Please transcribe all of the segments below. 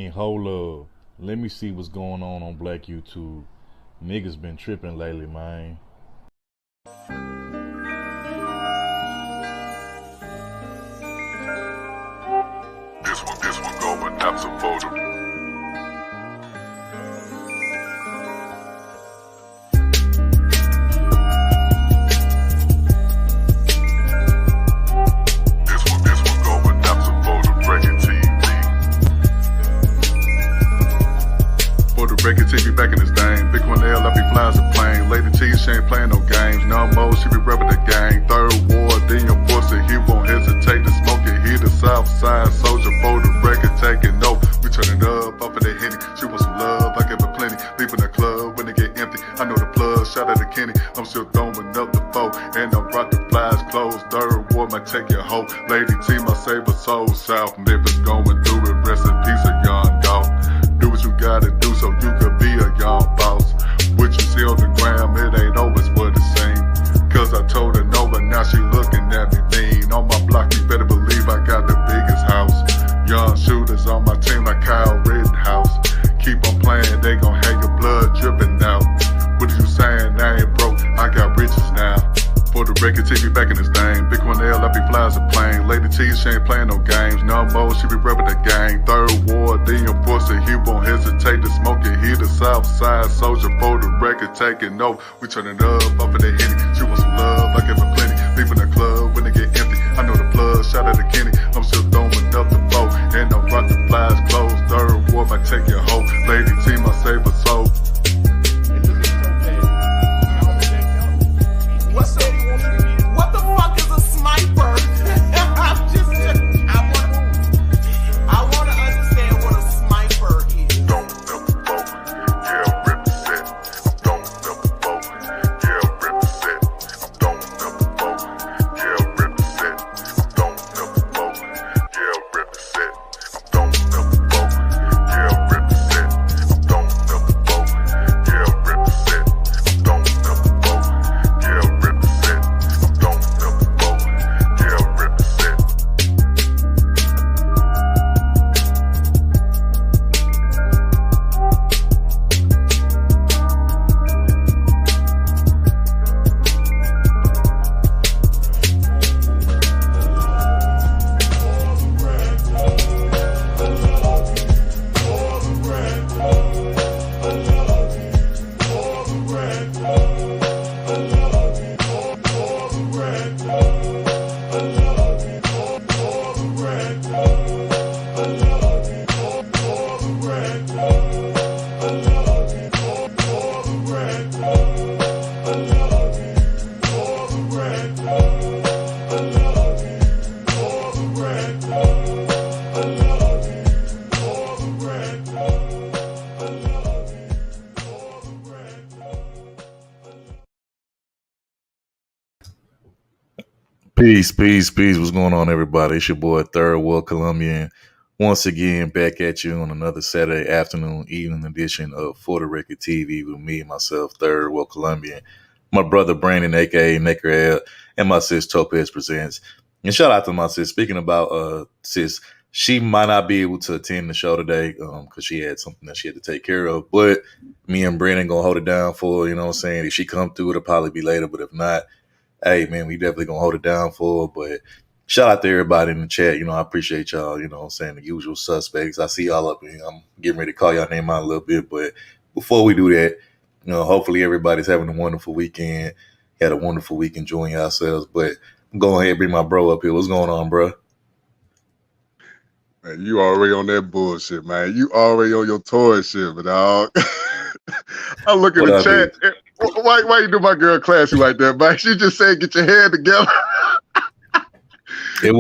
Man, hold up. Let me see what's going on Black YouTube. Niggas been tripping lately, man. This one going out to photo. Record TV back in this thing. Big one L, I be flies a plane. Lady T, she ain't playing no games. No more, she be rubbing the gang. Third war, then your pussy, he won't hesitate to smoke it. He the south side soldier for the record, taking note. We turn it up off of the Henny. She want some love, I give her plenty. Leaving the club when it get empty. I know the plug, shout out to Kenny. I'm still throwing up the foe, and I'm rock the flies closed. Third war might take your hoe. Lady T, my save her soul. South Memphis going through it. Rest in peace, a young dog. Do what you gotta do so you could be a young boss. What you see on the gram, it ain't always what it seems. Cause I told her no, but now she looking at me mean. On my block, you better believe I got the biggest house. Young shooters on my team like Kyle Rittenhouse. Keep on playing, they gon' have your blood dripping out. What are you saying? I ain't broke, I got riches now. For the record, TV back in this thing. Big one L, I be flies a plane. Lady T, she ain't playing no games. No more, she be rubbing the gang. Third war, then your pussy, he won't hesitate to smoke it. He the south side soldier for the record, taking note. We turn it up off of the Henny. She want some love, I give her plenty. Leaving the club when it get empty. I know the plug, shout out to Kenny. I'm still throwing up the boat, and I'm rock the flies closed. Third war might take your hoe. Lady T, my save her soul. What the fuck is a sniper? I want to understand what a sniper is. Don't never vote, yeah, represent. Don't never vote, yeah, represent. Don't never vote, yeah, represent. Don't never vote, yeah, represent. Don't never vote, yeah, represent. Don't never vote, yeah, represent. Don't never vote, yeah, represent. Don't never vote, yeah, represent. Peace. What's going on, everybody? It's your boy, Third World Colombian. Once again, back at you on another Saturday afternoon, evening edition of For the Record TV with me, myself, Third World Colombian, my brother Brandon, a.k.a. Necker L, and my sis, Topez Presents. And shout out to my sis. Speaking about sis, she might not be able to attend the show today because she had something that she had to take care of. But me and Brandon going to hold it down for her, you know what I'm saying? If she come through, it'll probably be later. But if not, hey, man, we definitely going to hold it down for her. But shout out to everybody in the chat. You know, I appreciate y'all, you know what I'm saying, the usual suspects. I see y'all up here. I'm getting ready to call y'all name out a little bit. But before we do that, you know, hopefully everybody's having a wonderful weekend. Had a wonderful week enjoying yourselves. But I'm going ahead and bring my bro up here. What's going on, bro? Man, you already on that bullshit, man. You already on your toy shit, but dog. I look at the chat. Why you do my girl classy like that, man? She just said, "Get your head together." Man,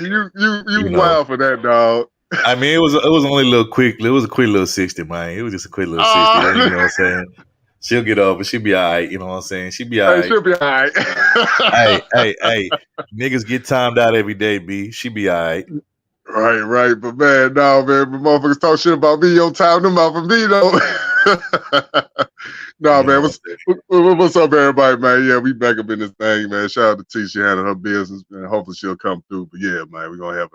you wild for that, dog. I mean, it was only a little quick. It was a quick little 60, man. It was just a quick little 60. You know what I'm saying? She'll get over. She'll be all right. You know what I'm saying? She'll be all right. She'll be all right. hey. Niggas get timed out every day, B. She be all right. Right. But man, no, man. But motherfuckers talk shit about me. Your time them out for me, though. No, man. What's up, everybody, man? Yeah, we back up in this thing, man. Shout out to T. She handled her business, man. Hopefully she'll come through. But yeah, man, we're going to have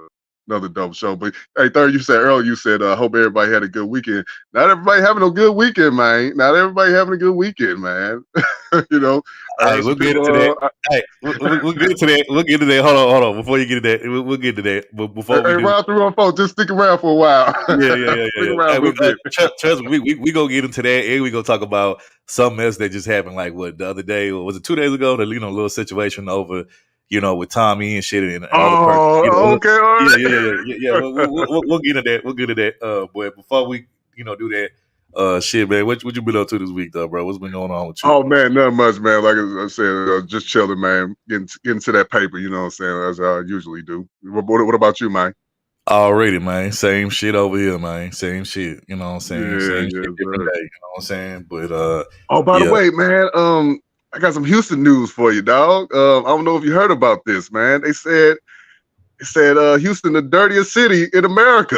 another dope show. But hey, third, you said earlier, you said, hope everybody had a good weekend. Not everybody having a good weekend, man. Not everybody having a good weekend, man. you know, Hey, some we'll get into people. that. Hey, we'll get into that. We'll get into that. Hold on. Before you get to that, we'll get to that. But before we Hey, do, round 314, just stick around for a while. Stick around Hey, a little bit. trust me, we gonna get into that, and we gonna talk about something else that just happened, like what the other day, or was it 2 days ago? The little situation over, with Tommy and shit, and other person. Oh, okay, all Yeah. right. We'll get into that. We'll get into that. Boy, before we do that, shit, man, what you been up to this week, though, bro? What's been going on with you? Oh man, nothing much, man. Like I said, just chilling, man. Getting to that paper, you know what I'm saying, as I usually do. What about you, man? Already, man. Same shit over here, man. Same shit. You know what I'm saying? Yeah, Same shit, yes, different sir. day. You know what I'm saying? But Oh, by the yeah. way, man, I got some Houston news for you, dog. I don't know if you heard about this, man. They said Houston, the dirtiest city in America.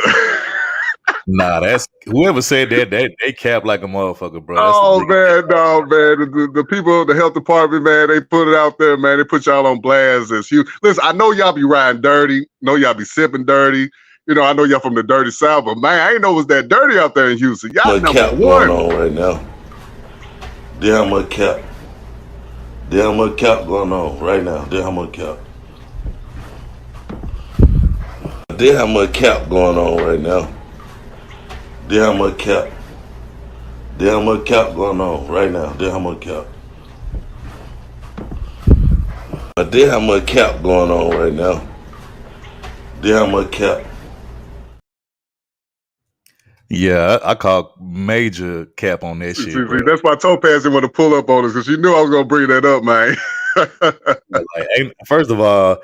Nah, that's whoever said that, they cap like a motherfucker, bro. That's the Oh biggest cap. man, no man. The people, the health department, man, they put it out there, man. They put y'all on blast as huge. Listen, I know y'all be riding dirty. Know y'all be sipping dirty. I know y'all from the dirty South, but man, I ain't know it was that dirty out there in Houston. Y'all Much number cap going one. on right now. Damn much cap. Damn much cap going on right now. Damn much cap. Damn much cap going on right now. Damn much cap. Damn much cap going on right now. Damn much cap. Damn much cap going on right now. Damn much cap. Yeah, I call major cap on that See, shit, bro. that's why Topaz didn't want to pull up on us because she knew I was gonna bring that up, man. Like, first of all,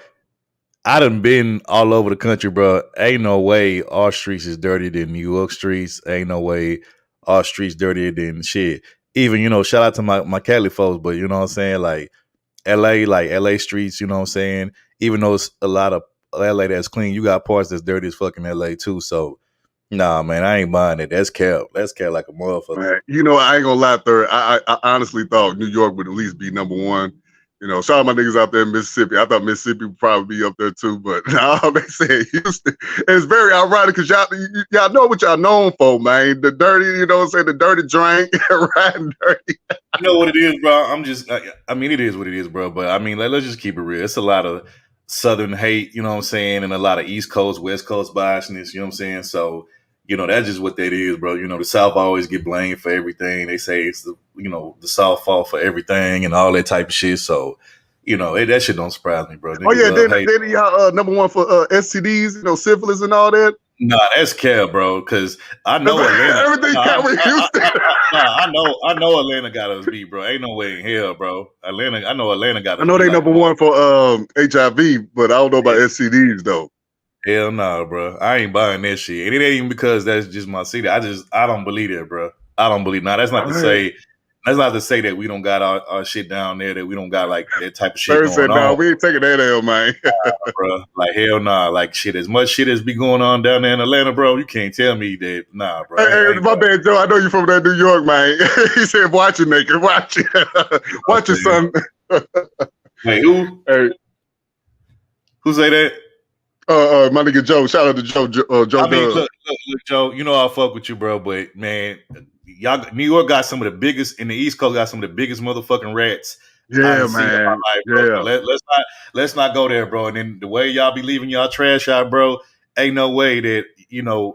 I done been all over the country, bro. Ain't no way our streets is dirtier than New York streets. Ain't no way our streets dirtier than shit. Even, shout out to my Cali folks, but you know what I'm saying? Like LA streets, you know what I'm saying? Even though it's a lot of LA that's clean, you got parts that's dirty as fucking LA too. So nah, man, I ain't buying it. That's cap. That's cap like a motherfucker. Man, I ain't gonna lie, third. I honestly thought New York would at least be number one. Shout out my niggas out there in Mississippi. I thought Mississippi would probably be up there too, but now they say Houston. And it's very ironic because y'all know what y'all known for, man. The dirty, what I'm saying, the dirty drink, riding dirty. I know what it is, bro. I mean, it is what it is, bro. But I mean, let's just keep it real. It's a lot of Southern hate, you know what I'm saying, and a lot of East Coast, West Coast biasness, you know what I'm saying? So, that's just what that is, bro. The South always get blamed for everything. They say it's the South fault for everything and all that type of shit. So, that shit don't surprise me, bro. Oh Niggas yeah, love then hate. then y'all number one for STDs, syphilis and all that. Nah, that's care, bro. Because I know Atlanta. Everything count with Houston. I know Atlanta got us beat, bro. Ain't no way in hell, bro. I know Atlanta got I us know beat they like a number one for HIV, but I don't know about motherfucker. STDs though. Hell no, bro. I ain't buying that shit. And it ain't even because that's just my city. I don't believe that, bro. I don't believe. Now All right. that's not to say that we don't got our shit down there, that we don't got like that type of shit Third going said, "No, on, we ain't taking that L, man." bro. Like hell nah. Like shit, as much shit as be going on down there in Atlanta, bro. You can't tell me that, nah, bro. I Hey, ain't my buying bad, Joe. I know you from that New York, man. He said, "Watch it, nigga. Watch it. Watch it, it. son." Wait, who? Hey, Who say that? my nigga Joe. Shout out to Joe I mean, Dub. look, Joe. I fuck with you, bro. But man, y'all, New York got some of the biggest, in the East Coast got some of the biggest motherfucking rats I Yeah, done seen in my man. life, bro. So Yeah. let's not go there, bro. And then the way y'all be leaving y'all trash out, bro, ain't no way that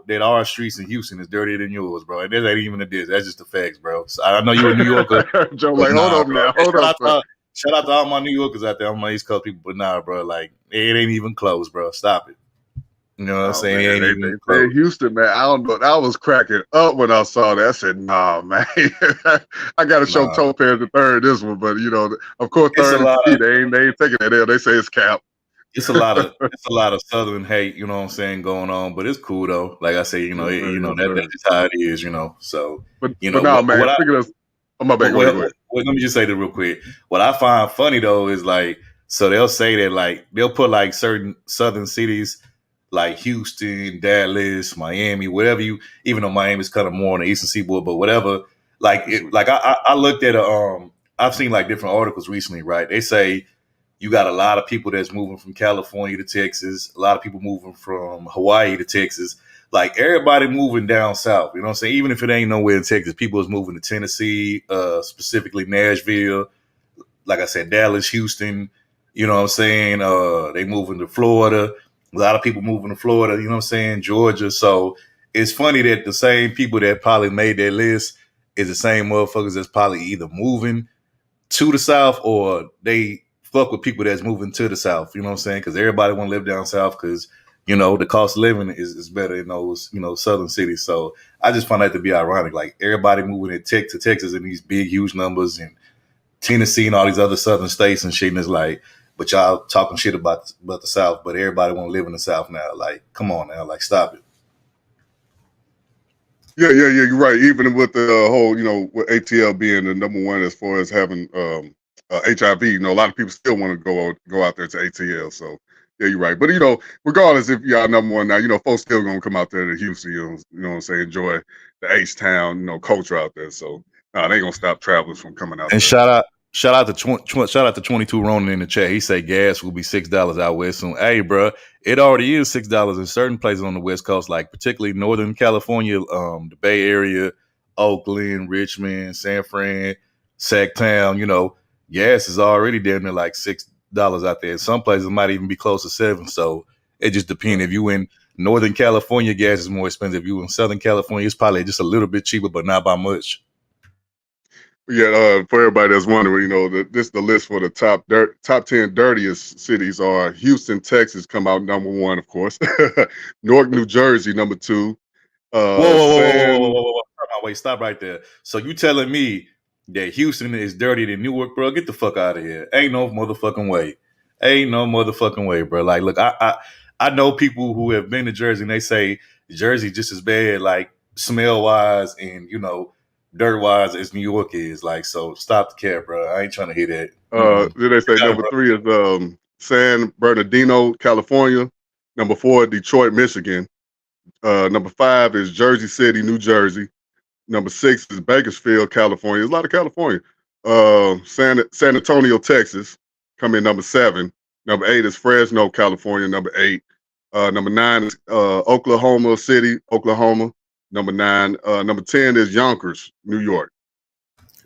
that our streets in Houston is dirtier than yours, bro. And that ain't even a diss. That's just the facts, bro. So I know you a New Yorker, Joe, but like, hold nah, up bro. now. And Hold up, son. shout out to all my New Yorkers out there, all my East Coast people, but nah, bro. Like it ain't even close, bro. Stop it. You know what I'm Oh saying? It man, ain't they even said close. Houston, man. I don't know. I was cracking up when I saw that. I said, "Nah, man, I got to show Nah. Topaz the third this one." But of course, It's a third and lot T, of they ain't taking that L. They say it's cap. it's a lot of Southern hate, you know what I'm saying, going on, but it's cool though. Like I say, Yes, sir. Yes, that's sir. just how it is, So, But nah, man. what I Speaking of, oh my bad. what, Go ahead. what, Go ahead. what, let me just say this real quick. What I find funny though is like, so they'll say that like they'll put like certain Southern cities like Houston, Dallas, Miami, whatever even though Miami's kind of more on the Eastern Seaboard, but whatever. Like Yes, sir. like I looked at I've seen like different articles recently, right? They say You got a lot of people that's moving from California to Texas, a lot of people moving from Hawaii to Texas. Like everybody moving down south, you know what I'm saying? Even if it ain't nowhere in Texas, people is moving to Tennessee, specifically Nashville, like I said, Dallas, Houston, you know what I'm saying? They moving to Florida. A lot of people moving to Florida, you know what I'm saying? Georgia. So it's funny that the same people that probably made that list is the same motherfuckers that's probably either moving to the South or they fuck with people that's moving to the South, you know what I'm saying? Because everybody want to live down South because, you know, the cost of living is better in those, you know, southern cities. So I just find that to be ironic. Like everybody moving to Texas in these big, huge numbers and Tennessee and all these other southern states and shit. And it's like, but y'all talking shit about the South, but everybody want to live in the South now. Like, come on now, like, stop it. Yeah. You're right. Even with the whole, with ATL being the number one as far as having HIV, a lot of people still want to go out there to ATL. So yeah, you're right. But regardless if y'all number one now, folks still gonna come out there to Houston. You know what I'm saying? Enjoy the H Town, culture out there. So they ain't gonna stop travelers from coming out And there. shout out to 22 Ronan in the chat. He say gas will be $6 out west soon. Hey, bro, it already is $6 in certain places on the West Coast, like particularly Northern California, the Bay Area, Oakland, Richmond, San Fran, Sacktown. You know, gas is already down there like $6 out there. Some places it might even be close to $7. So it just depends. If you in Northern California, gas is more expensive. If you in Southern California, it's probably just a little bit cheaper, but not by much. Yeah, for everybody that's wondering, this is the list for the top 10 dirtiest cities are Houston, Texas, come out number one, of course. Newark, New Jersey, number two. Whoa, whoa, whoa, whoa, whoa, whoa, San. whoa, whoa. Wait, stop right there. So you telling me that Houston is dirtier than Newark, bro? Get the fuck out of here. Ain't no motherfucking way. Ain't no motherfucking way, bro. Like, look, I know people who have been to Jersey and they say Jersey just as bad, like smell wise and dirt wise as New York is. Like, so stop the cap, bro. I ain't trying to hear that. Then they say Got it, number bro. three is San Bernardino, California. Number four, Detroit, Michigan. Number five is Jersey City, New Jersey. Number six is Bakersfield, California. There's a lot of California. San Antonio, Texas, come in number seven. Number eight is Fresno, California. Number eight. Number nine is Oklahoma City, Oklahoma. Number nine. Number 10 is Yonkers, New York.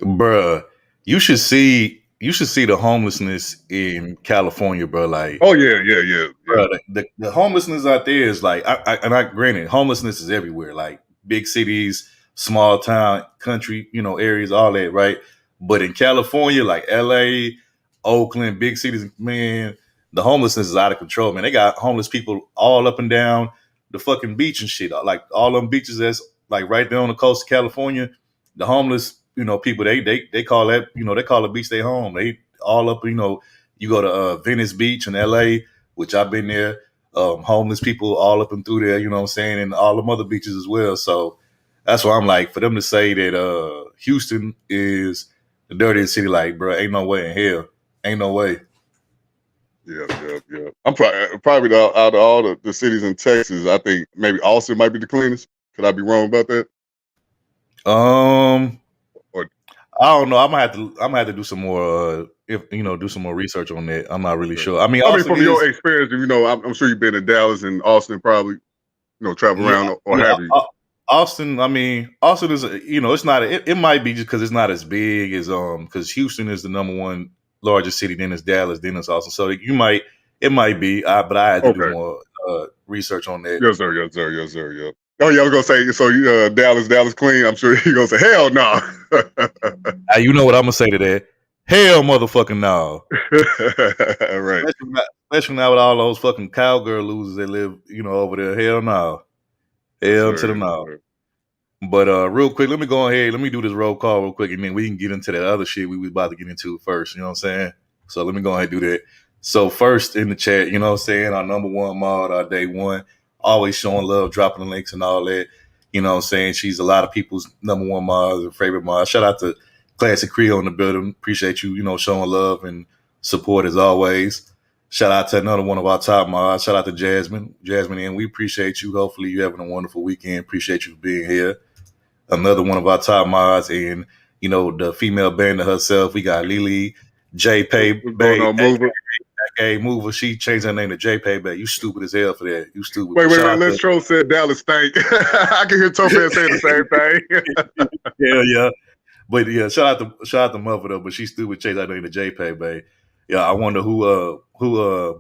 Bruh, you should see the homelessness in California, bro. Like, Oh yeah. bro, the homelessness out there is like, and I granted, homelessness is everywhere, like big cities, small town, country, areas, all that, right? But in California, like LA, Oakland, big cities, man, the homelessness is out of control, man. They got homeless people all up and down the fucking beach and shit. Like all them beaches that's like right there on the coast of California. The homeless, people they call that, they call the beach their home. They all up, you go to Venice Beach in LA, which I've been there. Homeless people all up and through there, you know what I'm saying, and all them other beaches as well. So that's why I'm like, for them to say that Houston is the dirtiest city, like, bro, ain't no way in hell. Ain't no way. Yeah. I'm probably out of all the cities in Texas, I think maybe Austin might be the cleanest. Could I be wrong about that? Um, Or I don't know. I'm gonna have to do some more. If do some more research on that. I'm not really sure. I mean, I mean, Austin from your is. experience, I'm sure you've been in Dallas and Austin, probably, travel Yeah, around or yeah. have you? Austin. I mean, Austin is. It's not. It might be just because it's not as big as because Houston is the number one largest city. Then it's Dallas. Then it's Austin. So it might be. But I had to do Okay. more research on that. Yes, sir. Yeah. Oh, yeah, I was gonna say. So, Dallas clean. I'm sure you're gonna say, hell no. You know what I'm gonna say to that? Hell, motherfucking no. Right. Especially now with all those fucking cowgirl losers that live, over there. Hell no. Yes, Hell sir. to the Yes, no. sir. But real quick, let me go ahead. Let me do this roll call real quick, and then we can get into that other shit we was about to get into first. You know what I'm saying? So let me go ahead and do that. So first in the chat, you know what I'm saying? Our number one mod, our day one, always showing love, dropping the links and all that. You know what I'm saying? She's a lot of people's number one mod and favorite mod. Shout out to Classic Creole in the building. Appreciate you, showing love and support as always. Shout out to another one of our top mods. Shout out to Jasmine. Jasmine, and we appreciate you. Hopefully you having a wonderful weekend. Appreciate you being here. Another one of our top mods, and the female band herself. We got Lily, J Pay What's going Bay, on, Mover? gay mover. She changed her name to JPay, but you stupid as hell for that. You stupid. Wait. Shout out Les to Troll said Dallas stank. I can hear Topaz saying the same thing. hell yeah. But yeah, shout out to Mother though. But she stupid changed her name to JPay, babe. Yeah, I wonder who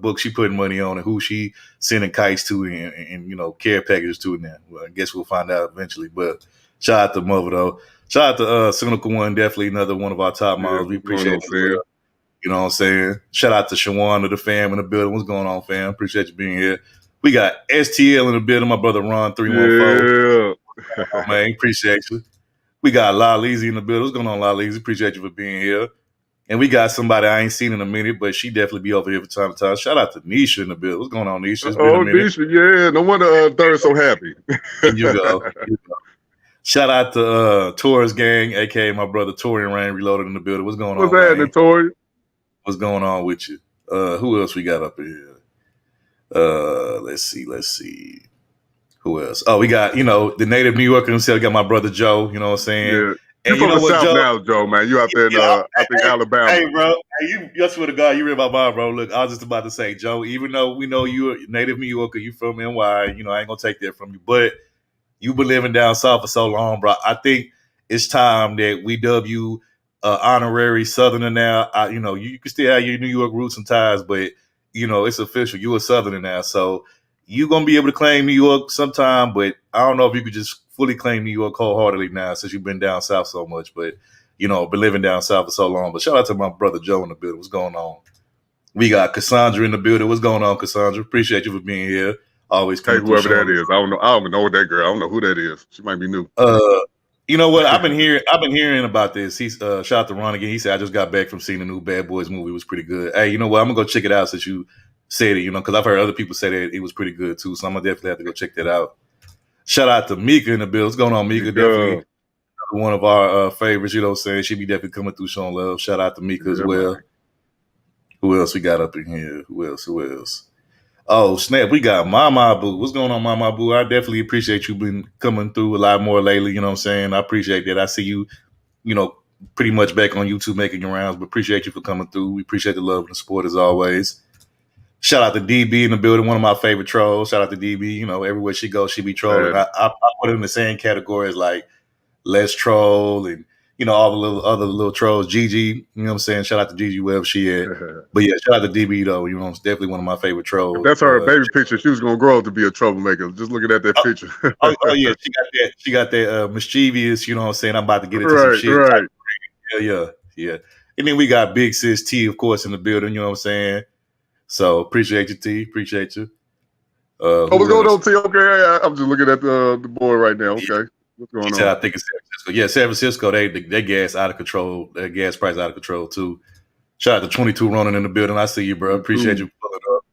book she putting money on and who she sending kites to and you know care packages to now. Well, I guess we'll find out eventually. But shout out to Mother though. Shout out to Cynical One, definitely another one of our top models. We appreciate it. You know what I'm saying? Shout out to Shawan of the fam in the building. What's going on, fam? Appreciate you being here. We got STL in the building. My brother Ron 314. Yeah. Oh, man, appreciate you. We got La Leezy in the building. What's going on, La Leezy? Appreciate you for being here. And we got somebody I ain't seen in a minute, but she definitely be over here from time to time. Shout out to Nisha in the building. What's going on, Nisha? It's been a minute. Nisha, yeah. No wonder Thir's so happy. Here you go. Shout out to Taurus Gang, a.k.a. my brother Torian Rain Reloaded in the building. What's going on, What's happening, Tori? What's going on with you? Who else we got up here? Let's see. Who else? Oh, we got, the native New Yorker himself. Got my brother Joe, you know what I'm saying? Yeah. And you from the South now, Joe, man. You out there in, I think, Alabama. Hey, bro. Hey, you swear to God, you read my mind, bro. Look, I was just about to say, Joe, even though we know you're a native New Yorker, you from NY, I ain't going to take that from you. But you've been living down south for so long, bro. I think it's time that we dub you honorary Southerner now. You can still have your New York roots and ties, but, it's official. You're a Southerner now. So you're going to be able to claim New York sometime, but I don't know if you could just fully claim New York wholeheartedly now since you've been down south so much. But, been living down south for so long. But shout out to my brother Joe in the building. What's going on? We got Cassandra in the building. What's going on, Cassandra? Appreciate you for being here. Always hey, whoever that is. I don't even know that girl. I don't know who that is. She might be new. You know what? I've been hearing about this. He's shout out to Ron again. He said I just got back from seeing the new Bad Boys movie. It was pretty good. Hey, you know what? I'm gonna go check it out since you said it. Because I've heard other people say that it was pretty good too. So I'm gonna definitely have to go check that out. Shout out to Mika in the bill. What's going on, Mika? Definitely one of our favorites. You know what I'm saying? She be definitely coming through showing love. Shout out to Mika as well. Man. Who else we got up in here? Who else? Oh, snap. We got Mama Boo. What's going on, Mama Boo? I definitely appreciate you been coming through a lot more lately. You know what I'm saying? I appreciate that. I see you, pretty much back on YouTube making your rounds, but appreciate you for coming through. We appreciate the love and the support as always. Shout out to DB in the building, one of my favorite trolls. Shout out to DB. Everywhere she goes, she be trolling. I put her in the same category as like Les Troll and, all the other little trolls. Gigi, you know what I'm saying? Shout out to Gigi wherever she at. But yeah, shout out to DB though. It's definitely one of my favorite trolls. If that's her baby picture. She was gonna grow up to be a troublemaker. Just looking at that picture. oh yeah, she got that mischievous. You know what I'm saying? I'm about to get into some shit. Right. Yeah. And then we got Big Sis T, of course, in the building. You know what I'm saying? So appreciate you, T. Appreciate you. What's going on, T? Okay, I'm just looking at the board right now. Okay. What's going on? I think it's San Francisco. Yeah, San Francisco, they gas out of control. Their gas price out of control, too. Shout out to 22 Ronan in the building. I see you, bro. Appreciate you pulling up.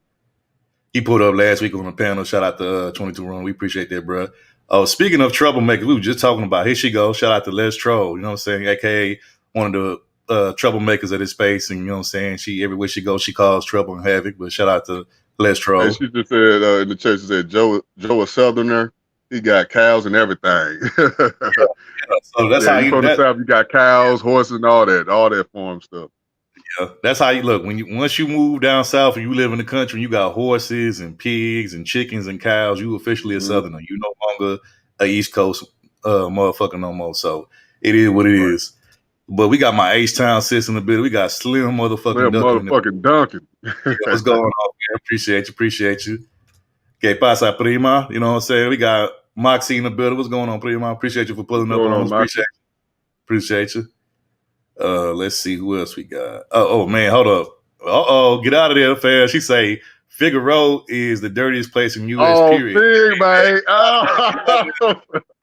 He pulled up last week on the panel. Shout out to 22 Ronan. We appreciate that, bro. Oh, speaking of troublemakers, we were just talking about, here she goes. Shout out to Les Troll. You know what I'm saying? AKA one of the troublemakers of this space. And you know what I'm saying? She everywhere she goes, she calls trouble and havoc. But shout out to Les Troll. And she just said in the chat, she said, Joe a Southerner. He got cows and everything. So that's how you from the South. You got cows, horses, and all that farm stuff. Yeah, that's how you look. Once you move down south and you live in the country, and you got horses and pigs and chickens and cows. You officially a Southerner. You no longer a East Coast motherfucker no more. So it is what it is. But we got my H-Town sis in the building. We got Slim motherfucking Duncan. Yeah, what's going on, man? Appreciate you. Que pasa, prima? You know what I'm saying? We got Moxie in the building. What's going on, prima? Appreciate you for pulling up on us. Appreciate you. Let's see who else we got. Oh man, hold up. Get out of there, fast. She say Figueroa is the dirtiest place in U.S. period. Fig, man. I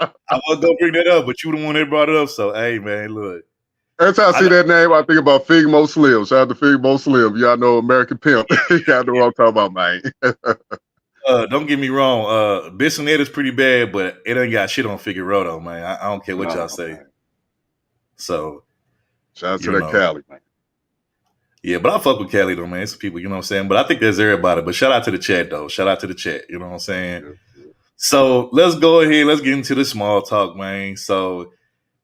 was gonna bring that up, but you the one that brought it up. So hey, man, look. Every time I see that name, I think about Figmo Slim. Shout out to Figmo Slim. Y'all know American Pimp. Y'all know what I'm talking about, man. Don't get me wrong. Bissonette is pretty bad, but it ain't got shit on Figueroa, though, man. I don't care what y'all say. Man. So, shout out to that Cali, man. Yeah, but I fuck with Cali, though, man. It's people, you know what I'm saying? But I think there's everybody. But shout out to the chat, though. Shout out to the chat. You know what I'm saying? Yeah. So, let's go ahead. Let's get into the small talk, man. So,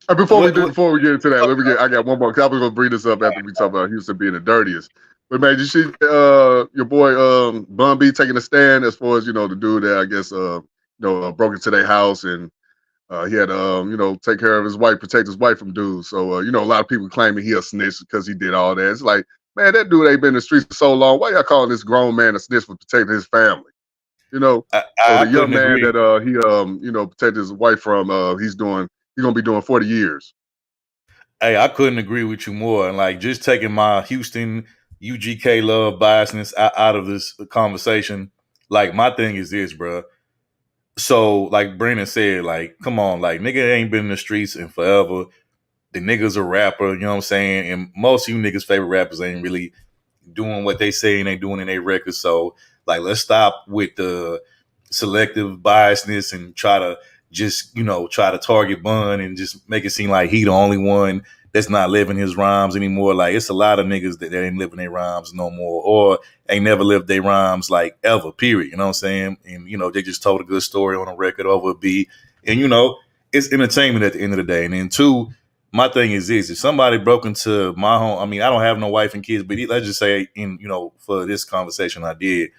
before we get into that, I got one more. I was going to bring this up after we talk about Houston being the dirtiest. But man, you see your boy Bun B taking a stand as far as the dude that I guess broke into their house and he had take care of his wife, protect his wife from dudes. So a lot of people claiming he a snitch because he did all that. It's like, man, that dude ain't been in the streets for so long. Why y'all calling this grown man a snitch for protecting his family? So I the young couldn't man agree. that he protected his wife from he's gonna be doing 40 years. Hey, I couldn't agree with you more. And like just taking my Houston UGK love biasness out of this conversation. Like my thing is this, bro. So like Brandon said, like, come on, like nigga ain't been in the streets in forever. The nigga's a rapper, you know what I'm saying? And most of you niggas' favorite rappers ain't really doing what they say and they doing in their records. So like let's stop with the selective biasness and try to just, try to target Bun and just make it seem like he the only one that's not living his rhymes anymore. Like it's a lot of niggas that ain't living their rhymes no more or ain't never lived their rhymes like ever, period. You know what I'm saying? And they just told a good story on a record over a beat. And it's entertainment at the end of the day. And then two, my thing is this: if somebody broke into my home, I mean, I don't have no wife and kids, but let's just say, for this conversation, I did.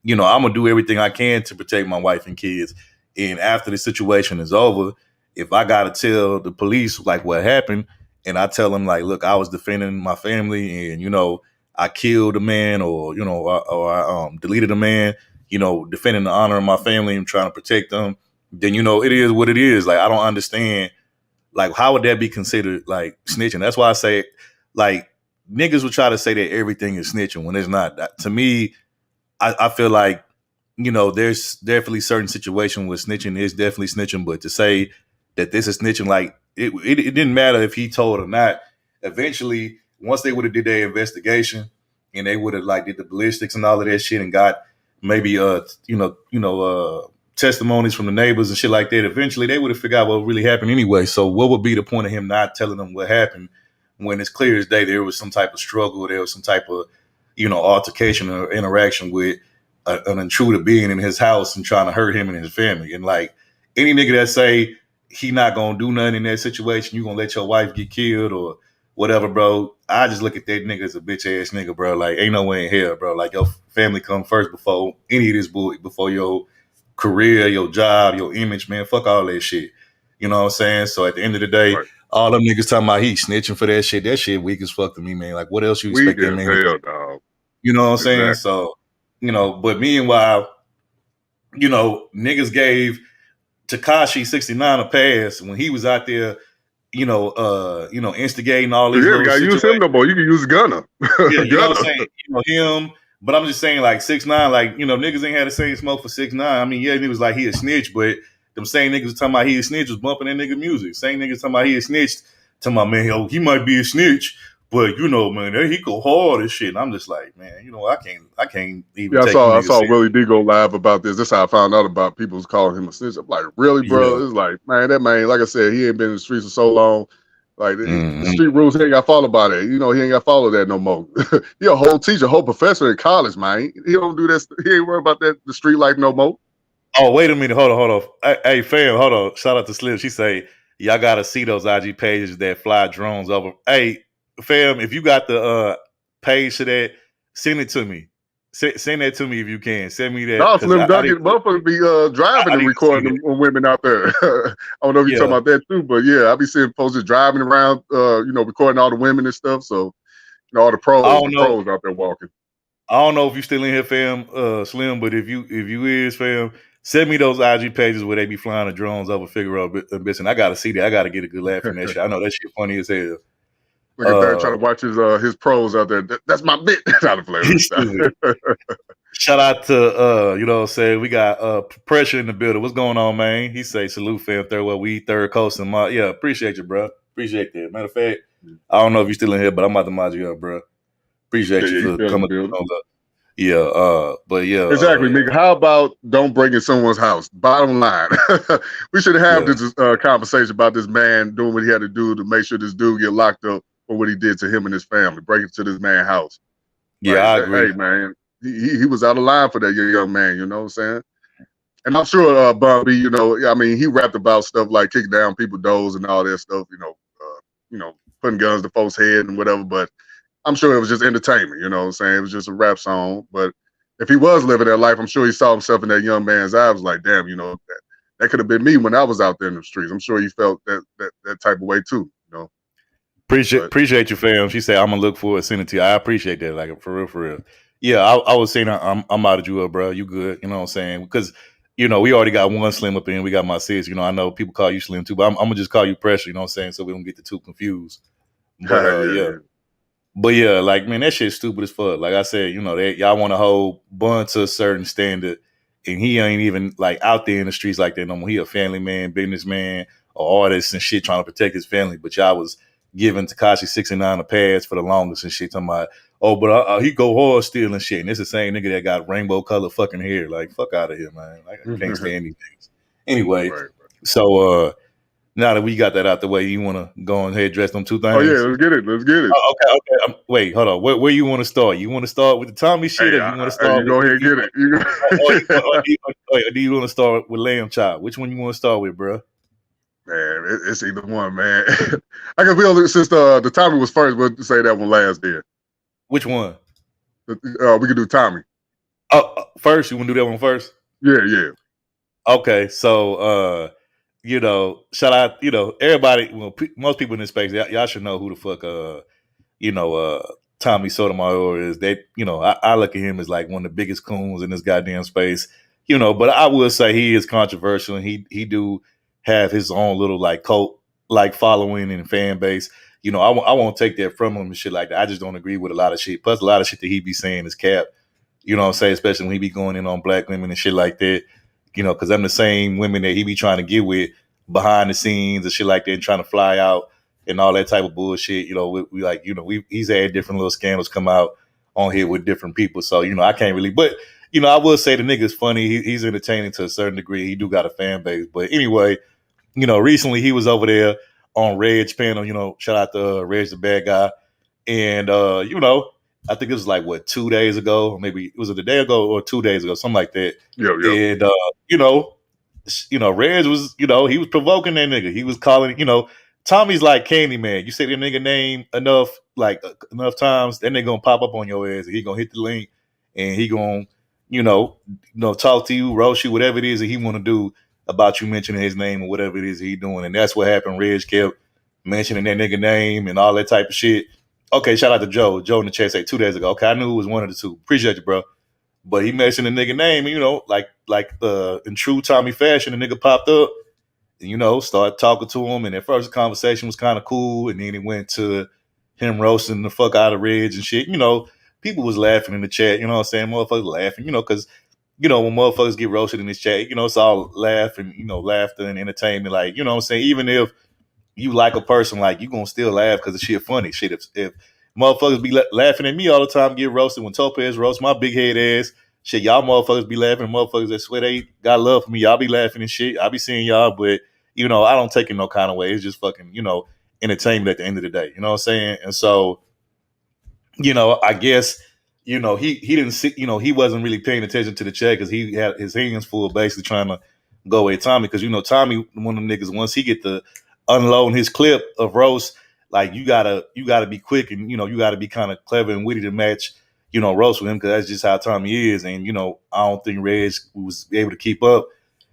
I'm gonna do everything I can to protect my wife and kids. And after the situation is over, if I gotta tell the police like what happened, and I tell them like, look, I was defending my family, and I killed a man, or I deleted a man, defending the honor of my family and trying to protect them, then it is what it is. Like I don't understand like, how would that be considered like snitching? That's why I say, like, niggas would try to say that everything is snitching when it's not. To me, I feel like, there's definitely certain situation where snitching is definitely snitching, but to say that this is snitching, like, it didn't matter if he told or not. Eventually, once they would have did their investigation and they would have like did the ballistics and all of that shit and got maybe testimonies from the neighbors and shit like that, eventually they would have figured out what really happened anyway. So what would be the point of him not telling them what happened when it's clear as day there was some type of struggle, there was some type of, altercation or interaction with an intruder being in his house and trying to hurt him and his family. And like any nigga that say he not gonna do nothing in that situation, you gonna let your wife get killed or whatever, bro. I just look at that nigga as a bitch ass nigga, bro. Like ain't no way in hell, bro. Like your family come first before any of this bull, before your career, your job, your image, man. Fuck all that shit. You know what I'm saying? So at the end of the day, Right. all them niggas talking about he snitching for that shit. That shit weak as fuck to me, man. Like what else you Weak expect that as man to do? hell, dog. You know what I'm saying? Exactly. So, but meanwhile, niggas gave Takashi 69 a pass when he was out there, instigating all these Yeah, we little gotta use situations. him no more. You can use Gunner. Yeah, you know what I'm Gunner. saying? Him. But I'm just saying, like 6ix9ine, like niggas ain't had the same smoke for 6ix9ine. I mean, yeah, niggas like he a snitch, but them same niggas talking about he a snitch was bumping that nigga music. Same niggas talking about he a snitch, talking about man, he might be a snitch, but man, he go hard and shit. And I'm just like, man, I can't even Yeah, take you I niggas saw serious. Willie D go live about this. That's how I found out about people was calling him a snitch. I'm like, really, Yeah. bro? It's like, man, that man, like I said, he ain't been in the streets for so long. Like the Mm-hmm. street rules, he ain't got to follow by that. He ain't got to follow that no more. He a whole teacher, whole professor in college, man. He don't do that. He ain't worried about that the street life no more. Oh, wait a minute. Hold on. Hey, fam, hold on. Shout out to Slim. She say, y'all got to see those IG pages that fly drones over. Hey, fam, if you got the page to that, send it to me. Send that to me if you can. Send me that Nah, because Slim I need, Duckett, motherfuckers be driving I and need to see recording that. them women out there. I don't know if you're talking Yeah. about that too, but yeah, I be seeing folks just driving around, recording all the women and stuff. So, all the I pros, don't know. out there walking. I don't know if you still in here, fam, Slim, but if you is, fam, send me those IG pages where they be flying the drones over Figueroa and I gotta see that. I gotta get a good laugh from that shit. I know that shit funny as hell. Look at that, trying to watch his pros out there. That's my bit. Out of flavor. He's stupid. Shout out to what I'm saying, we got pressure in the building. What's going on, man? He say salute fam, third well, we third coast and my yeah, appreciate you, bro. Appreciate that. Matter of fact, I don't know if you're still in here, but I'm about to mod you up, bro. Yeah, Appreciate you you for feel the coming building. on the but yeah, Exactly, nigga. How about don't break in someone's house? Bottom line, we should have yeah. this conversation about this man doing what he had to do to make sure this dude get locked up for what he did to him and his family, breaking into this man's house. Yeah, Like, I agree. hey, man, he was out of line for that young man. You know what I'm saying? And I'm sure Bun B, I mean, he rapped about stuff like kicking down people's doors and all that stuff. Putting guns to folks' head and whatever. But I'm sure it was just entertainment. You know what I'm saying? It was just a rap song. But if he was living that life, I'm sure he saw himself in that young man's eyes. Like, damn, that could have been me when I was out there in the streets. I'm sure he felt that type of way too. But Appreciate you, fam. She said I'm gonna look for it, send it to you. I appreciate that, like for real, for real. Yeah, I was saying I'm out of you up, bro. You good? You know what I'm saying? Because we already got one Slim up in. We got my sis. I know people call you Slim too, but I'm gonna just call you Pressure. You know what I'm saying? So we don't get the two confused. But yeah, yeah. yeah. But yeah, like man, that shit's stupid as fuck. Like I said, that y'all want to hold Bun to a certain standard, and he ain't even like out there in the streets like that no more. He a family man, businessman, or artist and shit, trying to protect his family. But y'all was giving Takashi 69 a pass for the longest and shit, talking about, oh, but he go hard still and shit. And it's the same nigga that got rainbow color fucking hair. Like fuck out of here, man. Like I can't stand these things. Anyway, Right. so now that we got that out the way, you want to go ahead and address them two Oh yeah, things? let's get it. Let's get it. Oh, okay, okay. Wait, hold on. Where you want to start? You want to start with the Tommy shit, Hey, or you want to start you with go ahead and get it. or do you want to start with Lamb Chop? Which one you want to start with, bro? Man, it's either one, man. I guess since the Tommy was first, we'll say that one last. Then Which one? we could do Tommy. Oh, first you want to do that one first? Yeah. Okay, so shout out, everybody. Well, most people in this space, y'all should know who the fuck Tommy Sotomayor is. I look at him as like one of the biggest coons in this goddamn space. But I will say he is controversial, and he do have his own little like cult like following and fan base. I won't take that from him and shit like that. I just don't agree with a lot of shit. Plus, a lot of shit that he be saying is cap. You know what I'm saying? Especially when he be going in on black women and shit like that. Because I'm the same women that he be trying to get with behind the scenes and shit like that, and trying to fly out and all that type of bullshit. He's had different little scandals come out on here with different people. So, I can't really, but, I will say the nigga's funny. He's entertaining to a certain degree. He do got a fan base. But anyway, recently he was over there on Reg's panel, shout out to Reg the bad guy. And, I think it was like, 2 days ago, or maybe it was a day ago or 2 days ago, something like that. Yeah. And, Reg was, he was provoking that nigga. He was calling, Tommy's like Candyman. You say the nigga name enough times, then they gonna pop up on your ass, and he gonna hit the link, and he gonna, talk to you, roast you, whatever it is that he want to do about you mentioning his name or whatever it is he doing. And that's what happened. Reg kept mentioning that nigga name and all that type of shit. Okay, shout out to Joe. Joe in the chat say 2 days ago. Okay, I knew it was one of the two. Appreciate you, bro. But he mentioned the nigga name, and, like in true Tommy fashion, the nigga popped up and, started talking to him. And at first the conversation was kind of cool. And then it went to him roasting the fuck out of Reg and shit. People was laughing in the chat, you know what I'm saying? Motherfuckers laughing, because, when motherfuckers get roasted in this chat, it's all laugh and, laughter and entertainment. Like, you know what I'm saying? Even if you like a person, like you gonna still laugh because the shit funny. Shit, if motherfuckers be laughing at me all the time, get roasted when Topaz roast my big head ass. Shit, y'all motherfuckers be laughing. Motherfuckers that swear they got love for me, y'all be laughing and shit. I be seeing y'all, but I don't take it no kind of way. It's just fucking entertainment at the end of the day. You know what I'm saying? And so I guess, he didn't see, he wasn't really paying attention to the chat because he had his hands full basically trying to go at Tommy. Because, Tommy, one of them niggas, once he get to unloading his clip of roast, like you gotta be quick and, you gotta be kind of clever and witty to match, roast with him because that's just how Tommy is. And, I don't think Reg was able to keep up.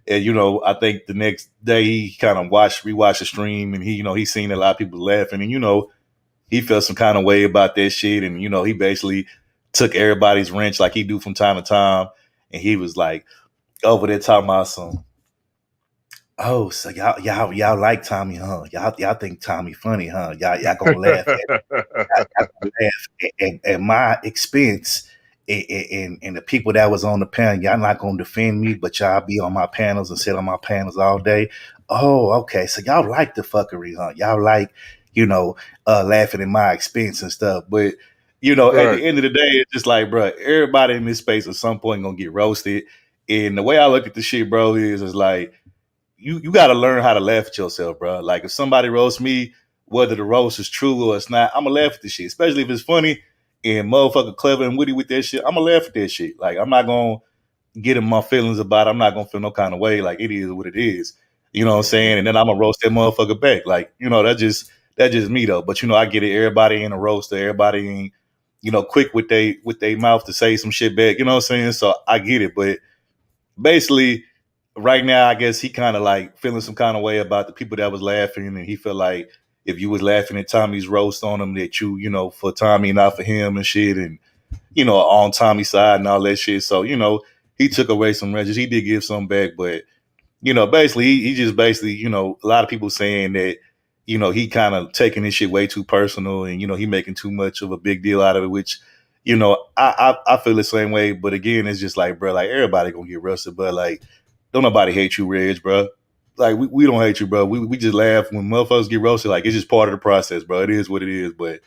And, I think the next day he kind of rewatched the stream and he seen a lot of people laughing and, he felt some kind of way about that shit. And, he basically took everybody's wrench like he do from time to time. And he was like over there talking about some, oh, so y'all like Tommy, huh? Y'all think Tommy funny, huh? Y'all gonna laugh at my expense and the people that was on the panel. Y'all not gonna defend me, but y'all be on my panels and sit on my panels all day. Oh, okay. So y'all like the fuckery, huh? Y'all like, laughing at my expense and stuff. But at the end of the day, it's just like, bro, everybody in this space at some point gonna get roasted. And the way I look at the shit, bro, is like you got to learn how to laugh at yourself, bro. Like if somebody roasts me, whether the roast is true or it's not, I'm gonna laugh at the shit, especially if it's funny and motherfucker clever and witty with that shit. I'm gonna laugh at that shit. Like I'm not gonna get in my feelings about it. I'm not gonna feel no kind of way. Like it is what it is. You know what I'm saying? And then I'm gonna roast that motherfucker back. Like that's just me though. But I get it. Everybody ain't a roaster. Everybody ain't quick with they mouth to say some shit back. You know what I'm saying? So I get it, but basically, right now, I guess he kind of like feeling some kind of way about the people that was laughing, and he felt like if you was laughing at Tommy's roast on him, that for Tommy, not for him and shit, and on Tommy's side and all that shit. So he took away some measures. He did give some back, but basically he just basically, a lot of people saying that, he kind of taking this shit way too personal and, he making too much of a big deal out of it, which, I feel the same way. But again, it's just like, bro, like everybody gonna get roasted, but like, don't nobody hate you, Reg, bro. Like we don't hate you, bro. We just laugh when motherfuckers get roasted. Like it's just part of the process, bro. It is what it is. But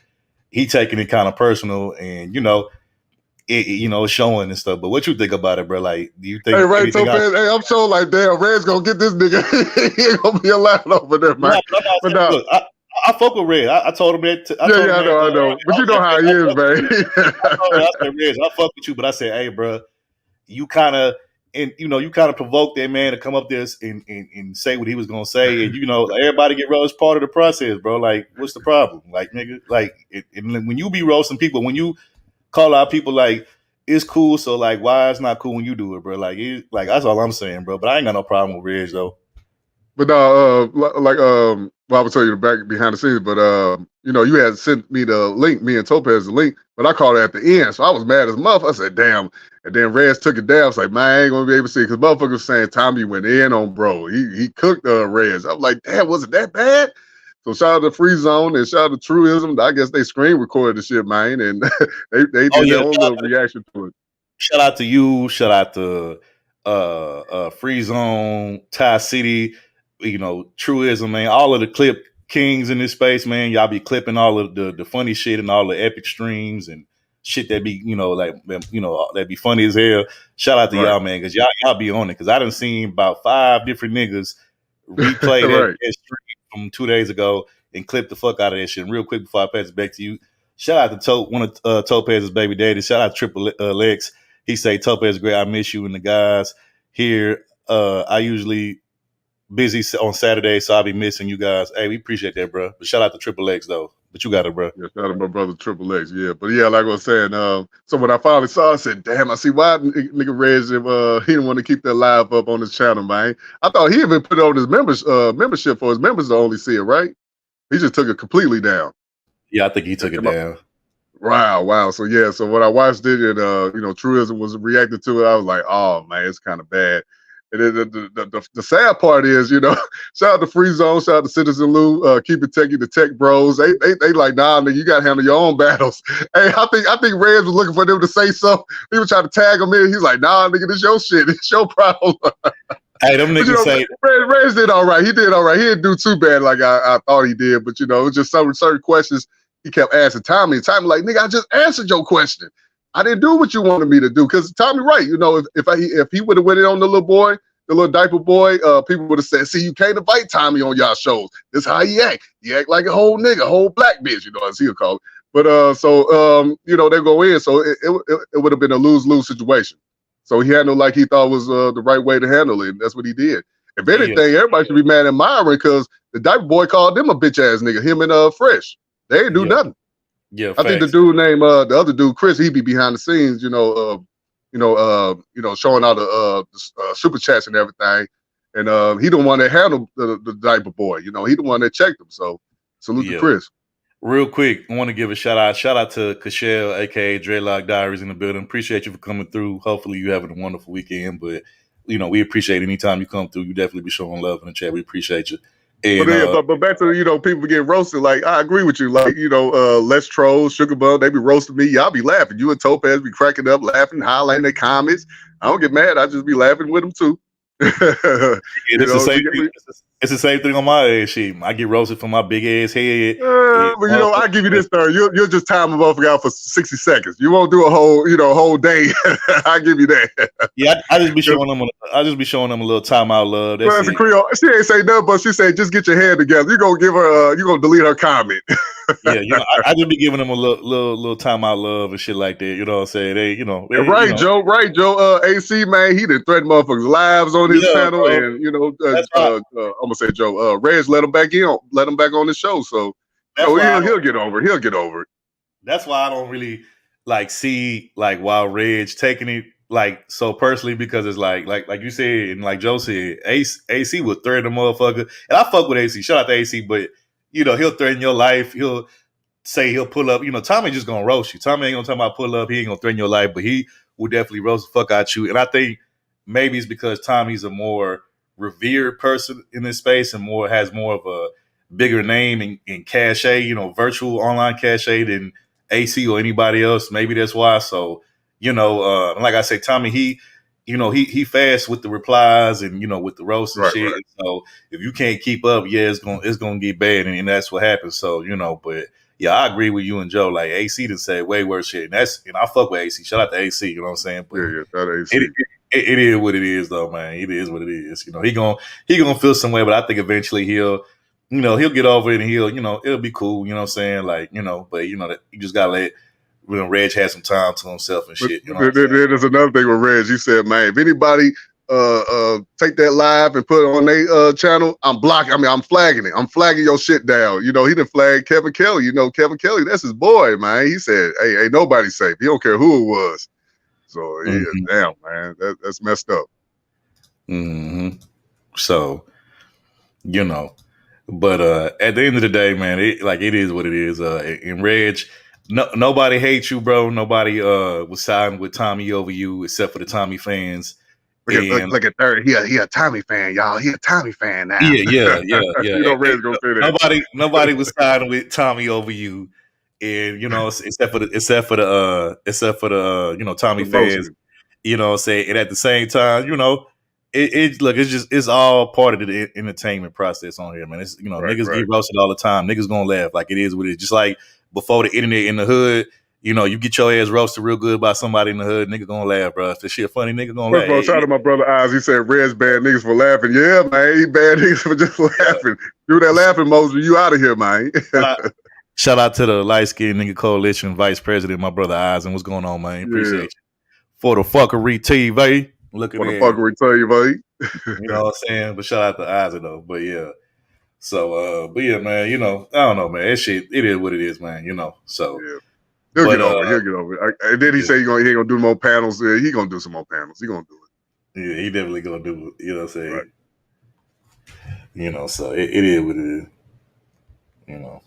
he taking it kind of personal, and it's showing and stuff. But what you think about it, bro? Like, do you think Hey, right, anything Topaz. Hey, I'm so like, damn, Red's gonna get this nigga. He ain't gonna be allowed over there, man. But look, I fuck with Red. I told him that. I know. But you know how he is, man. I said, Red, I fuck with you, but I said, hey, bro, you kind of provoked that man to come up there and say what he was gonna say, and everybody get roasted. Part of the process, bro. Like, what's the problem? Like, nigga, like, when you be roasting people, when you call out people, like, it's cool. So like, why it's not cool when you do it, bro? Like, that's all I'm saying, bro. But I ain't got no problem with Reg though. But well, I would tell you the back behind the scenes, but you had sent me the link, me and Topaz the link, but I called it at the end, so I was mad as muff. I said, damn. And then Rez took it down. I was like, man, I ain't gonna be able to see, because motherfucker was saying Tommy went in on bro. He cooked Rez. I was like, damn, was it that bad? So shout out to Free Zone and shout out to Truism. I guess they screen recorded the shit, man, and they did their own little reaction to it. Shout out to you. Shout out to Free Zone, Ty City, Truism, man. All of the clip kings in this space, man. Y'all be clipping all of the funny shit and all the epic streams and shit that be, that be funny as hell. Shout out to y'all, man, because y'all be on it. Because I done seen about 5 different niggas replay that stream from 2 days ago and clip the fuck out of that shit. And real quick before I pass it back to you, shout out to one of Topaz's baby daddy. Shout out to Triple Lex. He say, Topaz great. I miss you and the guys here. I usually busy on Saturday, so I'll be missing you guys. Hey, we appreciate that, bro. But shout out to Triple X though. But you got it, bro. Yeah, shout out to my brother Triple X. Yeah, but yeah, like I was saying, so when I finally saw it, I said, damn, I see why nigga Reg, he didn't want to keep that live up on his channel, man. I thought he even put it on his membership for his members to only see it, right? He just took it completely down. Yeah, I think he took it down. Wow. So yeah, so when I watched it and Truism was reacting to it, I was like, oh man, it's kind of bad. And then the sad part is, shout out to Free Zone, shout out to Citizen Lou, Keep It Techie, the Tech Bros. They like, nah, nigga, you gotta handle your own battles. Hey, I think Reg was looking for them to say something. He was trying to tag him in. He's like, nah, nigga, this your shit. It's your problem. Hey, them niggas say Reg did all right. He did all right. He didn't do too bad like I thought he did, but it was just some certain questions he kept asking Tommy. And Tommy like, nigga, I just answered your question. I didn't do what you wanted me to do. Because Tommy, right, if he would have went in on the little boy, the little diaper boy, people would have said, see, you can't invite Tommy on y'all shows. This how he act. He act like a whole nigga, whole black bitch, as he'll call it. But they go in. So it would have been a lose-lose situation. So he handled like he thought was the right way to handle it. And that's what he did. If anything, everybody should be mad at Myron because the diaper boy called them a bitch ass nigga, him and Fresh. They didn't do nothing. Yeah, I think the dude named the other dude, Chris, he be behind the scenes, showing all the super chats and everything. And he the one that handled the diaper boy. He the one that checked him. So salute to Chris. Real quick, I want to give a shout out. Shout out to Kashel, aka Dreadlock Diaries, in the building. Appreciate you for coming through. Hopefully you having a wonderful weekend. But we appreciate anytime you come through. You definitely be showing love in the chat. We appreciate you. And, but back to people getting roasted. Like I agree with you. Like Let's Troll, Sugar Bum, they be roasting me. Y'all be laughing. You and Topaz be cracking up, laughing, highlighting their comments. I don't get mad. I just be laughing with them too. It's the same thing on my ass sheet. I get roasted for my big ass head. But I give you this third. You'll just time a motherfucker out for 60 seconds. You won't do a whole day. I give you that. Yeah, I just be showing them. I just be showing them a little timeout love. That's it. Creole. She ain't say nothing, but she said, "Just get your head together." You gonna give her. You gonna delete her comment. Yeah, I just be giving them a little timeout love and shit like that. You know what I'm saying? They, right, Joe. Right, Joe. AC man, he done threatened motherfuckers' lives on his channel, bro. And I'm gonna say Joe. Reg let him back in. Let him back on the show. So he'll get over it. He'll get over it. That's why I don't really. like see like while Reg taking it like so personally because it's like you said and like Joe said, AC will threaten the motherfucker. And I fuck with AC. Shout out to AC, but he'll threaten your life. He'll say he'll pull up. Tommy just gonna roast you. Tommy ain't gonna talk about pull up. He ain't gonna threaten your life, but he will definitely roast the fuck out you. And I think maybe it's because Tommy's a more revered person in this space and has more of a bigger name and cachet, virtual online cachet than AC or anybody else. Maybe that's why. So, like I say, Tommy, he fast with the replies and with the roast and Right, shit. right. So if you can't keep up, yeah, it's gonna get bad, and that's what happens. So but yeah, I agree with you and Joe. Like AC to say way worse shit, and I fuck with AC. Shout out to AC. You know what I'm saying? But Yeah, yeah, that it, AC. it is what it is, though, man. It is what it is. He gonna feel some way, but I think eventually he'll get over it and it'll be cool. You know what I'm saying? Like but that you just gotta let Reg have some time to himself and But shit. You know what I'm saying? there's another thing with Reg. You said, man, if anybody take that live and put it on their channel, I'm blocking. I mean, I'm flagging it. I'm flagging your shit down. He didn't flag Kevin Kelly. Kevin Kelly, that's his boy, man. He said, hey, ain't nobody safe. He don't care who it was. So yeah, Mm-hmm. damn, man, that's messed up. Mm-hmm. So but at the end of the day, man, it is what it is. In Reg, nobody hates you, bro. Nobody was siding with Tommy over you except for the Tommy fans. And Look at third. He a Tommy fan, y'all. He a Tommy fan now. yeah. Red's gonna say that. Nobody was siding with Tommy over you, and except for the Tommy The most fans. Say, and at the same time, it's all part of the entertainment process on here, man. It's right, niggas right. get roasted all the time. Niggas gonna laugh like it is what it is. Just like before the internet in the hood, you get your ass roasted real good by somebody in the hood, nigga gonna laugh, bro. If the shit funny, nigga gonna First laugh. of all, shout out to my brother Oz. He said Red's bad niggas for laughing. Yeah, man, he bad niggas for just laughing. Do that laughing emoji. You out of here, man. Shout out to the light skinned nigga coalition vice president, my brother Oz, and what's going on, man? Appreciate you for the fuckery TV. Look at What the that. fuck we tell you, buddy? You know what I'm saying? But shout out to Isaac though. But yeah. So but yeah, man, I don't know, man. That shit, it is what it is, man, So Yeah. He'll get over it. He'll get over it. And then he said he ain't gonna do more panels. Yeah, he gonna do some more panels. He gonna do it. Yeah, he definitely gonna do it. You know what I'm saying? Right. So it is what it is.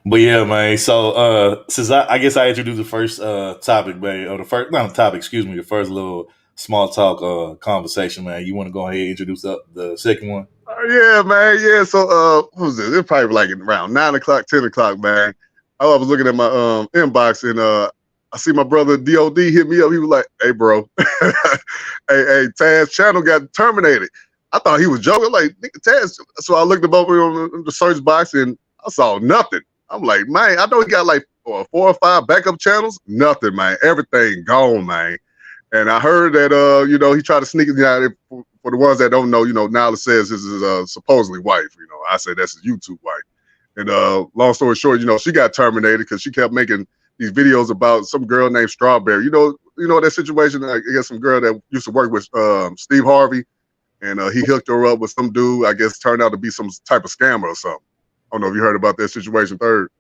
But yeah, man. So since I guess I introduced the first topic, man, or the first not a topic, excuse me, the first little small talk conversation, man. You want to go ahead and introduce the second one? Yeah, man. Yeah. So what was this? It's probably like around 9 o'clock, 10 o'clock, man. I was looking at my inbox and I see my brother DOD hit me up. He was like, "Hey, bro, hey, Taz channel got terminated." I thought he was joking. Like, nigga, Taz. So I looked him over on the search box and I saw nothing. I'm like, man, I know he got like 4 or 5 backup channels. Nothing, man. Everything gone, man. And I heard that he tried to sneak it out. For the ones that don't know, Nala says this is supposedly wife. I say that's his YouTube wife. And long story short, she got terminated because she kept making these videos about some girl named Strawberry. You know that situation. I guess some girl that used to work with Steve Harvey, and he hooked her up with some dude. I guess turned out to be some type of scammer or something. I don't know if you heard about that situation. Third.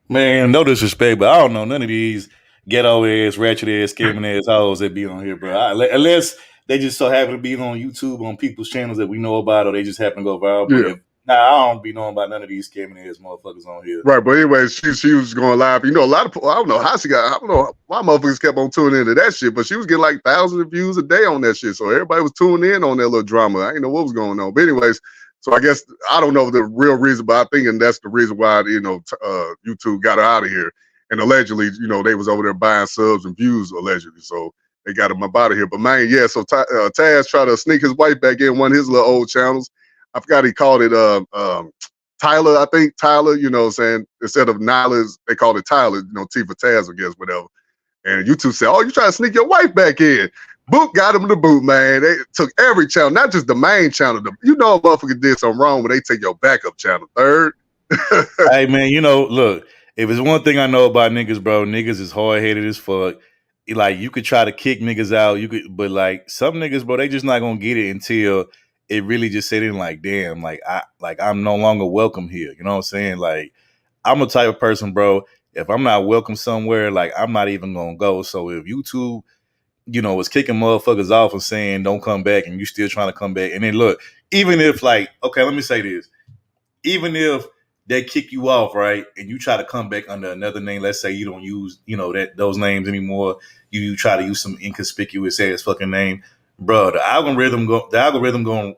Man, no disrespect, but I don't know none of these ghetto ass, ratchet ass, scamming ass hoes that be on here, bro. Unless they just so happen to be on YouTube on people's channels that we know about, or they just happen to go viral. Yeah. But I don't be knowing about none of these scamming ass motherfuckers on here. Right, but anyway, she was going live. A lot of people, I don't know how she got. I don't know why motherfuckers kept on tuning into that shit, but she was getting like thousands of views a day on that shit. So everybody was tuning in on that little drama. I didn't know what was going on. But anyways, so I guess I don't know the real reason, but I think and that's the reason why YouTube got her out of here. And allegedly, they was over there buying subs and views allegedly. So they got him up out of here. But man, yeah. So Taz tried to sneak his wife back in one of his little old channels. I forgot he called it Tyler, I think Tyler, saying instead of Nyla, they called it Tyler, T for Taz, I guess, whatever. And YouTube said, "Oh, you trying to sneak your wife back in?" Boot got him the boot, man. They took every channel, not just the main channel. A motherfucker did something wrong when they take your backup channel. Third. Hey man, look, if it's one thing I know about niggas, bro, niggas is hard headed as fuck. Like you could try to kick niggas out, but like some niggas, bro, they just not gonna get it until it really just set in. Like, damn, I'm no longer welcome here. You know what I'm saying? Like, I'm a type of person, bro. if I'm not welcome somewhere, like I'm not even gonna go. So if YouTube, is kicking motherfuckers off and saying don't come back, and you still trying to come back, and then look, even if like, okay, let me say this, even if they kick you off, right, and you try to come back under another name, let's say you don't use, that those names anymore, you try to use some inconspicuous ass fucking name, bro, the algorithm going,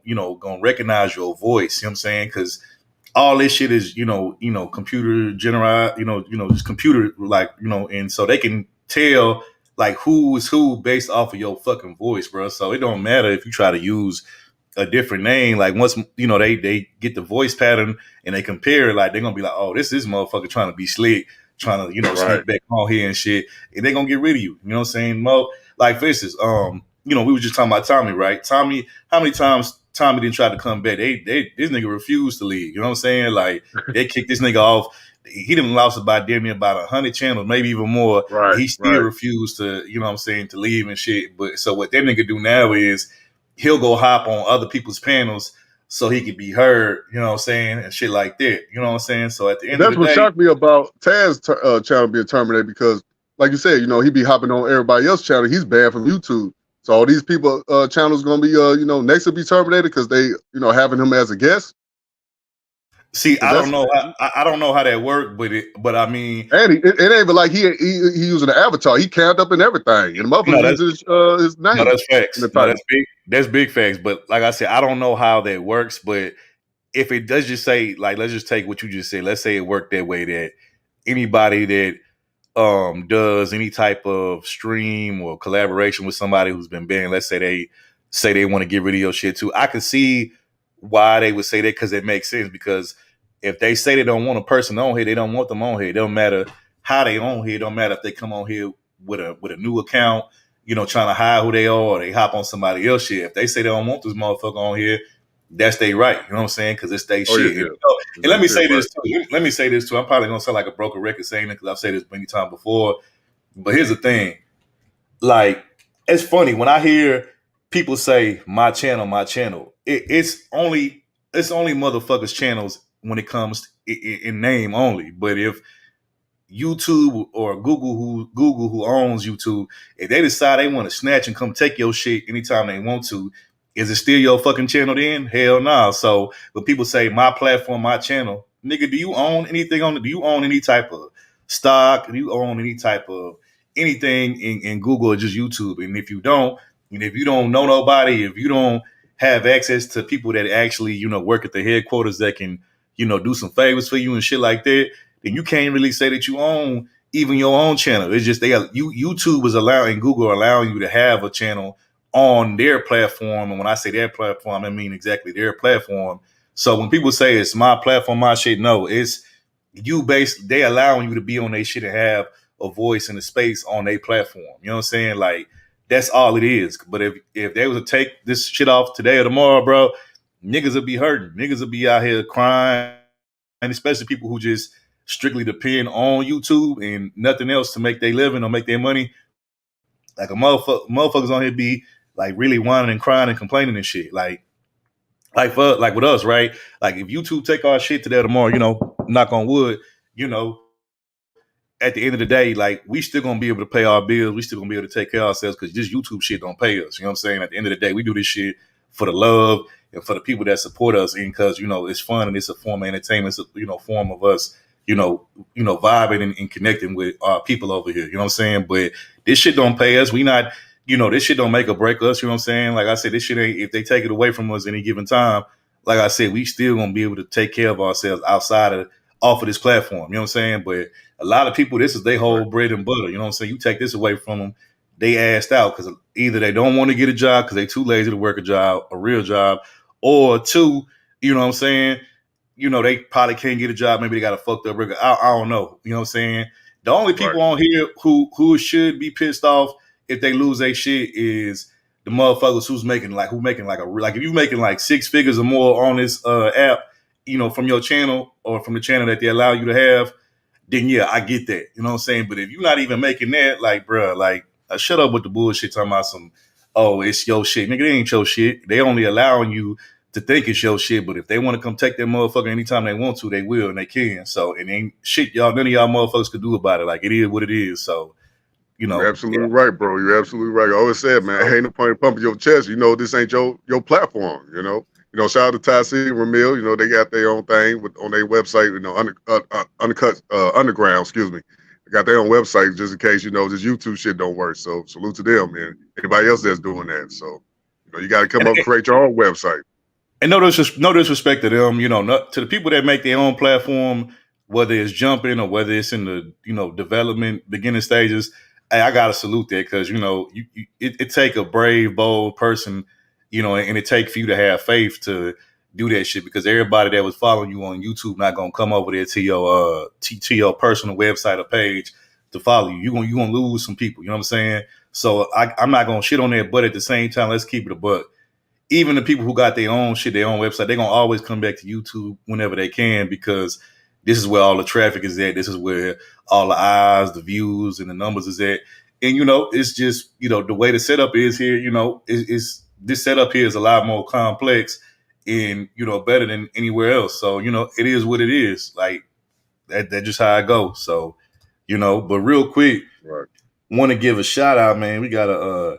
going to recognize your voice, you know what I'm saying? Because all this shit is, computer generate, just computer like, and so they can tell like who is who based off of your fucking voice, bro. So it don't matter if you try to use a different name. Like once they get the voice pattern and they compare it, like they're gonna be like, oh, this motherfucker trying to be slick, trying to Right. sneak back on here and shit, and they're gonna get rid of you. You know what I'm saying? Mo, like for instance, we were just talking about Tommy, right? Tommy, how many times Tommy didn't try to come back? They this nigga refused to leave. You know what I'm saying? Like they kicked this nigga off. He didn't lost about damn near about 100 channels, maybe even more. Right. He still Right. refused to, you know what I'm saying, to leave and shit. But so what that nigga do now is he'll go hop on other people's panels so he could be heard, you know what I'm saying, and shit like that. You know what I'm saying? So at the And end of that's the what day, shocked me about Taz's channel being terminated because, like you said, he be hopping on everybody else's channel. He's banned from YouTube. So all these people channels gonna be next to be terminated because they having him as a guest. see, Because I don't that's know, I don't know how that worked, but I mean, and it ain't even like he using an avatar. He camped up and everything, and the no, motherfuckers that's using his no, name that's in the facts. No, title. that's big facts. But like I said, I don't know how that works. But if it does just say, like, let's just take what you just said. Let's say it worked that way that anybody that does any type of stream or collaboration with somebody who's been banned, let's say they want to get rid of your shit too, I can see why they would say that because it makes sense. Because if they say they don't want a person on here, they don't want them on here. It don't matter how they on here. It don't matter if they come on here with a new account, trying to hide who they are, or they hop on somebody else shit. If they say they don't want this motherfucker on here, that's they right. You know what I'm saying? Because it's they Oh yeah, shit. yeah. And let me That's say right. this too. Let me say this too. I'm probably gonna sound like a broken record saying it because I've said this many times before. But here's the thing: like, it's funny when I hear people say my channel, my channel. It's only motherfuckers channels when it comes in name only. But if YouTube or Google who owns YouTube, if they decide they want to snatch and come take your shit anytime they want to, is it still your fucking channel then? Hell no. Nah. So when people say my platform, my channel, nigga, do you own anything on it? Do you own any type of stock? Do you own any type of anything in Google or just YouTube? And if you don't, and if you don't know nobody, if you don't have access to people that actually, work at the headquarters that can, do some favors for you and shit like that, then you can't really say that you own even your own channel. It's just YouTube is allowing Google allowing you to have a channel on their platform. And when I say their platform, I mean exactly their platform. So when people say it's my platform, my shit, no, it's they allowing you to be on their shit and have a voice and a space on their platform. You know what I'm saying? Like that's all it is. But if they was to take this shit off today or tomorrow, bro, niggas will be hurting. Niggas will be out here crying, and especially people who just strictly depend on YouTube and nothing else to make their living or make their money. Like motherfuckers on here be like really whining and crying and complaining and shit. Like with us, right? Like if YouTube take our shit today or tomorrow, knock on wood, you know, at the end of the day, like we still gonna be able to pay our bills. We still gonna be able to take care of ourselves because this YouTube shit don't pay us. You know what I'm saying? At the end of the day, we do this shit for the love and for the people that support us, and because it's fun and it's a form of entertainment. It's a form of us, vibing and connecting with our people over here. You know what I'm saying? But this shit don't pay us. We not, this shit don't make or break us. You know what I'm saying? Like I said, this shit ain't. If they take it away from us any given time, like I said, we still gonna be able to take care of ourselves outside of off of this platform. You know what I'm saying? But a lot of people, this is their whole Right. bread and butter. You know what I'm saying? You take this away from them, they assed out because either they don't want to get a job because they too lazy to work a real job, or two, you know what I'm saying? They probably can't get a job. Maybe they got a fucked up record. I don't know. You know what I'm saying? The only Right. people on here who should be pissed off if they lose their shit is the motherfuckers who making like if you making like six figures or more on this app, from your channel or from the channel that they allow you to have, then yeah, I get that. You know what I'm saying? But if you're not even making that, like, bruh, like, shut up with the bullshit talking about some, oh, it's your shit. Nigga, it ain't your shit. They only allowing you to think it's your shit. But if they want to come take that motherfucker anytime they want to, they will and they can. So and ain't shit y'all none of y'all motherfuckers could do about it. Like it is what it is. So You're absolutely yeah. right, bro. You're absolutely right. I always said, man, ain't no point in pumping your chest. This ain't your platform. Shout out to Ty C and Ramil. They got their own thing on their website. Underground. Excuse me. They got their own website just in case this YouTube shit don't work. So salute to them and anybody else that's doing that. So you got to come up and create your own website. And no disrespect to them, to the people that make their own platform, whether it's jumping or whether it's in the development beginning stages. Hey, I gotta salute that because it take a brave, bold person, and it take for you to have faith to do that shit because everybody that was following you on YouTube not gonna come over there to your personal website or page to follow you. You gonna lose some people. You know what I'm saying? So I'm not gonna shit on that, but at the same time, let's keep it a buck. Even the people who got their own shit, their own website, they're gonna always come back to YouTube whenever they can because this is where all the traffic is at. This is where all the eyes, the views, and the numbers is at. And it's just the way the setup is here. Is this setup here is a lot more complex and better than anywhere else. So it is what it is. Like that's just how I go. So but real quick, Right. want to give a shout out, man. We got a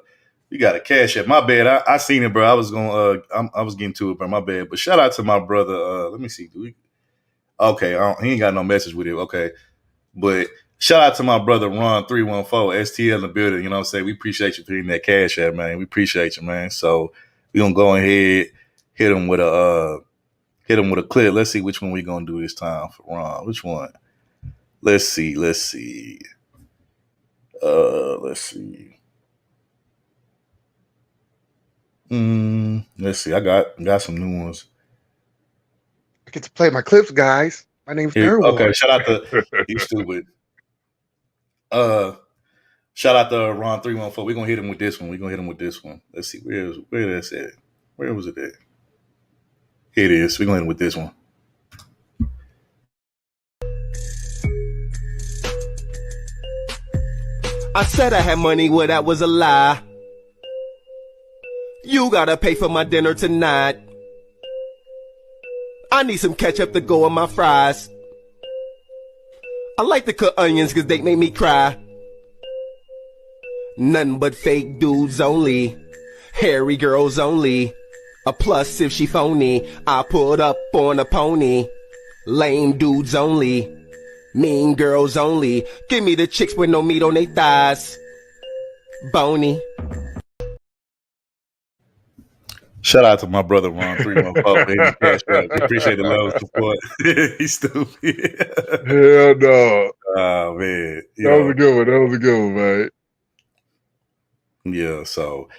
cash app. My bad. I seen it, bro. I was going. I was getting to it, bro. My bad. But shout out to my brother. Let me see. Okay, he ain't got no message with it. Okay, but shout out to my brother Ron 314 STL in the building. You know what I'm saying? We appreciate you for hitting that cash app, man. We appreciate you, man. So we gonna go ahead hit him with a clip. Let's see which one we gonna do this time for Ron. Which one? Let's see. Let's see. Let's see. Let's see. I got some new ones. I get to play my clips, guys. My name's Here, Thurwood. okay, shout out to you stupid. Shout out to Ron 314. We're gonna hit him with this one. Let's see, where that's at? Where was it at? Here it is. We're gonna hit him with this one. I said I had money, well that was a lie. You gotta pay for my dinner tonight. I need some ketchup to go on my fries. I like to cook onions cause they make me cry. Nothing but fake dudes only. Hairy girls only. A plus if she phony. I put up on a pony. Lame dudes only. Mean girls only. Give me the chicks with no meat on their thighs. Bony. Shout out to my brother Ron 314. We appreciate the love and support. He's stupid. Hell no. Oh man. That was a good one, man. Yeah, so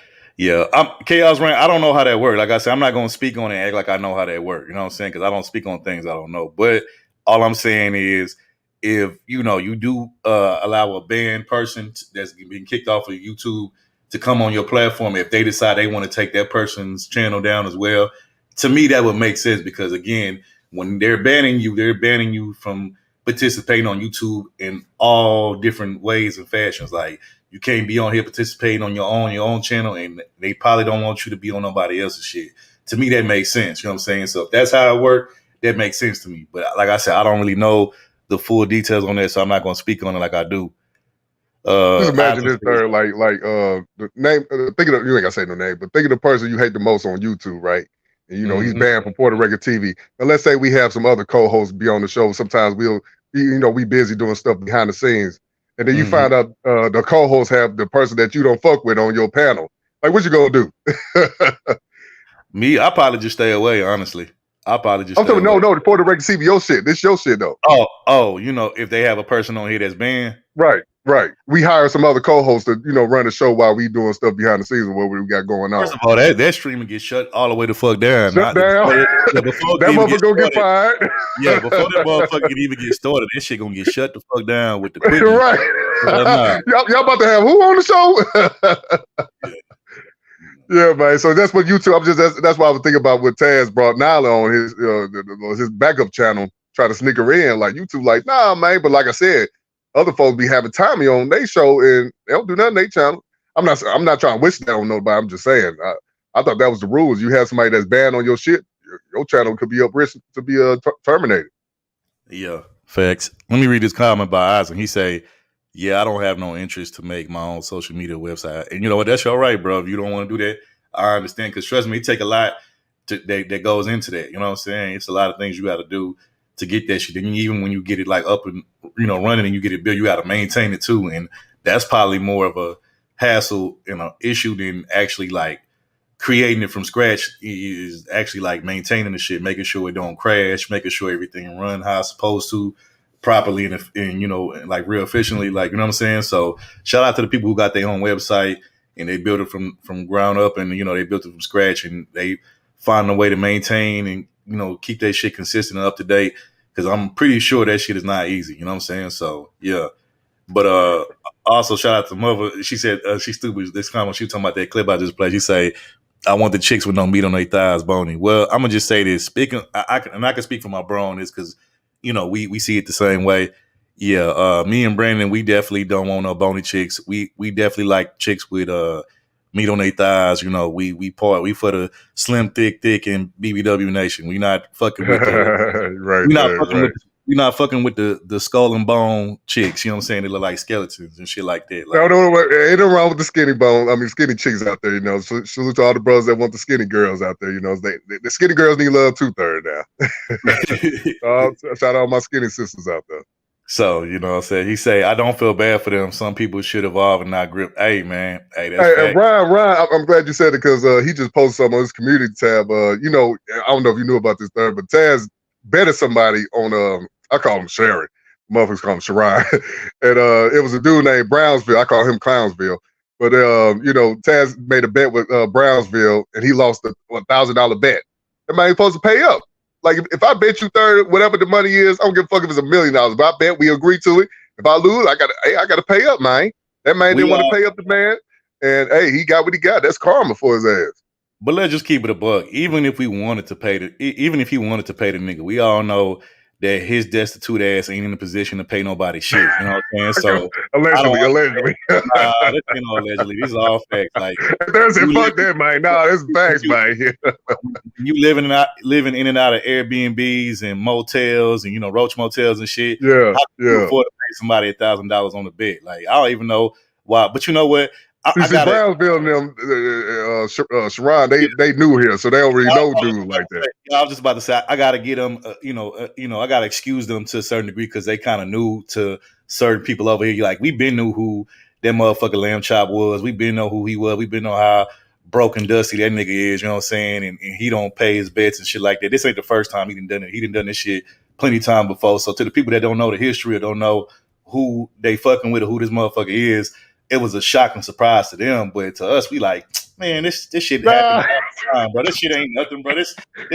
I'm Chaos Rain. I don't know how that works. Like I said, I'm not gonna speak on it and act like I know how that works. You know what I'm saying? Because I don't speak on things I don't know. But all I'm saying is if you do allow a banned person that's been kicked off of YouTube to come on your platform, if they decide they want to take that person's channel down as well, to me that would make sense because again, when they're banning you from participating on YouTube in all different ways and fashions. Like you can't be on here participating on your own channel, and they probably don't want you to be on nobody else's shit. To me, that makes sense. You know what I'm saying? So if that's how it works, that makes sense to me. But like I said, I don't really know the full details on that, so I'm not going to speak on it like I do. Just imagine this third, like the name. Think of you ain't gotta say no name, but think of the person you hate the most on YouTube, right? And he's banned from Puerto Rico TV. Now let's say we have some other co-hosts be on the show. Sometimes we'll, we busy doing stuff behind the scenes, and then you find out the co-hosts have the person that you don't fuck with on your panel. Like, what you gonna do? Me, I probably just stay away. Honestly, I probably just. I'm talking no, the Puerto Rico TV your shit. This your shit though. Oh, if they have a person on here that's banned, right. We hire some other co-hosts to, run the show while we doing stuff behind the scenes of what we got going on. First of all, that streaming gets shut all the way the fuck down. Shut down. Before that motherfucker gonna get fired. Yeah, before that motherfucker can even get started, that shit gonna get shut the fuck down with the quickness. Right. Y'all about to have who on the show? Yeah, man. So that's what YouTube. That's why I was thinking about what Taz brought Nyla on his backup channel, try to sneak her in. Like YouTube, like, nah, man. But like I said, other folks be having Tommy on their show and they don't do nothing on their channel. I'm not trying to wish that on nobody. I'm just saying I thought that was the rules. You have somebody that's banned on your shit, your channel could be up risk to be terminated. Yeah, facts. Let me read this comment by Isaac. He say, "Yeah, I don't have no interest to make my own social media website." And you know what? That's your right, bro. If you don't want to do that, I understand. Because trust me, it take a lot that goes into that. You know what I'm saying? It's a lot of things you got to do to get that shit. And even when you get it like up and running and you get it built, you got to maintain it too. And that's probably more of a hassle and an issue than actually like creating it from scratch. Is actually like maintaining the shit, making sure it don't crash, making sure everything run how it's supposed to properly and like real efficiently, like, you know what I'm saying? So shout out to the people who got their own website and they built it from ground up, and they built it from scratch, and they find a way to maintain and keep that shit consistent and up to date, because I'm pretty sure that shit is not easy, you know what I'm saying? So yeah. But also shout out to Mother. She said she's stupid. This comment, she was talking about that clip I just played. She say, "I want the chicks with no meat on their thighs, bony." Well, I'm gonna just say this. Speaking, I can speak for my bro on this, because we see it the same way. Yeah, me and Brandon, we definitely don't want no bony chicks. We definitely like chicks with meat on their thighs. We for the slim, thick, and BBW nation. We not fucking with Right, we not right, fucking right. with we're not fucking with the skull and bone chicks. You know what I'm saying? They look like skeletons and shit like that. Like, No, ain't no wrong with the skinny bone. I mean, skinny chicks out there. So salute to all the brothers that want the skinny girls out there. The skinny girls need love too. Third now. Shout out all my skinny sisters out there. So, you know what I'm saying? He say, "I don't feel bad for them. Some people should evolve and not grip." Hey, man. Hey, that's fact. Ryan, I'm glad you said it, because he just posted something on his community tab. I don't know if you knew about this, third, but Taz betted somebody on, I call him Sharon. Motherfuckers call him Sharon. And it was a dude named Brownsville. I call him Clownsville. But, Taz made a bet with Brownsville, and he lost a $1,000 bet. That man supposed to pay up. Like, if I bet you third, whatever the money is, I don't give a fuck if it's $1 million. But I bet we agree to it. If I lose, I gotta pay up, man. That man didn't want to pay up the man, and hey, he got what he got. That's karma for his ass. But let's just keep it a buck. Even if he wanted to pay the nigga, we all know that his destitute ass ain't in a position to pay nobody shit. You know what I'm saying? So allegedly. Nah, this ain't no allegedly. These are all facts. Like, There's it. Fuck that, man. Nah, that's facts, man. You living in and out of Airbnbs and motels and Roach motels and shit. Yeah, how can you afford to pay somebody $1,000 on the bet? Like, I don't even know why. But you know what? I got Brownsville and them, Sharon, they new here, so they don't really know dudes like that. I was just about to say, I got to get them, I got to excuse them to a certain degree, because they kind of new to certain people over here. Like, we been knew who that motherfucker Lamb Chop was. We been know who he was. We been know how broken dusty that nigga is. You know what I'm saying? And he don't pay his bets and shit like that. This ain't the first time he done it. He done this shit plenty of time before. So to the people that don't know the history or don't know who they fucking with or who this motherfucker is, it was a shocking surprise to them, but to us, we like, man, this shit happened all the time, bro. This shit ain't nothing, bro. This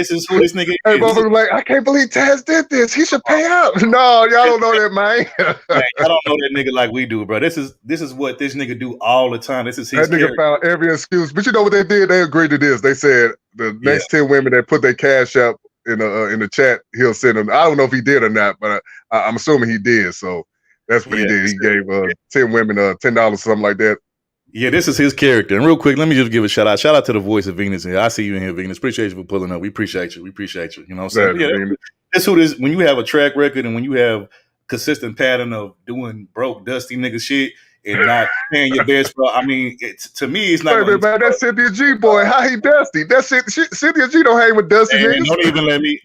is who this nigga is. Hey, motherfucker, like, I can't believe Taz did this. He should pay up. No, y'all don't know that, man. Man, y'all don't know that nigga like we do, bro. This is what this nigga do all the time. This is his That nigga found every excuse. But you know what they did? They agreed to this. They said the next 10 women that put their cash up in the chat, he'll send them. I don't know if he did or not, but I'm assuming he did. So that's what he did. He gave 10 women $10, something like that. Yeah, this is his character. And real quick, let me just give a shout out. Shout out to the voice of Venus. I see you in here, Venus. Appreciate you for pulling up. We appreciate you. You know what I'm saying? That's who this. When you have a track record and when you have consistent pattern of doing broke, dusty nigga shit and not paying your best, bro. I mean, to me, it's not. Wait, man, that's Cynthia G, boy. How he dusty? That's it. Cynthia G don't hang with dusty niggas.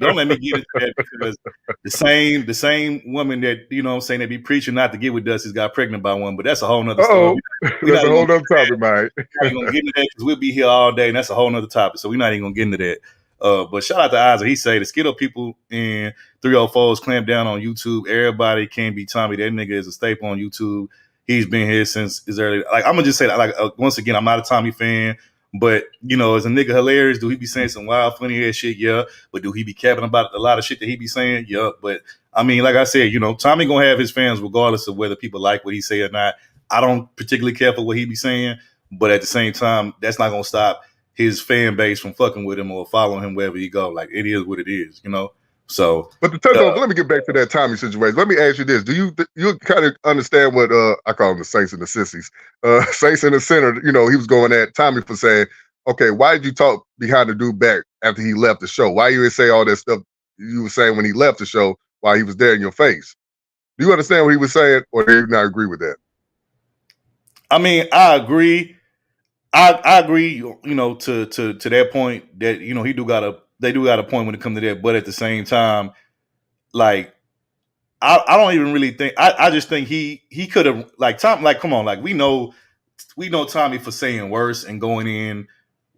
Don't let me get into that, because the same woman that what I'm saying, they be preaching not to get with Dusty's got pregnant by one, but that's a whole nother story. That's a whole nother topic, man. We're not gonna get into that because we'll be here all day, and that's a whole nother topic. So we're not even gonna get into that. But shout out to Isaac. He say the Skittle people in 304s clamp down on YouTube. Everybody can't be Tommy. That nigga is a staple on YouTube. He's been here since his early. Like, I'm gonna just say that. Like, once again, I'm not a Tommy fan, but is a nigga hilarious? Do he be saying some wild, funny ass shit? Yeah. But do he be capping about a lot of shit that he be saying? Yeah. But I mean, like I said, Tommy gonna have his fans regardless of whether people like what he say or not. I don't particularly care for what he be saying, but at the same time, that's not gonna stop his fan base from fucking with him or following him wherever he go. Like, it is what it is, So, but to touch on, let me get back to that Tommy situation. Let me ask you this: do you kind of understand what I call them the Saints and the sissies? Saints in the center. He was going at Tommy for saying, okay, why did you talk behind the dude back after he left the show? Why you didn't say all that stuff you were saying when he left the show while he was there in your face? Do you understand what he was saying, or do you not agree with that? I mean, I agree. I agree. You know, to that point that you know they do got a point when it comes to that. But at the same time, like I don't even really think I just think he could have like Tom like come on like we know Tommy for saying worse and going in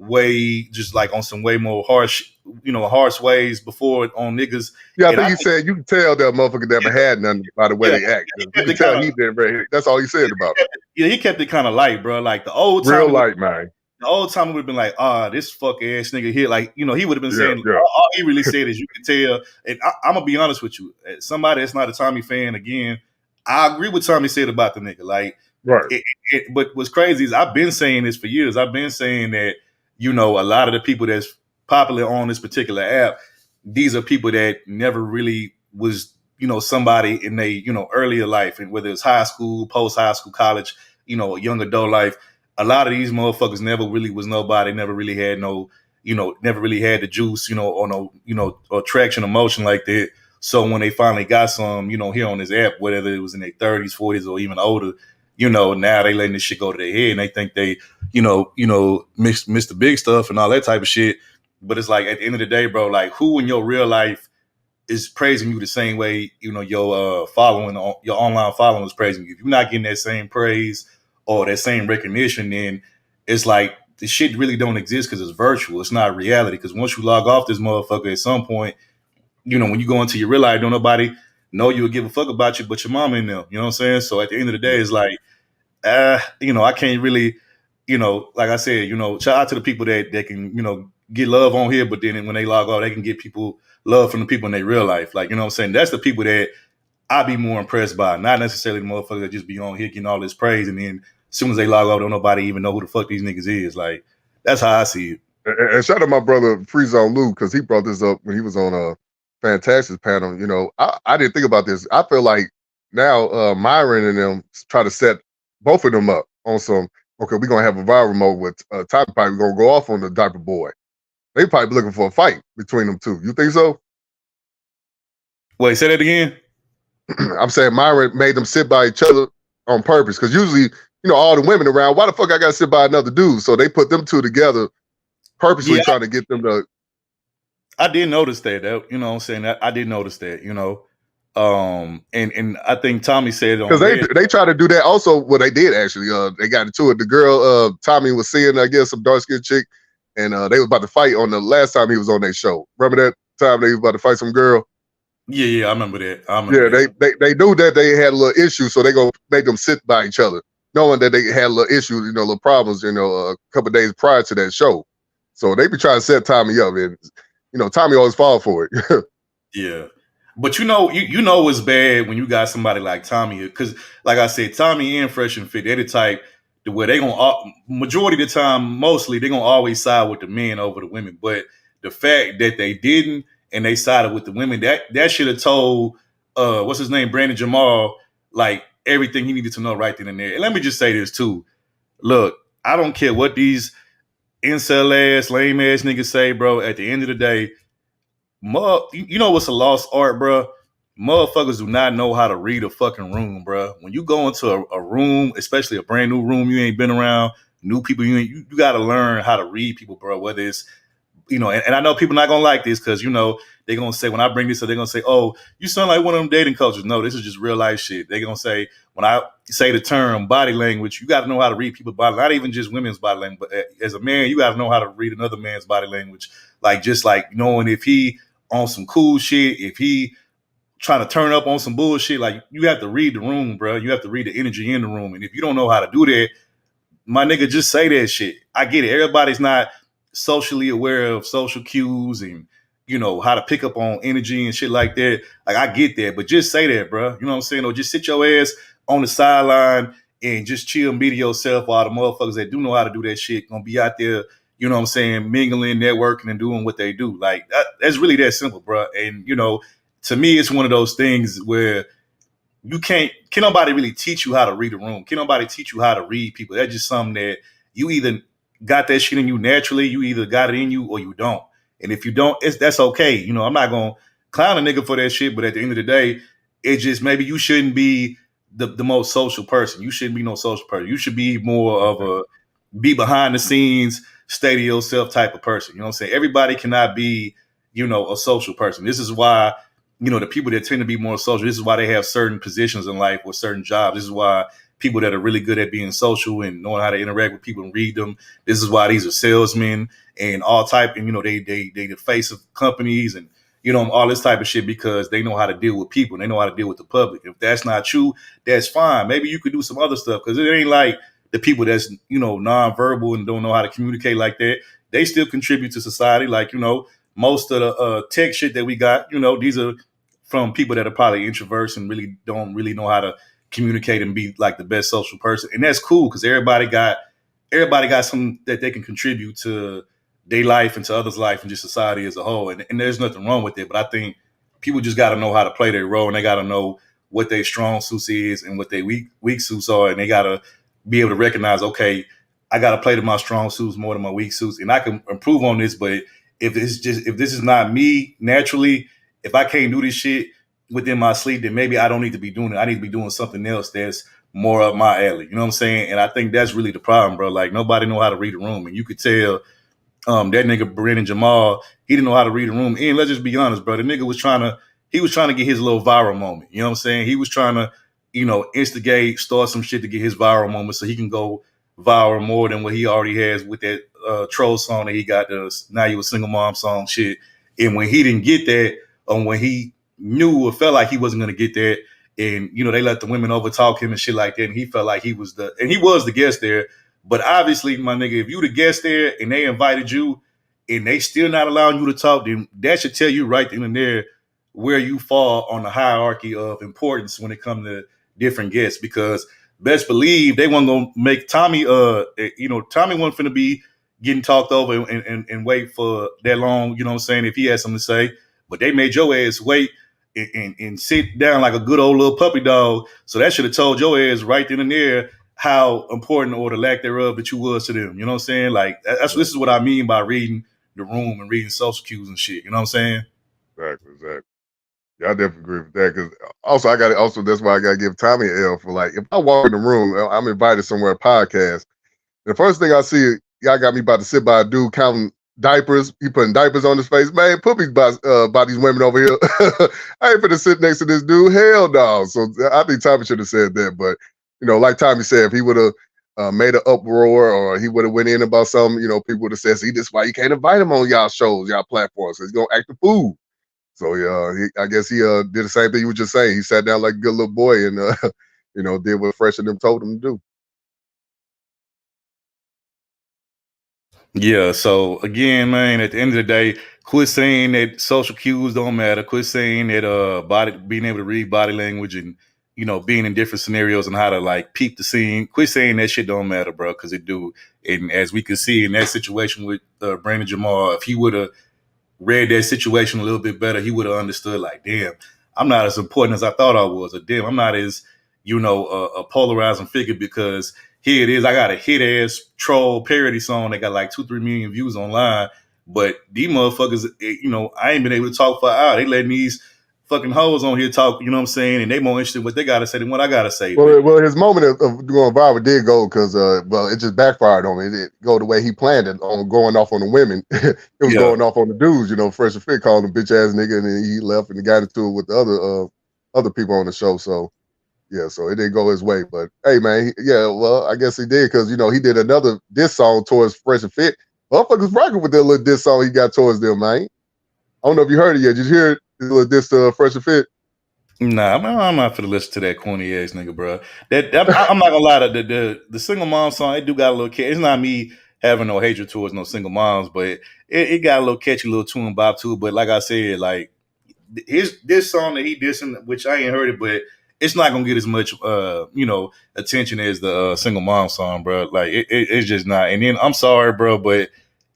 way just like on some way more harsh harsh ways before on niggas. Yeah, I And think I he think said you can tell that motherfucker never had nothing by the way yeah, they act. he You kept can it tell kind he of did. That's all he said about it. he kept it kind of light, bro. Like Real light, man. the old Tommy would have been like, this fuck ass nigga here. Like, you know, he would have been Yeah, saying, yeah, all he really said is you can tell. And I'm going to be honest with you. As somebody that's not a Tommy fan, again, I agree with Tommy said about the nigga. Like, right. but what's crazy is I've been saying this for years. I've been saying that, you know, a lot of the people that's popular on this particular app, these are people that never really was, you know, somebody in their, you know, earlier life. And whether it's high school, post high school, college, you know, young adult life, a lot of these motherfuckers never really was nobody, never really had no, you know, never really had the juice, you know, or no, you know, attraction, emotion like that. So when they finally got some, you know, here on this app, whether it was in their 30s, 40s, or even older, you know, now they letting this shit go to their head and they think they, miss the big stuff and all that type of shit. But it's like at the end of the day, bro, like who in your real life is praising you the same way, you know, your your online following is praising you. If you're not getting that same praise or that same recognition, then it's like the shit really don't exist because it's virtual. It's not reality. Because once you log off this motherfucker at some point, you know, when you go into your real life, don't nobody know you would give a fuck about you but your mama and them. You know what I'm saying? So at the end of the day, it's like, you know, I can't really, you know, like I said, you know, shout out to the people that can, you know, get love on here, but then when they log off, they can get people love from the people in their real life. Like, you know what I'm saying? That's the people that I be more impressed by, not necessarily the motherfuckers that just be on here getting all this praise, and then as soon as they log off, don't nobody even know who the fuck these niggas is. Like, that's how I see it. And shout out my brother Free Zone Lou because he brought this up when he was on a Fantastic panel. You know, I didn't think about this. I feel like now Myron and them try to set both of them up on some. Okay, we're gonna have a viral mode with Tommy probably gonna go off on the diaper boy. They probably looking for a fight between them two. You think so? Wait, say that again. I'm saying Myron made them sit by each other on purpose because usually, you know, all the women around, why the fuck I gotta sit by another dude? So they put them two together purposely Yeah, trying to get them to. I did notice that. You know what I'm saying? I did notice that, you know. And I think Tommy said it Because on Red. they try to do that also. What they did actually, they got into it. The girl, Tommy was seeing, I guess, some dark skinned chick, and they was about to fight on the last time he was on their show. Remember that time they was about to fight some girl? Yeah, I remember that. Yeah, they knew that they had a little issue, so they gonna make them sit by each other, knowing that they had a little issue, you know, little problems, you know, a couple of days prior to that show. So they be trying to set Tommy up, and you know, Tommy always fall for it. Yeah. But you know it's bad when you got somebody like Tommy, because like I said, Tommy and Fresh and Fit, they're the type to where they gonna majority of the time, mostly they're gonna always side with the men over the women. But the fact that they didn't and they sided with the women, that should have told what's his name, Brandon Jamal, like everything he needed to know right then and there. And let me just say this too. Look, I don't care what these incel ass, lame ass niggas say, bro. At the end of the day, you know what's a lost art, bro? Motherfuckers do not know how to read a fucking room, bro. When you go into a room, especially a brand new room you ain't been around, new people you got to learn how to read people, bro. Whether it's you know, and I know people not gonna like this because you know they're gonna say when I bring this up, they're gonna say, "Oh, you sound like one of them dating coaches." No, this is just real life shit. They're gonna say when I say the term body language, you got to know how to read people's body, not even just women's body language, but as a man, you got to know how to read another man's body language, like just like knowing if he on some cool shit, if he trying to turn up on some bullshit, like you have to read the room, bro. You have to read the energy in the room, and if you don't know how to do that, my nigga, just say that shit. I get it. Everybody's not socially aware of social cues and you know how to pick up on energy and shit like that. Like I get that, but just say that, bro. You know what I'm saying? Or just sit your ass on the sideline and just chill and be to yourself while the motherfuckers that do know how to do that shit gonna be out there. You know what I'm saying? Mingling, networking, and doing what they do. Like that's really that simple, bro. And you know, to me, it's one of those things where you can nobody really teach you how to read a room. Can nobody teach you how to read people? That's just something that you either got that shit in you naturally, you either got it in you or you don't. And if you don't, that's okay. You know, I'm not gonna clown a nigga for that shit, but at the end of the day, it just maybe you shouldn't be the most social person. You shouldn't be no social person. You should be more of a be behind the scenes, stay to yourself type of person. You know what I'm saying? Everybody cannot be, a social person. This is why, the people that tend to be more social, this is why they have certain positions in life or certain jobs. This is why people that are really good at being social and knowing how to interact with people and read them. This is why these are salesmen and all type, and they the face of companies and all this type of shit because they know how to deal with people and they know how to deal with the public. If that's not you, that's fine. Maybe you could do some other stuff because it ain't like the people that's nonverbal and don't know how to communicate like that. They still contribute to society. Like most of the tech shit that we got, these are from people that are probably introverts and really don't really know how to communicate and be like the best social person. And that's cool because everybody got something that they can contribute to their life and to others' life and just society as a whole. And there's nothing wrong with it. But I think people just got to know how to play their role and they got to know what their strong suits is and what their weak suits are. And they got to be able to recognize, okay, I got to play to my strong suits more than my weak suits. And I can improve on this. But if this is not me naturally, if I can't do this shit within my sleep, then maybe I don't need to be doing it. I need to be doing something else that's more up my alley. You know what I'm saying? And I think that's really the problem, bro. Like nobody know how to read a room. And you could tell that nigga Brandon Jamal, he didn't know how to read a room. And let's just be honest, bro. The nigga was trying to get his little viral moment. You know what I'm saying? He was trying to, instigate, start some shit to get his viral moment so he can go viral more than what he already has with that troll song that he got, the Now You a Single Mom song shit. And when he didn't get that, when he knew or felt like he wasn't going to get that, and they let the women over talk him and shit like that, and he felt like he was the guest there. But obviously, my nigga, if you the guest there and they invited you and they still not allowing you to talk, then that should tell you right then and there where you fall on the hierarchy of importance when it comes to different guests. Because best believe they weren't gonna make Tommy. Tommy wasn't finna be getting talked over and wait for that long. You know what I'm saying? If he had something to say, but they made your ass wait and sit down like a good old little puppy dog. So that should have told your ass right then and there how important or the lack thereof that you was to them. You know what I'm saying? Like this is what I mean by reading the room and reading social cues and shit. You know what I'm saying? Exactly. Yeah, I definitely agree with that. Because also that's why I got to give Tommy an L for like if I walk in the room, I'm invited somewhere a podcast. The first thing I see, y'all got me about to sit by a dude counting diapers. He putting diapers on his face. Man, put me by these women over here. I ain't finna sit next to this dude. Hell no. So I think Tommy should have said that. But like Tommy said, if he would have made an uproar or he would have went in about something, people would have said, "See, this is why you can't invite him on y'all shows, y'all platforms. Because he's gonna act a fool." So yeah, I guess he did the same thing you were just saying. He sat down like a good little boy and did what Fresh and them told him to do. Yeah, so again, man, at the end of the day, quit saying that social cues don't matter. Quit saying that being able to read body language and being in different scenarios and how to like peep the scene. Quit saying that shit don't matter, bro, because it do. And as we can see in that situation with Brandon Jamal, if he would have read that situation a little bit better, he would have understood like, damn, I'm not as important as I thought I was, or damn, I'm not as, a polarizing figure because here it is. I got a hit ass troll parody song that got like 2-3 million views online. But these motherfuckers, I ain't been able to talk for an hour. They letting these fucking hoes on here talk, you know what I'm saying? And they more interested in what they gotta say than what I gotta say. Well, his moment of going viral did go because, it just backfired on him. It didn't go the way he planned it on going off on the women. It was going off on the dudes, Fresh and Fit called him bitch ass nigga, and then he left and he got into it with the other people on the show. So yeah, so it didn't go his way. But hey, man, well, I guess he did because he did another diss song towards Fresh and Fit. Motherfuckers rocking with that little diss song he got towards them, man. I don't know if you heard it yet. Did you hear it? The little diss to Fresh and Fit? Nah, I'm not for to listen to that corny ass nigga, bro. I'm not gonna lie to the single mom song. It do got a little. It's not me having no hatred towards no single moms, but it got a little catchy, little tune bop too. But like I said, like this song that he dissing, which I ain't heard it, but it's not gonna get as much attention as the single mom song, bro. Like it's just not. And then I'm sorry, bro, but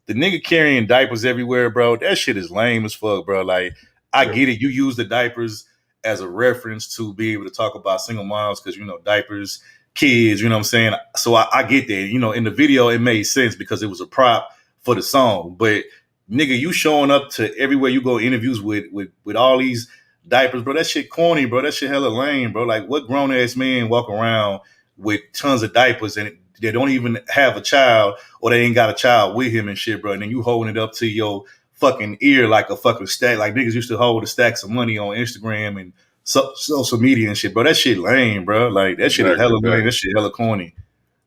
the nigga carrying diapers everywhere, bro, that shit is lame as fuck, bro. Like, I get it. You use the diapers as a reference to be able to talk about single moms because, diapers kids. You know what I'm saying? So I get that. You know, in the video it made sense because it was a prop for the song. But nigga, you showing up to everywhere you go interviews with all these diapers, bro. That shit corny, bro. That shit hella lame, bro. Like, what grown ass man walk around with tons of diapers and they don't even have a child or they ain't got a child with him and shit, bro. And then you holding it up to your fucking ear like a fucking stack. Like niggas used to hold the stacks of money on Instagram and social media and shit, bro. That shit lame, bro. Like that shit is hella lame. That shit hella corny.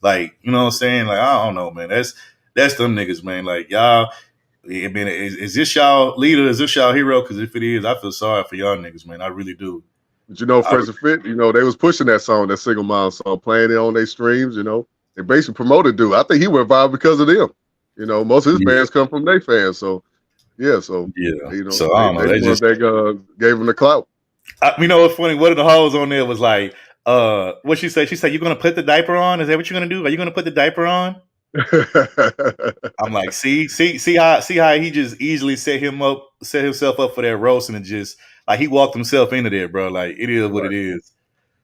Like, you know what I'm saying? Like, I don't know, man. That's them niggas, man. Like, y'all, I mean, is this y'all leader? Is this y'all hero? Because if it is, I feel sorry for y'all niggas, man. I really do. But you know, Fresh and Fit, you know, they was pushing that song, that Single Mom song, playing it on their streams, you know. They basically promoted dude. I think he went viral because of them. You know, most of his fans come from their fans. So, yeah, you know, so I don't know. They just gave him the clout. You know what's funny? One of the hoes on there was like, what she said? She said, "You're gonna put the diaper on? Is that what you're gonna do? Are you gonna put the diaper on?" I'm like, see how he just easily set himself up for that roast and just like he walked himself into there, bro. Like it is what it is.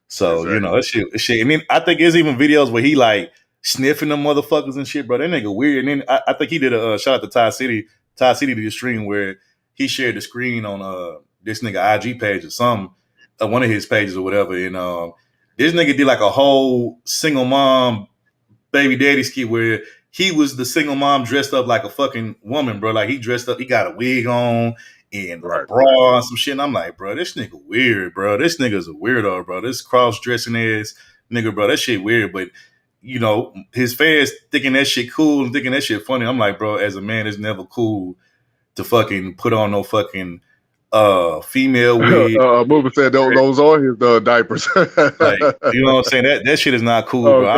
So you know, that shit. And then I think there's even videos where he like sniffing them motherfuckers and shit, bro. That nigga weird. And then I think he did a shout out to Ty City. Ty City did a stream where he shared the screen on this nigga IG page or some one of his pages or whatever. And this nigga did like a whole single mom baby daddy skit where he was the single mom dressed up like a fucking woman, bro. Like he dressed up, he got a wig on and a bra and some shit. And I'm like, bro, this nigga weird, bro. This nigga's a weirdo, bro. This cross dressing ass nigga, bro. That shit weird. But you know, his fans thinking that shit cool and thinking that shit funny. I'm like, bro, as a man, it's never cool to fucking put on no fucking female wig. Movie said those are his diapers. Like, you know what I'm saying? That shit is not cool, bro.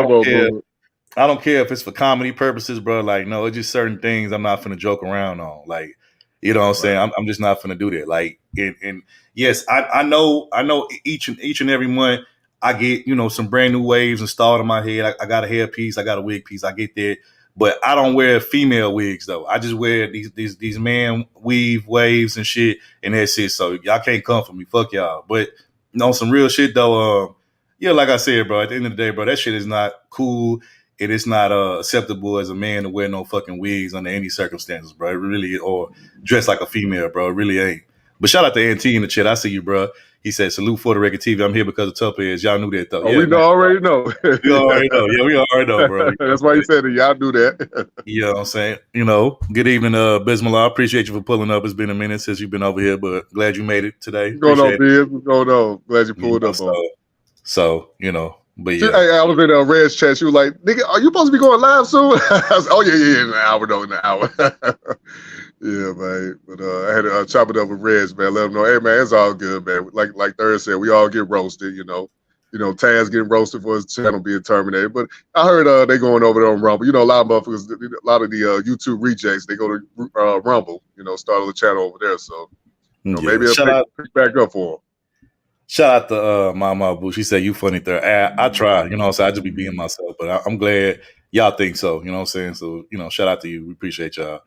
I don't care if it's for comedy purposes, bro. Like, no, it's just certain things I'm not finna joke around on. Like, you know what I'm saying? I'm just not finna do that. Like, and yes, I know each and every month I get, you know, some brand new waves installed in my head. I got a hair piece, I got a wig piece, I get that. But I don't wear female wigs though. I just wear these man weave waves and shit, and that's it. So y'all can't come for me. Fuck y'all. But on some real shit though, yeah, like I said, bro, at the end of the day, bro, that shit is not cool. It is not acceptable as a man to wear no fucking wigs under any circumstances, bro. It really, or dress like a female, bro. It really ain't. But shout out to NT in the chat. I see you, bro. He said, "Salute for the record TV. I'm here because of Tough Heads." Y'all knew that though. Oh, yeah, we already know. We already know. Yeah, we already know, bro. That's why he said it. Y'all do that. You know what I'm saying? You know, good evening, Bismillah. I appreciate you for pulling up. It's been a minute since you've been over here, but glad you made it today. What's going on, Biz? What's going on? Glad you pulled up on. So, you know, but yeah. Hey, I was in Red's chat. She was like, "Nigga, are you supposed to be going live soon?" I was, "Oh yeah, in an hour, though, in an hour." Yeah, man. But I had to chop it up with Reds, man. Let them know, hey, man, it's all good, man. Like Third said, we all get roasted, you know. Taz getting roasted for his channel being terminated. But I heard they going over there on Rumble. You know, a lot of motherfuckers, a lot of the YouTube rejects, they go to Rumble, you know, start a channel over there. So maybe it'll pick back up for them. Shout out to Mama Boo. She said, "You funny, Third." I try, you know, so I just be being myself. But I'm glad y'all think so, you know what I'm saying? So, you know, shout out to you. We appreciate y'all.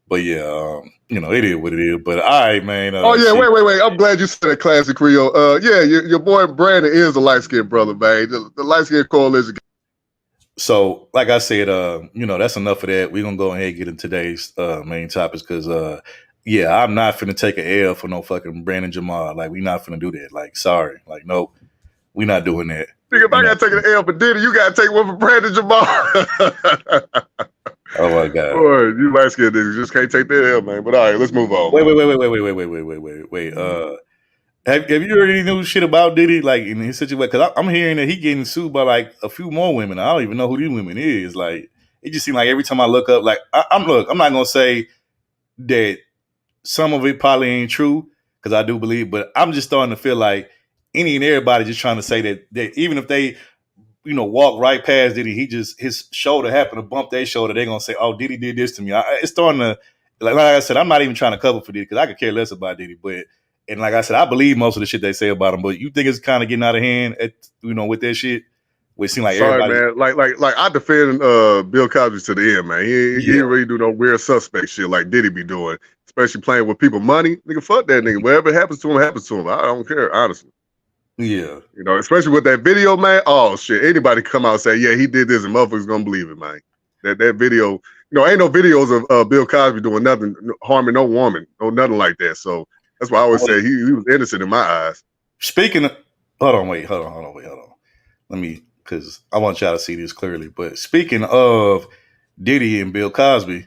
But yeah, you know, it is what it is. But all right, man. Oh yeah, wait. I'm glad you said that, Classic Creole. Yeah, your boy Brandon is a light skinned brother, man. The light skinned coalition. So, like I said, you know, that's enough of that. We're gonna go ahead and get into today's main topics because yeah, I'm not finna take an L for no fucking Brandon Jamal. Like, we not finna do that. Like, sorry. Like, nope. We not doing that. Nigga, if I gotta take an L for Diddy, you gotta take one for Brandon Jamal. Oh my God. Boy, you light skinned niggas just can't take that L, man. But all right, let's move on. Wait. Have you heard any new shit about Diddy, like in his situation? Because I'm hearing that he getting sued by like a few more women. I don't even know who these women is. Like, it just seems like every time I look up, like I'm not gonna say that some of it probably ain't true because I do believe, but I'm just starting to feel like any and everybody just trying to say that even if they, you know, walk right past Diddy, his shoulder happened to bump their shoulder, they're gonna say, "Oh, Diddy did this to me." It's starting to, like I said, I'm not even trying to cover for Diddy because I could care less about Diddy, but. And like I said, I believe most of the shit they say about him, but you think it's kind of getting out of hand, with that shit? Where it seems like everybody, man. Like I defend Bill Cosby to the end, man. He didn't really do no weird suspect shit like Diddy be doing, especially playing with people money. Nigga, fuck that nigga. Whatever happens to him, happens to him. I don't care, honestly. Yeah. You know, especially with that video, man. Oh shit! Anybody come out and say, "Yeah, he did this," and motherfuckers gonna believe it, man. That video, you know, ain't no videos of Bill Cosby doing nothing, harming no woman, no nothing like that. So that's why I always say he was innocent in my eyes. Speaking of, hold on. Let me, because I want y'all to see this clearly. But speaking of Diddy and Bill Cosby,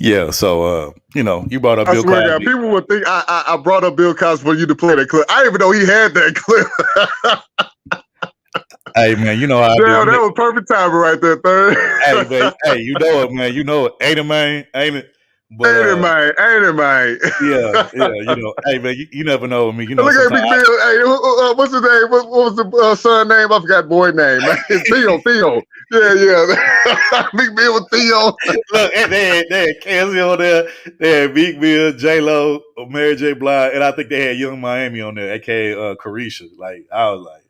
yeah. So you know, you brought up I Bill swear to God, Cosby. people would think I brought up Bill Cosby for you to play that clip. I didn't even know he had that clip. Hey man, you know how I do. Damn, that was perfect timing right there, third. Hey man, hey, you know it, man. You know it, ain't it, man? Ain't it? But Ain't it, man? Ain't it, man? yeah. You know, hey man, you never know with me. You know, Look at sometimes Big Bill. Hey, what's his name? What was the son name? I forgot boy name. Man. Theo. Yeah. Big Bill with Theo. look, they had Cassie on there. They had Meek Mill, J Lo, Mary J. Blige, and I think they had Young Miami on there, aka Carisha. Like I was like,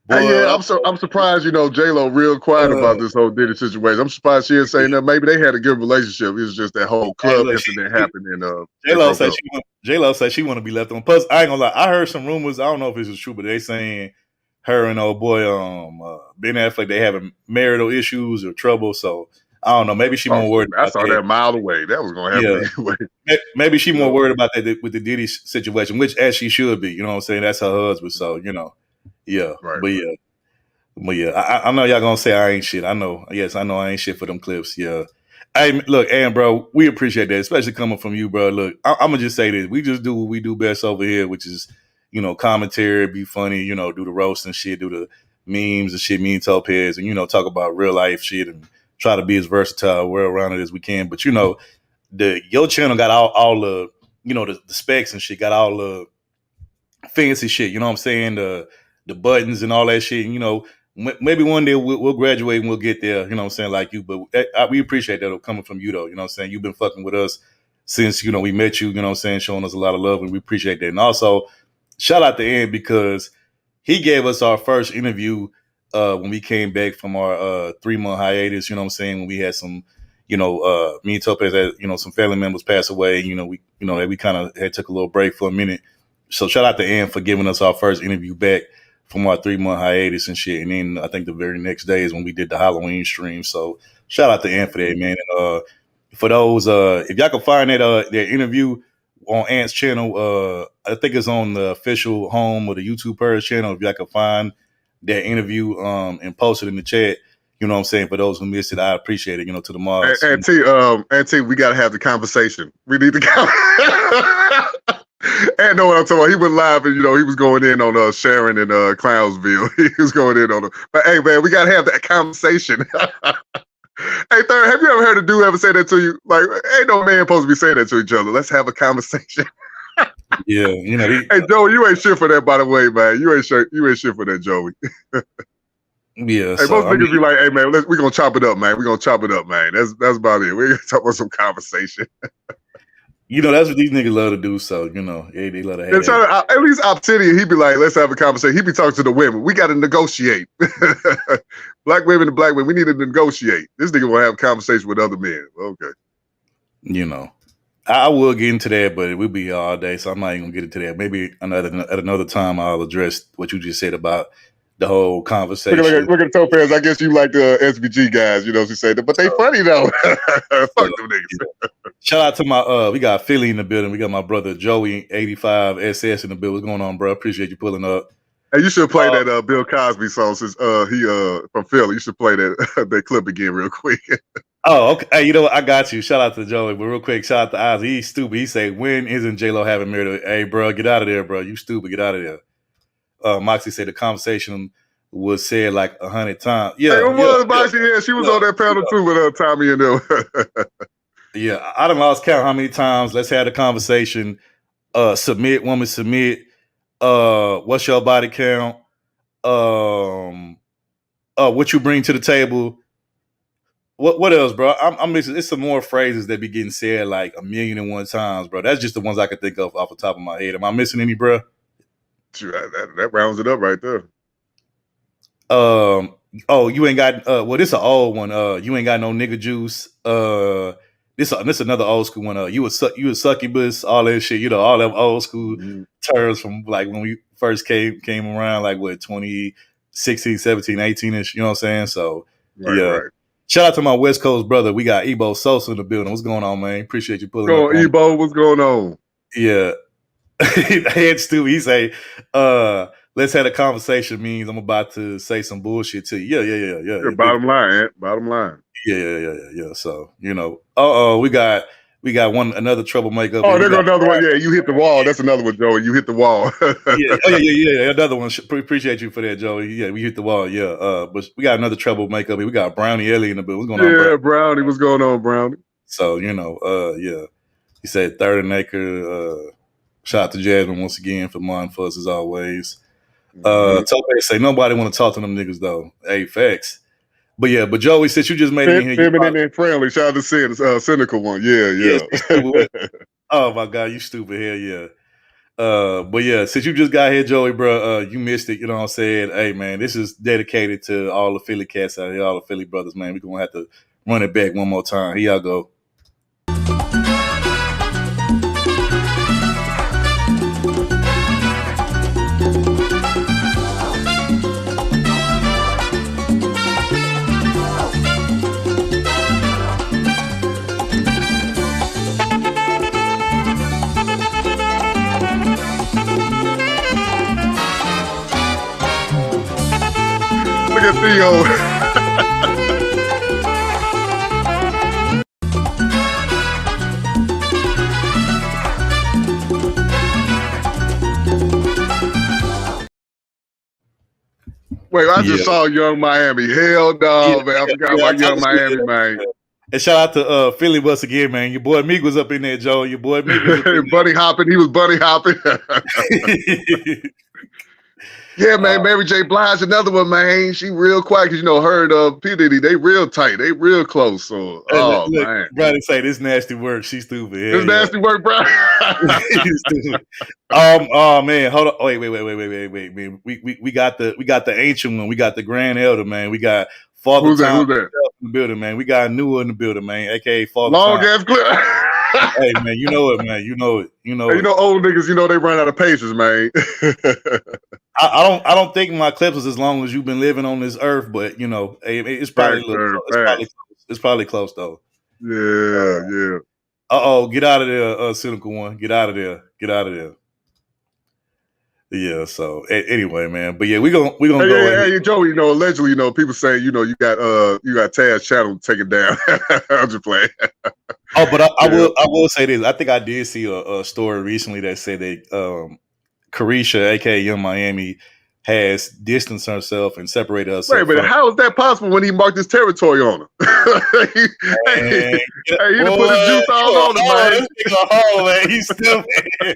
Hey, boy, yeah, I'm surprised. You know, J Lo real quiet about this whole Diddy situation. I'm surprised she is saying that. Maybe they had a good relationship. It was just that whole hey, club look, incident happened and J they Lo broke said up. she want to be left on. Plus, I ain't gonna lie, I heard some rumors. I don't know if this is true, but they saying her and old boy Ben Affleck they having marital issues or trouble. So I don't know. Maybe she Oh, more worried I about saw that. that a mile away. That was gonna Yeah, happen anyway. maybe she You more know. worried about that with the Diddy situation, which as she should be. You know what I'm saying? That's her husband. So you know, yeah. Right. But yeah, I know y'all gonna say I ain't shit. I know. Yes, I know I ain't shit for them clips. Yeah. Hey, look, and bro, we appreciate that, especially coming from you, bro. Look, I'm gonna just say this: we just do what we do best over here, which is, you know, commentary, be funny, you know, do the roast and shit, do the memes and shit, me and Topaz, and you know, talk about real life shit and try to be as versatile, well rounded as we can. But you know, your channel got all the, you know, the specs and shit, got all the fancy shit. You know what I'm saying? The buttons and all that shit. And, you know, maybe one day we'll graduate and we'll get there. You know what I'm saying? Like you, but we appreciate that coming from you though. You know what I'm saying? You've been fucking with us since you know we met you. You know what I'm saying? Showing us a lot of love and we appreciate that. And also, shout out to Ann because he gave us our first interview when we came back from our 3-month hiatus. You know what I'm saying? When we had some. You know, me and Topaz had, you know, some family members pass away. You know, we kind of had took a little break for a minute. So shout out to Ann for giving us our first interview back from our 3-month hiatus and shit. And then I think the very next day is when we did the Halloween stream. So shout out to Ann for that, man. And, for those, if y'all can find that interview on Ant's channel, I think it's on the official home of the YouTube Purge channel. If y'all can find that interview and post it in the chat, you know what I'm saying? For those who missed it, I appreciate it, you know, to the mods. And T, we gotta have the conversation. We need to and know what I'm talking about. He went live and you know he was going in on Sharon and Clownsville. He was going in on them. But hey man, we gotta have that conversation. Hey, third, have you ever heard a dude ever say that to you? Like, ain't no man supposed to be saying that to each other. Let's have a conversation. Yeah, you know. Hey, Joey, you ain't shit for that, by the way, man. You ain't shit for that, Joey. Yeah. Hey, So most niggas be like, "Hey, man, we gonna chop it up, man. We gonna chop it up, man." That's about it. We gonna talk about some conversation. you know, that's what these niggas love to do. So you know, they love to have that. At least Obsidian, he be like, "Let's have a conversation." He be talking to the women. We got to negotiate. Black women and black women, we need to negotiate. This nigga will have a conversation with other men. Okay. You know, I will get into that, but we'll be here all day, so I'm not even gonna get into that. Maybe at another time I'll address what you just said about the whole conversation. Look at Topaz. I guess you like the SBG guys, you know, she said, but they funny though. Fuck them niggas. Shout out to my we got Philly in the building. We got my brother Joey 85 SS in the building. What's going on, bro? Appreciate you pulling up. Hey, you should play that Bill Cosby song since he from Philly. You should play that that clip again real quick. Oh, okay. Hey, you know what? I got you. Shout out to Joey, but real quick, shout out to Ozzy. He's stupid. He say, "When isn't J Lo having married?" Hey, bro, get out of there, bro. You stupid. Get out of there. Moxie said the conversation was said like 100 times. Hey, Yeah, what was Boxy? Yeah, she was on that panel too with Tommy and them. yeah. I done lost count how many times. Let's have a conversation. Submit, woman, submit. What's your body count? What you bring to the table? What else, bro? I'm missing. It's some more phrases that be getting said like 1,000,001 times, bro. That's just the ones I can think of off the top of my head. Am I missing any, bro? That rounds it up right there. Oh, you ain't got. Well, this an old one. You ain't got no nigga juice. This another old school one. You a succubus, all that shit. You know, all them old school terms from like when we first came around, like what 2016, 17, 18ish. You know what I'm saying? So Right. Shout out to my West Coast brother. We got Ebo Sosa in the building. What's going on, man? Appreciate you pulling up. Ebo, what's going on? Yeah. Head Stu, he say, let's have a conversation means I'm about to say some bullshit to you. Yeah. Bottom line. Yeah. So, you know, we got another troublemaker. Oh, there go another one. Yeah, you hit the wall. That's another one, Joey. You hit the wall. Yeah. Another one. Appreciate you for that, Joey. Yeah, we hit the wall. Yeah. But we got another troublemaker. We got Brownie Ellie in the building. What's going on, Brownie? What's going on, Brownie? So, you know, yeah. He said third and acre. Shout out to Jasmine once again for mind for us as always. Tope say nobody want to talk to them niggas though. Hey, facts. But yeah, but Joey, since you just made it in here, feminine and friendly. Shout out to cynical one. Yeah. Oh my god, you stupid hell yeah. But yeah, since you just got here, Joey, bro, you missed it. You know what I'm saying? Hey man, this is dedicated to all the Philly cats out here, all the Philly brothers, man. We're gonna have to run it back one more time. Here y'all go. Look at Theo. Wait, I just saw Young Miami. Hell no, man. I forgot about Young Miami, man. And shout out to Philly once again, man. Your boy Meek was up in there, Joe. Your boy Meek was up in there. Bunny hopping. He was bunny hopping. Yeah, man. Mary J. Blige, another one, man. She real quiet because, you know, her and Pt.3, they real tight. They real close. So, man. Brother say this nasty work. She's stupid. This nasty work, bro. Oh man, hold on. Wait, man. We got the ancient one. We got the grand elder, man. We got Father Who's Time that? in the building, man. We got Nua in the building, man. AKA Father Long Time. ass clip. Hey man, you know it, man. You know it. Hey, you know old niggas, you know they run out of patience, man. I don't think my clips is as long as you've been living on this earth, but you know, it's probably it's probably close though. Yeah. Get out of there, cynical one. Get out of there. Yeah. So anyway, man. But yeah, we gonna go. Hey, Joey. You know, allegedly, you know, people say, you know, you got Taz channel taken down. I'm just playing. Oh, but I will say this. I think I did see a story recently that said that Carisha, aka Young Miami, has distanced herself and separated herself. Wait a minute, how is that possible when he marked his territory on her? he done put his juice all on him, man. He's stupid. He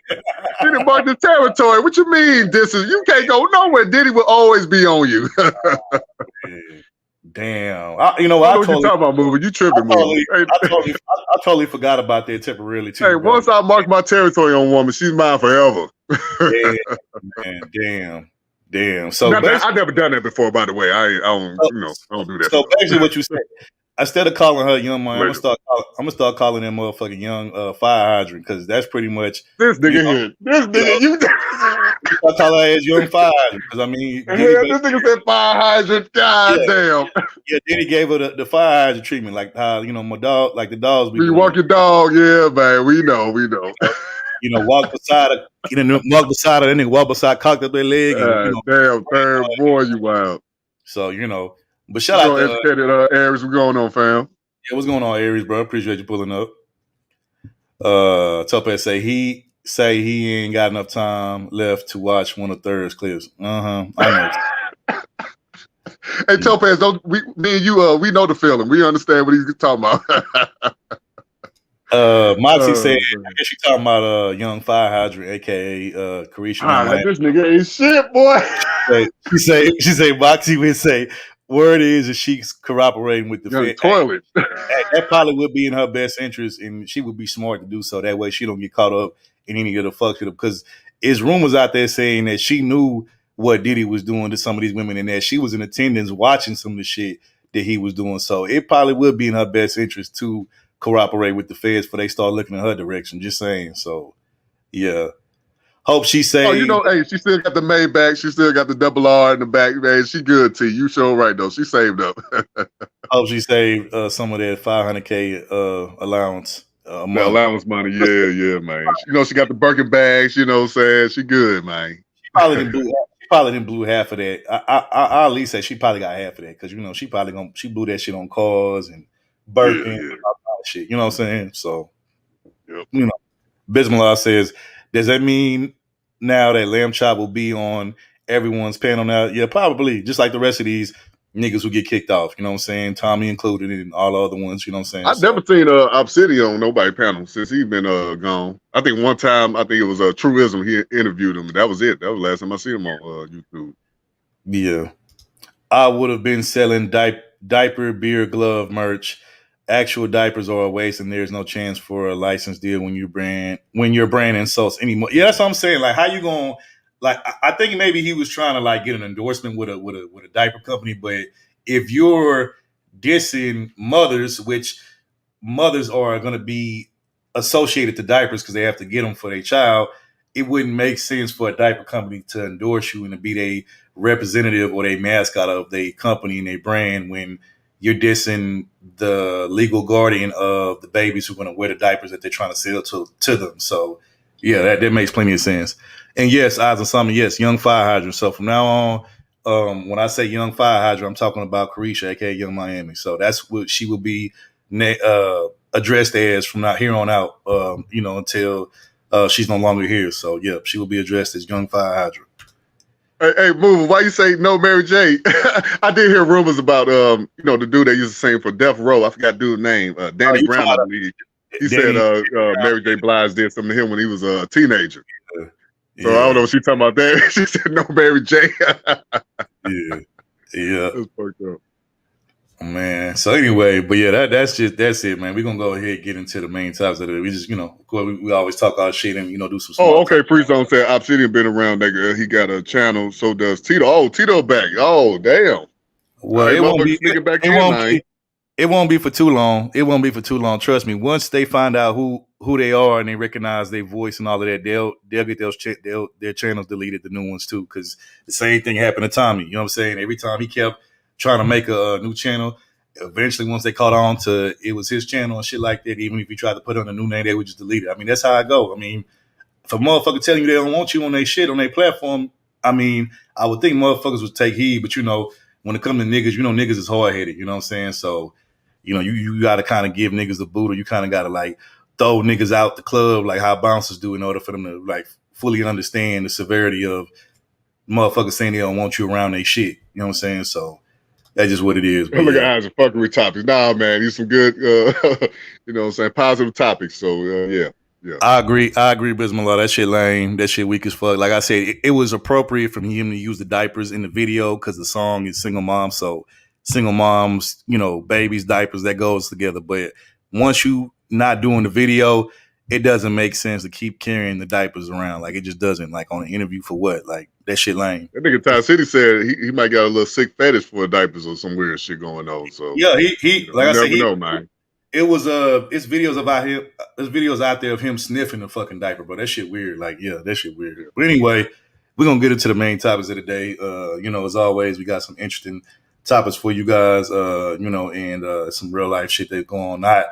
done marked his territory. What you mean distance? You can't go nowhere. Diddy will always be on you. Damn. You know what? I know what you talking about, moving. You tripping, moving. I totally forgot about that temporarily too. Hey, once I mark my territory on woman, she's mine forever. Damn. So I've never done that before, by the way. I don't do that. So basically, what you said, instead of calling her Young Miami, I'm gonna start calling that motherfucking Young Fire Hydrant because that's pretty much this nigga here. This nigga, you. I call her as Young Fire Hydrant because I mean, this nigga said Fire Hydrant. God damn. Yeah, then he gave her the Fire Hydrant treatment, like how my dog, like the dogs. You walk your dog, yeah, man. We know. You know, walk beside her. Walk beside her, and then walk beside, cocked up their leg. And, damn, third boy, you wild. So but shout out to educated Aries. What's going on, fam? Yeah, what's going on, Aries, bro? Appreciate you pulling up. Tope say he ain't got enough time left to watch one of Third's clips. I know. Hey, Topaz, me and you, we know the feeling. We understand what he's talking about. Moxie said, Oh, I guess you talking about Young Fire Hydrant, aka Carisha Young Miami. this nigga ain't shit, boy. She say Moxie would say, word is that she's cooperating with the Young Fed. toilet. That probably would be in her best interest, and she would be smart to do so. That way, she don't get caught up in any of the fuck shit. Because there's rumors out there saying that she knew what Diddy was doing to some of these women, and that she was in attendance watching some of the shit that he was doing. So it probably would be in her best interest to cooperate with the feds before they start looking in her direction. Just saying. So yeah, hope she Oh, you saved. know, hey, she still got the Maybach. She still got the double R in the back, man. She good, T. You sure right, though. She saved up. Hope she saved some of that $500K allowance a The month. allowance money, yeah, man. You know, she got the Birkin bags, you know what I'm saying? She good, man. She probably didn't blew half of that. I at least say she probably got half of that because you know she blew that shit on cars and Birkin and all that shit. You know what I'm saying? So Yep. you know, Bismillah says, does that mean now that Lamb Chop will be on everyone's panel now? Yeah, probably. Just like the rest of these niggas who get kicked off. You know what I'm saying? Tommy included and all the other ones. You know what I'm saying? I've never seen Obsidian on nobody panel since he's been gone. I think one time, I think it was Truism. He interviewed him. That was it. That was the last time I see him on YouTube. Yeah. I would have been selling diaper, beer, glove merch. Actual diapers are a waste, and there's no chance for a license deal when your brand insults anymore. Yeah, that's what I'm saying. Like, how you going? Like, I think maybe he was trying to like get an endorsement with a diaper company, but if you're dissing mothers, which mothers are going to be associated to diapers because they have to get them for their child, it wouldn't make sense for a diaper company to endorse you and to be their representative or their mascot of their company and their brand when you're dissing the legal guardian of the babies who are going to wear the diapers that they're trying to sell to them. So, yeah, that makes plenty of sense. And yes, Eyes on Simon, yes, Young Fire Hydrant. So from now on, when I say Young Fire Hydrant, I'm talking about Carisha, aka Young Miami. So that's what she will be addressed as from now here on out, until she's no longer here. So, yeah, she will be addressed as Young Fire Hydrant. Hey, Move, why you say no Mary J? I did hear rumors about, the dude that used to sing for Death Row. I forgot the dude's name. Danny Brown, I believe. He said Mary J. Blige did something to him when he was a teenager. So I don't know if she's talking about that. She said no Mary J. Yeah. That's fucked up. Man. So anyway, but yeah, that's it, man. We're gonna go ahead and get into the main topics of it. We just, we always talk our shit and do some small okay. Free Zone said Obsidian been around. He got a channel, so does Tito. Oh, Tito back. Oh, damn. Well, it won't be for too long. It won't be for too long. Trust me. Once they find out who they are and they recognize their voice and all of that, they'll get their channels deleted, the new ones too. Because the same thing happened to Tommy. You know what I'm saying? Every time he kept trying to make a new channel, eventually once they caught on to it was his channel and shit like that, even if he tried to put on a new name, they would just delete it. I mean, that's how I go. I mean, if a motherfucker telling you they don't want you on their shit, on their platform, I mean, I would think motherfuckers would take heed, but when it comes to niggas, niggas is hard-headed, you know what I'm saying? So, you got to kind of give niggas the boot, or you kind of got to like throw niggas out the club like how bouncers do in order for them to like fully understand the severity of motherfuckers saying they don't want you around their shit. You know what I'm saying? So that's just what it is. But look at Eyes of fuckery topics. Nah, man, these some good, positive topics. So, yeah. I agree, Bismillah. That shit lame. That shit weak as fuck. Like I said, it was appropriate for him to use the diapers in the video because the song is single mom. So single moms, babies, diapers, that goes together. But once you not doing the video, it doesn't make sense to keep carrying the diapers around. Like, it just doesn't. Like, on an interview for what? Like, that shit lame. That nigga Ty City said he might got a little sick fetish for diapers or some weird shit going on. So yeah, he like I said, man. It was it's videos about him. There's videos out there of him sniffing the fucking diaper, bro. That shit weird. Like, yeah, that shit weird. Yeah. But anyway, we're gonna get into the main topics of the day. As always, we got some interesting topics for you guys. And some real life shit that's going on. Not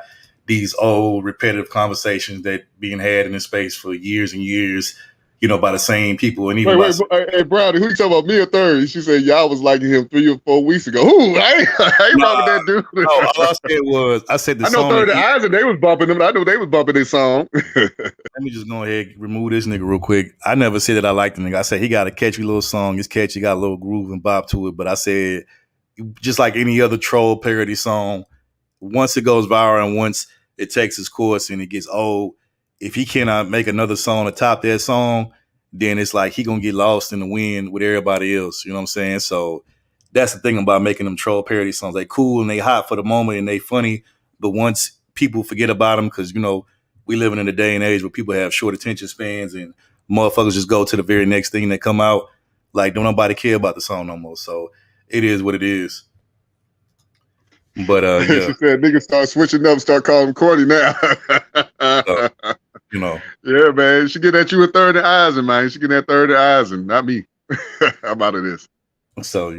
these old repetitive conversations that being had in this space for years and years. By the same people. And even hey, Brownie, who you talking about? Me or Third? She said y'all was liking him 3 or 4 weeks ago. Who? I ain't bumping that dude. No, all I said was I know Third Eyes and they was bumping him. I know they was bumping this song. Let me just go ahead and remove this nigga real quick. I never said that I liked the nigga. I said he got a catchy little song. It's catchy, got a little groove and bop to it. But I said just like any other troll parody song, once it goes viral and once it takes its course and it gets old, if he cannot make another song to top that song, then it's like he gonna get lost in the wind with everybody else. You know what I'm saying? So that's the thing about making them troll parody songs. They cool and they hot for the moment and they funny, but once people forget about them, because we living in a day and age where people have short attention spans and motherfuckers just go to the very next thing that come out. Like, don't nobody care about the song no more. So it is what it is. But yeah. She said niggas start switching up, start calling him corny now. Yeah, man. She get at you with third eyes, and man. She get that third eyes, and not me. How about it is? So,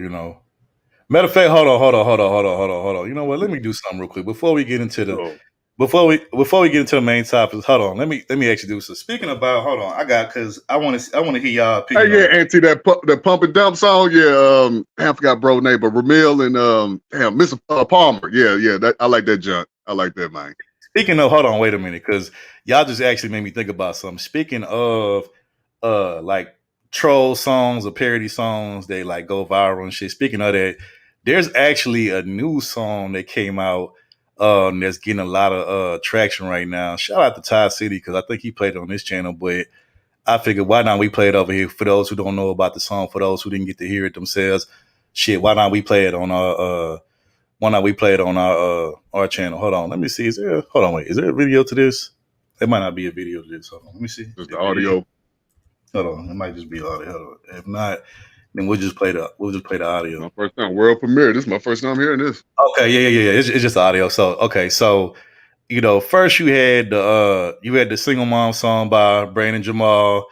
matter of fact, hold on. You know what? Let me do something real quick before we get into the before we get into the main topics. Hold on. Let me actually do so. Speaking about, hold on, because I want to hear y'all opinion. Hey, yeah, Auntie, that pump and dump song. Yeah, I forgot bro name, but Ramil and Mr. Palmer. Yeah, I like that junk. I like that, man. Speaking of, hold on, wait a minute, because y'all just actually made me think about something. Speaking of, like troll songs or parody songs, they like go viral and shit. Speaking of that, there's actually a new song that came out that's getting a lot of traction right now. Shout out to Ty City, because I think he played it on this channel, but I figured why not we play it over here for those who don't know about the song, for those who didn't get to hear it themselves. Shit, why not we play it on our our channel? Hold on, let me see. Is there a video to this? There might not be a video to this. Hold on, let me see. Just the audio. Hold on, it might just be audio. Hold on. If not, then we'll just play the audio. My first time world premiere. This is my first time hearing this. Okay, yeah. It's just audio. So first you had the single mom song by Brandon Jamal,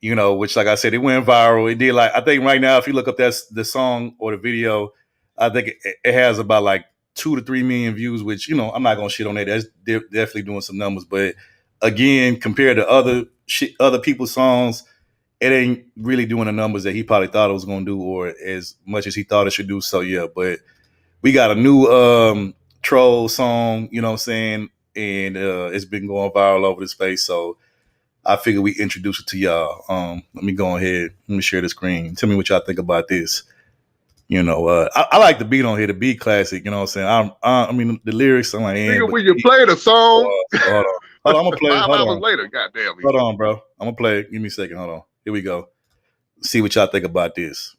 which, like I said, it went viral. It did, like, I think right now, if you look up the song or the video, I think it has about like 2 to 3 million views, which, I'm not gonna shit on that. That's definitely doing some numbers. But again, compared to other people's songs, it ain't really doing the numbers that he probably thought it was gonna do, or as much as he thought it should do. So yeah, but we got a new troll song, you know what I'm saying? And it's been going viral over the space. So I figured we introduce it to y'all. Let me go ahead. Let me share the screen. Tell me what y'all think about this. I like the beat on here. The beat classic. You know what I'm saying? I mean, the lyrics. I'm like, when you play the song. Hold on. I'm gonna play. 5 hours later. Goddamn. Hold on, bro. I'm gonna play it. Give me a second. Hold on. Here we go. See what y'all think about this.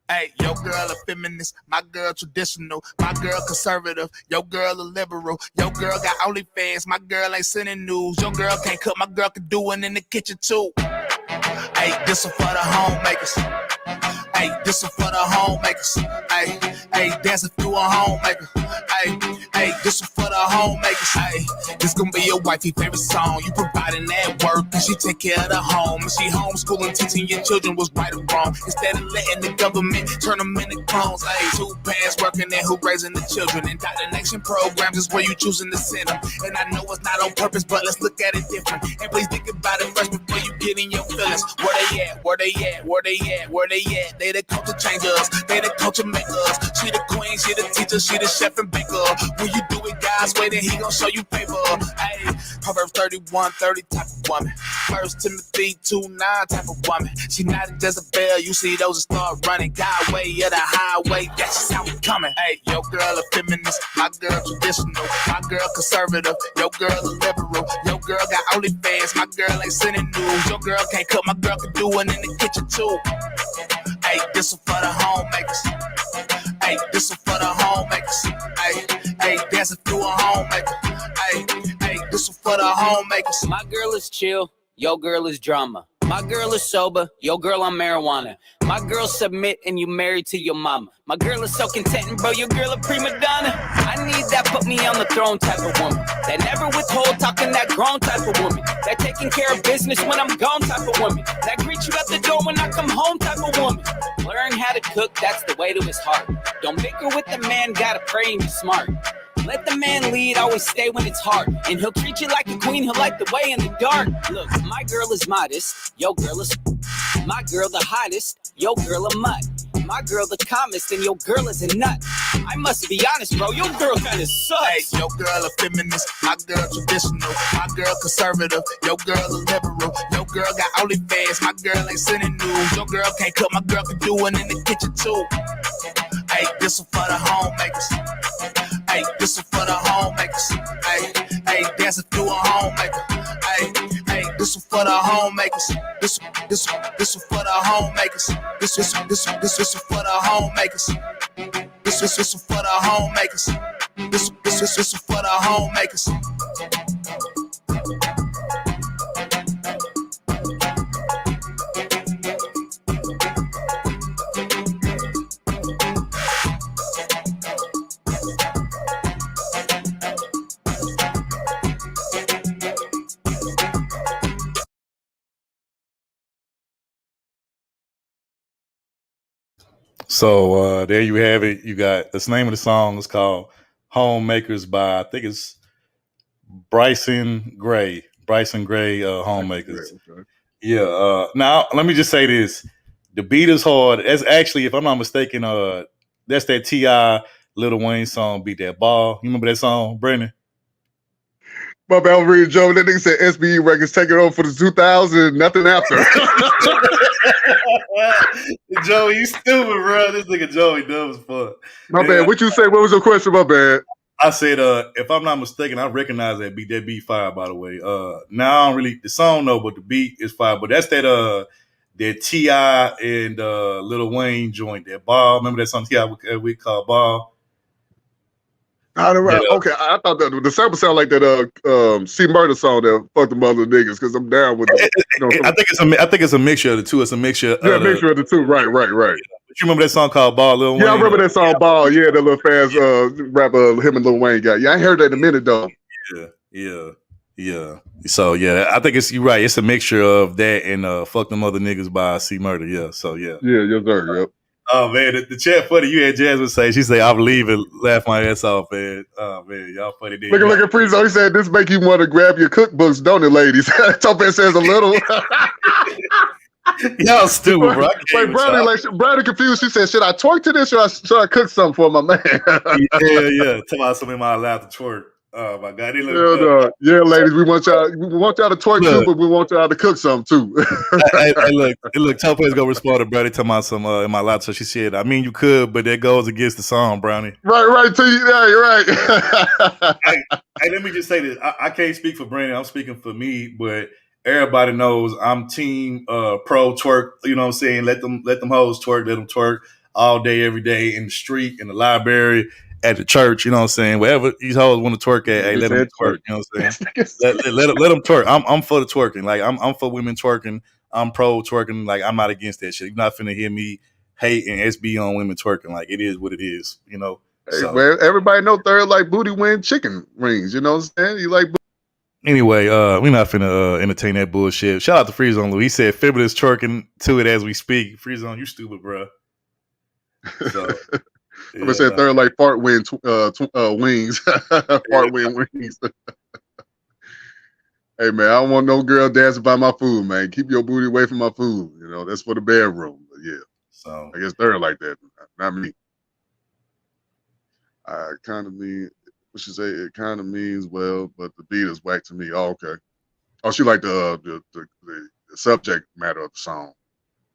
Hey, your girl a feminist, my girl traditional, my girl conservative, your girl a liberal, your girl got OnlyFans, my girl ain't sending news, your girl can't cook, my girl can do it in the kitchen too. Hey, this one for the homemakers. Hey, this one for the homemakers. Hey, dancing through a homemaker. Hey, this one for the homemakers. Hey, this gonna be your wifey favorite song. You providing that work, and she take care of the home. And she homeschooling, teaching your children what's right or wrong. Instead of letting the government turn them into clones. Hey, 2 parents working and who raising the children. Indoctrination programs is where you choosing to send them. And I know it's not on purpose, but let's look at it different. And please think about it first before you get in your feelings. Where they at? Where they at? Where they at? Where they at? They the culture changers. They the culture makers. She the queen, she the teacher, she the chef and baker. When you do it God's way, then he gon' show you favor. Hey, Proverbs 31:30 type of woman. 1 Timothy 2:9 type of woman. She not a Jezebel, you see those that start running. God way of the highway, that's just how we coming. Hey, your girl a feminist, my girl traditional, my girl conservative, your girl a liberal, your girl got OnlyFans, my girl ain't sending news, your girl can't cook, my girl can do it in the kitchen too. Hey, this one for the homemakers. Hey, this one for the homemakers. Hey, dancing through a homemaker. Hey, this one for the homemakers. My girl is chill, your girl is drama. My girl is sober, your girl on marijuana. My girl submit and you married to your mama. My girl is so content, bro, your girl a prima donna. I need that put me on the throne type of woman. That never withhold talking, that grown type of woman. That taking care of business when I'm gone type of woman. That greet you at the door when I come home type of woman. Learn how to cook, that's the way to his heart. Don't bicker with the man, gotta pray and be smart. Let the man lead, always stay when it's hard. And he'll treat you like a queen, he'll light the way in the dark. Look, my girl is modest, your girl is... My girl the hottest, your girl a mutt. My girl the calmest and your girl is a nut. I must be honest, bro, your girl kinda sucks. Hey, your girl a feminist, my girl traditional, my girl conservative, your girl a liberal, your girl got OnlyFans, my girl ain't sending news, your girl can't cook, my girl can do it in the kitchen too. Hey, this one for the homemakers. Hey, this one for the homemakers. Hey, dancing through a homemaker. Hey, this one for the homemakers. This one for the homemakers. This one for the homemakers. This one for the homemakers. This one for the homemakers. So there you have it. You got this name of the song is called Homemakers by I think it's Bryson Gray. Bryson Gray Homemakers. Okay. Yeah. Now let me just say this. The beat is hard. That's actually, if I'm not mistaken, that's that T.I. Lil Wayne song, Beat That Ball. You remember that song, Brandon? My bad, I'm reading Joe. That nigga said SBE Records take it over for the 2000, nothing after. Joey, you stupid, bro. This nigga Joey dumb as fuck. My bad. What you say? What was your question? My bad. I said, if I'm not mistaken, I recognize that beat. That beat fire, by the way. Now I don't really the song no, but the beat is fire. But that's that T.I. and Lil Wayne joint, that Ball. Remember that song T.I. we call Ball? Okay, I thought that the sample sound like that C Murder song that fuck the mother niggas because I'm down with it. I think it's a mixture of the two. It's a mixture. Yeah, mixture of the two. Right. But you remember that song called Ball, Lil Wayne? Yeah, I remember that song Ball. Yeah, that little fast rapper him and Lil Wayne got. Yeah, I ain't heard that in a minute though. Yeah. So yeah, I think you're right. It's a mixture of that and Fuck Them Other Niggas by C Murder. Yeah. So yeah. Yeah, yes sir. Yep. Oh man, the chat funny. You had Jasmine say, she said, "I'm leaving." Laugh my ass off, man. Oh man, y'all funny. Look at Freezo. He said, "This make you want to grab your cookbooks, don't it, ladies?" Topaz says a little. Y'all stupid, bro. Brownie confused. She said, "Should I twerk to this or should I cook something for my man?" yeah. Tell me something am I allowed to twerk? Oh my god, yeah, ladies, we want y'all to twerk too, but we want y'all to cook something too. hey, look, Topaz go respond to Brownie talking about some in my laptop. So she said, "I mean, you could, but that goes against the song, Brownie." Right, to you. Yeah, you're right. hey, let me just say this. I can't speak for Brandon. I'm speaking for me, but everybody knows I'm team pro twerk. You know what I'm saying? Let them hoes twerk. Let them twerk all day, every day in the street, in the library, at the church. You know what I'm saying? Wherever these hoes want to twerk at, hey, let them twerk. You know what I'm saying? let them twerk. I'm for the twerking. Like I'm for women twerking. I'm pro twerking. Like I'm not against that shit. You're not finna hear me hate and SB on women twerking. Like it is what it is. You know. Hey, so. Man, everybody know Third like booty win chicken rings. You know what I'm saying? You like. Anyway, we're not finna entertain that bullshit. Shout out to Freeze on Lou. He said Fibber is twerking to it as we speak. Freeze on, you stupid, bro. So, I'm gonna say Third like fart win wings. Fart win wings. Hey man, I don't want no girl dancing by my food, man. Keep your booty away from my food. You know, that's for the bedroom. But yeah. So I guess Third like that. Not me. I kind of mean what she say, it kind of means well, but the beat is whack to me. Oh, okay. Oh, she like the subject matter of the song.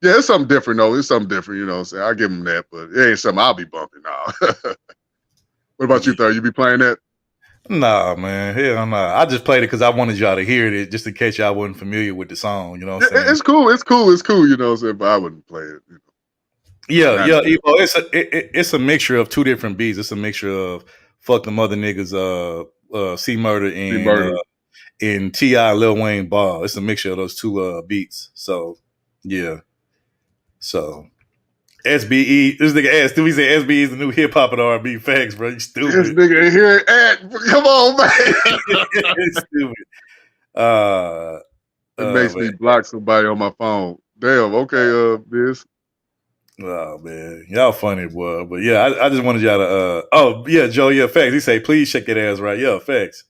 Yeah, it's something different though. It's something different, you know what I'm saying? I give them that, but it ain't something I'll be bumping now. What about you, Third? You be playing that? Nah, man. Hell nah. I just played it because I wanted y'all to hear it, just in case y'all wasn't familiar with the song. You know what I'm saying? It's cool. You know what I'm saying? But I wouldn't play it. You know. Yeah. It's a mixture of two different beats. It's a mixture of Fuck Them Other Niggas, C Murder and T.I. Lil Wayne Ball. It's a mixture of those two beats. So yeah. So SBE, this nigga asked, he said SBE is the new hip hop and R&B. Facts, bro. You stupid. This nigga here come on, man. Stupid. It makes me block somebody on my phone. Damn. Okay, Biz. Oh man, y'all funny, boy. But yeah, I just wanted y'all to. Oh yeah, Joe. Yeah, facts. He say, please check that ass right. Yeah, facts.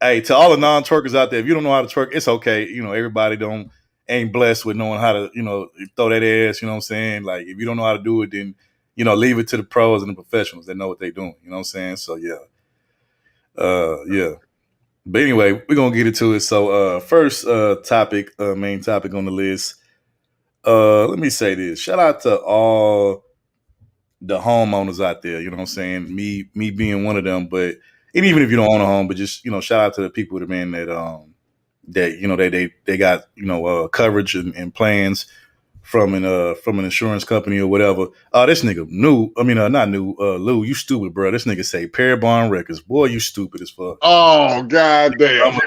Hey, to all the non-twerkers out there, if you don't know how to twerk, it's okay. You know, everybody don't. ain't blessed with knowing how to, throw that ass. You know what I'm saying? Like if you don't know how to do it, then leave it to the pros and the professionals that know what they're doing. You know what I'm saying? So yeah. But anyway, we're gonna get into it. So first topic, main topic on the list. Let me say this. Shout out to all the homeowners out there. You know what I'm saying? Me being one of them, but and even if you don't own a home, but just shout out to the people that man that they got coverage and plans from an insurance company or whatever. Oh, this nigga new. I mean, not new. Lou, you stupid, bro. This nigga say Parabon Records. Boy, you stupid as fuck. Oh, god damn.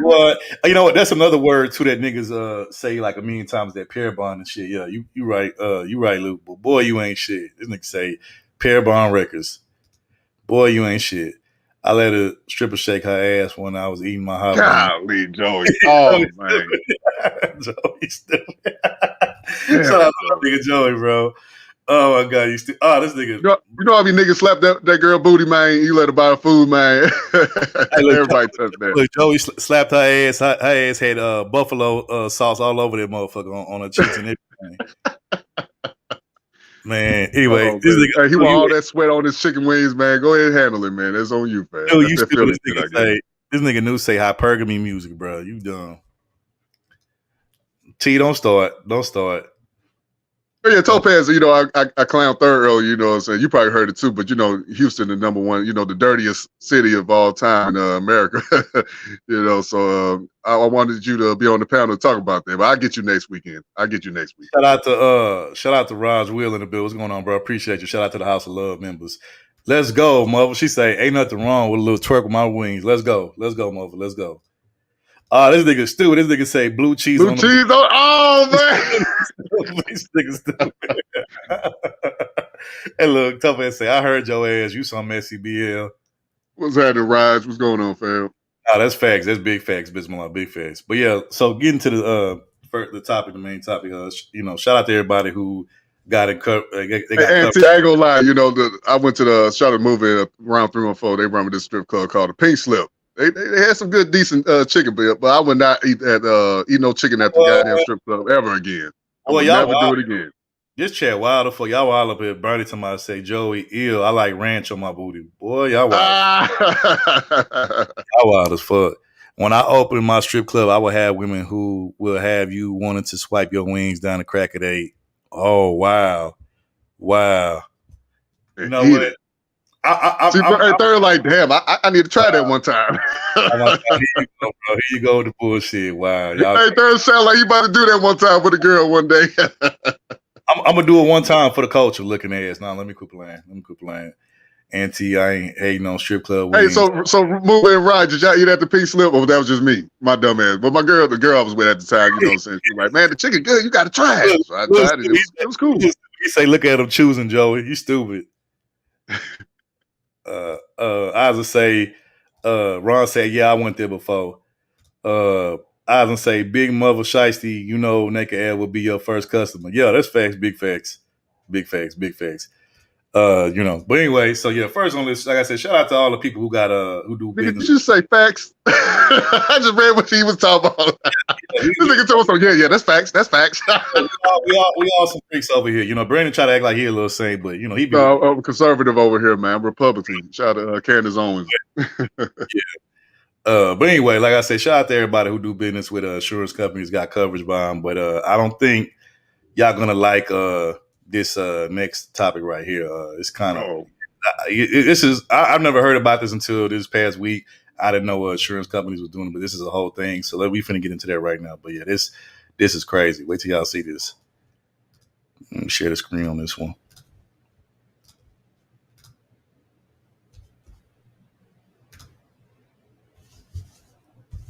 What? You know what? That's another word too that niggas say like a million times. That Parabon and shit. Yeah, you right. You right, Lou. But boy, you ain't shit. This nigga say Parabon Records. Boy, you ain't shit. I let a stripper shake her ass when I was eating my hot wings. Golly, Joey. Oh, man. Joey stupid. Damn, Shout out to my nigga Joey, bro. Oh my god, this nigga. You know how many niggas slapped that girl booty, man? You let her buy her food, man. Hey, look, Everybody touched that. Look, Joey slapped her ass. Her ass had buffalo sauce all over that motherfucker on her cheeks and everything. Man, anyway, Oh, man. Hey, he want all that sweat on his chicken wings, man. Go ahead and handle it, man. That's on you, man. Dude, you stupid. This nigga new say hypergamy music, bro. You dumb. T, don't start. Oh, yeah, Topaz, I clowned third earlier, you know what I'm saying? You probably heard it too, but Houston, the number one, the dirtiest city of all time in America. So I wanted you to be on the panel to talk about that, but I'll get you next weekend. Shout out to Raj Will in the bill. What's going on, bro? Appreciate you. Shout out to the House of Love members. Let's go, mother. She say, ain't nothing wrong with a little twerk with my wings. Let's go, mother. Let's go. This nigga stupid. This nigga say blue cheese on cheese on. Oh man, this nigga stupid. Hey, look, tough ass say, I heard your ass. You some messy BL. What's happening, Raj? What's going on, fam? Oh, that's facts. That's big facts, Bismillah. Big facts. But yeah, so getting to the topic, the main topic. Shout out to everybody who got it. They got I ain't gonna lie. I went to the shot of movie around 3 and 4. They run with this strip club called the Pink Slip. They had some good, decent chicken, but I would not eat no chicken at the goddamn strip club ever again. I would never do it again. This chat wild as fuck. Y'all wild up here. Bernie to my say, Joey, ill. I like ranch on my booty. Boy, y'all wild. Y'all wild as fuck. When I open my strip club, I will have women who will have you wanting to swipe your wings down the crack of eight. Oh, wow. You know what? They're like, damn, I need to try that one time. Here you go with the bullshit. Wow. Hey, third sound like you about to do that one time with a girl one day. I'm gonna do it one time for the culture looking ass. Now let me quit playing. Auntie, I ain't hating on strip club. Hey, so moving right, did y'all eat at the Pink Slip? Or that was just me, my dumb ass. But the girl I was with at the time, you know what I'm saying? She's like, man, the chicken good, you gotta try it. So I tried it. It was cool. You say, look at him choosing, Joey. You stupid. I was gonna say, Ron said, yeah, I went there before. I was gonna say, Big Mother Shiesty, Naked Air will be your first customer. Yeah, that's facts, big facts. But anyway, so yeah, first on this, like I said, shout out to all the people who do business. Did you say facts? I just read what he was talking about. This nigga told us, yeah, that's facts. we all some freaks over here. Brandon try to act like he a little sane, but he be I'm conservative over here, man. I'm Republican. Shout out to Candace Owens. Yeah. But anyway, like I said, shout out to everybody who do business with insurance companies, got coverage by them. But I don't think y'all gonna like this next topic right here. It's kind of I've never heard about this until this past week. I didn't know what insurance companies was doing, but this is a whole thing. So we finna get into that right now. But yeah, this is crazy. Wait till y'all see this. Let me share the screen on this one.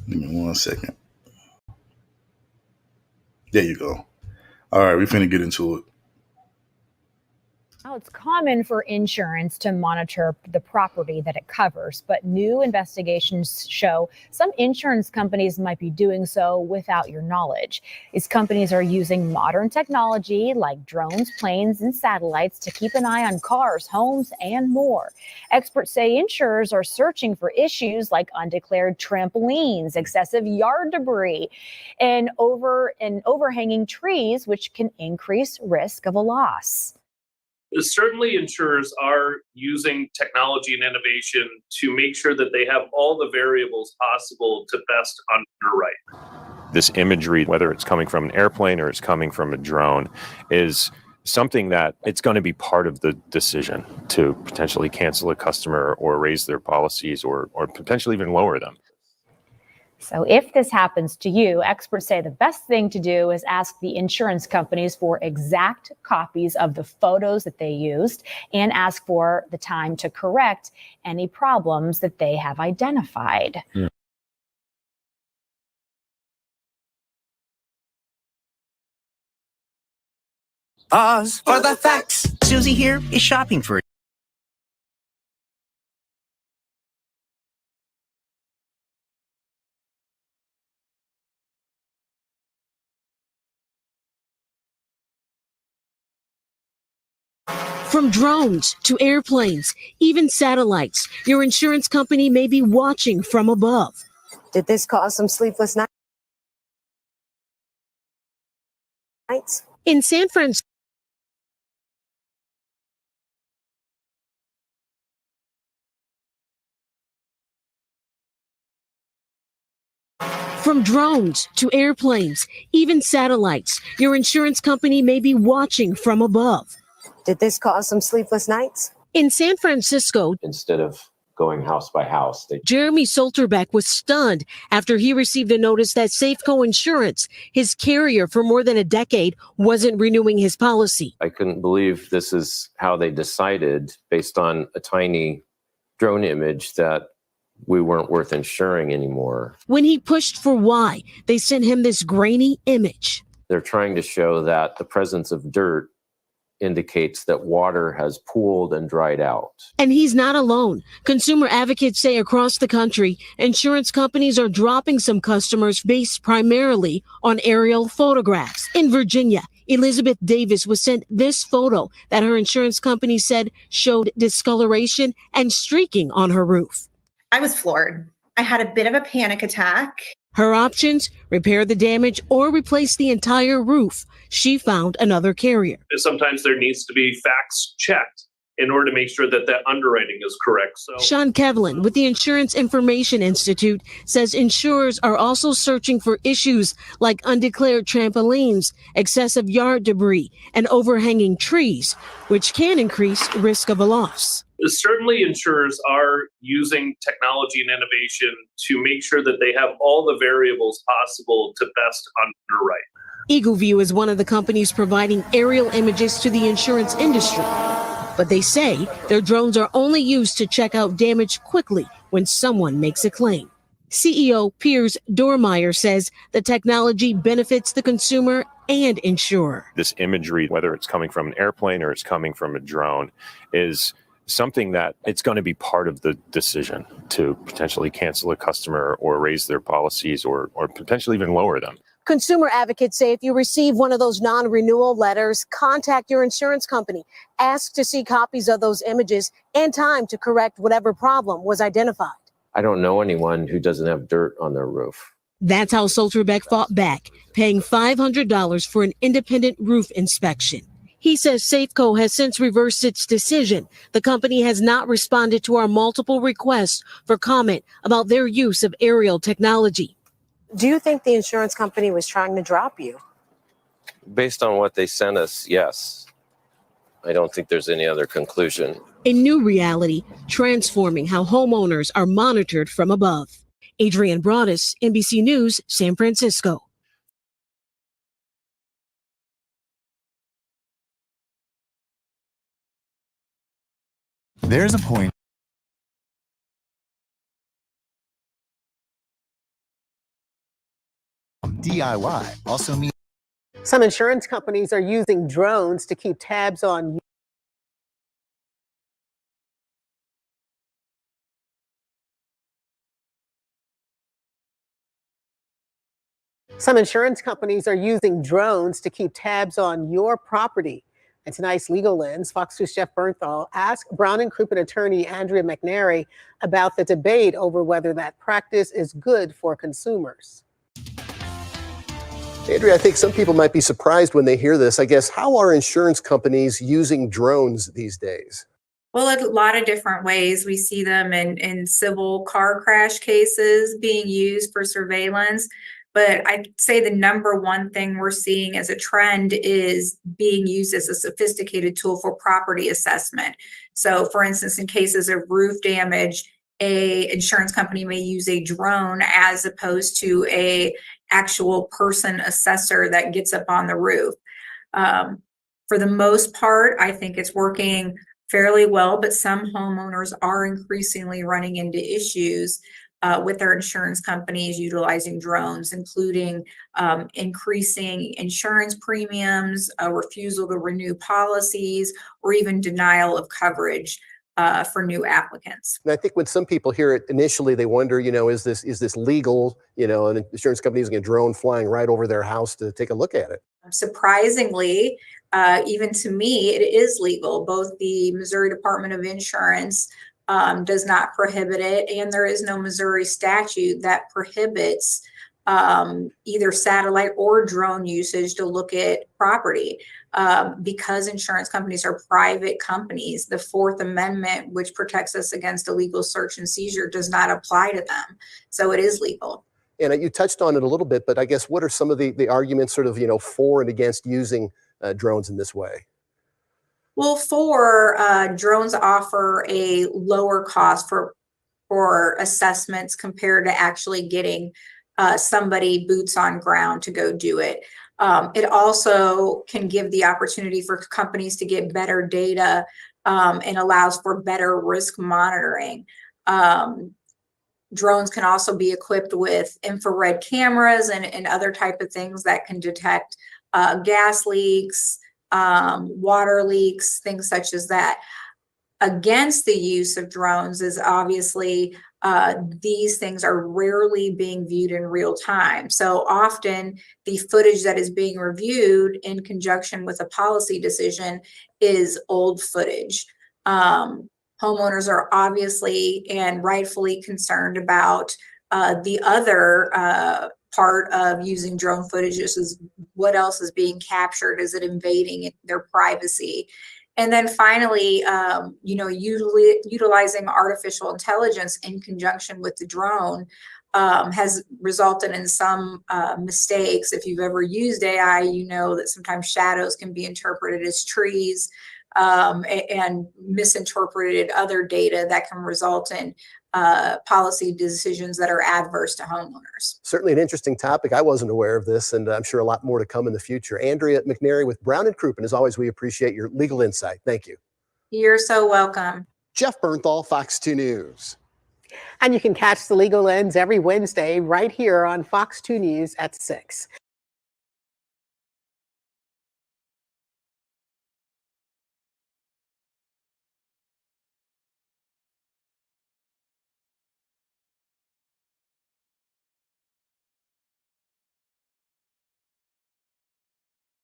Give me 1 second. There you go. All right, we finna get into it. Now, it's common for insurance to monitor the property that it covers, but new investigations show some insurance companies might be doing so without your knowledge. These companies are using modern technology like drones, planes, and satellites to keep an eye on cars, homes, and more. Experts say insurers are searching for issues like undeclared trampolines, excessive yard debris, and overhanging trees, which can increase risk of a loss. Certainly, insurers are using technology and innovation to make sure that they have all the variables possible to best underwrite. This imagery, whether it's coming from an airplane or it's coming from a drone, is something that it's going to be part of the decision to potentially cancel a customer or raise their policies or potentially even lower them. So if this happens to you, experts say the best thing to do is ask the insurance companies for exact copies of the photos that they used and ask for the time to correct any problems that they have identified. Pause for the facts. Susie here is shopping for From drones to airplanes, even satellites, your insurance company may be watching from above. Did this cause some sleepless nights? In San Francisco, from drones to airplanes, even satellites, your insurance company may be watching from above. Did this cause some sleepless nights? In San Francisco, instead of going house by house, Jeremy Solterbeck was stunned after he received a notice that Safeco Insurance, his carrier for more than a decade, wasn't renewing his policy. I couldn't believe this is how they decided, based on a tiny drone image, that we weren't worth insuring anymore. When he pushed for why, they sent him this grainy image. They're trying to show that the presence of dirt indicates that water has pooled and dried out. And he's not alone. Consumer advocates say across the country, insurance companies are dropping some customers based primarily on aerial photographs. In Virginia, Elizabeth Davis was sent this photo that her insurance company said showed discoloration and streaking on her roof. I was floored. I had a bit of a panic attack. Her options: repair the damage or replace the entire roof. She found another carrier. Sometimes there needs to be facts checked in order to make sure that that underwriting is correct. So Sean Kevlin with the Insurance Information Institute says insurers are also searching for issues like undeclared trampolines, excessive yard debris, and overhanging trees, which can increase risk of a loss. certainly insurers are using technology and innovation to make sure that they have all the variables possible to best underwrite. EagleView is one of the companies providing aerial images to the insurance industry. But they say their drones are only used to check out damage quickly when someone makes a claim. CEO Piers Dormeyer says the technology benefits the consumer and insurer. This imagery, whether it's coming from an airplane or it's coming from a drone, is something that it's going to be part of the decision to potentially cancel a customer or raise their policies or potentially even lower them. Consumer advocates say if you receive one of those non-renewal letters, contact your insurance company. Ask to see copies of those images and time to correct whatever problem was identified. I don't know anyone who doesn't have dirt on their roof. That's how Solterbeck fought back, paying $500 for an independent roof inspection. He says Safeco has since reversed its decision. The company has not responded to our multiple requests for comment about their use of aerial technology. Do you think the insurance company was trying to drop you? Based on what they sent us, yes. I don't think there's any other conclusion. A new reality transforming how homeowners are monitored from above. Adrienne Broadus, NBC News, San Francisco. There's a point. DIY also means some insurance companies are using drones to keep tabs on Some insurance companies are using drones to keep tabs on your property. And tonight's Legal Lens, Fox 2's Jeff Bernthal asked Brown & Crouppen attorney Andrea McNary about the debate over whether that practice is good for consumers. Andrea, I think some people might be surprised when they hear this. I guess, how are insurance companies using drones these days? Well, a lot of different ways. We see them in civil car crash cases being used for surveillance. But I'd say the number one thing we're seeing as a trend is being used as a sophisticated tool for property assessment. So, for instance, in cases of roof damage, a insurance company may use a drone as opposed to a actual person assessor that gets up on the roof. For the most part, I think it's working fairly well, but some homeowners are increasingly running into issues with their insurance companies utilizing drones, including increasing insurance premiums, a refusal to renew policies, or even denial of coverage for new applicants. And I think when some people hear it initially, they wonder, is this legal? An insurance company is going to drone flying right over their house to take a look at it. Surprisingly, even to me, it is legal. Both the Missouri Department of Insurance does not prohibit it, and there is no Missouri statute that prohibits either satellite or drone usage to look at property. Because insurance companies are private companies, the Fourth Amendment, which protects us against illegal search and seizure, does not apply to them. So it is legal. And you touched on it a little bit, but I guess what are some of the arguments sort of, for and against using drones in this way? Well, drones offer a lower cost for assessments compared to actually getting somebody boots on ground to go do it. It also can give the opportunity for companies to get better data and allows for better risk monitoring. Drones can also be equipped with infrared cameras and other type of things that can detect gas leaks, water leaks, things such as that. Against the use of drones is obviously these things are rarely being viewed in real time. So often the footage that is being reviewed in conjunction with a policy decision is old footage. Homeowners are obviously and rightfully concerned about the other part of using drone footage is what else is being captured. Is it invading their privacy? And then finally, utilizing artificial intelligence in conjunction with the drone has resulted in some mistakes. If you've ever used AI, you know that sometimes shadows can be interpreted as trees and misinterpreted other data that can result in policy decisions that are adverse to homeowners. Certainly an interesting topic. I wasn't aware of this, and I'm sure a lot more to come in the future. Andrea McNary with Brown & Crouppen. As always, we appreciate your legal insight. Thank you. You're so welcome. Jeff Bernthal, Fox 2 News. And you can catch the Legal Lens every Wednesday right here on Fox 2 News at 6.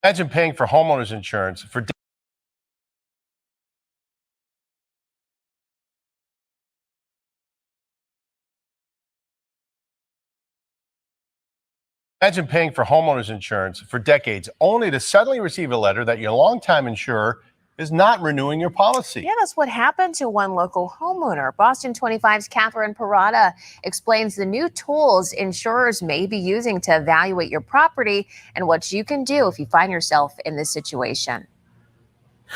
Imagine paying for homeowners insurance for Imagine paying for homeowners insurance for decades only to suddenly receive a letter that your longtime insurer is not renewing your policy. Yeah, that's what happened to one local homeowner. Boston 25's Catherine Parada explains the new tools insurers may be using to evaluate your property and what you can do if you find yourself in this situation.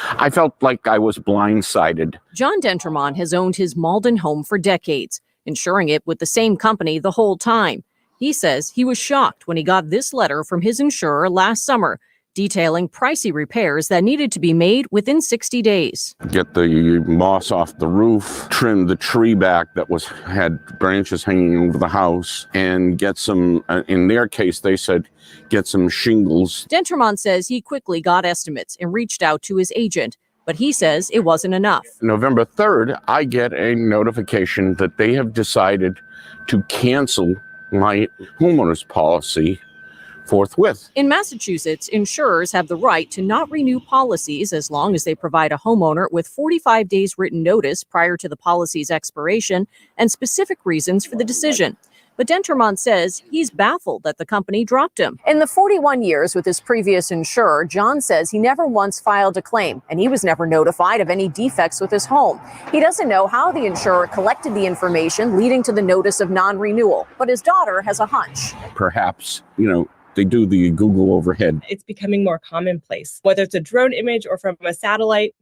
I felt like I was blindsided. John Dentermont has owned his Malden home for decades, insuring it with the same company the whole time. He says he was shocked when he got this letter from his insurer last summer, detailing pricey repairs that needed to be made within 60 days. Get the moss off the roof, trim the tree back that had branches hanging over the house, and get some, in their case, they said, get some shingles. Dentermont says he quickly got estimates and reached out to his agent, but he says it wasn't enough. November 3rd, I get a notification that they have decided to cancel my homeowner's policy forthwith. In Massachusetts, insurers have the right to not renew policies as long as they provide a homeowner with 45 days written notice prior to the policy's expiration and specific reasons for the decision. But Dentermont says he's baffled that the company dropped him. In the 41 years with his previous insurer, John says he never once filed a claim, and he was never notified of any defects with his home. He doesn't know how the insurer collected the information leading to the notice of non-renewal, but his daughter has a hunch. Perhaps, they do the Google overhead. It's becoming more commonplace, whether it's a drone image or from a satellite.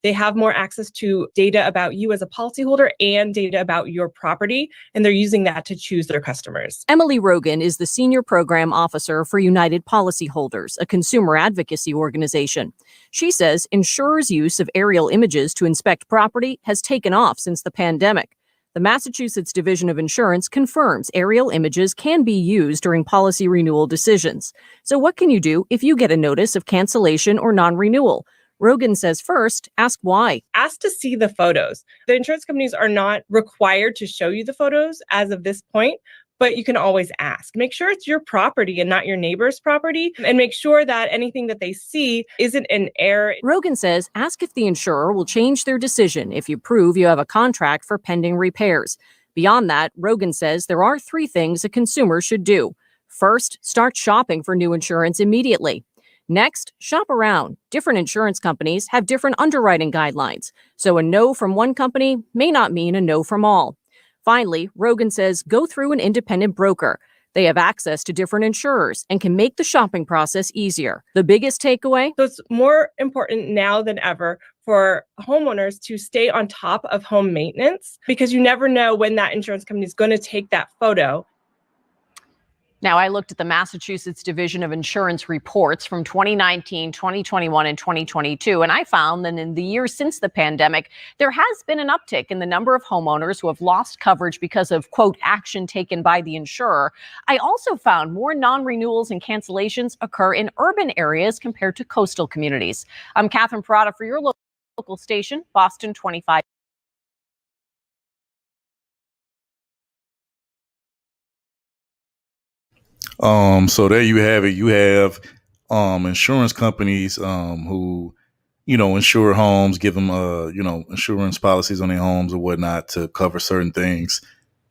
They have more access to data about you as a policyholder and data about your property, and they're using that to choose their customers. Emily Rogan is the Senior Program Officer for United Policyholders, a consumer advocacy organization. She says insurers' use of aerial images to inspect property has taken off since the pandemic. The Massachusetts Division of Insurance confirms aerial images can be used during policy renewal decisions. So what can you do if you get a notice of cancellation or non-renewal? Rogan says first, ask why. Ask to see the photos. The insurance companies are not required to show you the photos as of this point, but you can always ask. Make sure it's your property and not your neighbor's property, and make sure that anything that they see isn't an error. Rogan says ask if the insurer will change their decision if you prove you have a contract for pending repairs. Beyond that, Rogan says there are 3 things a consumer should do. First, start shopping for new insurance immediately. Next, shop around. Different insurance companies have different underwriting guidelines, so a no from one company may not mean a no from all. Finally, Rogan says go through an independent broker. They have access to different insurers and can make the shopping process easier. The biggest takeaway? So it's more important now than ever for homeowners to stay on top of home maintenance, because you never know when that insurance company is going to take that photo. Now, I looked at the Massachusetts Division of Insurance reports from 2019, 2021, and 2022, and I found that in the years since the pandemic, there has been an uptick in the number of homeowners who have lost coverage because of, quote, action taken by the insurer. I also found more non-renewals and cancellations occur in urban areas compared to coastal communities. I'm Catherine Parada for your local station, Boston 25. So there you have it. You have insurance companies who, insure homes, give them insurance policies on their homes or whatnot to cover certain things.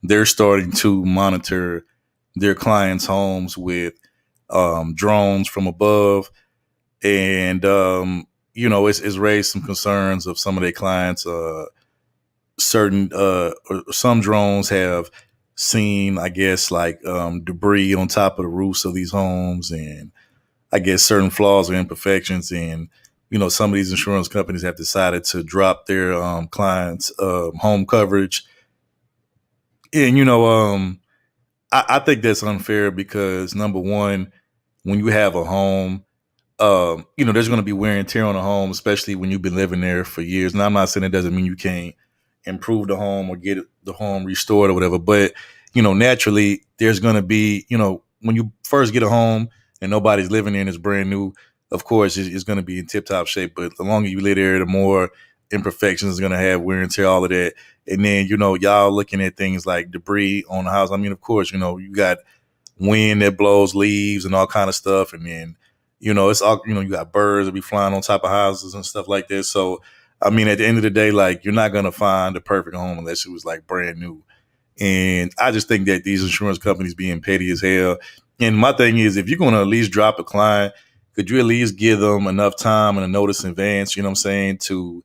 They're starting to monitor their clients' homes with drones from above, and it's raised some concerns of some of their clients. Some drones have seen, I guess, like debris on top of the roofs of these homes, and I guess certain flaws or imperfections. And some of these insurance companies have decided to drop their clients' home coverage. And I think that's unfair because, number one, when you have a home, there's going to be wear and tear on a home, especially when you've been living there for years. And I'm not saying it doesn't mean you can't improve the home or get the home restored or whatever, but naturally there's going to be, when you first get a home and nobody's living in, it's brand new, of course it's going to be in tip top shape. But the longer you live there, the more imperfections is going to have, wear and tear, all of that. And then y'all looking at things like debris on the house. I mean, of course, you got wind that blows leaves and all kind of stuff, and then it's all, you got birds that be flying on top of houses and stuff like this. So I mean, at the end of the day, like, you're not going to find the perfect home unless it was like brand new. And I just think that these insurance companies being petty as hell. And my thing is, if you're going to at least drop a client, could you at least give them enough time and a notice in advance, you know what I'm saying, to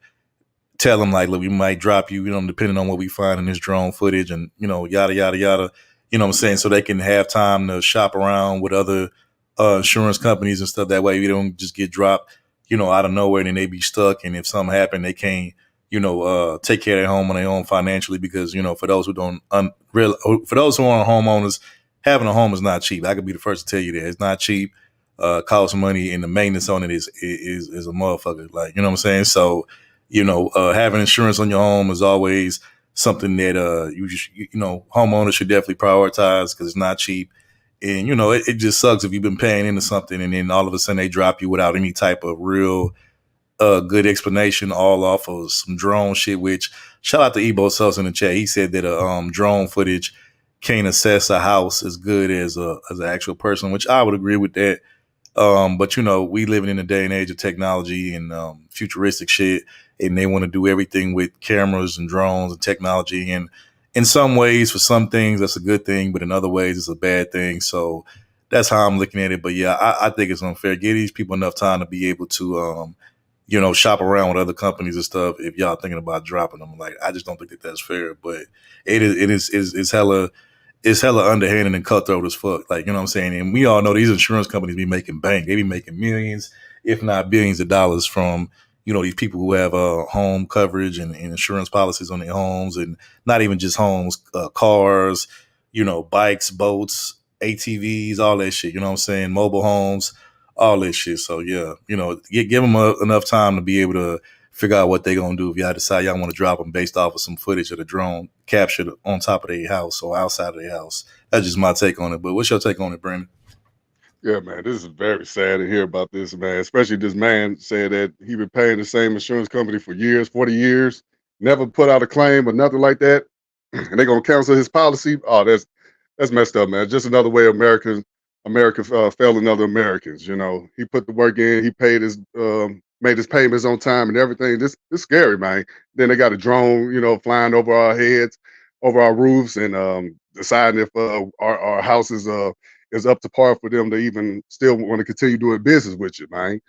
tell them, like, look, we might drop you, depending on what we find in this drone footage and, yada, yada, yada, you know what I'm saying? So they can have time to shop around with other insurance companies and stuff. That way you don't just get dropped, out of nowhere, and then they be stuck. And if something happened, they can't, take care of their home on their own financially, because, for those who don't for those who aren't homeowners, having a home is not cheap. I could be the first to tell you that it's not cheap. Costs money, and the maintenance on it is a motherfucker. Like, you know what I'm saying? So, having insurance on your home is always something that homeowners should definitely prioritize, because it's not cheap. And, it just sucks if you've been paying into something and then all of a sudden they drop you without any type of real good explanation, all off of some drone shit, which, shout out to Ebo Sus in the chat. He said that drone footage can't assess a house as good as an actual person, which I would agree with that. But we living in a day and age of technology and futuristic shit, and they want to do everything with cameras and drones and technology. And in some ways, for some things, that's a good thing, but in other ways, it's a bad thing. So that's how I'm looking at it. But yeah, I think it's unfair. Give these people enough time to be able to, shop around with other companies and stuff. If y'all thinking about dropping them, like I just don't think that that's fair. But it's hella. It's hella underhanded and cutthroat as fuck. Like, you know what I'm saying? And we all know these insurance companies be making bank. They be making millions, if not billions of dollars from, these people who have home coverage and insurance policies on their homes, and not even just homes, cars, bikes, boats, ATVs, all that shit. You know what I'm saying? Mobile homes, all that shit. So yeah, give them enough time to be able to figure out what they're gonna do if y'all decide y'all want to drop them based off of some footage of the drone captured on top of their house or outside of their house. That's just my take on it. But what's your take on it, Brandon? Yeah, man, this is very sad to hear about this, man. Especially this man said that he been paying the same insurance company for years, 40 years, never put out a claim or nothing like that, and they're gonna cancel his policy. Oh, that's messed up, man. Just another way America failing other Americans. He put the work in, he paid his made his payments on time and everything. This scary, man. Then they got a drone, flying over our heads, over our roofs, and deciding if our house is up to par for them to even still want to continue doing business with you, man.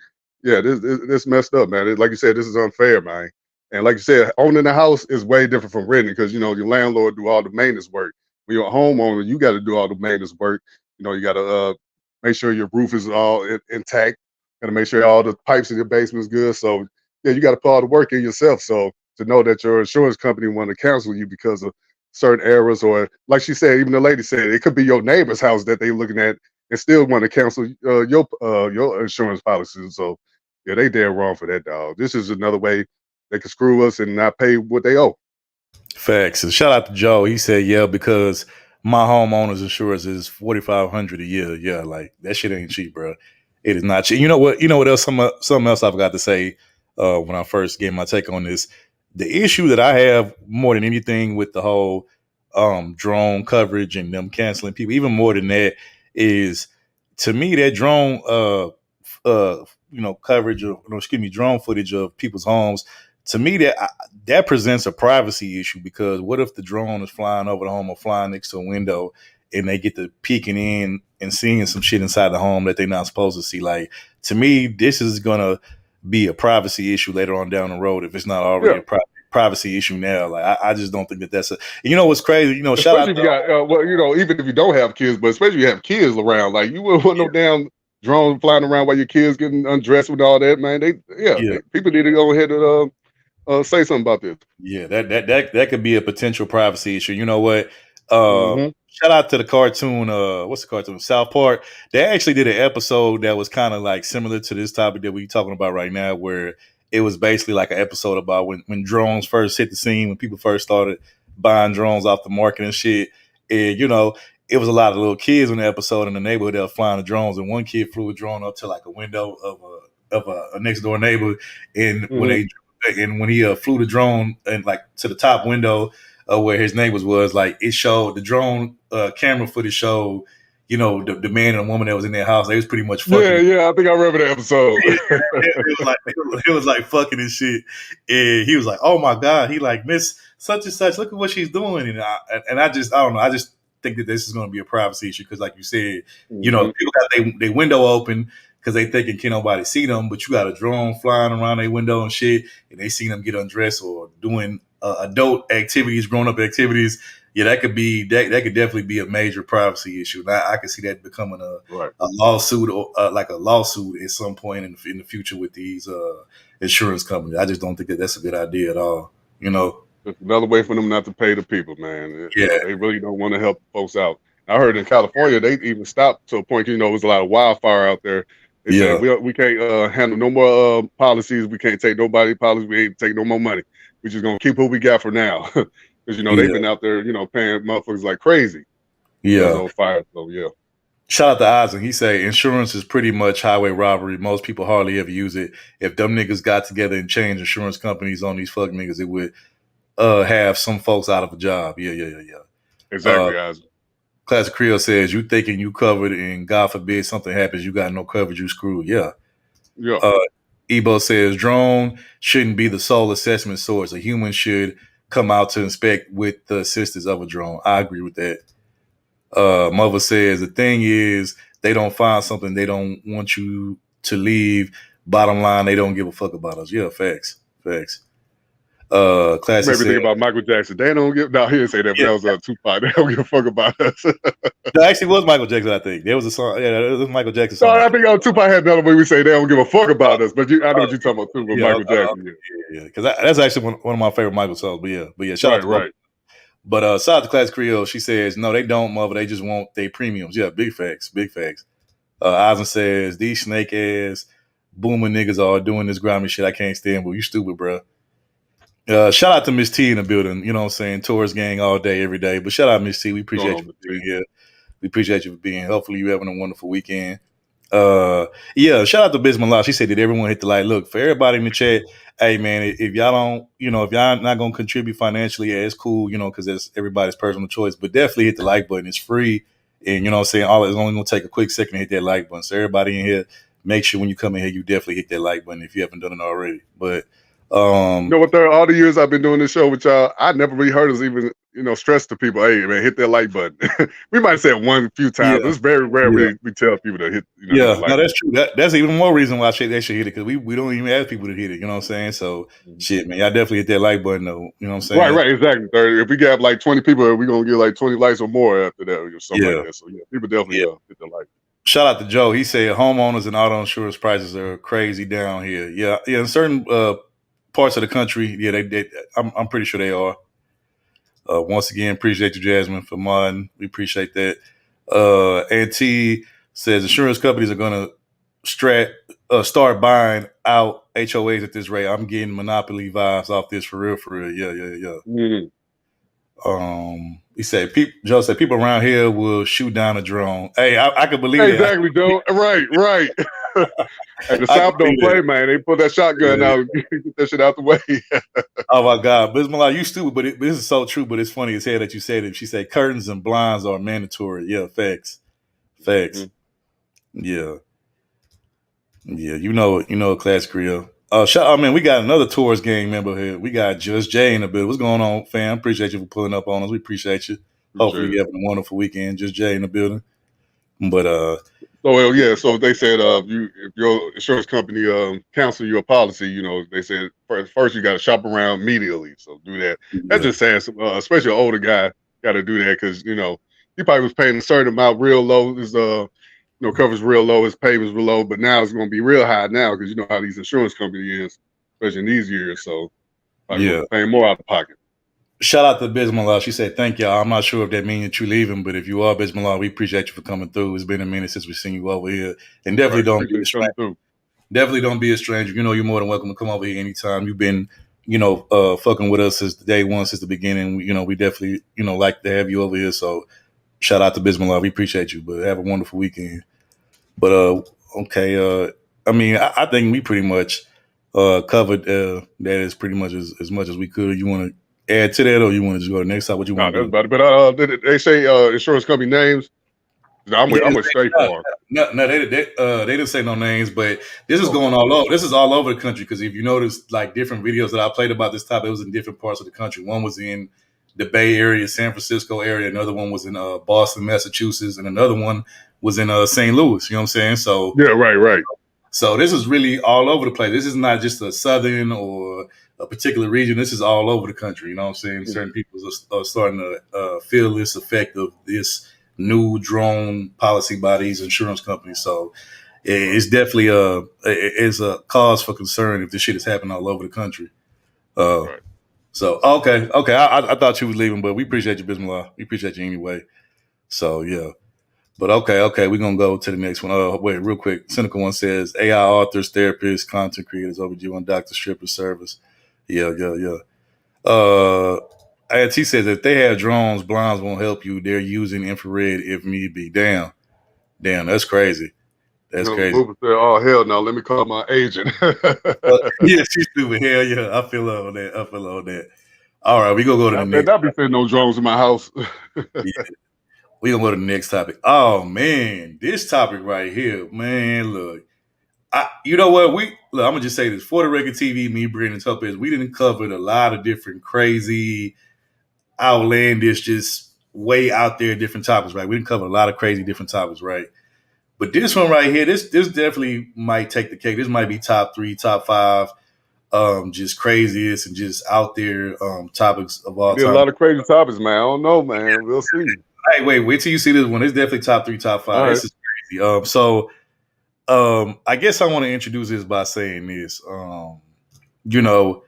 Yeah, this messed up, man. Like you said, this is unfair, man. And like you said, owning a house is way different from renting because your landlord do all the maintenance work. When you're a homeowner, you got to do all the maintenance work. You got to make sure your roof is all intact. Got to make sure all the pipes in your basement is good. So yeah, you got to put all the work in yourself. So to know that your insurance company want to cancel you because of certain errors, or like she said, even the lady said, it could be your neighbor's house that they're looking at and still want to cancel your insurance policy. So yeah, they dead wrong for that, dog. This is another way they can screw us and not pay what they owe. Facts. And shout out to Joe. He said, yeah, because my homeowner's insurance is $4,500 a year. Yeah, like that shit ain't cheap, bro. It is not cheap. You know what? You know what else? Something else I forgot to say when I first gave my take on this. The issue that I have more than anything with the whole drone coverage and them canceling people, even more than that, is to me that drone coverage of, no, excuse me, drone footage of people's homes. To me, that presents a privacy issue, because what if the drone is flying over the home or flying next to a window and they get to peeking in and seeing some shit inside the home that they're not supposed to see? Like, to me, this is gonna be a privacy issue later on down the road if it's not already Yeah. a privacy issue now. Like, I just don't think that that's a. You know what's crazy? Shout Especially out if you to got even if you don't have kids, but especially if you have kids around, like you wouldn't want no damn drone flying around while your kids getting undressed with all that, man. People need to go ahead and say something about this. Yeah, that could be a potential privacy issue. You know what? Hmm. Shout out to the cartoon. What's the cartoon? South Park. They actually did an episode that was kind of like similar to this topic that we're talking about right now, where it was basically like an episode about when drones first hit the scene, when people first started buying drones off the market and shit. And it was a lot of little kids in the episode in the neighborhood that were flying the drones, and one kid flew a drone up to like a window of a next door neighbor, and when he flew the drone and like to the top window where his neighbors was, like it showed the drone camera footage showed, the man and the woman that was in their house. They was pretty much fucking. Yeah, I think I remember the episode. It was like fucking and shit. And he was like, "Oh my god!" He like, "Miss such and such, look at what she's doing." And I don't know. I just think that this is going to be a privacy issue because, like you said, Mhm. people got their window open because they thinking can nobody see them, but you got a drone flying around their window and shit, and they see them get undressed or doing adult activities, grown up activities. Yeah, that could definitely be a major privacy issue. And I could see that becoming Right. a lawsuit or like a lawsuit at some point in the future with these insurance companies. I just don't think that that's a good idea at all. Just another way for them not to pay the people, man. Yeah. They really don't want to help folks out. I heard in California they even stopped to a point. It was a lot of wildfire out there. They say Yeah. we can't handle no more policies. We can't take nobody policies. We ain't take no more money. We're just gonna keep what we got for now. Because they've Yeah. been out there, paying motherfuckers like crazy because Yeah. of fire. So yeah. Shout out to Isaac. He say insurance is pretty much highway robbery. Most people hardly ever use it. If them niggas got together and changed insurance companies on these fuck niggas, it would have some folks out of a job. Yeah. Exactly, Isaac. Classic Creole says, you thinking you covered and God forbid something happens, you got no coverage, you screwed. Yeah. Yeah. Ebo says, drone shouldn't be the sole assessment source. A human should come out to inspect with the assistance of a drone. I agree with that. Mother says, the thing is, they don't find something they don't want you to leave. Bottom line, they don't give a fuck about us. Yeah, facts. Classic Maybe said, think about Michael Jackson. They don't give. No, he didn't say that, but yeah. that was Tupac. They don't give a fuck about us. That actually was Michael Jackson, I think. There was a song. Yeah, it was Michael Jackson No, song. I think Tupac had another way we say they don't give a fuck about us. But I know what you're talking about too. With Michael Jackson, yeah, because that's actually one of my favorite Michael songs. But yeah, shout out to right. But shout out to Classic Creole. She says, no, they don't, mother. They just want their premiums. Yeah, big facts. Eisen says, these snake ass boomer niggas are doing this grimy shit I can't stand, but you stupid, bro. Shout out to Miss T in the building. You know what I'm saying? Tourist gang all day, every day. But shout out, Miss T. We appreciate you for being here. We appreciate you for being here. Hopefully you having a wonderful weekend. Yeah, shout out to Bismillah. She said, did everyone hit the like? Look, for everybody in the chat, hey man, if y'all don't, if y'all not gonna contribute financially, yeah, it's cool, because it's everybody's personal choice. But definitely hit the like button. It's free. And you know what I'm saying? It's only gonna take a quick second to hit that like button. So everybody in here, make sure when you come in here, you definitely hit that like button if you haven't done it already. But you know what? All the years I've been doing this show with y'all, I never really heard us even stress to people, hey man, hit that like button. We might say it one few times, but it's very rare we tell people to hit. Hit the like that's true. That's even more reason why they should hit it, because we don't even ask people to hit it. You know what I'm saying? So shit, man, y'all definitely hit that like button though. You know what I'm saying? Right, exactly. If we got like 20 people, we're gonna get like 20 likes or more after that, or something like that. So yeah, people definitely hit the like. Shout out to Joe. He said homeowners and auto insurance prices are crazy down here. Yeah. In certain parts of the country, I'm pretty sure they are. Once again, appreciate you, Jasmine, for modding. We appreciate that. And T says insurance companies are going to start buying out HOAs at this rate. I'm getting monopoly vibes off this for real. Yeah. He said, Joe said, people around here will shoot down a drone. Hey, I can believe that. Exactly, Joe. Right. And the South don't play, man. They put that shotgun out, get that shit out the way. Oh my God, Bismillah, you stupid, but this is so true. But it's funny as hell that you said it. She said curtains and blinds are mandatory. Yeah, facts. Yeah. You know, Classic Creole. We got another tourist gang member here. We got Just Jay in the building. What's going on, fam? Appreciate you for pulling up on us. We appreciate you. Hopefully you're having a wonderful weekend. Just Jay in the building. But so they said if your insurance company cancel your policy, they said first you got to shop around immediately. So do that. That's just sad, especially an older guy got to do that because he probably was paying a certain amount real low. His coverage real low, his payments were low, but now it's going to be real high now because you know how these insurance companies is, especially in these years. So paying more out of pocket. Shout out to Bismillah. She said, thank y'all. I'm not sure if that means that you're leaving, but if you are, Bismillah, we appreciate you for coming through. It's been a minute since we've seen you over here. And definitely don't be a stranger. Definitely don't be a stranger. You're more than welcome to come over here anytime. You've been, fucking with us since day one, since the beginning. We definitely, like to have you over here. So shout out to Bismillah. We appreciate you, but have a wonderful weekend. But, okay. I think we pretty much covered that as pretty much as much as we could. You want to add to that, or you want to just go to the next side? What you want to do? But did they say insurance company names? I'm with State Farm. No, they didn't say no names, but this is going all over. This is all over the country because if you notice, like different videos that I played about this topic, it was in different parts of the country. One was in the Bay Area, San Francisco area. Another one was in Boston, Massachusetts, and another one was in St. Louis. You know what I'm saying? So yeah, right. So this is really all over the place. This is not just a southern or a particular region. This is all over the country. You know what I'm saying? Mm-hmm. Certain people are starting to feel this effect of this new drone policy by these insurance companies. So it's definitely it's a cause for concern if this shit is happening all over the country. Right. So okay. I thought you was leaving, but we appreciate you, Bismillah. We appreciate you anyway. So yeah. But okay, we're gonna go to the next one. Wait, real quick. Cynical one says AI authors, therapists, content creators, OBGYN doctor, stripper service. Yeah. AT says if they have drones, blinds won't help you. They're using infrared if need be. Damn, that's crazy. That's crazy. Said, oh hell no, let me call my agent. Yeah, she's stupid. Hell yeah, I feel on that. All right, we gonna go to the next. I'll be saying no drones in my house. Yeah. We gonna go to the next topic. Oh man, this topic right here, man. Look, you know what? I'm gonna just say this for the record. TV, me, Brandon Topez, we didn't cover a lot of different crazy, outlandish, just way out there different topics, right? We didn't cover a lot of crazy different topics, right? But this one right here, this definitely might take the cake. This might be top 3, top 5, just craziest and just out there topics of all Did a time. lot of crazy topics, man. I don't know, man. We'll see. Hey, wait till you see this one. It's definitely top 3, top 5. All This right. is crazy. I guess I want to introduce this by saying this. You know,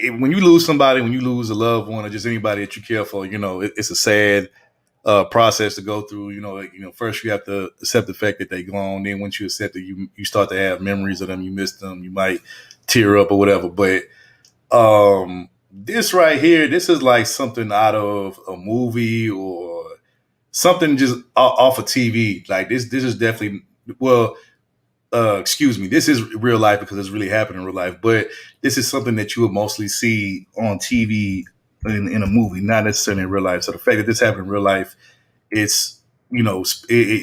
when you lose somebody, when you lose a loved one, or just anybody that you care for, it's a sad process to go through. First you have to accept the fact that they gone. Then once you accept it, you start to have memories of them. You miss them. You might tear up or whatever. But this right here, this is like something out of a movie or something just off of TV. Like this is definitely excuse me, this is real life because it's really happened in real life. But this is something that you would mostly see on TV in a movie, not necessarily in real life. So the fact that this happened in real life, it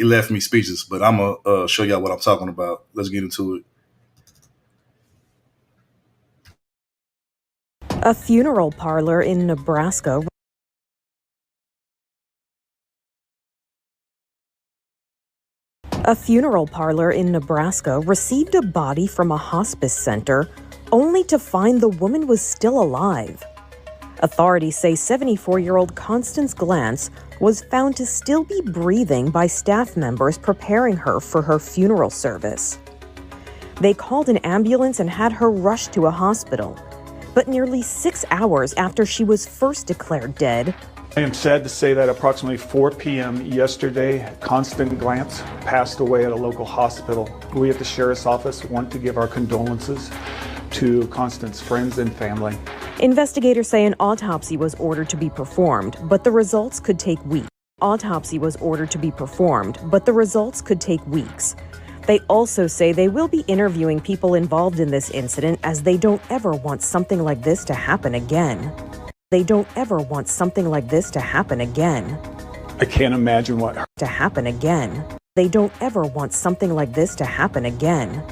left me speechless. But I'm gonna show y'all what I'm talking about. Let's get into it. A funeral parlor in Nebraska received a body from a hospice center only to find the woman was still alive. Authorities say 74-year-old Constance Glantz was found to still be breathing by staff members preparing her for her funeral service. They called an ambulance and had her rushed to a hospital. But nearly 6 hours after she was first declared dead, I am sad to say that approximately 4 p.m. yesterday, Constance Glantz passed away at a local hospital. We at the Sheriff's Office want to give our condolences to Constance's friends and family. investigators say an autopsy was ordered to be performed, but the results could take weeks. They also say they will be interviewing people involved in this incident as they don't ever want something like this to happen again. I can't imagine what to happen again. They don't ever want something like this to happen again.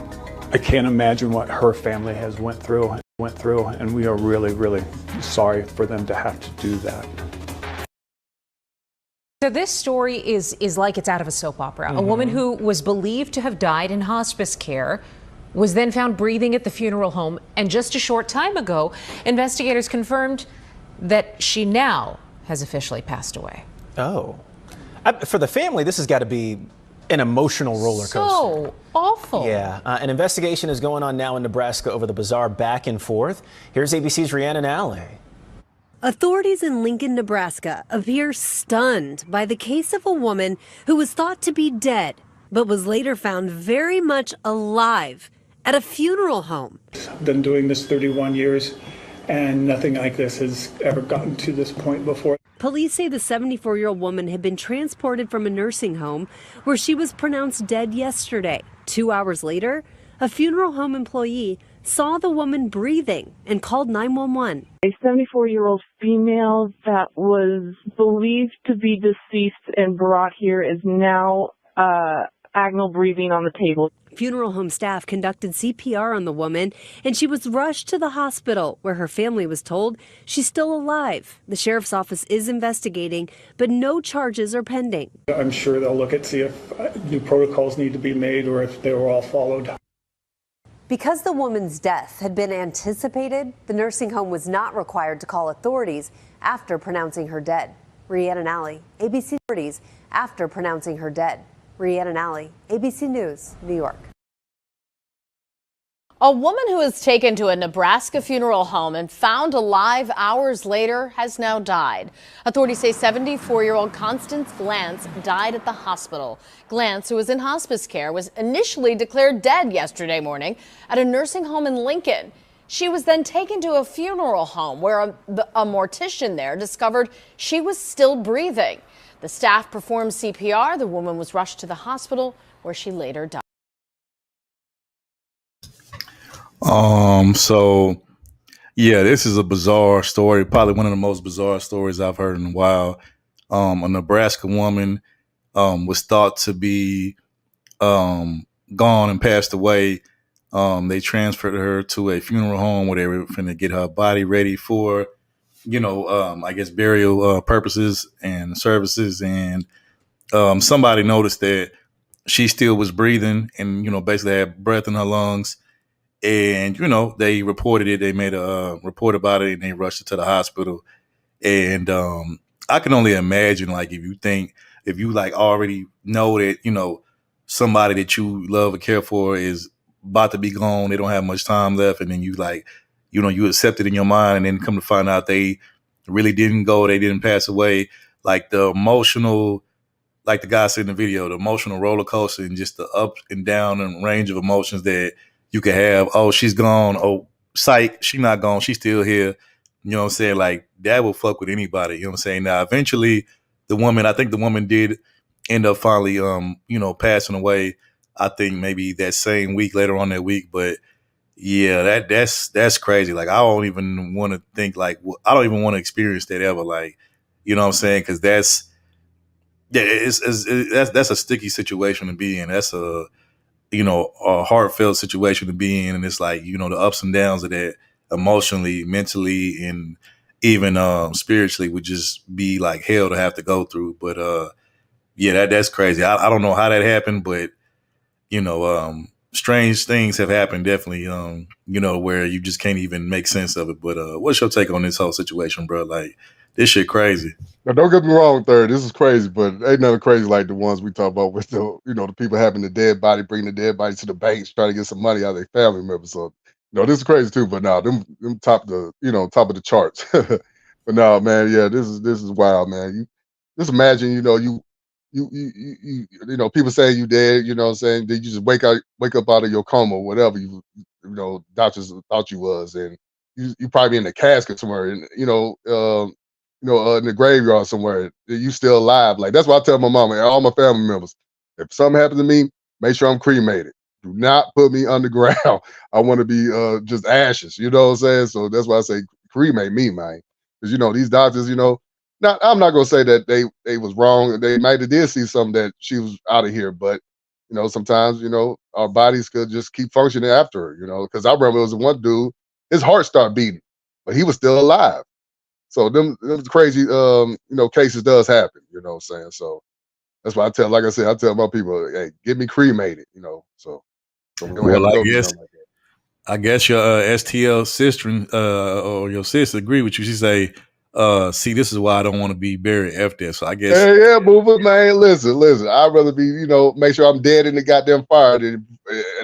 I can't imagine what her family has went through, and we are really, really sorry for them to have to do that. So this story is like it's out of a soap opera. A woman who was believed to have died in hospice care was then found breathing at the funeral home, and just a short time ago, investigators confirmed that she now has officially passed away. Oh. For the family, this has got to be an emotional roller coaster. So awful. Yeah. An investigation is going on now in Nebraska over the bizarre back and forth. Here's ABC's Rhiannon Alley. Authorities in Lincoln, Nebraska appear stunned by the case of a woman who was thought to be dead, but was later found very much alive at a funeral home. I've been doing this 31 years, and nothing like this has ever gotten to this point before. Police say the 74-year-old woman had been transported from a nursing home where she was pronounced dead yesterday. 2 hours later, a funeral home employee saw the woman breathing and called 911. A 74-year-old female that was believed to be deceased and brought here is now agonal breathing on the table. Funeral home staff conducted CPR on the woman, and she was rushed to the hospital where her family was told she's still alive. The sheriff's office is investigating, but no charges are pending. I'm sure they'll look at see if new protocols need to be made or if they were all followed. Because the woman's death had been anticipated, the nursing home was not required to call authorities after pronouncing her dead. Rhiannon Alley, ABC News, after pronouncing her dead. Rhiannon Alley, ABC News, New York. A woman who was taken to a Nebraska funeral home and found alive hours later has now died. Authorities say 74-year-old Constance Glantz died at the hospital. Glantz, who was in hospice care, was initially declared dead yesterday morning at a nursing home in Lincoln. She was then taken to a funeral home where a mortician there discovered she was still breathing. The staff performed CPR. The woman was rushed to the hospital where she later died. So yeah, this is a bizarre story, probably one of the most bizarre stories I've heard in a while. A Nebraska woman was thought to be gone and passed away. They transferred her to a funeral home where they were going to get her body ready for, I guess burial purposes and services. And somebody noticed that she still was breathing and, basically had breath in her lungs. And, they reported it. They made a report about it and they rushed her to the hospital. And I can only imagine, like, if you like already know that, somebody that you love or care for is about to be gone, they don't have much time left. And then you like, you accept it in your mind and then come to find out they really didn't go, they didn't pass away. Like the emotional, like the guy said in the video, the emotional roller coaster and just the up and down and range of emotions that you could have. Oh, she's gone. Oh, psych, she not gone. She's still here. You know what I'm saying? Like that will fuck with anybody. You know what I'm saying? Now, eventually, I think the woman did end up finally, passing away. I think maybe that same week, later on that week. But yeah, that's crazy. Like I don't even want to think like I don't even want to experience that ever. Like, you know what I'm saying? Because yeah, that's a sticky situation to be in. That's a heartfelt situation to be in, and it's like the ups and downs of that emotionally, mentally, and even spiritually would just be like hell to have to go through. But yeah, that's crazy. I don't know how that happened, but strange things have happened. Definitely, where you just can't even make sense of it. But what's your take on this whole situation, bro? Like this shit crazy. Now, don't get me wrong, Third. This is crazy, but ain't nothing crazy like the ones we talk about with the people having the dead body, bringing the dead body to the banks, trying to get some money out of their family members. So, this is crazy too. But now, them top of the charts. But no, man, yeah, this is wild, man. You just imagine, people saying you dead. You know what I'm saying? Then you just wake up out of your coma, whatever doctors thought you was, and you probably in a casket somewhere, and in the graveyard somewhere. You still alive. Like that's what I tell my mama and all my family members. If something happens to me, make sure I'm cremated. Do not put me underground. I want to be just ashes. You know what I'm saying? So that's why I say cremate me, man. Because these doctors, I'm not gonna say that they was wrong. They might have did see something that she was out of here, but sometimes our bodies could just keep functioning after her. Because I remember it was one dude, his heart started beating, but he was still alive. So them crazy cases does happen, you know what I'm saying? So that's why like I said, I tell my people, hey, get me cremated, so we don't have Well, to I go through guess something like that. I guess your STL sister or your sister agree with you. She say, see, this is why I don't want to be buried after that. So I guess Hey, yeah, mover, man. Listen. I'd rather be, make sure I'm dead in the goddamn fire than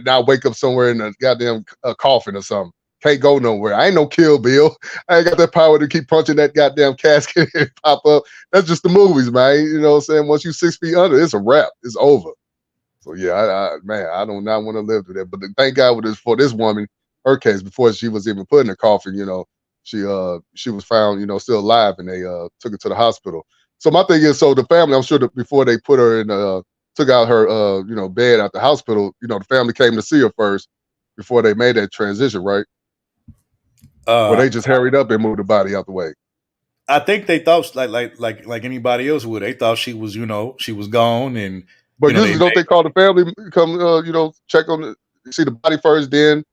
not wake up somewhere in a goddamn coffin or something. Can't go nowhere. I ain't no Kill Bill. I ain't got that power to keep punching that goddamn casket and pop up. That's just the movies, man. You know what I'm saying? Once you 6 feet under, it's a wrap. It's over. So yeah, I do not want to live through that. But thank God for this woman, her case, before she was even put in the coffin, she was found, still alive, and they took her to the hospital. So my thing is, so the family, I'm sure that before they put her in, took out her, bed at the hospital, the family came to see her first before they made that transition, right? Or they just hurried up and moved the body out the way. I think they thought like anybody else would. They thought she was, she was gone, and But usually don't they call the family, come, check on see the body first, then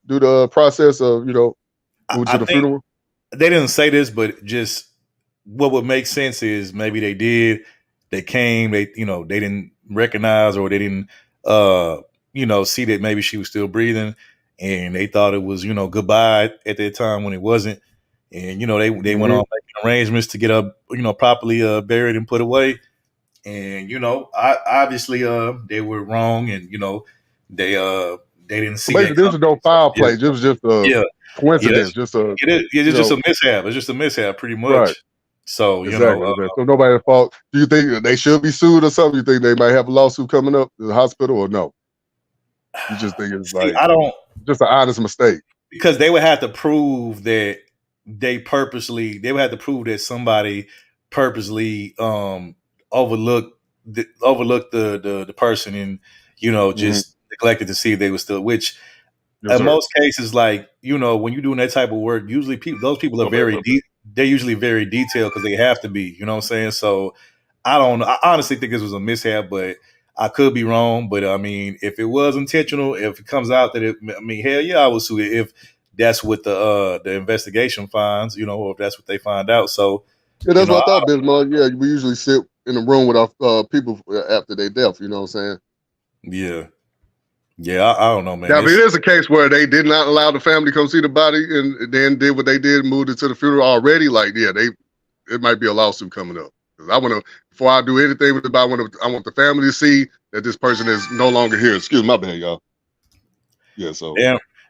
do the process of, move to the think funeral? they didn't say this, but just what would make sense is maybe they did. They came. They they didn't recognize or they didn't see that maybe she was still breathing, and they thought it was goodbye at that time when it wasn't. And they went on making arrangements to get up properly buried and put away. And obviously they were wrong, and they didn't see Basically, that this coming. was no foul play. This was just a Yeah, coincidence. Just a it's just a mishap. It's just a mishap, pretty right. much. So Exactly. So nobody's fault. Do you think they should be sued or something? You think they might have a lawsuit coming up to the hospital or no? You just think it's see, like I don't, just an honest mistake. because they would have to prove that they would have to prove that somebody purposely overlooked the person and just neglected to see if they were still, which Yes, in sir. most cases, like when you're doing that type of work, usually those people are very they're usually very detailed because they have to be. You know what I'm saying? So I don't know. I honestly think this was a mishap, but I could be wrong. But I mean, if it was intentional, if it comes out that I mean, hell yeah, I would sue it if that's what the investigation finds. You know, or if that's what they find out. So Yeah, you that's know, what I thought, Bismarck. Yeah, we usually sit in a room with our people after their death. You know what I'm saying? yeah, yeah. I don't know, man. Now, if it is a case where they did not allow the family to come see the body and then did what they did, moved it to the funeral already, like, yeah, it might be a lawsuit coming up. Because I want to, before I do anything with it, I want the family to see that this person is no longer here. Excuse my bad, y'all. Yeah, so.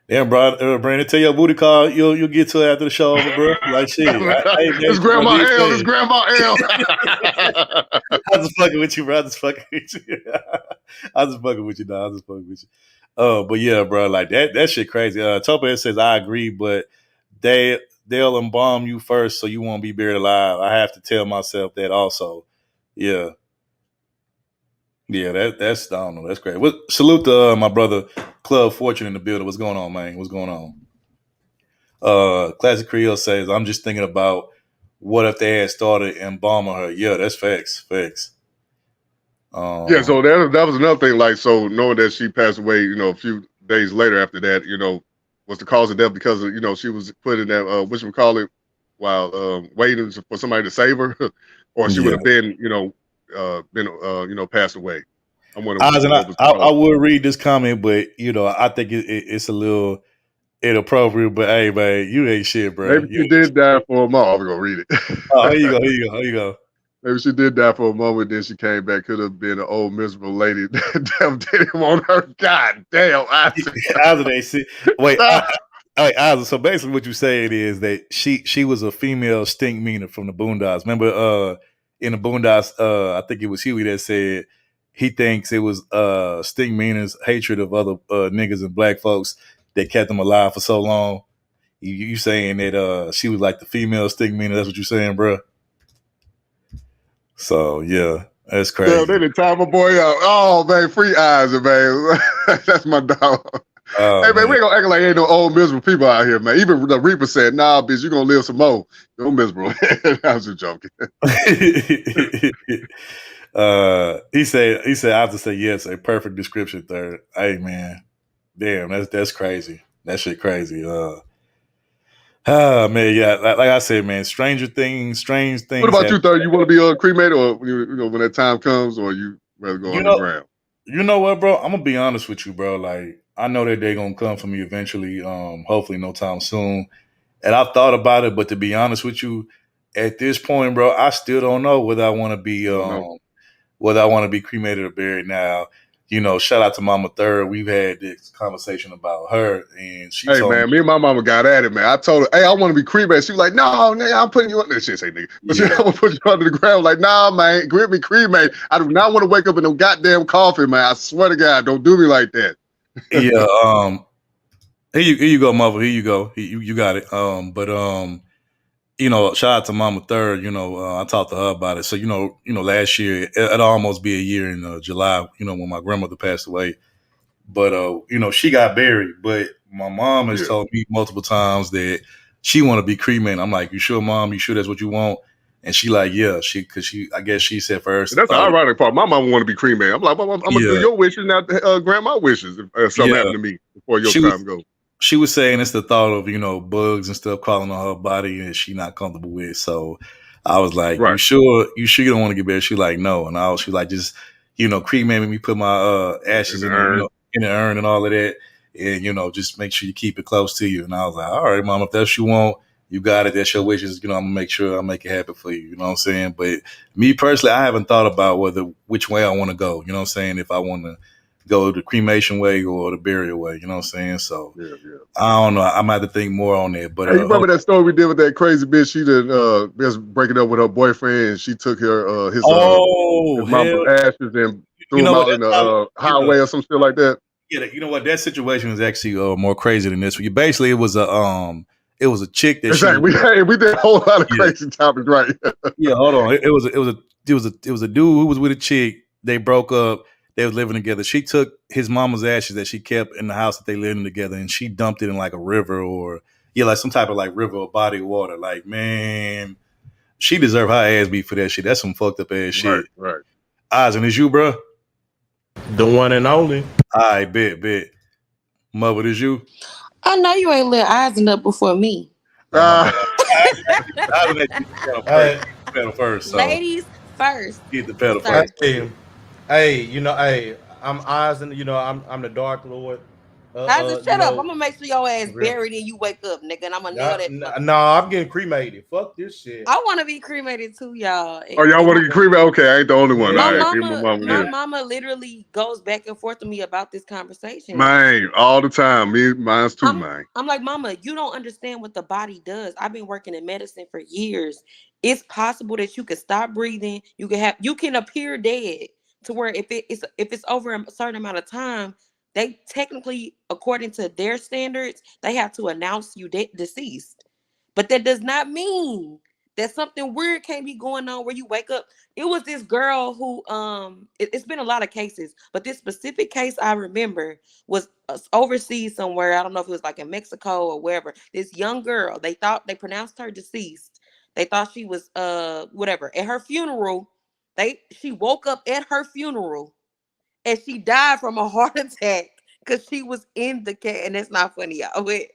Damn, bro, Brandon, tell your booty call. You'll get to it after the show over, bro. Like shit. I It's Grandma L. It's Grandma L. I'm just fucking with you, bro. I'm just fucking with you. I'm just fucking with you, dog. I'm just fucking with you. But yeah, bro, like that shit crazy. Topa says I agree, but they'll embalm you first, so you won't be buried alive. I have to tell myself that also. Yeah. Yeah, that's I don't know. That's great. Salute to my brother Club Fortune in the building. What's going on, man? What's going on? Classic Creole says, I'm just thinking about what if they had started embalming her. Yeah, that's facts. Facts. Yeah, so that was another thing. Like, so knowing that she passed away, a few days later after that, was the cause of death because of, she was put in that whatchamacallit while waiting for somebody to save her, or she would have been, passed away. I'm wondering what was I would read this comment, but I think it's a little inappropriate. But hey, man, you ain't shit, bro. Maybe she did die for a moment. I'm gonna read it. Oh, here you go. Maybe she did die for a moment, then she came back. Could have been an old miserable lady that didn't want her. God damn, Isaac. Wait, Isaac. So basically, what you're saying is that she was a female stink meaner from the Boondocks. Remember, in the Boondocks, I think it was Huey that said he thinks it was stink meaners' hatred of other niggas and black folks that kept them alive for so long. You saying that she was like the female stink meaner? That's what you're saying, bro? So yeah, that's crazy. Damn, they didn't tie my boy out. Oh man, free eyes, man. That's my dog. Hey man, we ain't gonna act like ain't no old miserable people out here, man. Even the Reaper said, "Nah, bitch, you gonna live some more. You're miserable." I was just joking. He said, I have to say yes, a perfect description. Third, hey man, damn, that's crazy. That shit crazy. Man, yeah, like I said, man, strange things. What about you, Third? You want to be cremated, or when that time comes, or you rather go underground? You know what, bro? I'm gonna be honest with you, bro. Like, I know that they're gonna come for me eventually. Hopefully, no time soon. And I've thought about it, but to be honest with you, at this point, bro, I still don't know whether I want to be cremated or buried. Now, shout out to Mama Third. We've had this conversation about her, and she told me and my mama got at it, man. I told her, hey, I want to be cremated. She was like, no, nigga, I'm putting you on this shit, say nigga. But I'm gonna put you under the ground. Like, nah, man, get me cremated. I do not want to wake up in no goddamn coffin, man. I swear to God, don't do me like that. Yeah. Here you go, mother. Here you go. You got it. Shout out to Mama Third. I talked to her about it. So last year it'll almost be a year in July. When my grandmother passed away. But she got buried. But my mom has told me multiple times that she want to be cremated. I'm like, you sure, Mom? You sure that's what you want? And she like, yeah, I guess she said first. That's the ironic part. My mama want to be cremated. I'm like, I'm gonna do your wishes, not grant my wishes if something happened to me before your time goes. She was saying it's the thought of, bugs and stuff crawling on her body and she not comfortable with. So I was like, you sure you don't want to get buried? She like, no. And she like, just, cremate me, put my ashes in the urn and all of that. And, just make sure you keep it close to you. And I was like, all right, Mom, if that's what you want, you got it. That's your wishes. I'm going to make sure I make it happen for you. You know what I'm saying? But me personally, I haven't thought about which way I want to go. You know what I'm saying? If I want to go the cremation way or the burial way, you know what I'm saying? So I don't know. I might have to think more on that. But hey, you remember that story we did with that crazy bitch? She did just breaking up with her boyfriend, and she took his mama's ashes and threw them out in the highway or some shit like that. Yeah, you know what? That situation was actually more crazy than this. Basically, it was a chick that exactly. We did a whole lot of crazy topics, right? Yeah, hold on. It was a dude who was with a chick. They broke up. They was living together. She took his mama's ashes that she kept in the house that they lived in together, and she dumped it in like a river or Yeah, like some type of like river or body of water. Like, man, she deserve her ass beat for that shit. That's some fucked up ass Right, shit. right. Eisen, is you, bro? The one and only. I bet. Mother, is you? I know you ain't let Eisen up before me. Oh my bad. Eisen let you Hey, the pedal first, so Ladies first, get the pedal sir. first. hey, I'm Eisen. I'm the Dark Lord. Eisen, You shut up. I'm know, gonna make sure your ass for real. buried and you wake up, nigga, and I'm gonna nail that fucking. No, I'm getting cremated. Fuck this shit. I want to be cremated too, y'all. Oh, y'all want to get cremated? Okay, I ain't the only one. My All right, Yeah. me and my mama. my Yeah. mama literally goes back and forth with me about this conversation. Man, all the time. Mine's too, man. I'm like, Mama, you don't understand what the body does. I've been working in medicine for years. It's possible that you can stop breathing. You can appear dead to where if it's over a certain amount of time, they technically, according to their standards, they have to announce you deceased. But that does not mean that something weird can't be going on where you wake up. It was this girl who it's been a lot of cases, but this specific case I remember was overseas somewhere. I don't know if it was like in Mexico or wherever. This young girl, they pronounced her deceased. They thought she was whatever. At her funeral, she woke up at her funeral and she died from a heart attack because she was in the cat. And that's not funny, y'all. But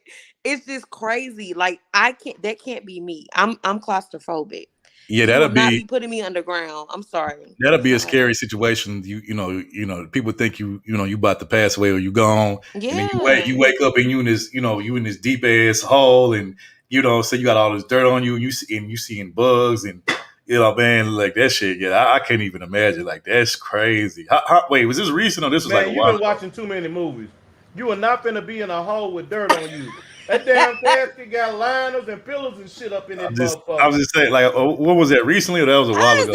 it's just crazy. Like that can't be me. I'm claustrophobic. Yeah, You will not be putting me underground. I'm sorry. that'll It's be a not. scary situation. You know, people think you about to pass away or you gone, and then Yeah. you wake up and you in this deep ass hole, and so you got all this dirt on you, and you seeing bugs, and man, like that shit. Yeah, I can't even imagine. Like that's crazy. Wait, was this recent or this was like a Man, you've while been ago? watching too many movies. You are not finna be in a hole with dirt on you. That damn casket got liners and pillows and shit up in that I was motherfucker. just saying, like, what was that recently or that was a while ago?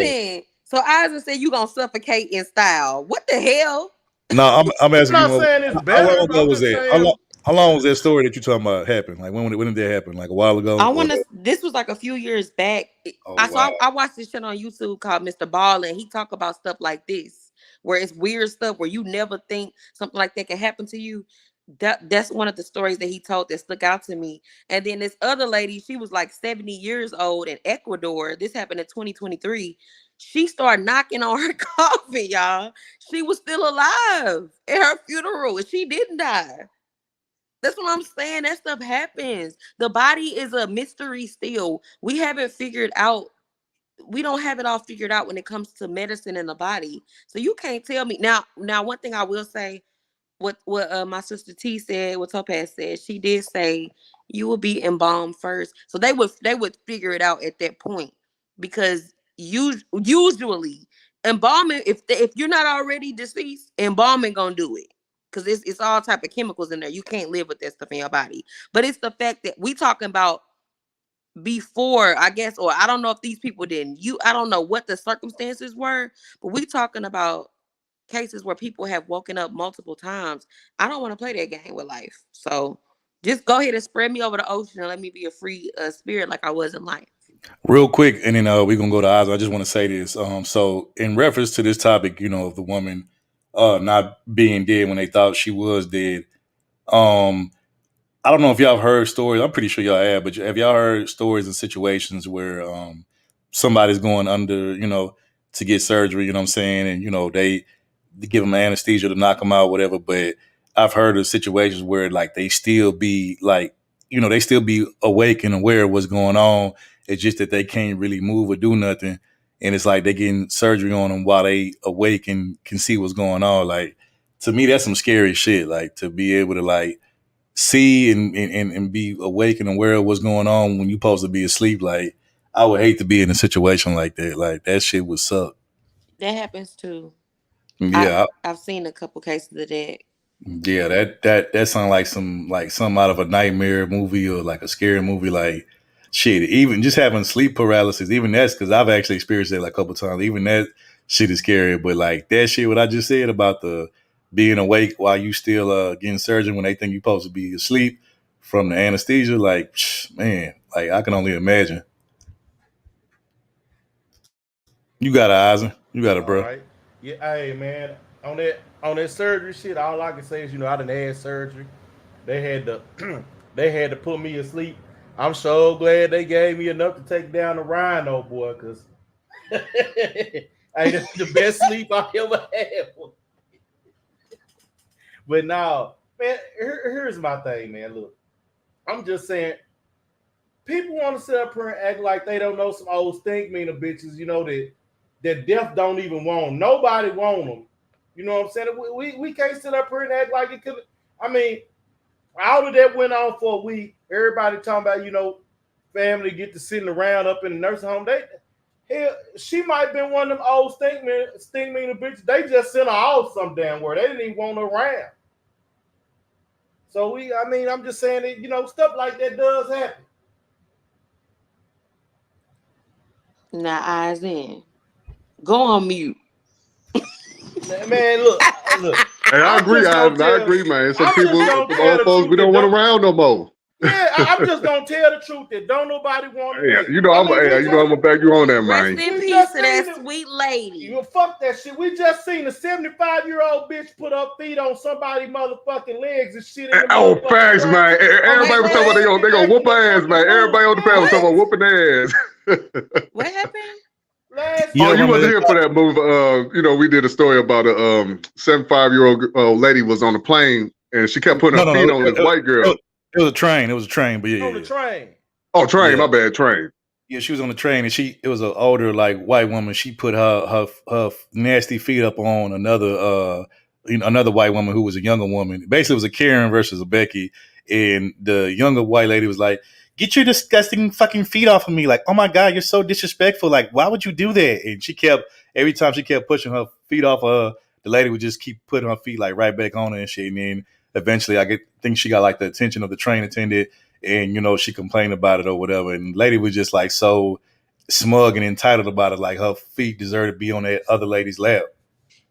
Eisen said you gonna suffocate in style. What the hell? No, I'm I'm asking not you, saying it's how long better, but ago I'm was just that? saying. How long was that story that you talking about happened? Like when did that happen? Like a while ago? Or, This was like a few years back. oh wow. I watched this shit on YouTube called Mr. Ball, and he talk about stuff like this, where it's weird stuff where you never think something like that can happen to you. That's one of the stories that he told that stuck out to me. And then this other lady, she was like 70 years old in Ecuador. This happened in 2023. She started knocking on her coffin, y'all. She was still alive at her funeral, and she didn't die. That's what I'm saying. That stuff happens. The body is a mystery still. We don't have it all figured out when it comes to medicine in the body. So you can't tell me now. One thing I will say, what my sister T said, what Topaz said, she did say you will be embalmed first. So they would figure it out at that point, because usually embalming, if you're not already deceased, embalming gonna do it. Because it's all type of chemicals in there. You can't live with that stuff in your body. But it's the fact that we talking about before, I guess, or I don't know if these people didn't. I don't know what the circumstances were, but we talking about cases where people have woken up multiple times. I don't want to play that game with life. So just go ahead and spread me over the ocean and let me be a free spirit like I was in life. Real quick, and then we're gonna go to Oz. I just want to say this. So in reference to this topic, of the woman not being dead when they thought she was dead. Um, I don't know if y'all have heard stories. I'm pretty sure y'all have, but have y'all heard stories and situations where somebody's going under, to get surgery, you know what I'm saying? And, they give them anesthesia to knock them out, whatever. But I've heard of situations where like they still be like, they still be awake and aware of what's going on. It's just that they can't really move or do nothing. And it's like they getting surgery on them while they awake and can see what's going on. Like, to me, that's some scary shit. Like, to be able to like see and be awake and aware of what's going on when you're supposed to be asleep. Like, I would hate to be in a situation like that. Like, that shit would suck. That happens too. Yeah, I've seen a couple cases of that. yeah. That sounds like something out of a nightmare movie or like a scary movie. Like, shit. Even just having sleep paralysis, even that's because I've actually experienced that like a couple times. Even that shit is scary. But like that shit, what I just said about the being awake while you still getting surgery when they think you're supposed to be asleep from the anesthesia, like, man, like I can only imagine. You got it, Eisen. You got it, All bro. right. Yeah, hey man, on that surgery shit, all I can say is, I done had surgery. They had to They had to put me asleep. I'm so glad they gave me enough to take down the rhino, boy, because hey, the best sleep I ever had. But now, man, here's my thing, man. Look, I'm just saying, people want to sit up here and act like they don't know some old stink meaner bitches, that death don't even want them. Nobody want them. You know what I'm saying? We can't sit up here and act like it could. I mean, all of that went on for a week. Everybody talking about, family get to sitting around up in the nursing home. Hell, she might have been one of them old stink meaner bitches. They just sent her off some damn where they didn't even want her around. So I'm just saying that, stuff like that does happen. Now, eyes in. Go on mute. Man, look. Hey, I agree, Ivan. I agree, man. Some people, some old folks, we don't want around no more. Yeah, I'm just gonna tell the truth that don't nobody want to. Yeah, I'm gonna back you on that, Rest man. in peace to that sweet lady. You fuck that shit. We just seen a 75-year-old bitch put her feet on somebody's motherfucking legs and shit. Oh, facts, man. Everybody was talking about they gonna whoop her ass, man. Everybody on the panel was talking about whooping their ass. What happened? You wasn't here for that move. We did a story about a 75-year-old lady was on a plane and she kept putting her feet on this white girl. It was a train, but yeah. On the train. Oh, train, my bad, train. Yeah, she was on the train and it was an older white woman. She put her nasty feet up on another white woman who was a younger woman. Basically, it was a Karen versus a Becky, and the younger white lady was like, "Get your disgusting fucking feet off of me!" Like, "Oh my god, you're so disrespectful! Like, why would you do that?" And every time she kept pushing her feet off of her, the lady would just keep putting her feet right back on her and shit. And then eventually, think she got the attention of the train attendant. And, she complained about it or whatever. And the lady was just so smug and entitled about it. Like her feet deserved to be on that other lady's lap.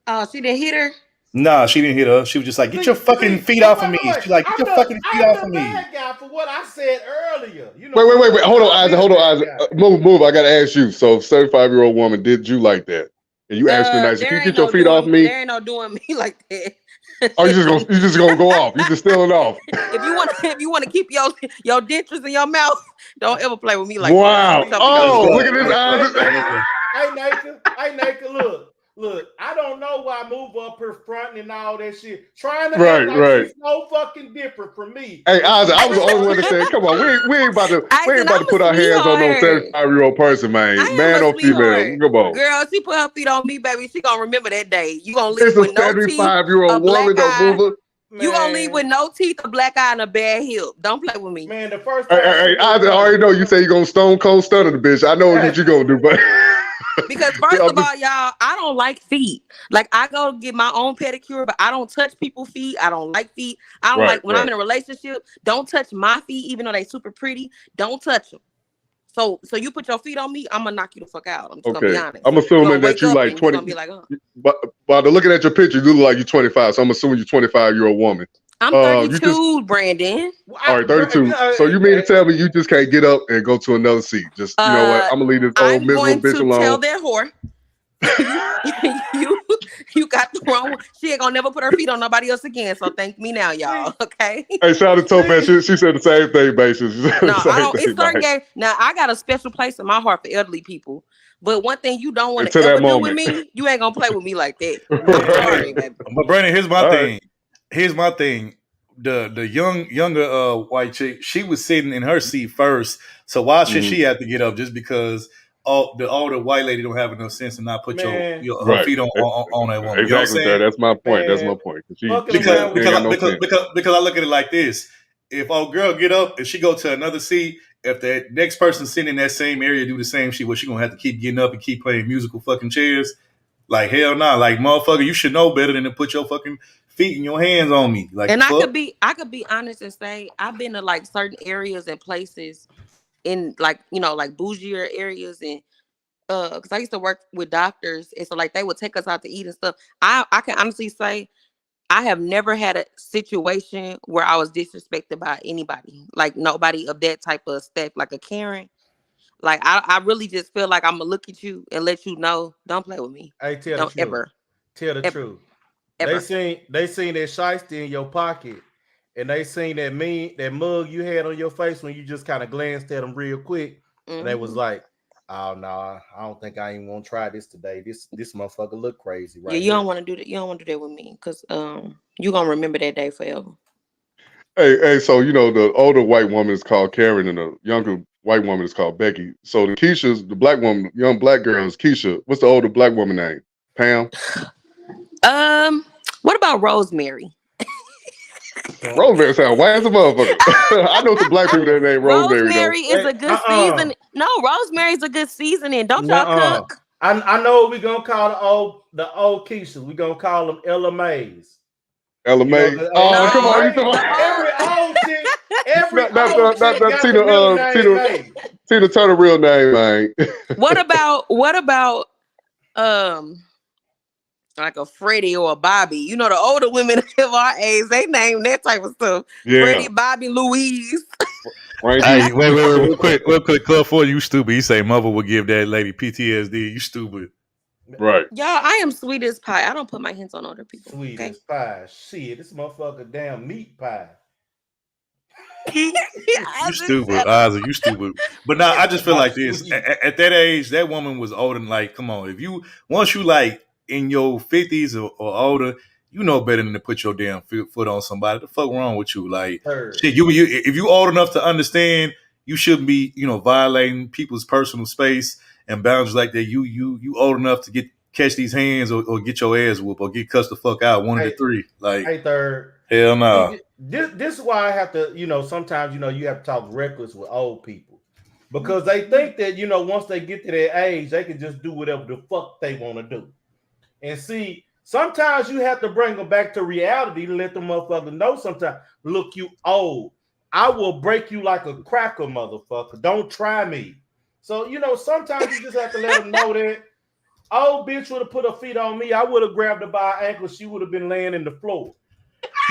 Oh, she didn't hit her? Nah, she didn't hit her. She was just like, "Get your fucking feet off of me." She's like, "Get your fucking feet off of me." I'm the bad guy for what I said earlier. Wait. Hold on, Isaac. Move. I got to ask you. So 75-year-old woman, did you like that? And you asked her nice, "Can you get your feet off me?" There ain't no doing me like that. Oh, you just gonna go off. You just stealing off. If you want to keep your dentures in your mouth, don't ever play with me like that. Wow. Oh, look at this Isaac. Hey, Nathan, look, I don't know why I move up her front and all that shit. Trying to act like she's so fucking different from me. Hey, Isaac, I was the only one that said, "Come on, we ain't about to put our hands on no 75-year-old person, man. Man or female. Come on." Girl, she put her feet on me, baby. She gonna remember that day. You gonna leave with no teeth, 75-year-old woman, don't move her. You gonna leave with no teeth, a black eye, and a bad hip. Don't play with me. Man, the first time Hey, I already know you say you're gonna stone cold stunner the bitch. I know what you're gonna do, but because first of all, y'all, I don't like feet. Like, I go get my own pedicure, but I don't touch people's feet. I don't like feet. I don't like when I'm in a relationship. Don't touch my feet, even though they super pretty. Don't touch them. So you put your feet on me, I'm gonna knock you the fuck out. I'm just gonna be honest. I'm assuming that you like 20. Be like, But by looking at your picture, you look like you're 25. So I'm assuming you're 25-year-old woman. I'm 32, Brandon. All right, 32. So you mean to tell me you just can't get up and go to another seat? Just you know what? I'm gonna leave this old miserable bitch alone. Tell that whore. you got the wrong one. She ain't gonna never put her feet on nobody else again. So thank me now, y'all. Okay. Hey, shout out to Topaz. She said the same thing, basis. No, I don't. It's certain game. Now I got a special place in my heart for elderly people. But one thing you don't want to ever do with me, you ain't gonna play with me like that. I'm sorry, baby. But Brandon, here's my thing. Here's my thing. The younger white chick, she was sitting in her seat first. So why should she have to get up just because the older white lady don't have enough sense to not put her feet on that woman? Exactly. You know what I'm saying? That's my point. That's my point. Because I look at it like this: if old girl get up and she go to another seat, if the next person sitting in that same area do the same shit, she gonna have to keep getting up and keep playing musical fucking chairs. Like, hell nah. Like, motherfucker, you should know better than to put your fucking feet and your hands on me. Like, and I could be honest and say I've been to like certain areas and places in like bougier areas and because I used to work with doctors and so like they would take us out to eat and stuff. I can honestly say I have never had a situation where I was disrespected by anybody, like nobody of that type of stuff, like a Karen. Like I really just feel like I'm gonna look at you and let you know, don't play with me. Hey, tell don't the truth. ever. Tell the truth. They seen that shiesty in your pocket, and they seen that mug you had on your face when you just kind of glanced at them real quick, and they was like, "Oh no, I don't think I even want to try this today. This motherfucker look crazy Yeah, right you here." don't want to do that. You don't want to do that with me, because you gonna remember that day forever. Hey, so you know the older white woman is called Karen, and the younger white woman is called Becky. So the Keisha's the black woman, young black girl is Keisha. What's the older black woman name? Pam. What about Rosemary? Rosemary sound white as a motherfucker. I know some black people that name Rosemary though. Rosemary is a good season. No, Rosemary's a good seasoning. Don't y'all cook? I know what we gonna call the old Keisha. We gonna call them Ella Mays. Ella May. Oh, come on, you talking every old chick got the middle name May. Tina Turner real name, man. What about like a Freddie or a Bobby? You know, the older women of our age, they name that type of stuff. Yeah. Freddie, Bobby, Louise. Hey, wait, real quick, Club 4, you stupid. You say mother would give that lady PTSD. You stupid. Right. Y'all, I am sweet as pie. I don't put my hands on older people. Sweet as pie. Shit, this motherfucker damn meat pie. You stupid, Isaac. You stupid. But now I just feel like this. At that age, that woman was older. And like, come on, once you like in your 50s or older, you know better than to put your damn foot on somebody. The fuck wrong with you? Like, shit, you if you old enough to understand, you shouldn't be, violating people's personal space and boundaries like that. You old enough to catch these hands or get your ass whooped or get cussed the fuck out. One of the three. Like, hey, Third. Hell no. This is why I have to, sometimes, you have to talk reckless with old people. Because they think that, once they get to their age, they can just do whatever the fuck they want to do. And see, sometimes you have to bring them back to reality to let the motherfucker know sometimes, look, you old. I will break you like a cracker, motherfucker. Don't try me. So, sometimes you just have to let them know that old bitch would have put her feet on me. I would have grabbed her by her ankle. She would have been laying in the floor.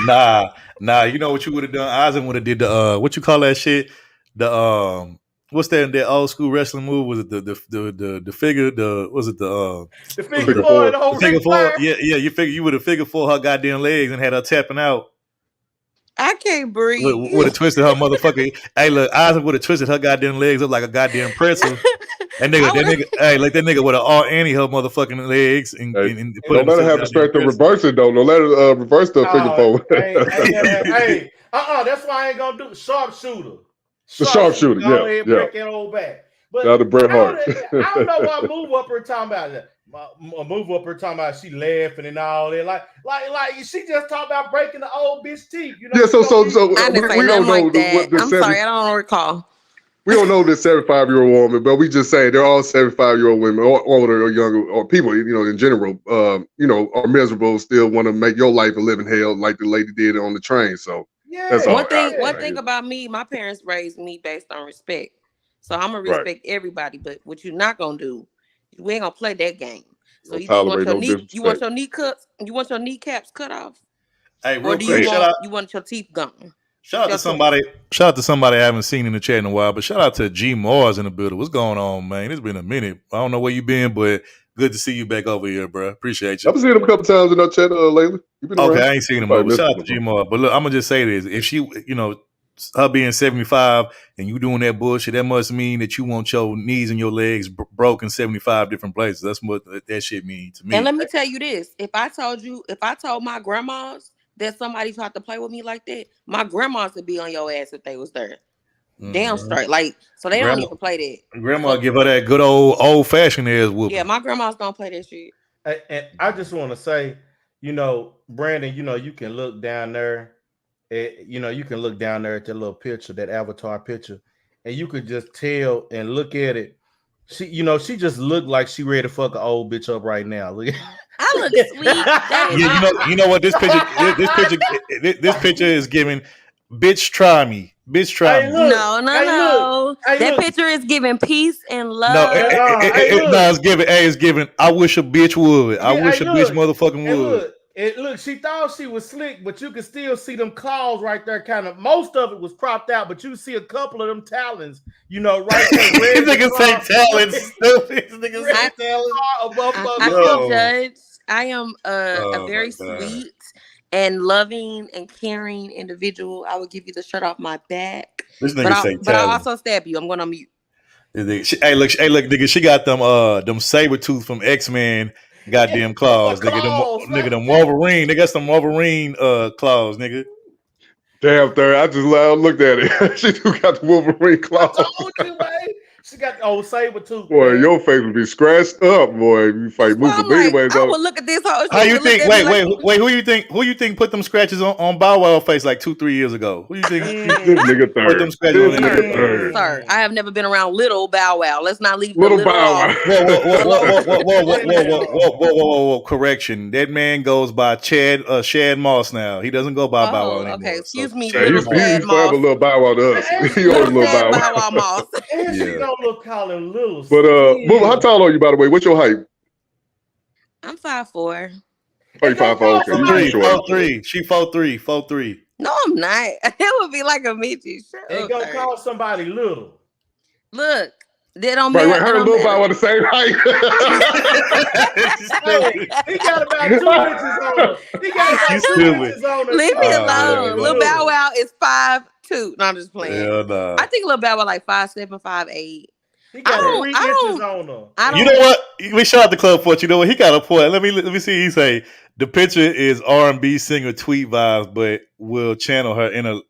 Nah. You know what you would have done? Isaac would have did the what you call that shit? The what's that old school wrestling move? Was it the figure? The figure four? The figure four? Yeah. You would have figure four her goddamn legs and had her tapping out. I can't breathe. Would have twisted her motherfucker. Hey, look, Isaac would have twisted her goddamn legs up like a goddamn pretzel. That nigga, hey, like that nigga would have all Annie her motherfucking legs and put. Don't let her have the strength to reverse it though. Don't let her reverse the figure four. Hey, that's why I ain't gonna do sharpshooter. The sharpshooter, yeah. Break that old back. But now the Bret Hart. I don't know why move up her talking about that. Move up her talking about she laughing and all that. Like she just talking about breaking the old bitch teeth. Yeah, so I didn't say nothing like that. I'm sorry, I don't recall. We don't know this 75-year-old woman, but we just say they're all 75-year-old women, or older or younger, or people, in general, are miserable, still want to make your life a living hell like the lady did on the train. So that's all. One thing about me, my parents raised me based on respect. So I'm gonna respect everybody, but what you're not gonna do, we ain't gonna play that game. So you want your kneecaps cut off? Hey, real or do quick, you want your teeth gone? Shout out to somebody I haven't seen in the chat in a while, but shout out to G Mars in the building. What's going on, man? It's been a minute. I don't know where you been, but good to see you back over here, bro. Appreciate you. I've seen him a couple times in our chat lately. Okay, I ain't seen him, but shout out to G Mars. But look, I'm gonna just say this: if she, her being 75 and you doing that bullshit, that must mean that you want your knees and your legs broken 75 different places. That's what that shit means to me. And let me tell you this: if I told my grandmas that somebody tried to play with me like that, my grandmas would be on your ass if they was there. Damn straight. Like, so they don't even play that. Grandma give her that good old fashioned ass whooping. Yeah, my grandmas don't play that shit. And I just want to say, Brandon, you can look down there. You can look down there at that little picture, that avatar picture, and you could just tell and look at it. She just looked like she ready to fuck an old bitch up right now. Look. I look sweet. You know what this picture is giving. Bitch, try me. Bitch, try me. No. That picture is giving peace and love. No, it's giving. I wish a bitch would. I wish a bitch motherfucking would. Look, she thought she was slick, but you can still see them claws right there. Kind of, most of it was cropped out, but you see a couple of them talons, right there. These niggas say talons. These niggas say talons. I feel judged. I am a very sweet and loving and caring individual, I would give you the shirt off my back. This nigga say But I talent. also stab you. I'm going on mute. Hey, look, nigga, she got them saber tooth from X-Men goddamn claws, nigga, them Wolverine. They got some Wolverine claws, nigga. Damn, third. I just looked at it. She do got the Wolverine claws. I told you, man. She got the old saber tooth. Boy, man. your face would be scratched up, boy. If you fight move. I'm But anyways, I would look at this whole. How you think? Wait. Who you think put them scratches on Bow Wow face like 2-3 years ago? Who you think this nigga put them third? scratches This on nigga third. Sir, I have never been around little Bow Wow. Let's not leave Little the little Bow off. Whoa. Correction. That man goes by Shad Moss now. He doesn't go by Bow Wow anymore. Okay, excuse me, Yeah, little he's Shad forever Moss. little Bow Wow to us. He always little Bow Bow Wow. Wow Moss. And she Yeah. don't look calling little. But Booba, how tall are you, by the way? What's your height? I'm 5'4". Oh, you 5'4". Okay, you short. 4'3". She 4'3". No, I'm not. It would be like a midget. Shut They up, gonna sir. call somebody little. Look, they don't Right, matter. her and Lil Bow Wow the same height. Hey, he got about 2 inches on her. He got about 2 inches on her. Leave me Oh, alone. yeah, Lil yeah. Bow Wow is 5'2". No, I'm just playing. Hell nah. I think Lil Bow Wow like 5'7", 5'8". He got 3 inches on her. You know what? We shout out the club for it. You know what? He got a point. Let me see. He say the picture is R&B singer Tweet vibes, but will channel her in a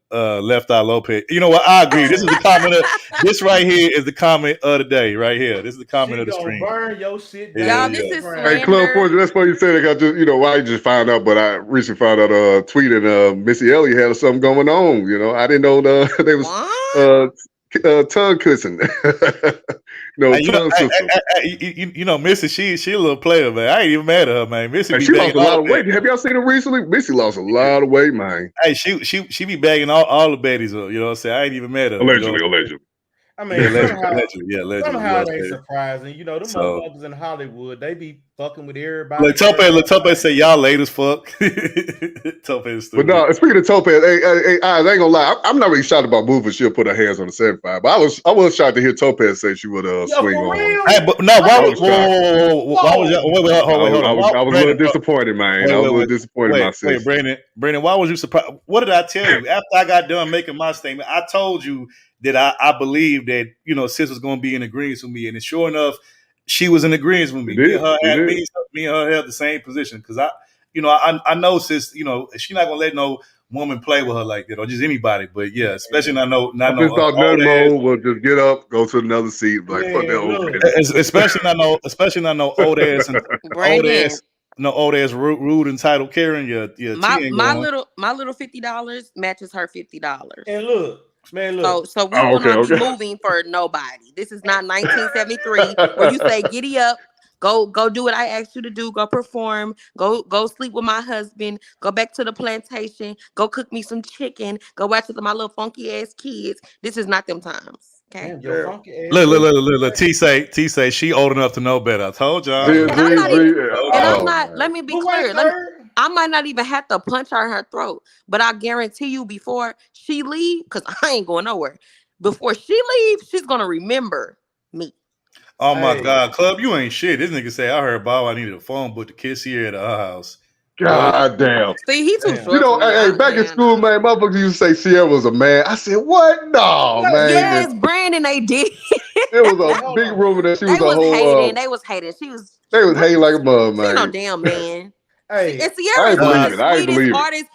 Left Eye Lopez. You know what? I agree. This is the comment. This right here is the comment of the day. Right here. This is the comment of the stream. Burn your shit Yeah, down. This is Hey, Club Fortune, that's funny you said it. I just, I just found out, but I recently found out Tweet and Missy Elliott had something going on. I didn't know they was tongue kissing. Tongue sister. Missy, she a little player, man. I ain't even mad at her, man. Missy, Hey, be she lost a bagging lot all of weight. Have y'all seen her recently? Missy lost a lot of weight, man. Hey, she be bagging all the baddies up. You know what I'm saying? I ain't even mad at her. Allegedly. I mean, allegedly. somehow they surprising. Them motherfuckers in Hollywood, they be fucking with everybody. Look, Tope say y'all late as fuck. Tope is stupid. But no, speaking of Topaz, hey, I ain't gonna lie. I'm not really shocked about moving. She'll put her hands on the 75. But I was shocked to hear Topaz say she would swing on. Hey, but no, why was y'all? Wait, hold on. I was a little disappointed, man. I was a little disappointed in my sis. Brandon, why was you surprised? What did I tell you after I got done making my statement? I told you that I believe that sis was going to be in agreement with me, and sure enough, she was in agreement with me. Me and her had the same position because I know sis. She's not going to let no woman play with her like that, or just anybody. But yeah, especially not no. I just thought nothing more will just get up, go to another seat, like fuck that old man. Especially not no old ass and old ass rude entitled Karen. My little $50 matches her $50. And look. Man, look. So we will not be moving for nobody. This is not 1973 where you say giddy up, go do what I asked you to do, go perform, go sleep with my husband, go back to the plantation, go cook me some chicken, go watch with my little funky ass kids. This is not them times. Okay. Look. T say she old enough to know better. I told y'all. I'm not. Let me be clear. I might not even have to punch her in her throat, but I guarantee you, before she leave, because I ain't going nowhere. Before she leaves, she's gonna remember me. Oh my God, Club, you ain't shit. This nigga say I heard Bob I needed a phone book to kiss here at her house. God damn. See, he too short. Hey, back in school, man, motherfuckers used to say Sierra was a man. I said, what? No, man. Yes, Brandon, they did. It was a big rumor that she was a whole. They was hating. They was hating like a mother, man. She no damn man. Hey, and Sierra is one of the sweetest artists.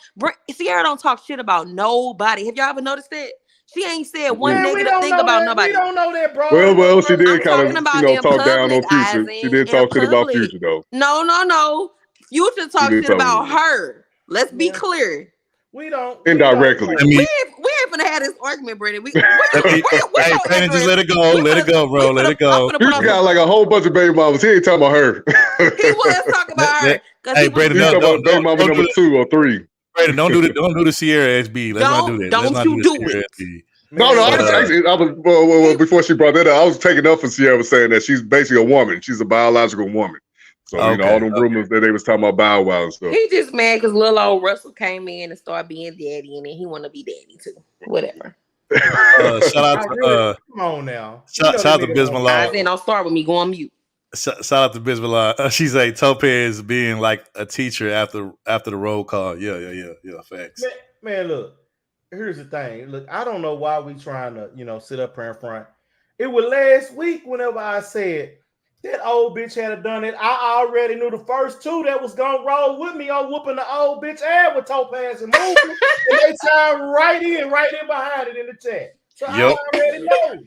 Sierra don't talk shit about nobody. Have y'all ever noticed that? She ain't said one negative thing about nobody. We don't know that, bro. Well, she did kind of, talk down on Future. She did talk shit about Future, though. No. Future talk shit about her. Let's be clear. We don't. Indirectly. We ain't gonna have this argument, Brandon. Brandon, just let it go. Let it go, bro. Let it go. You got like a whole bunch of baby mamas. He ain't talking about her. He was talking about her. Hey, Brandon, he's talking about baby mama number 2 or 3. Brandon, don't do the Sierra SB. Let's not do that. Don't you do it. No, I was before she brought that up, I was taking up for Sierra was saying that she's basically a woman. She's a biological woman. So, all them rumors that they was talking about Bow Wow and stuff. He just mad because little old Russell came in and started being daddy, and then he want to be daddy too. Whatever. Shout out to come on now. Shout out to Bismillah. Then don't start with me. Go on mute. Shout out to Bismillah. She's like Topaz being like a teacher after the roll call. Yeah. Facts. Man, look. Here's the thing. Look, I don't know why we trying to, sit up here in front. It was last week whenever I said that old bitch had done it. I already knew the first two that was gonna roll with me on whooping the old bitch ass with Topaz and moving. And they signed right in behind it in the chat. So I Yep. already know.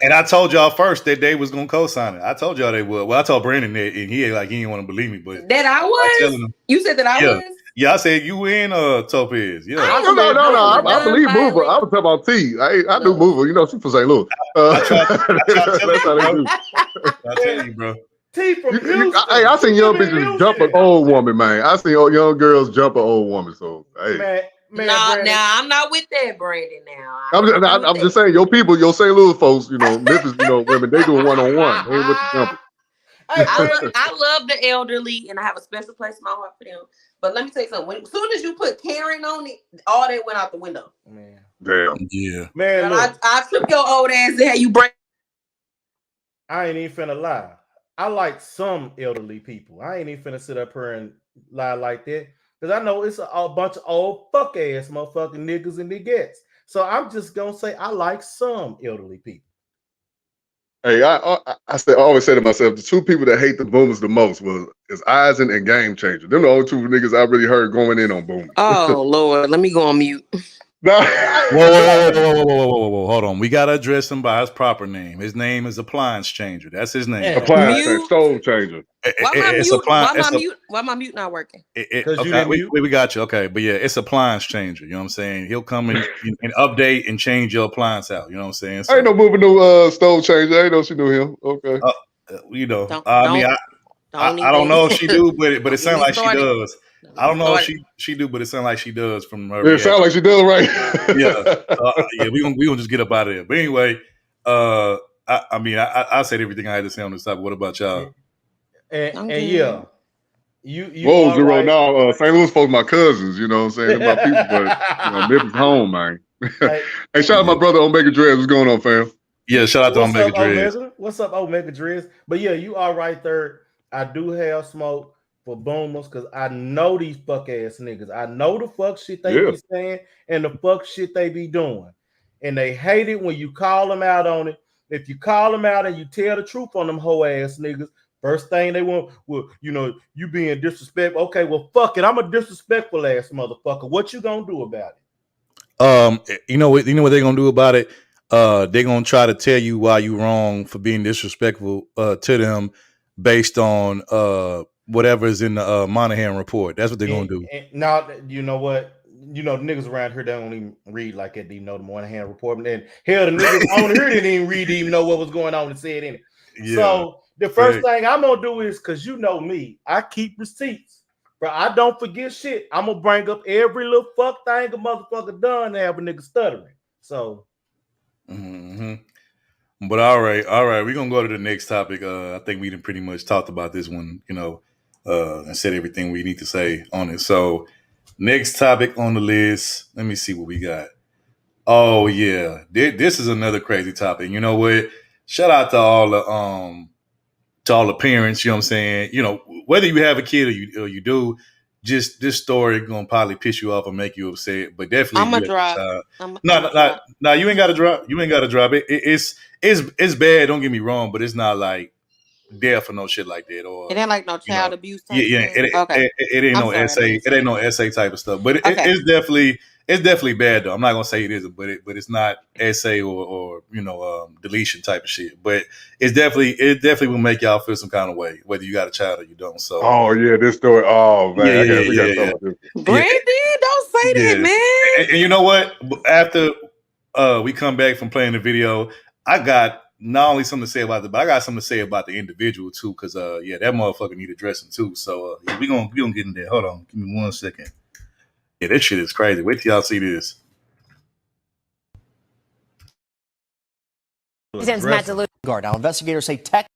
And I told y'all first that they was gonna co-sign it. I told y'all they would. Well, I told Brandon that, and he didn't want to believe me, but That I was. You said that I was. Yeah, I said you in Topaz. Yeah. No. I believe Mover. I was talking about T. I knew Mover. You know, she from St. Louis. I tried That's how they do. I tell you, bro. T from Houston. I seen young bitches jump an old woman, man. I seen young girls jump an old woman. So hey. Now I'm not with that, Brandon. Now I'm just saying, your people, your St. Louis folks, Memphis, women, they doing one-on-one. They ain't with the jumping. I love the elderly, and I have a special place in my heart for them. But let me tell you something. As soon as you put Karen on it, all that went out the window. Man. Damn. Yeah. Man, look, I took your old ass and had you break. I ain't even finna lie. I like some elderly people. I ain't even finna sit up here and lie like that. Because I know it's a bunch of old fuck ass motherfucking niggas and niggas. So I'm just gonna say I like some elderly people. Hey, I always say to myself, the two people that hate the boomers the most is Eisen and Game Changer. Them the only two niggas I really heard going in on boomers. Oh Lord, let me go on mute. Whoa. Hold on. We gotta address him by his proper name. His name is Appliance Changer. That's his name. Appliance Changer, Stove Changer. Why my mute not working? Because you didn't mute. We got you. Okay, but yeah, it's Appliance Changer. You know what I'm saying? He'll come and update and change your appliance out. You know what I'm saying? So, I ain't no moving no Stove Changer. I ain't know she knew him. Okay. I don't know if she do, but it sounds like she does. I don't know if she do, but it sounds like she does from her. It sounds like she does, right? Yeah. We gonna just get up out of there. But anyway, I said everything I had to say on this topic. What about y'all? And yeah, you Whoa, Zero. Right. Now St. Louis folks my cousins. You know what I'm saying? They're my people, but Memphis home, man. Hey, shout out my brother Omega Dreads. What's going on, fam? Yeah, shout out to Omega Dreads. What's up, Omega Dreads? But yeah, you are right there. I do have smoke for boomers because I know these fuck ass niggas. I know the fuck shit they be saying and the fuck shit they be doing. And they hate it when you call them out on it. If you call them out and you tell the truth on them hoe ass niggas, first thing they want, well, you being disrespectful. Okay, well, fuck it. I'm a disrespectful ass motherfucker. What you gonna do about it? You know what they're gonna do about it? They're gonna try to tell you why you wrong for being disrespectful to them based on whatever is in the Monahan report. That's what they're gonna do. Now, you know what? The niggas around here, they don't even read like that. They even know the Monahan report. And then hell, the niggas on here didn't even read, even know what was going on and said in it. Yeah. So the first thing I'm gonna do is, because you know me, I keep receipts. But I don't forget shit. I'm gonna bring up every little fuck thing a motherfucker done to have a nigga stuttering. So But all right. We're gonna go to the next topic. I think we done pretty much talked about this one, and said everything we need to say on it. So next topic on the list, let me see what we got. Oh yeah. This is another crazy topic. You know what? Shout out to all the parents, you know what I'm saying? Whether you have a kid or you do, just this story gonna probably piss you off or make you upset. But definitely, I'm gonna drop. No, you ain't got to drop. You ain't got to drop it. It's bad. Don't get me wrong, but it's not like death or no shit like that. Or it ain't like no child abuse. Type it ain't no essay. It ain't no essay type of stuff. But it's definitely bad though. I'm not gonna say it isn't, but it's not essay or deletion type of shit. But it definitely will make y'all feel some kind of way, whether you got a child or you don't. So this story. Oh man, we gotta talk about this. Brandon, don't say that, man. And you know what? After we come back from playing the video, I got not only something to say about it, but I got something to say about the individual too. Because that motherfucker need addressing too. So we gonna get in there. Hold on, give me 1 second. Yeah, that shit is crazy. Wait till y'all see this. Now, investigators say tech.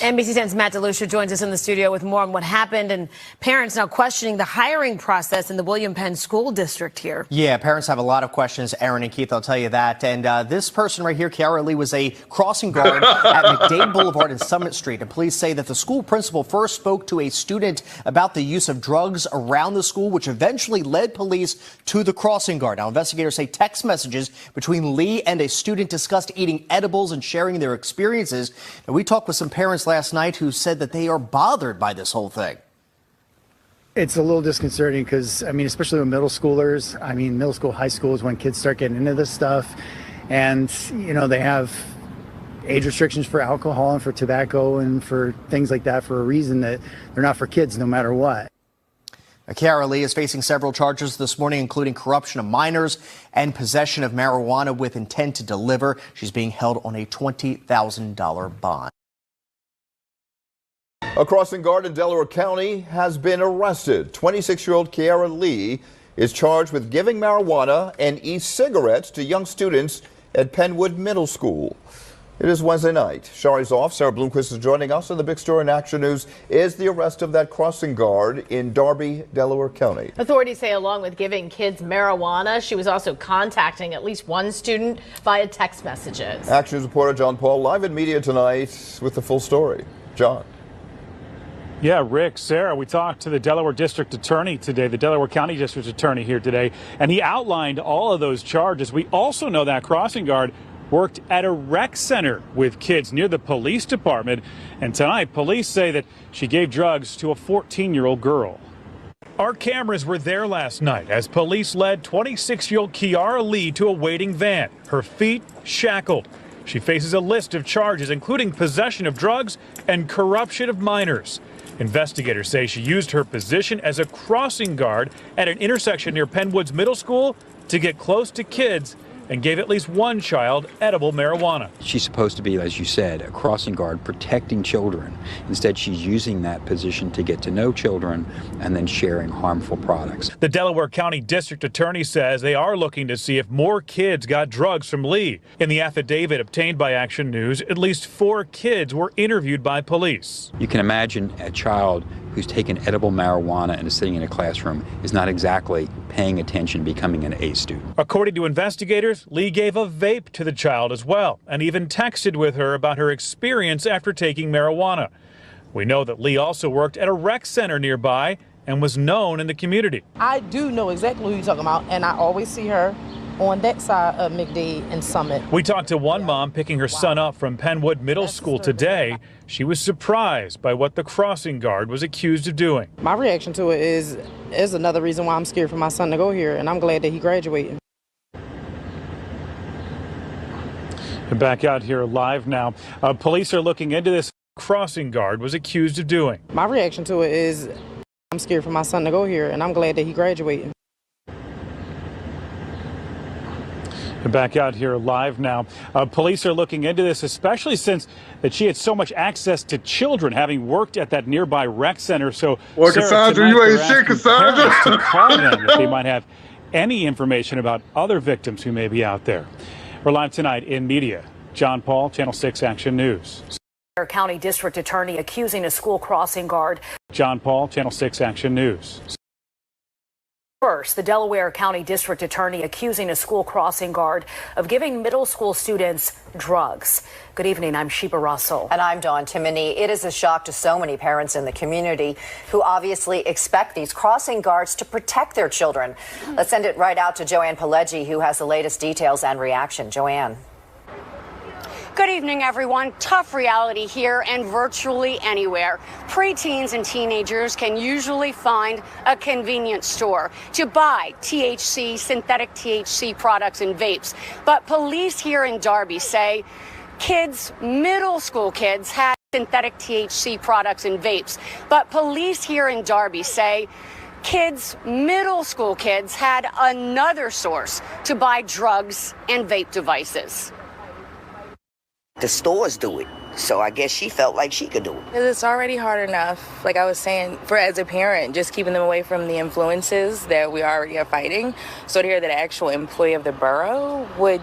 NBC 10's Matt DeLucia joins us in the studio with more on what happened, and parents now questioning the hiring process in the William Penn School District here. Yeah, parents have a lot of questions, Aaron and Keith, I'll tell you that. And this person right here, Kiara Lee, was a crossing guard at McDade Boulevard and Summit Street. And police say that the school principal first spoke to a student about the use of drugs around the school, which eventually led police to the crossing guard. Now, investigators say text messages between Lee and a student discussed eating edibles and sharing their experiences. And we talked with some parents last night who said that they are bothered by this whole thing. It's a little disconcerting because, I mean, especially with middle schoolers, I mean, middle school, high school is when kids start getting into this stuff. And, you know, they have age restrictions for alcohol and for tobacco and for things like that for a reason that they're not for kids no matter what. Kiara Lee is facing several charges this morning, including corruption of minors and possession of marijuana with intent to deliver. She's being held on a $20,000 bond. A crossing guard in Delaware County has been arrested. 26-year-old Kiara Lee is charged with giving marijuana and e-cigarettes to young students at Penwood Middle School. It is Wednesday night. Shari's off. Sarah Bloomquist is joining us. And the big story in Action News is the arrest of that crossing guard in Darby, Delaware County. Authorities say along with giving kids marijuana, she was also contacting at least one student via text messages. Action News reporter John Paul live in media tonight with the full story. John. Yeah, Rick, Sarah, we talked to the Delaware District Attorney today, the Delaware County District Attorney here today, and he outlined all of those charges. We also know that crossing guard worked at a rec center with kids near the police department, and tonight police say that she gave drugs to a 14-year-old girl. Our cameras were there last night as police led 26-year-old Kiara Lee to a waiting van, her feet shackled. She faces a list of charges, including possession of drugs and corruption of minors. Investigators say she used her position as a crossing guard at an intersection near Penwood's Middle School to get close to kids and gave at least one child edible marijuana. She's supposed to be, as you said, a crossing guard protecting children. Instead, she's using that position to get to know children and then sharing harmful products. The Delaware County District Attorney says they are looking to see if more kids got drugs from Lee. In the affidavit obtained by Action News, at least 4 kids were interviewed by police. You can imagine a child who's taken edible marijuana and is sitting in a classroom is not exactly paying attention, becoming an A student. According to investigators, Lee gave a vape to the child as well and even texted with her about her experience after taking marijuana. We know that Lee also worked at a rec center nearby and was known in the community. I do know exactly who you're talking about, and I always see her on that side of McDade and Summit. We talked to one mom picking her son up from Penwood Middle School today. She was surprised by what the crossing guard was accused of doing. My reaction to it is another reason why I'm scared for my son to go here, and I'm glad that he graduated. And back out here live now. Police are looking into this. Crossing guard was accused of doing. My reaction to it is I'm scared for my son to go here, and I'm glad that he graduated. And back out here live now. Police are looking into this, especially since that she had so much access to children, having worked at that nearby rec center. So, Well, Sarah, Cassandra, tonight you ain't they're shit, asking Cassandra. parents to call them if they might have any information about other victims who may be out there. We're live tonight in media. John Paul, Channel 6 Action News. County District Attorney accusing a school crossing guard. John Paul, Channel 6 Action News. First, the Delaware County District Attorney accusing a school crossing guard of giving middle school students drugs. Good evening, I'm Sheba Russell. And I'm Dawn Timoney. It is a shock to so many parents in the community who obviously expect these crossing guards to protect their children. Let's send it right out to Joanne Pileggi, who has the latest details and reaction. Joanne. Good evening, everyone. Tough reality here and virtually anywhere. Preteens and teenagers can usually find a convenience store to buy THC, synthetic THC products and vapes. But police here in Darby say kids, middle school kids, had synthetic THC products and vapes. But police here in Darby say kids, middle school kids, had another source to buy drugs and vape devices. The stores do it, so I guess she felt like she could do it. It's already hard enough, like I was saying, for as a parent, just keeping them away from the influences that we already are fighting. So to hear that an actual employee of the borough would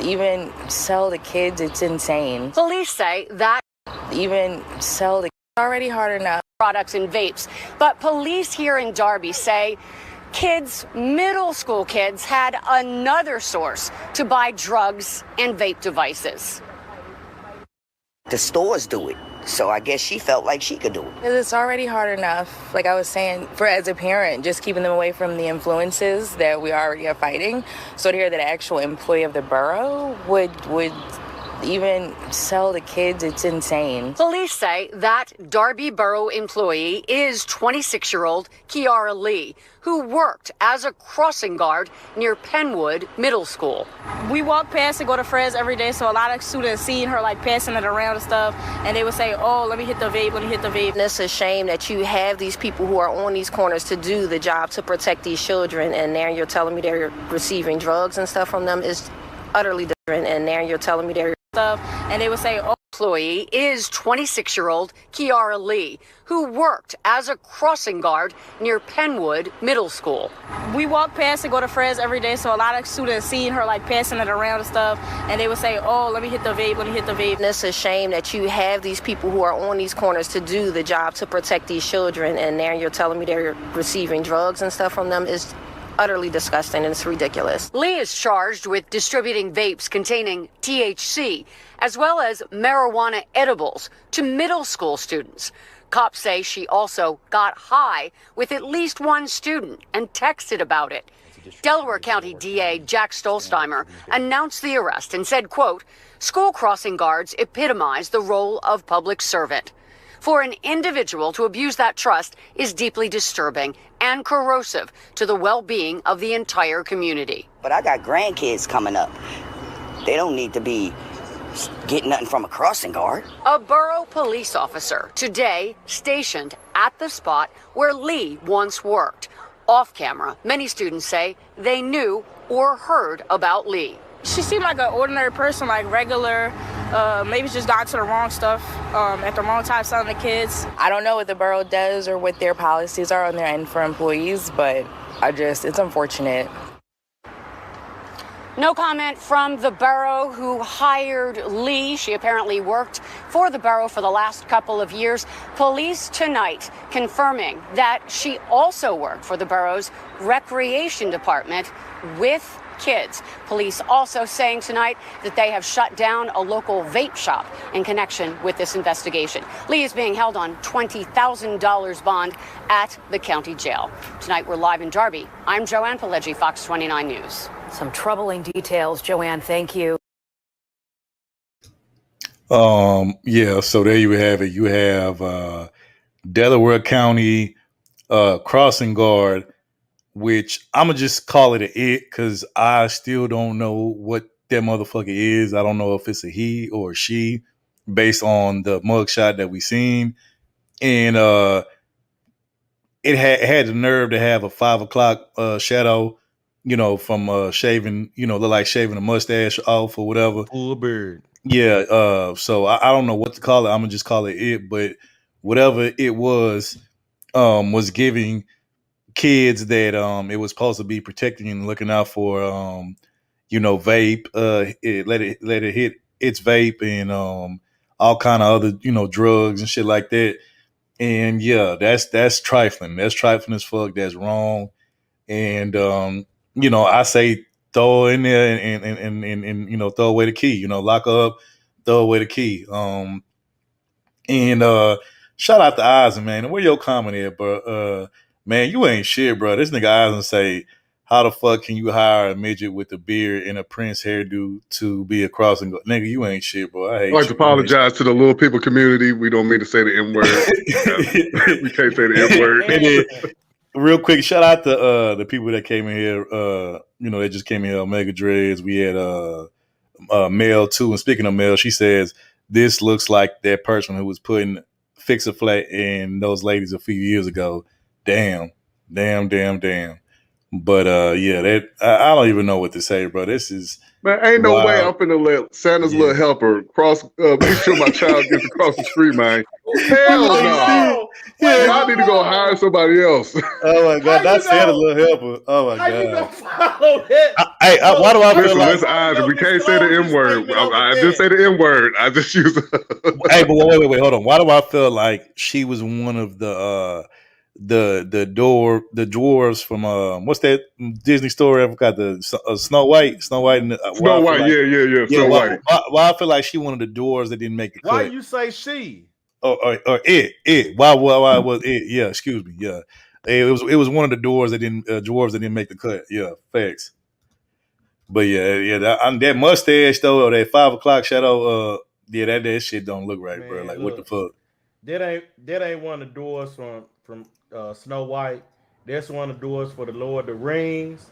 even sell to kids, it's insane. Police say that even sell the already hard enough. Products and vapes. But police here in Darby say kids, middle school kids, had another source to buy drugs and vape devices. The stores do it. So I guess she felt like she could do it. It's already hard enough, like I was saying, for as a parent, just keeping them away from the influences that we already are fighting. So to hear that an actual employee of the borough would even sell to kids, it's insane. Police say that Darby Borough employee is 26-year-old Kiara Lee, who worked as a crossing guard near Penwood Middle School. We walk past and go to Fred's every day, so a lot of students seeing her like passing it around and stuff, and they would say, oh, let me hit the vape, let me hit the vape. It's a shame that you have these people who are on these corners to do the job to protect these children, and now you're telling me they're receiving drugs and stuff from them. Is utterly different, and now you're telling me they're stuff, and they would say, oh. Employee is 26-year-old Kiara Lee, who worked as a crossing guard near Penwood Middle School. We walk past and go to Fred's every day, so a lot of students seeing her like passing it around and stuff, and they would say, oh, let me hit the vape, let me hit the vape. It's a shame that you have these people who are on these corners to do the job to protect these children, and now you're telling me they're receiving drugs and stuff from them. Is utterly disgusting, and it's ridiculous. Lee is charged with distributing vapes containing THC, as well as marijuana edibles to middle school students. Cops say she also got high with at least one student and texted about it. Delaware County DA Jack Stolzheimer announced the arrest and said, quote, school crossing guards epitomize the role of public servant. For an individual to abuse that trust is deeply disturbing and corrosive to the well-being of the entire community. But I got grandkids coming up. They don't need to be getting nothing from a crossing guard. A borough police officer today stationed at the spot where Lee once worked. Off camera, many students say they knew or heard about Lee. She seemed like an ordinary person, like regular, maybe just got to the wrong stuff at the wrong time selling the kids. I don't know what the borough does or what their policies are on their end for employees, but it's unfortunate. No comment from the borough who hired Lee. She apparently worked for the borough for the last couple of years. Police tonight confirming that she also worked for the borough's recreation department with kids. Police also saying tonight that they have shut down a local vape shop in connection with this investigation. Lee is being held on $20,000 bond at the county jail. Tonight we're live in Darby. I'm Joanne Pileggi, Fox 29 News. Some troubling details. Joanne, thank you. Yeah, so there you have it. You have Delaware County crossing guard, which I'm gonna just call it it because I still don't know what that motherfucker is. I don't know if it's a he or a she based on the mugshot that we seen. And it had the nerve to have a 5 o'clock shadow, from shaving, look like shaving a mustache off or whatever. Full beard. Yeah. So I don't know what to call it. I'm gonna just call it, but whatever it was giving kids that it was supposed to be protecting and looking out for vape, let it hit its vape and all kind of other drugs and shit like that. And yeah, that's trifling. That's trifling as fuck. That's wrong. And I say throw in there and throw away the key. Lock up, throw away the key. And shout out to Eisen, man. Where your comment at, bro? Man, you ain't shit, bro. This nigga Eisen say, how the fuck can you hire a midget with a beard and a Prince hairdo to be a crossing guard? Nigga, you ain't shit, bro. I hate you. I'd like to apologize to the little people community. We don't mean to say the N-word. We can't say the N-word. Real quick, shout out to the people that came in here. They just came in here. Omega Dreads. We had Mel too. And speaking of Mel, she says this looks like that person who was putting Fix a Flat in those ladies a few years ago. Damn. But yeah, that I don't even know what to say, bro. This is man, ain't no way I'm finna let Santa's little helper cross. Make sure my child gets across the street, man. Hell Hold no. on. Wait, Y'all need to go hire somebody else. Oh my God, How that's you Santa's go? little helper. Oh my How you gonna God. follow that? Why do I feel Listen, like? Isaac, we can't say the disclosure M word. statement over I that. just say the M word. I just use Hey, but wait, hold on. Why do I feel like she was one of the dwarves from what's that Disney story? I forgot Snow White. And why Snow I feel White. like Yeah. yeah, Snow White. why I feel like she one of the dwarves that didn't make the Why cut. you say she? Or it. Why was it? Yeah, excuse me. Yeah, it was one of the dwarves that didn't make the cut. Yeah, facts. But yeah, that mustache though, or that 5 o'clock shadow, yeah, that shit don't look right, bro. Man, Like what the look, fuck? that ain't one of the doors from Snow White. That's one of the doors for the Lord of the Rings.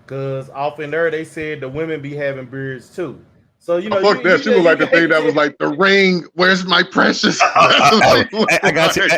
Cause off in there they said the women be having beards too. So you Oh, know fuck that. She was you like the thing can't that was tell. like the ring. Where's my precious? That's what she looked I got you.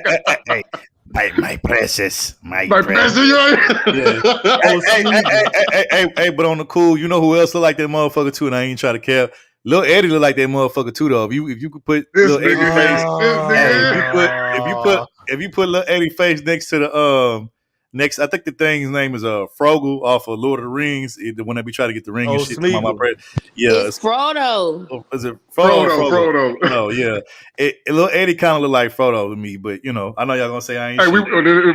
like. My precious, my My precious. precious, Yeah. Oh, excuse me. But on the cool, you know who else look like that motherfucker too? And I ain't trying to care. Lil Eddie look like that motherfucker too, though. If you could put This Lil Eddie face, nigga, this hey, nigga. if you put Lil Eddie face next to the next, I think the thing's name is Frogel off of Lord of the Rings. When they be trying to get the ring and Oh, shit, come on my Smeagol. bread. Yeah, It's Frodo. is it Frodo or Frogel? Frodo. Frodo, yeah. Lil Eddie kind of look like Frodo to me, but you know, I know y'all gonna say I ain't Hey, shit.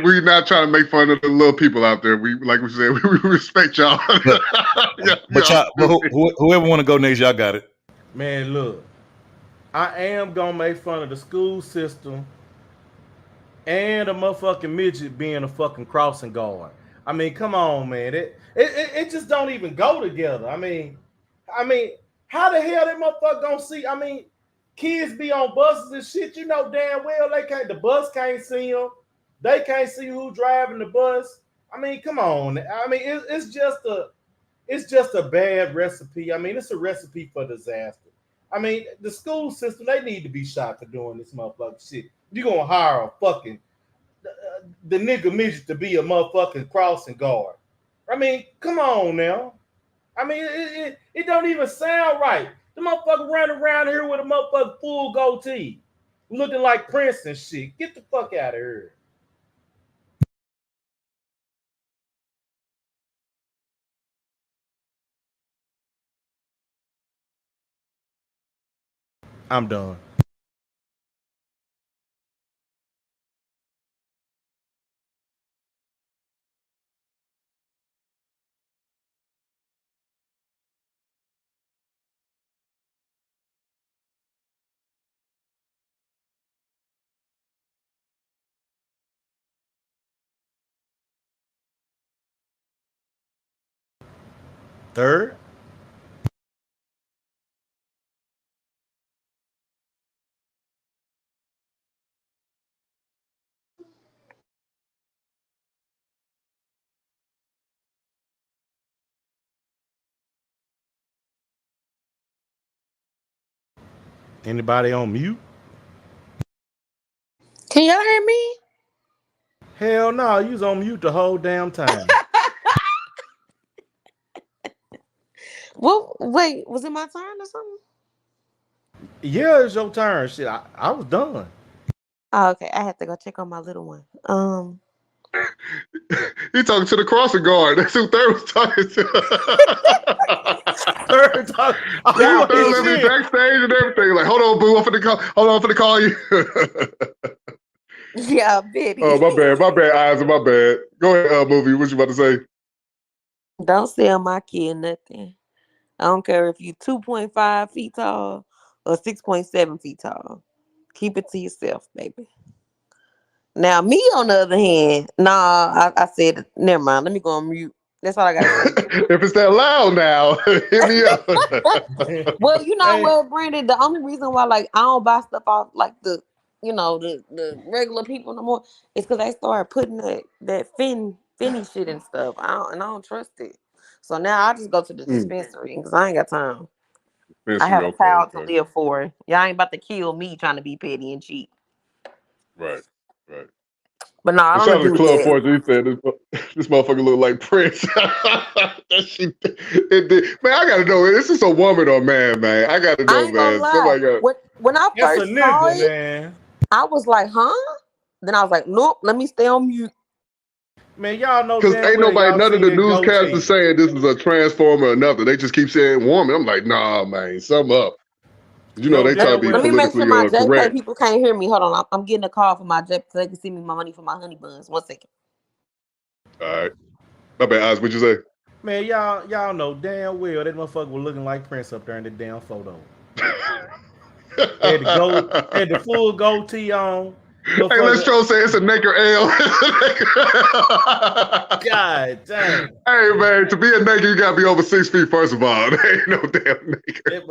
we not trying to make fun of the little people out there. We like we said, we respect y'all. Whoever want to go next, y'all got it. Man, look, I am gonna make fun of the school system and a motherfucking midget being a fucking crossing guard. I mean, come on, man. It just don't even go together. I mean, how the hell that motherfucker gonna see? I mean, kids be on buses and shit. You know damn well the bus can't see them. They can't see who driving the bus. I mean, come on. I mean, it's just a bad recipe. I mean, it's a recipe for disaster. I mean, the school system, they need to be shot for doing this motherfucking shit. You gonna hire a fucking the nigga midget to be a motherfucking crossing guard. I mean, come on now. I mean, it don't even sound right. The motherfucker running around here with a motherfucking full goatee, looking like Prince and shit. Get the fuck out of here. I'm done. Third. Anybody on mute? Can y'all hear me? Hell no, you was on mute the whole damn time. Well, wait, was it my turn or something? Yeah, it's your turn. Shit, I was done. Oh, okay. I had to go check on my little one. He talking to the crossing guard. That's who Third was talking to. Third talking. Yeah, Third left me backstage and everything. Like, hold on, boo. I'm finna call you. Yeah, Betty. Oh, my bad, eyes, my bad. Go ahead, movie. What you about to say? Don't sell my kid nothing. I don't care if you 2.5 feet tall or 6.7 feet tall. Keep it to yourself, baby. Now, me on the other hand, I said, never mind. Let me go on mute. That's all I gotta say. If it's that loud now, hit me up. Well, you know what, Brandon? The only reason why, like, I don't buy stuff off like the regular people no more is because they started putting that finny shit and stuff. I don't trust it. So now I just go to the dispensary because I ain't got time. I have a child to live for. Y'all ain't about to kill me trying to be petty and cheap. Right. But no, I Well, don't shout out to do Club that. 4G. He said this motherfucker look like Prince. It did. Man, I gotta know. Is this a woman or man? I gotta I know, ain't gonna man. lie. Somebody got. When I It's a first saw nigga, it, man. I was like, huh? Then I was like, nope, let me stay on mute. Man, y'all know Because damn ain't well nobody, y'all none of seen the that newscasters goatee. saying this is a transformer or nothing. They just keep saying woman. I'm like, nah, man, something up. You know, they try to be Let me make sure politically my JPay correct. people can't hear me. Hold on, I'm getting a call from my JPay so they can see me my money for my honey buns. 1 second. All right. My bad, Oz, what'd you say? Man, y'all know damn well that motherfucker was looking like Prince up there in the damn photo. had the full goatee on. Hey, let's try to say it's a naked L. God dang. Hey, man, to be a naked, you gotta be over 6 feet, first of all. There ain't no damn naked.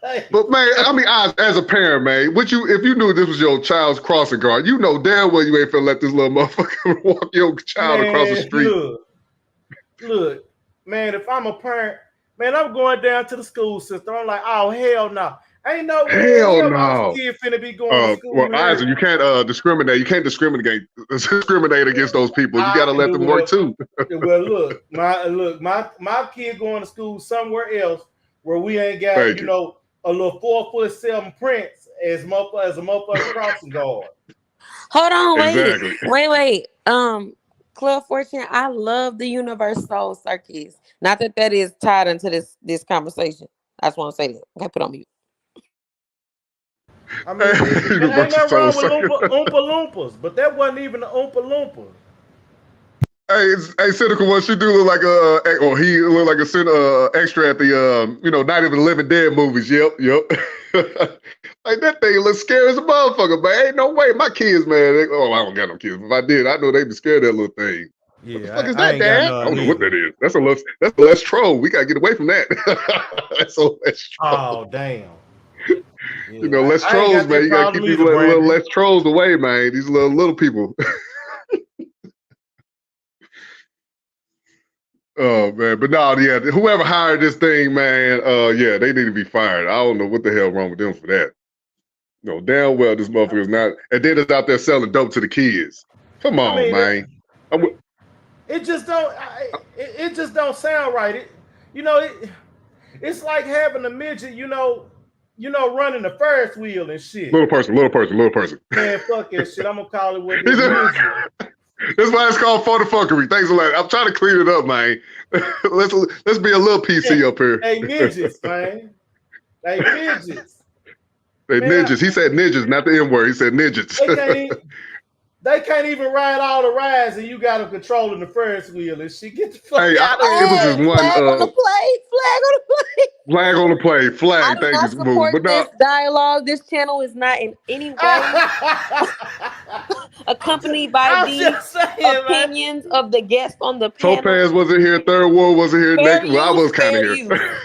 Hey. But man, I mean, as a parent, man, if you knew this was your child's crossing guard, you know damn well you ain't finna let this little motherfucker walk your child across the street. Look, man, if I'm a parent, man, I'm going down to the school system. I'm like, oh hell no. Ain't no way in hell my kid finna be going to school. Well, Isaac, you can't discriminate. You can't discriminate against those people. You gotta let them work too. Well, look, my kid going to school somewhere else where we ain't got a little 4'7" Prince as a motherfucking crossing guard. Hold on, wait. Exactly. Wait. Club Fortune, I love the Universal Circus. Not that is tied into this conversation. I just want to say that. Okay, put on mute. I mean, there ain't nothing wrong with Oompa Loompas, but that wasn't even an Oompa Loompa. Hey, Cynical One, she do look like he look like a extra at the Night of the Living Dead movies. Yep. Like that thing looks scary as a motherfucker, man. Ain't no way my kids, man. I don't got no kids. If I did, I know they'd be scared of that little thing. Yeah, what the fuck is that, Dad? I don't know what that is. That's a less troll. We gotta get away from that. That's a less troll. Oh damn. Yeah, less trolls, man. You gotta keep these little less trolls away, man. These little people. Oh man, but no, yeah. Whoever hired this thing, man, they need to be fired. I don't know what the hell wrong with them for that. No, damn well this motherfucker is not, and then it's out there selling dope to the kids. Come on, man. It just don't. It just don't sound right. It's like having a midget, running the Ferris wheel and shit. Little person. Man, fuck that shit. I'm gonna call it what it is. That's why it's called photofuckery. Thanks a lot. I'm trying to clean it up, man. let's be a little PC up here. Hey, midgets, man. Hey, midgets. Hey, midgets. He said midgets, not the N word. He said midgets. They can't even ride all the rides, and you got them controlling the Ferris wheel and shit. Get the fuck out of here. It was just one. Flag on the play. Flag on the play. Flag. I do not support this dialogue. This channel is not in any way accompanied by the opinions of the guests on the panel. Topaz wasn't here. Third World wasn't here. I was kind of here.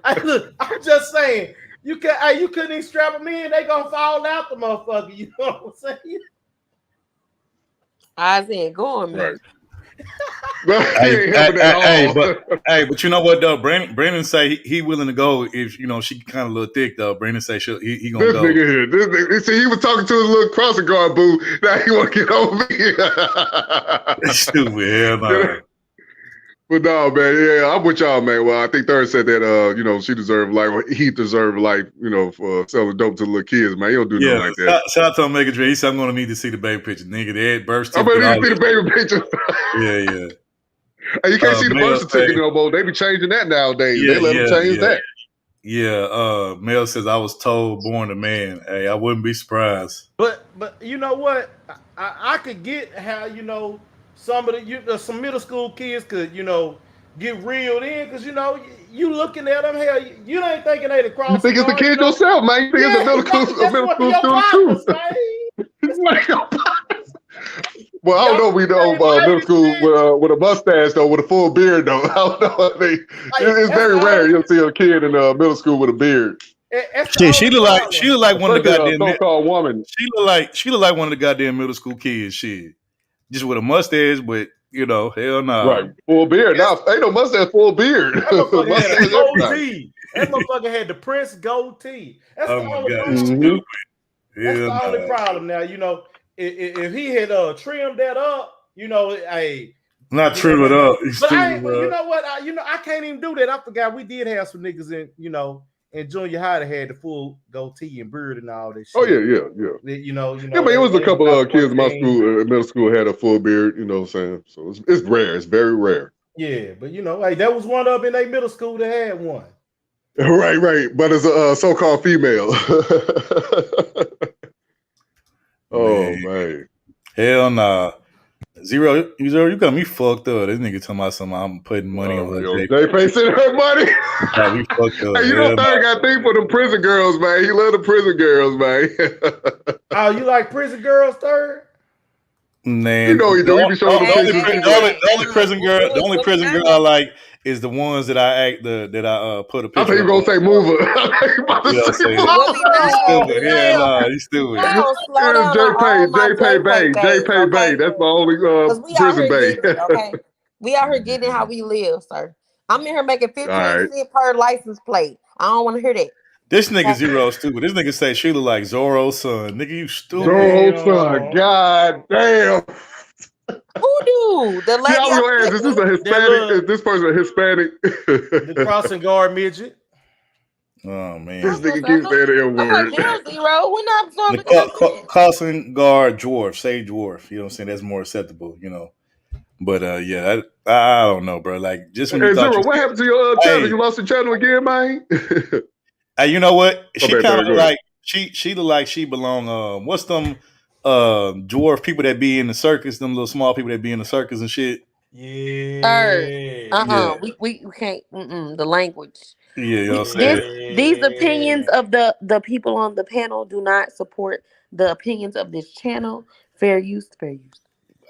I'm just saying. You couldn't even strap them in. They gonna fall out the motherfucker. You know what I'm saying? I said, go on, man. But you know what though? Brandon say he willing to go if she kind of a little thick though. Brandon say he gonna go. This nigga here. See, he was talking to his little crossing guard boo. Now he want to get over here. Stupid, hell no. But no, man, yeah, I'm with y'all, man. Well, I think Third said that, she deserved life. He deserved life, for selling dope to the little kids, man. He don't do nothing like that. Shout out to Omega Dre. He said, I'm going to need to see the baby picture. Nigga, they had birth I'm going to need to see the baby picture. Yeah. Hey, you can't see the birth certificate no more. They be changing that nowadays. They let them change that. Yeah, Mel says, I was told born a man. Hey, I wouldn't be surprised. But you know what? I could get how, some of some middle school kids could, get reeled in because, you looking at them, hell, you ain't thinking they the cross. You think it's the kid yourself, man. You think it's a middle school student too. It's like your partners. Well, I don't know. We know middle school with a mustache though, with a full beard though. I don't know. It's very rare you'll see a kid in middle school with a beard. She look like one of the goddamn so-called woman. She look like one of the goddamn middle school kids. Shit, just with a mustache, but hell no. Right, full beard. Now ain't no mustache, full beard. That motherfucker had a goatee. That motherfucker had the Prince goatee. That's the only problem. That's the only problem. Now if he had trimmed that up, hey. Not trim it up. But you know what? I can't even do that. I forgot we did have some niggas in junior high that had the full goatee and beard and all that shit. Oh yeah. You know. Yeah, but it was a couple of kids in my school, middle school, had a full beard. You know what I'm saying? So it's rare. It's very rare. Yeah, but you know, like that was one of them in their middle school that had one. Right. But it's a so-called female. Oh man. Hell nah. Zero, you got me fucked up. This nigga talking about something. I'm putting money on her. J-Pay sending her money. Got me fucked up. Hey, you know Third got thing for the prison girls, man. He love the prison girls, man. Oh, you like prison girls, Third? Man, you know he do. He be showing the pictures. The only prison girl I like is the ones that I put a picture. I think you gonna say Mover. You stupid. He's stupid. J-Pay Bay. That's my only prison Bay. Okay, we out here getting how we live, sir. I'm in here making 15 cents per license plate. I don't want to hear that. This nigga Zero stupid. This nigga say she look like Zorro's son. Nigga, you stupid. Zorro's son. God damn. Who do? The lady. I was gonna ask, is this a Hispanic? Is this person a Hispanic? The crossing guard midget. Oh man. This nigga keeps saying the word. Zero. We're not talking crossing guard dwarf. Say dwarf. You know what I'm saying? That's more acceptable, you know. But yeah, I don't know, bro. Like just when you Zero, what happened to your channel? You lost the channel again, man? Hey, you know what? She kind of like she look like she belong. What's them dwarf people that be in the circus? Them little small people that be in the circus and shit. Yeah. We can't. The language. Yeah, you know what I'm saying? These opinions of the people on the panel do not support the opinions of this channel. Fair use.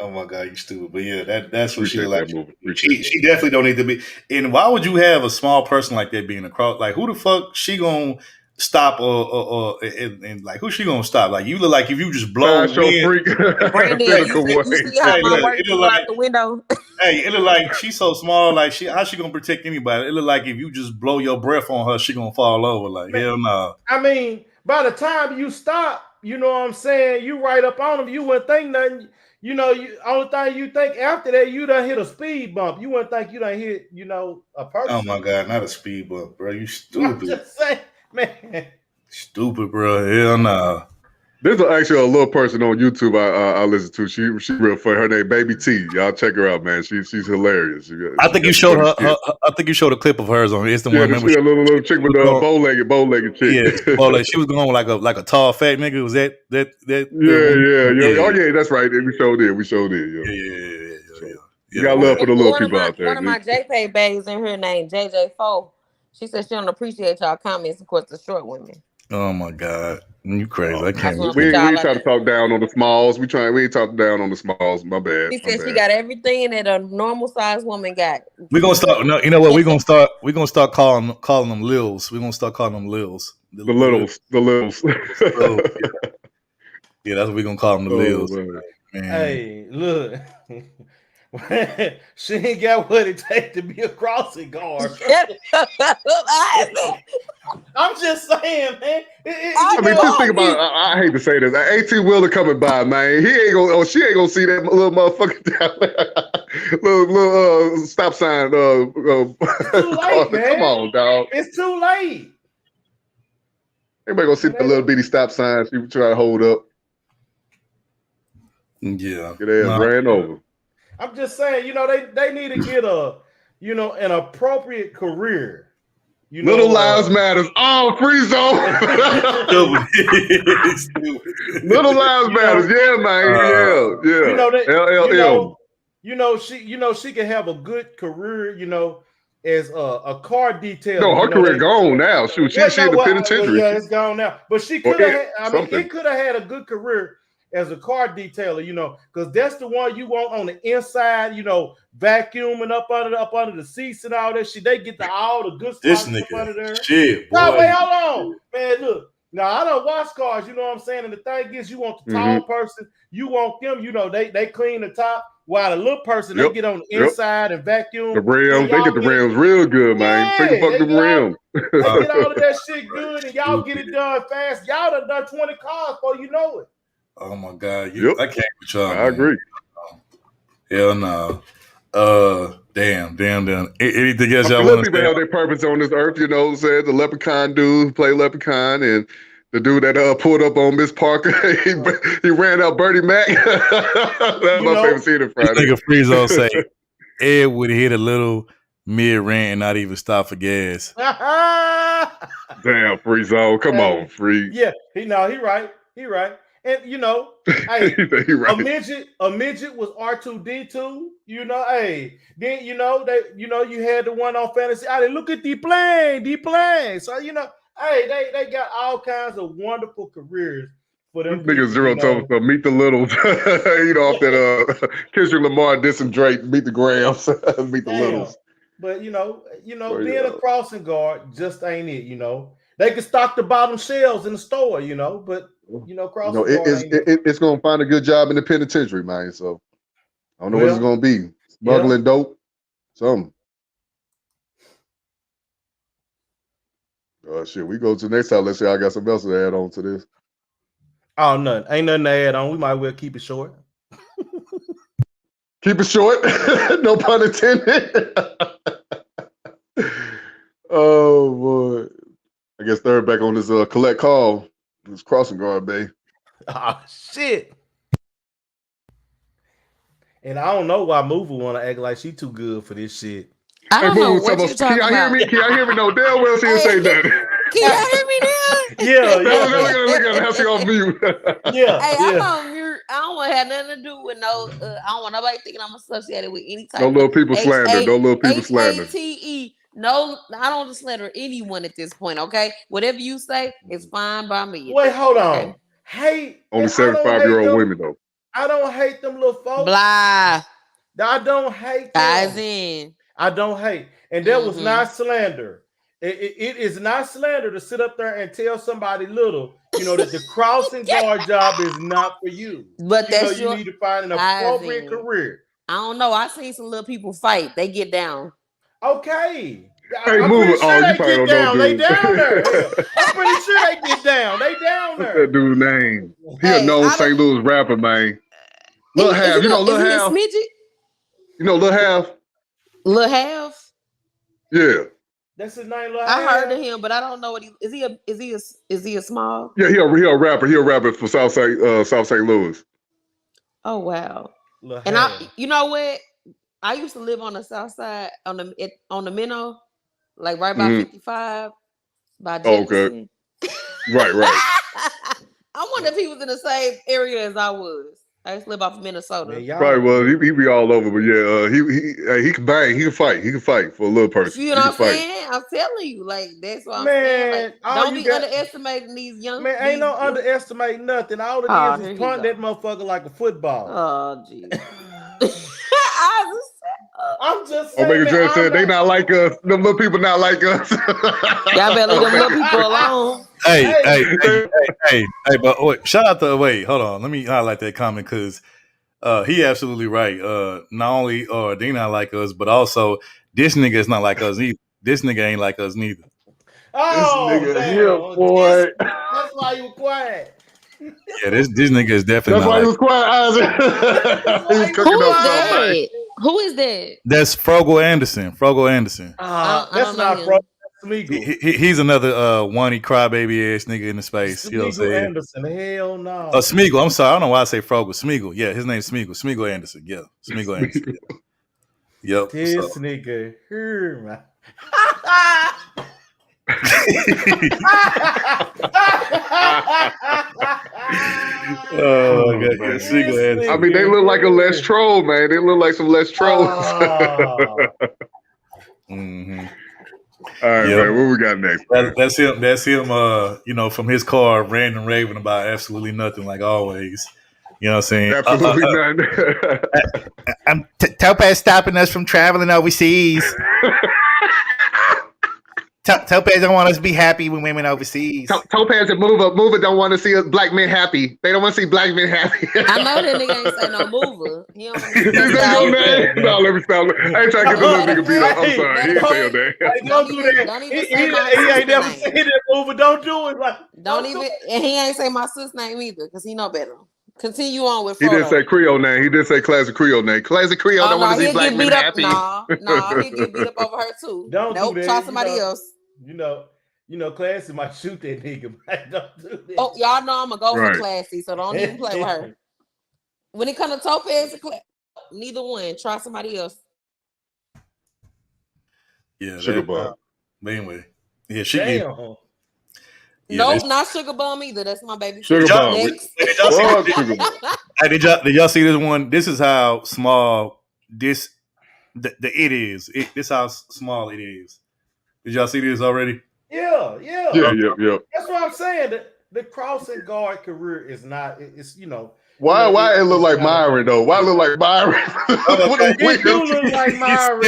Oh my God, you stupid! But yeah, that's what she like. She definitely don't need to be. And why would you have a small person like that being across? Like, who the fuck she gonna stop and like who she gonna stop? Like, you look like if you just blow freak. Brandon, you see how my work is out the window? Hey, it look like she's so small. Like how she gonna protect anybody? It look like if you just blow your breath on her, she gonna fall over. Like, hell no. I mean, by the time you stop, you know what I'm saying? You right up on them. You wouldn't think nothing. You know, only thing you think after that, you done hit a speed bump. You wouldn't think you done hit, a person. Oh my God, not a speed bump, bro. You stupid. I'm just saying, man. Stupid, bro. Hell no. There's actually a little person on YouTube I listen to. She real funny. Her name Baby T. Y'all check her out, man. She's hilarious. I think you showed her. I think you showed a clip of hers on Instagram. Yeah, remember she a little chick with a bow-legged chick. Yeah, she was going like a tall fat nigga. Was that? Yeah. Oh yeah, that's right. We showed it. Yeah. You got love for the little people out there. One of my JPay bays in here named JJ4. She said she don't appreciate y'all comments. Of course, the short women. Oh my God, you crazy! I can't. We ain't try to talk down on the smalls. We ain't talk down on the smalls. My bad. She said she got everything that a normal sized woman got. We're gonna start. No, you know what? We're gonna start calling them Lils. We're gonna start calling them Lils. The littles. Yeah, that's what we're gonna call them, the Lils. Man. Hey, look. She ain't got what it takes to be a crossing guard. I'm just saying, man. Just think about it. I hate to say this. 18 wheeler coming by, man. She ain't gonna see that little motherfucker down there. little stop sign. It's too late, man. Come on, dog. It's too late. Everybody gonna see that little bitty stop sign she try to hold up. Yeah. Get ass ran over. I'm just saying, they need to get an appropriate career. Little lives matters. Oh, free zone. Little lives matters. Yeah, man. Yeah. She can have a good career, as a car detailer. No, her career gone now. She in the penitentiary. Yeah, it's gone now. But she could have. It could have had a good career as a car detailer, because that's the one you want on the inside, vacuuming up under the seats and all that shit. They get all the good spots up under there. Shit, boy. No, wait, hold on. Man, look. Now, I don't wash cars, you know what I'm saying? And the thing is, you want the tall person, you want them, they clean the top, while the little person, they get on the inside and vacuum. The rims, they get the rims real good, man. Think about the rims. They get all of that shit good, and y'all get it done fast. Y'all done 20 cars before you know it. Oh my God, I can't with y'all. I agree. Hell no. Damn. Anything else I y'all mean, let want to people say? have their purpose on this earth, you know what I'm saying? The leprechaun dude who played leprechaun and the dude that pulled up on Miss Parker, he ran out Bertie Mac. That's You my know, favorite scene in This Friday. nigga Friezo say Ed would hit a little mid rant and not even stop for gas. Damn, Friezo. Come on, Free. Yeah, he right. He right. And you know, hey, He right. a midget was R2D2. You know, hey, then you know you had the one on Fantasy Island. Look at the plane. So you know, hey, they got all kinds of wonderful careers for them This nigga people. Zero You know, told us Meet the Littles. You know, off that Kendrick Lamar dissing Drake, Meet the Grams, Meet the Littles. But you know, So, being yeah. a crossing guard just ain't it. You know, they can stock the bottom shelves in the store. You know, but you know, You know, crossing guard ain't it. it's gonna find a good job in the penitentiary, man. So I don't know what it's Well, gonna be. Smuggling dope, something. Shit, we go to the next time. Let's say I got something else to add on to this. Oh, nothing. Ain't nothing to add on. We might well keep it short. Keep it short. No pun intended. Oh boy. I guess third back on this collect call. This crossing guard bay. Oh shit. And I don't know why Mover want to act like she too good for this shit. I don't know what Can you're talking y'all hear about. me? Can y'all hear me? No, damn well she didn't say nothing. Can y'all hear me now? Yeah. Look at how she on mute. Hey, I'm on mute. I don't want to have nothing to do with no. I don't want nobody thinking I'm associated with any type No little of people slander. No little people slander. HATE. No, I don't slander anyone at this point. Okay, whatever you say is fine by me. Wait, hold on. Hate Only I don't hate 75-year-old them. women though. I don't hate them little folks. Blah. I don't hate them. Guys in. I don't hate. And that was not slander. It is not slander to sit up there and tell somebody little, you know, that the crossing guard job is not for you. But you know, that's you need to find an appropriate career. I don't know. I seen some little people fight. They get down. Okay. Hey, I'm move pretty it. sure You they probably get don't know, down. They dude. down there. Hell, I'm pretty sure they get down. They down What's there. that dude's name? He a known St. Louis rapper, man. Lil Half. You know Lil Half? Midget? You know Lil Half? Lil Half? Yeah. That's his name, Lil I Half? heard of him, but I don't know what is he a small? Yeah, he a rapper. He a rapper for South St. Louis. Oh wow. Lil And Half. you know what? I used to live on the south side on the Minnow, like right by 55 by Jefferson. Okay. Right. I wonder if he was in the same area as I was. I used to live off of Minnesota. Probably was. He be all over, but yeah, he can bang. He can fight. He can fight for a little person. You know what I'm saying? I'm telling you, like that's what I'm saying. Like, don't be underestimating these young. Man, ain't no underestimate nothing. All it is punt that motherfucker like a football. Oh, jeez. I'm just saying. Omega Dress said they not like us. Them little people not like us. Y'all better leave them little people alone. Hey, but wait, shout out to hold on. Let me highlight that comment because he absolutely right. Not only are they not like us, but also this nigga is not like us either. This nigga ain't like us neither. Oh, this nigga damn. here, boy. That's why you were quiet. Yeah, this nigga is definitely That's why he was quiet, Isaac. He was cooking up something. Who is that? That's Frogel Anderson. That's not Frogel. Smeagol. He's another whiny crybaby ass nigga in the space. You know what I'm saying? Anderson. Hell no. Smeagol. I'm sorry. I don't know why I say Frogel. Smeagol. Yeah, his name's Smeagol. Smeagol Anderson. Yeah, Smeagol Anderson. Yeah. Yep. This nigga here, man. Oh, God. I mean, they look like a Les Troll, man. They look like some Les Trolls. Mm-hmm. All right, man. What we got next? That's him. That's him. You know, from his car, ranting and raving about absolutely nothing, like always. You know what I'm saying? Absolutely nothing. I'm Topaz stopping us from traveling overseas. Topaz don't want us to be happy when women overseas. Topaz and Mover don't want to see black men happy. They don't want to see black men happy. I know that nigga ain't say no Mover. He don't Is that your name? No, let me stop. I ain't trying to get the little nigga beat up. I'm sorry. He ain't say your name. Don't do that. Don't even He say my ain't never sister's name. said that Mover. Don't do it. Like, Don't even, and he ain't say my sister's name either, because he know better. Continue on with He didn't Frodo. say Creole name. He did say classic Creole name. Classic Creole don't want to see he'll black get men beat up. happy. Nah, he'll get beat up over her too. Don't do that. Try somebody else. Classy might shoot that nigga. Don't do that. Oh, y'all know I'm gonna go Right. for Classy, so don't even play with her. When it comes to Topaz and neither one. Try somebody else. Yeah, Sugar Bug. But anyway, yeah, she. Damn. Nope, not Sugar Bum either. That's my baby. Sugar Bug. Next. Did y'all see Fuck this? Sugar Bug. Hey, did y'all see this one? This is how small this the it is. This how small it is. Did y'all see this already? Yeah. Yeah. That's what I'm saying. The crossing guard career is not. It's Why it look like Myron though? Why it look like Myron? It do look like Myron.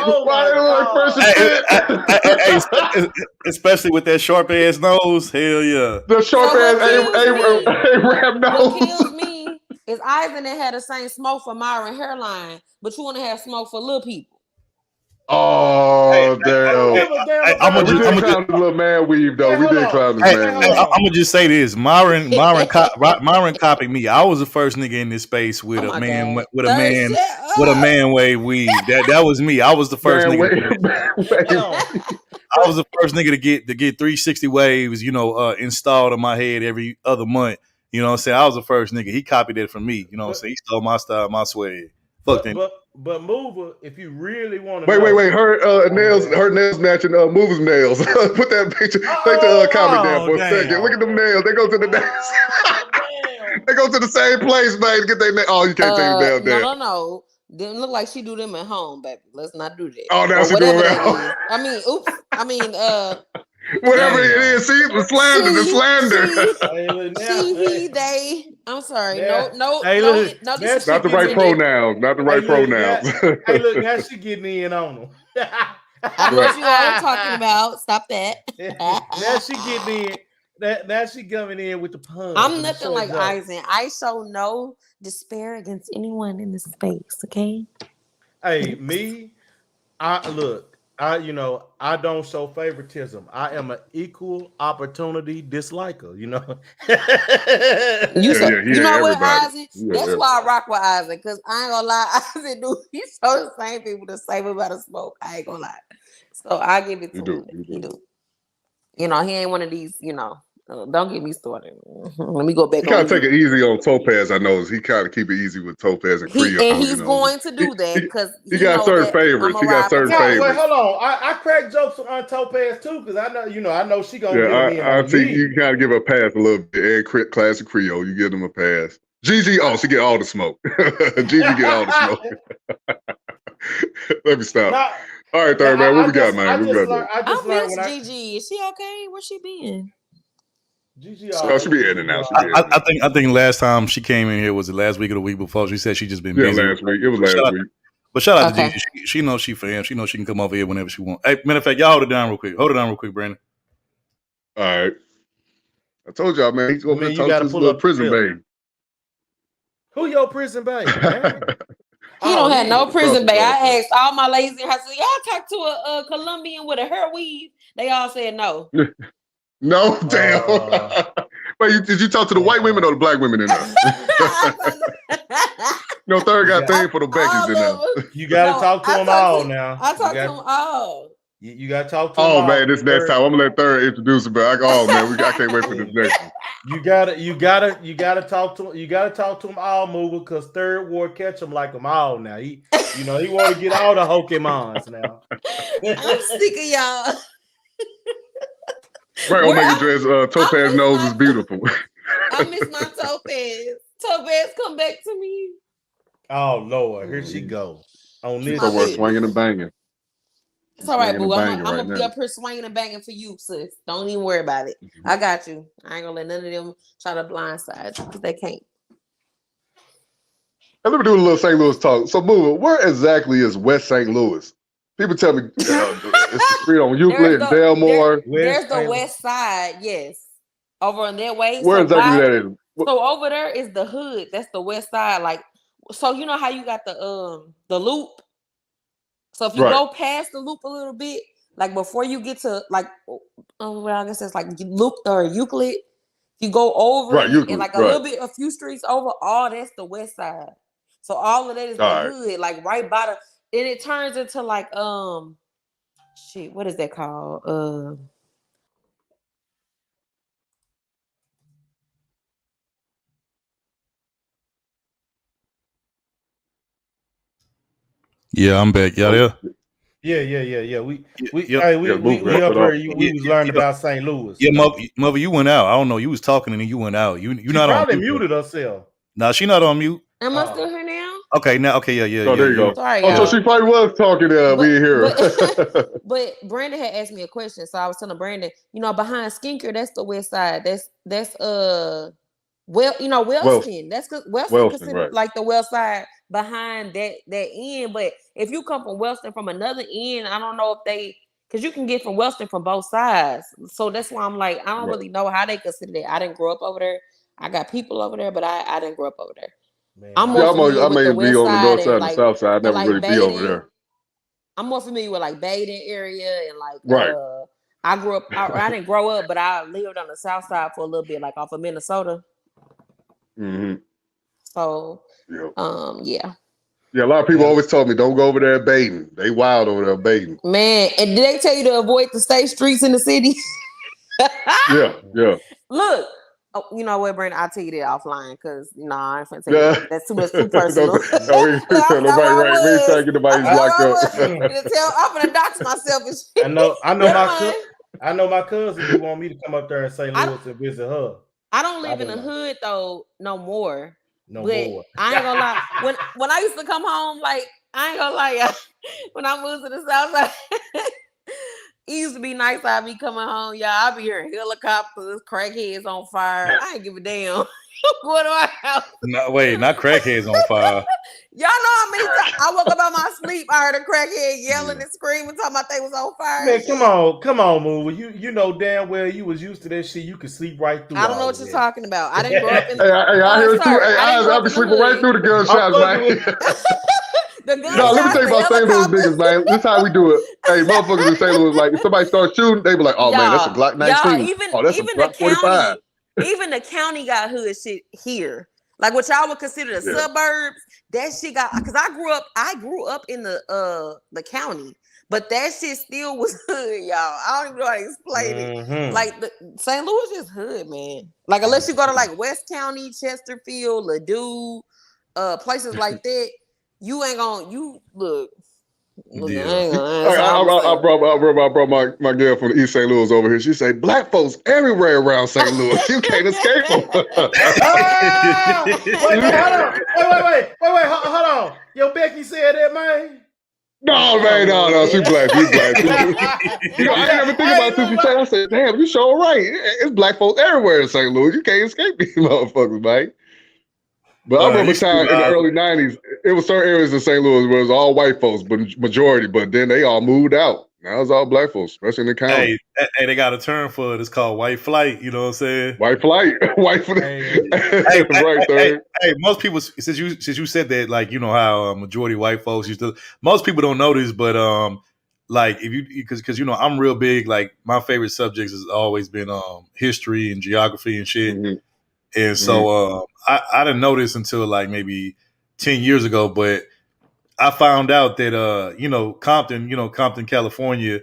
Oh Why it look like Fresh and Fit? Especially with that sharp ass nose. Hell yeah. The sharp ass A-Rap nose. What kills me is Ivan that had the same smoke for Myron hairline, but you want to have smoke for little people. Oh damn! I'm We did clown the little man weave though. We did clown this man weave. I'm gonna just say this: Myron copied me. I was the first nigga in this space with a man wave weave. That was me. I was the first nigga. I was the first nigga to get 360 waves, installed on my head every other month. You know what I'm saying? I was the first nigga. He copied it from me. You know what I'm saying? He stole my style, my swag. Fuck that. But Mover, if you really want to wait. Her nails matching Mover's nails. Put that picture. Take the comment down for a second. Look at them nails. They go to the nails. They go to the same place, man. To get their nails. Oh, you can't take them down. No. Didn't look like she do them at home, baby. Let's not do that. Oh, now she doing it at home. I mean, oops. I mean, whatever it is. See, the slander. He, they. I'm sorry. Yeah. No. Not the right pronouns. Not the right pronouns. Hey, look, now she getting in on them. I know what you all talking about. Stop that. Now she getting in. Now she coming in with the puns. I'm nothing like Eisen. I show no despair against anyone in this space. Okay. Hey, me. I don't show favoritism. I am an equal opportunity disliker. You know what, Eisen? That's why I rock with Eisen, because I ain't gonna lie, Eisen do he show the same people the same amount of smoke. I ain't gonna lie. So I give it to him. He do. He ain't one of these, don't get me started. Let me go back. He kind of take it easy on Topaz. I know he kind of keep it easy with Topaz and Creole. And he's going to do that because he got certain favorites. He got certain favorites. Wait, hold on. I crack jokes on Topaz too because I know she gonna get me. I think you gotta give her a pass a little bit. And classic Creole, you give them a pass. Gigi, she get all the smoke. Gigi get all the smoke. Let me stop. All right, third man. What we got, man? I miss Gigi. Is she okay? Where's she been? Gigi, she be in and out. I think last time she came in here was the last week or the week before. She said she just been busy. Last week. It was last week. But shout out to Gigi. She knows she fam. She knows she can come over here whenever she wants. Hey, matter of fact, y'all hold it down real quick. Brandon. All right. I told y'all, man. He's over there talking to his little prison babe. Who your prison babe? He don't have no prison babe. I asked all my ladies in her, I said, y'all talk to a Colombian with a hair weave? They all said no. No, damn. Wait, did you talk to the white women or the black women in there? Third got thing for the Beckys in there. You gotta talk to them all now. I talk to them all. You gotta talk to them all. Oh man, this next time I'm gonna let Third introduce him. But I can't wait for this next one. You gotta talk to them all, Mover, because Third Ward catch them like them all now. He want to get all the Pokemons now. I'm sick of y'all. Right, Omega Dress, Topaz nose is beautiful. I miss my Topaz. Topaz, come back to me. Oh Lord, here she go. On this, swinging and banging. It's all right, boo. I'm gonna be up here swinging and banging for you, sis. Don't even worry about it. I got you. I ain't gonna let none of them try to blindside you because they can't. And let me do a little St. Louis talk. So, Mover, where exactly is West St. Louis? People tell me it's the street on Euclid and Delmore. There's the west side, yes. Over on that way. Where exactly that is? So over there is the hood. That's the west side. Like, so you know how you got the loop? So if you go past the loop a little bit, like before you get to like I guess it's like loop or Euclid, If you go over Right, it and usually, like right. a few streets over, all that's the west side. So all of that is the All right. hood, like right by the, and it turns into like shit, what is that called? Yeah, I'm back. Y'all Oh, there? Yeah. Yep. We up here. We was learning Yeah, about St. Louis. yeah, mother, you went out. I don't know. You was talking and then you went out. You She not on probably mute. muted herself. No, she not on mute. Am I still here now? Okay, now okay, yeah. Oh, there you You. go. Sorry, Oh, so y'all. she probably was talking. We didn't hear her. But Brandon had asked me a question, so I was telling Brandon, behind Skinker, that's the west side. That's Wellston, Wellston. That's Wellston Wellston, considered right? like the west side behind that end. But if you come from Wellston from another end, I don't know if because you can get from Wellston from both sides. So that's why I'm like, I don't Right. really know how they consider that. I didn't grow up over there. I got people over there, but I didn't grow up over there. Man, I'm more familiar I with may the be west on the side north side and and the south side. I never really be over Baden. there. I'm more familiar with like Baden area and Right. I grew up. I didn't grow up, but I lived on the south side for a little bit, like off of Minnesota. Mm-hmm. So, Yep. yeah. Yeah, a lot of people always told me don't go over there baiting. They wild over there baiting. Man, and did they tell you to avoid the state streets in the city? Yeah. Look, you know what, Brandon? I'll tell you that offline because I ain't finna tell you that. That's too personal. We ain't tell nobody right. We ain't trying to get nobody locked up. I'm finna dox myself and shit. I know my cousin be want me to come up there in St. Louis and visit her. I don't live in the hood though no more. No but more. I ain't gonna lie. When I used to come home, like I ain't gonna lie, y'all, when I moved to the south side, it used to be nice. I'd be coming home, y'all. I'd be hearing helicopters, crackheads on fire. I ain't give a damn. Go to my house. No, wait, not crackheads on fire. Y'all know how many times I woke up out my sleep, I heard a crackhead yelling and screaming, talking about they was on fire. Man, come on, Movie. You know damn well you was used to that shit. You could sleep right through. I don't know what you're talking about. I didn't grow up in. I hear it too. Hey, I'll be sleeping right through the gunshots, man. The No, let me tell you about St. Louis niggas, man. This is how we do it. Hey, motherfuckers in St. Louis, like if somebody starts shooting, they be like, "Oh man, that's a Glock 19. Oh, that's a Glock 45." Even the county got hood shit here. Like what y'all would consider the suburbs, that shit got because I grew up in the county, but that shit still was hood, y'all. I don't even know how to explain it. Like St. Louis is hood, man. Like unless you go to like West County, Chesterfield, Ladue, places like that, you ain't gonna look. I brought my girl from East St. Louis over here. She said, "Black folks everywhere around St. Louis. You can't escape them." Wait, hold on. Yo, Becky said that, man. No, man, no. She black. She black. I didn't ever think about it since you said. I said, "Damn, you sure right. It's black folks everywhere in St. Louis. You can't escape these motherfuckers, man." But I remember a time in the early 90s, it was certain areas in St. Louis where it was all white folks, but majority, but then they all moved out. Now it's all black folks, especially in the county. Hey, they got a term for it. It's called white flight. You know what I'm saying? White flight. White flight. Hey, most people, since you said that, like, you know how majority white folks used to, most people don't know this, but like if you, because you know, I'm real big, like my favorite subjects has always been history and geography and shit. Mm-hmm. And so I didn't know this until like maybe 10 years ago, but I found out that Compton, California,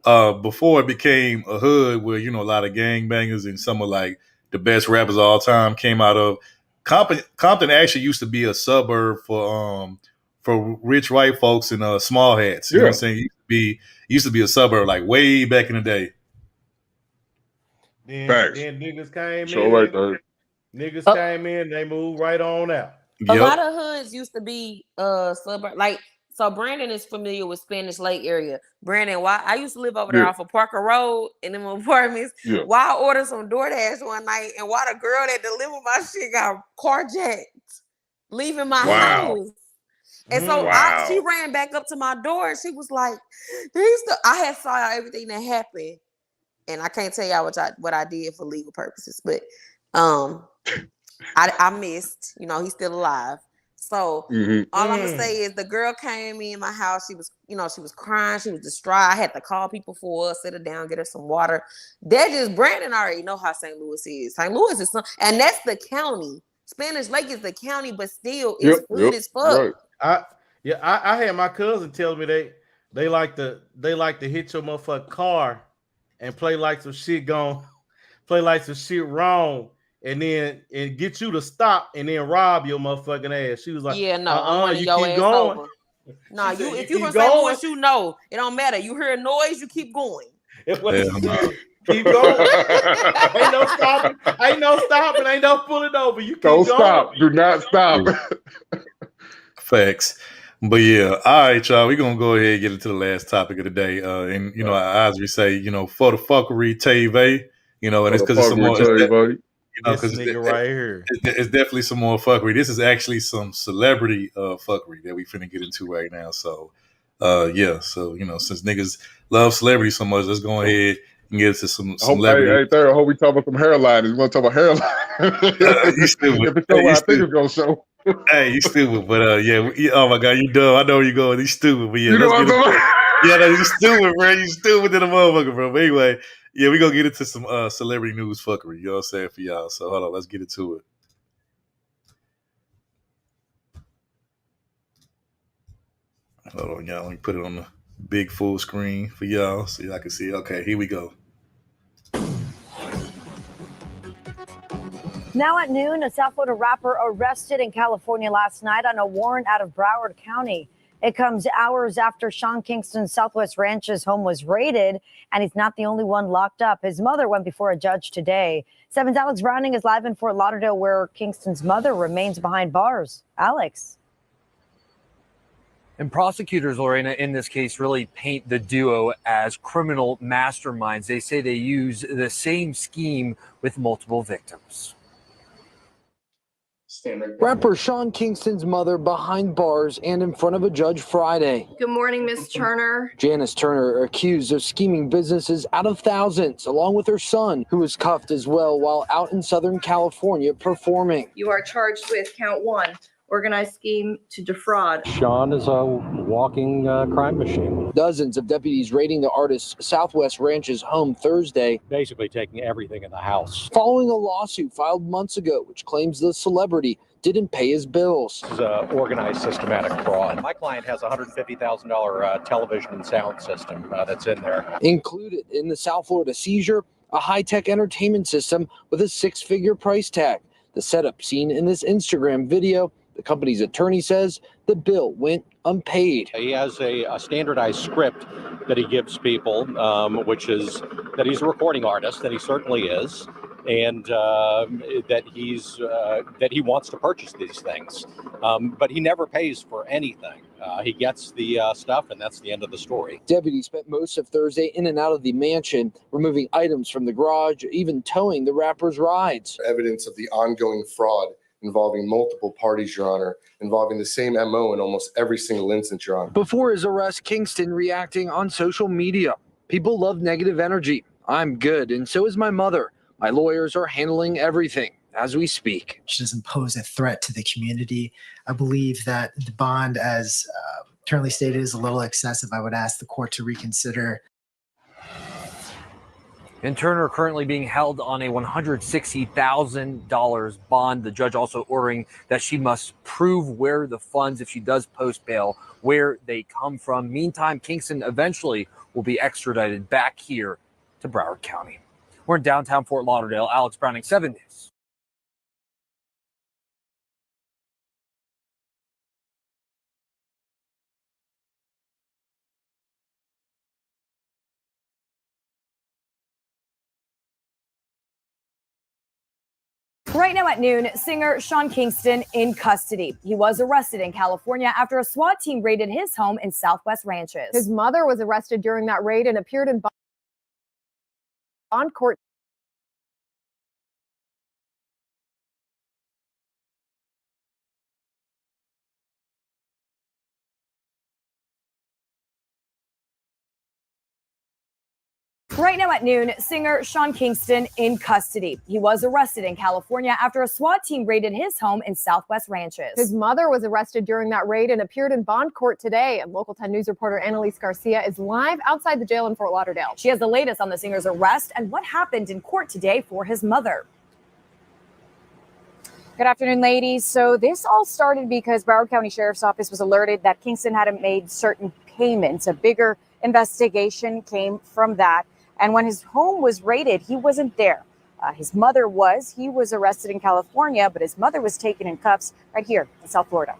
before it became a hood where, you know, a lot of gangbangers and some of like the best rappers of all time came out of. Compton actually used to be a suburb for rich white folks and small hats. You know what I'm saying? It used to be a suburb like way back in the day. Then niggas came in. Right, niggas came in, they moved right on out. A lot of hoods used to be suburb. Like, so Brandon is familiar with Spanish Lake area. Brandon, why I used to live over there off of Parker Road in them apartments. Yeah. Why I ordered some DoorDash one night and why the girl that delivered my shit got carjacked leaving my house. And so she ran back up to my door and she was like, I had saw everything that happened. And I can't tell y'all what I did for legal purposes, but I missed, you know, he's still alive. So all I'm gonna say is the girl came in my house. She was, she was crying. She was distraught. I had to call people for her, sit her down, get her some water. That just Brandon already know how St. Louis is. St. Louis is and that's the county. Spanish Lake is the county, but still it's hood as fuck. Right. I had my cousin tell me they like to hit your motherfucking car and play like some shit wrong, and then get you to stop and then rob your motherfucking ass. She was like, Yeah, no, I'm running you your keep ass going. over. Nah, She said, if you keep from St. going. Louis, it don't matter. You hear a noise, you keep going. It was keep going. Ain't no stopping. Ain't no stopping. Ain't no pulling over. You keep Don't going. stop. Do not stop. Facts. But yeah, all right, y'all. We're gonna go ahead and get into the last topic of the day. And as we say, for the fuckery, TV, and it's because it's some more. This Because nigga right here. it's definitely some more fuckery. This is actually some celebrity fuckery that we finna get into right now. So, yeah. So since niggas love celebrity so much, let's go ahead and get into some celebrity. Hey, Third, I hope we talk about some hairline. You want to talk about hairline? You stupid. If it's show what I think it's gonna show. Hey, you stupid. But oh my god, you dumb. I know where you going. You stupid. But yeah, You know let's what get I'm into. Yeah, no, you stupid, bro. You stupid to the motherfucker, bro. But anyway, yeah, we gonna get into some celebrity news fuckery. You know what I'm saying for y'all. So hold on, let's get into it. Hold on, y'all. Let me put it on the big full screen for y'all so y'all can see. Okay, here we go. Now at noon, a South Florida rapper arrested in California last night on a warrant out of Broward County. It comes hours after Sean Kingston's Southwest Ranch's home was raided, and he's not the only one locked up. His mother went before a judge today. 7's Alex Browning is live in Fort Lauderdale, where Kingston's mother remains behind bars. Alex. And prosecutors, Lorena, in this case really paint the duo as criminal masterminds. They say they use the same scheme with multiple victims. Rapper Sean Kingston's mother behind bars and in front of a judge Friday. Good morning, Miss Turner. Janice Turner accused of scheming businesses out of thousands, along with her son, who was cuffed as well while out in Southern California performing. You are charged with count 1, organized scheme to defraud. Sean is a walking crime machine. Dozens of deputies raiding the artist's Southwest Ranch's home Thursday, basically taking everything in the house. Following a lawsuit filed months ago, which claims the celebrity didn't pay his bills. This is an organized, systematic fraud. My client has a $150,000 television and sound system that's in there. Included in the South Florida seizure, a high-tech entertainment system with a 6-figure price tag. The setup seen in this Instagram video, the company's attorney says the bill went unpaid. He has a standardized script that he gives people, which is that he's a recording artist, that he certainly is, and that he wants to purchase these things, but he never pays for anything. He gets the stuff, and that's the end of the story. Deputies spent most of Thursday in and out of the mansion, removing items from the garage, even towing the rapper's rides. Evidence of the ongoing fraud involving multiple parties, Your Honor, involving the same MO in almost every single instance, Your Honor. Before his arrest, Kingston reacting on social media. People love negative energy. I'm good, and so is my mother. My lawyers are handling everything as we speak. She doesn't pose a threat to the community. I believe that the bond, as currently stated, is a little excessive. I would ask the court to reconsider. And Turner currently being held on a $160,000 bond. The judge also ordering that she must prove where the funds, if she does post bail, where they come from. Meantime, Kingston eventually will be extradited back here to Broward County. We're in downtown Fort Lauderdale. Alex Browning, 7 News. Right now at noon, singer Sean Kingston in custody. He was arrested in California after a SWAT team raided his home in Southwest Ranches. His mother was arrested during that raid and appeared in bond court. Right now at noon, singer Sean Kingston in custody. He was arrested in California after a SWAT team raided his home in Southwest Ranches. His mother was arrested during that raid and appeared in bond court today. And Local 10 News reporter Annalise Garcia is live outside the jail in Fort Lauderdale. She has the latest on the singer's arrest and what happened in court today for his mother. Good afternoon, ladies. So this all started because Broward County Sheriff's Office was alerted that Kingston hadn't made certain payments. A bigger investigation came from that. And when his home was raided, he wasn't there. His mother was. He was arrested in California, but his mother was taken in cuffs right here in South Florida.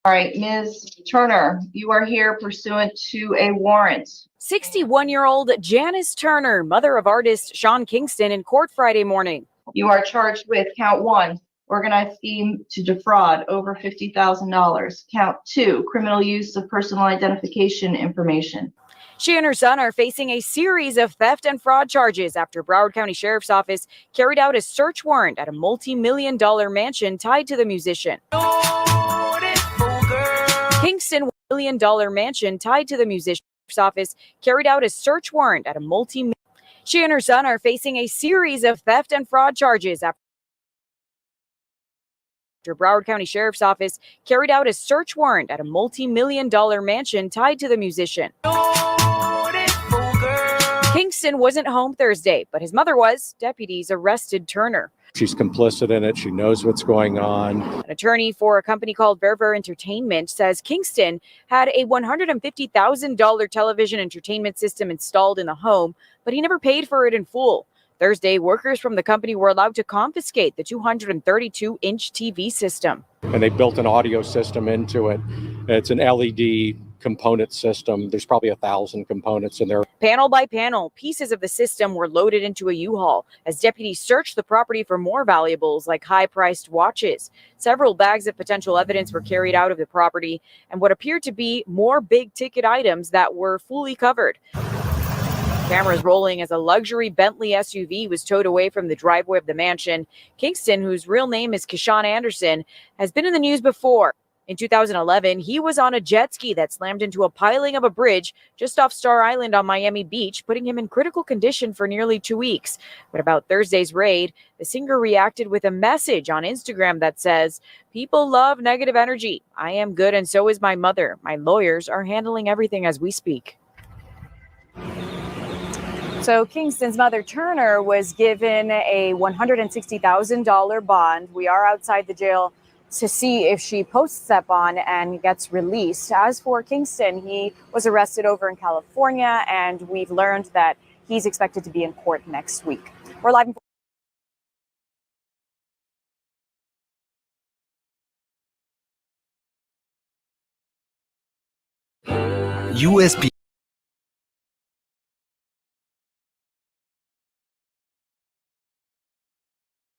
All right, Ms. Turner, you are here pursuant to a warrant. 61-year-old Janice Turner, mother of artist Sean Kingston, in court Friday morning. You are charged with count 1, organized scheme to defraud over $50,000. Count 2, criminal use of personal identification information. She and her son are facing a series of theft and fraud charges after Broward County Sheriff's Office carried out a search warrant at a multi-million-dollar mansion tied to the musician. Kingston $1 million mansion tied to the musician's office carried out a search warrant at a multi. She and her son are facing a series of theft and fraud charges after Broward County Sheriff's Office carried out a search warrant at a multi-million-dollar mansion tied to the musician. Kingston wasn't home Thursday, but his mother was. Deputies arrested Turner. She's complicit in it. She knows what's going on. An attorney for a company called Verver Entertainment says Kingston had a $150,000 television entertainment system installed in the home, but he never paid for it in full. Thursday, workers from the company were allowed to confiscate the 232-inch TV system. And they built an audio system into it. It's an LED component system. There's probably 1,000 components in there. Panel by panel, pieces of the system were loaded into a U-Haul as deputies searched the property for more valuables like high-priced watches. Several bags of potential evidence were carried out of the property and what appeared to be more big-ticket items that were fully covered. Cameras rolling as a luxury Bentley SUV was towed away from the driveway of the mansion. Kingston, whose real name is Keshawn Anderson, has been in the news before. In 2011, he was on a jet ski that slammed into a piling of a bridge just off Star Island on Miami Beach, putting him in critical condition for nearly 2 weeks. But about Thursday's raid, the singer reacted with a message on Instagram that says, "People love negative energy. I am good and so is my mother. My lawyers are handling everything as we speak." So Kingston's mother, Turner, was given a $160,000 bond. We are outside the jail to see if she posts that bond and gets released. As for Kingston, he was arrested over in California, and we've learned that he's expected to be in court next week. We're live. USB.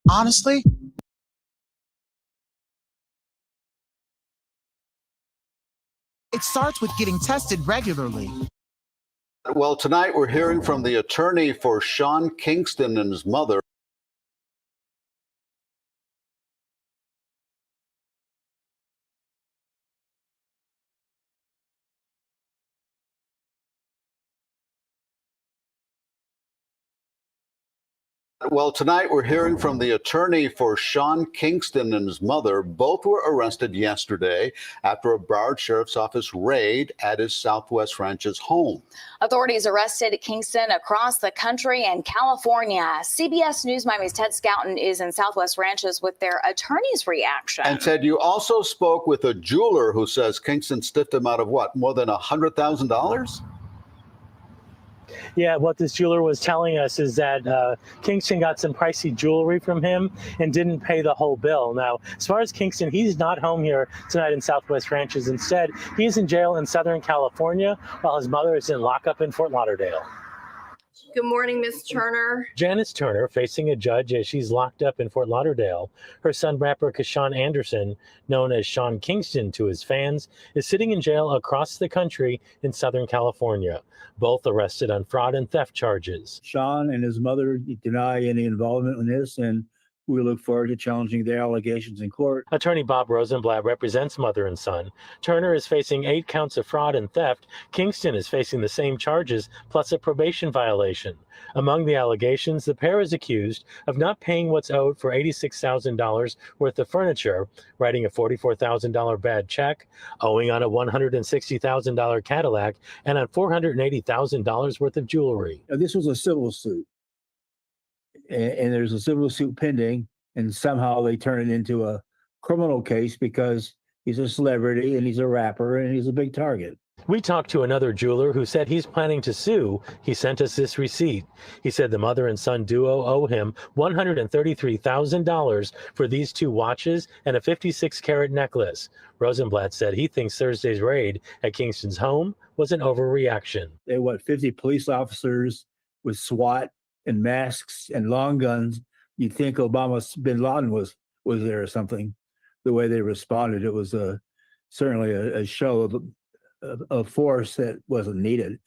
Honestly, it starts with getting tested regularly. Well, tonight we're hearing from the attorney for Sean Kingston and his mother. Well, tonight we're hearing from the attorney for Sean Kingston and his mother. Both were arrested yesterday after a Broward Sheriff's Office raid at his Southwest Ranches home. Authorities arrested Kingston across the country and California. CBS News Miami's Ted Scouten is in Southwest Ranches with their attorney's reaction. And Ted, you also spoke with a jeweler who says Kingston stiffed him out of what, more than $100,000? Yeah, what this jeweler was telling us is that Kingston got some pricey jewelry from him and didn't pay the whole bill. Now, as far as Kingston, he's not home here tonight in Southwest Ranches. Instead, he's in jail in Southern California while his mother is in lockup in Fort Lauderdale. Good morning, Ms. Turner. Janice Turner, facing a judge as she's locked up in Fort Lauderdale. Her son, rapper Keshawn Anderson, known as Sean Kingston to his fans, is sitting in jail across the country in Southern California, both arrested on fraud and theft charges. Sean and his mother deny any involvement in this, and We look forward to challenging their allegations in court. Attorney Bob Rosenblatt represents mother and son. Turner is facing 8 counts of fraud and theft. Kingston is facing the same charges, plus a probation violation. Among the allegations, the pair is accused of not paying what's owed for $86,000 worth of furniture, writing a $44,000 bad check, owing on a $160,000 Cadillac, and on $480,000 worth of jewelry. Now, this was a civil suit, and there's a civil suit pending, and somehow they turn it into a criminal case because he's a celebrity and he's a rapper and he's a big target. We talked to another jeweler who said he's planning to sue. He sent us this receipt. He said the mother and son duo owe him $133,000 for these 2 watches and a 56-carat necklace. Rosenblatt said he thinks Thursday's raid at Kingston's home was an overreaction. They had 50 police officers with SWAT and masks and long guns. You'd think Obama's bin Laden was there or something. The way they responded, it was certainly a show of force that wasn't needed.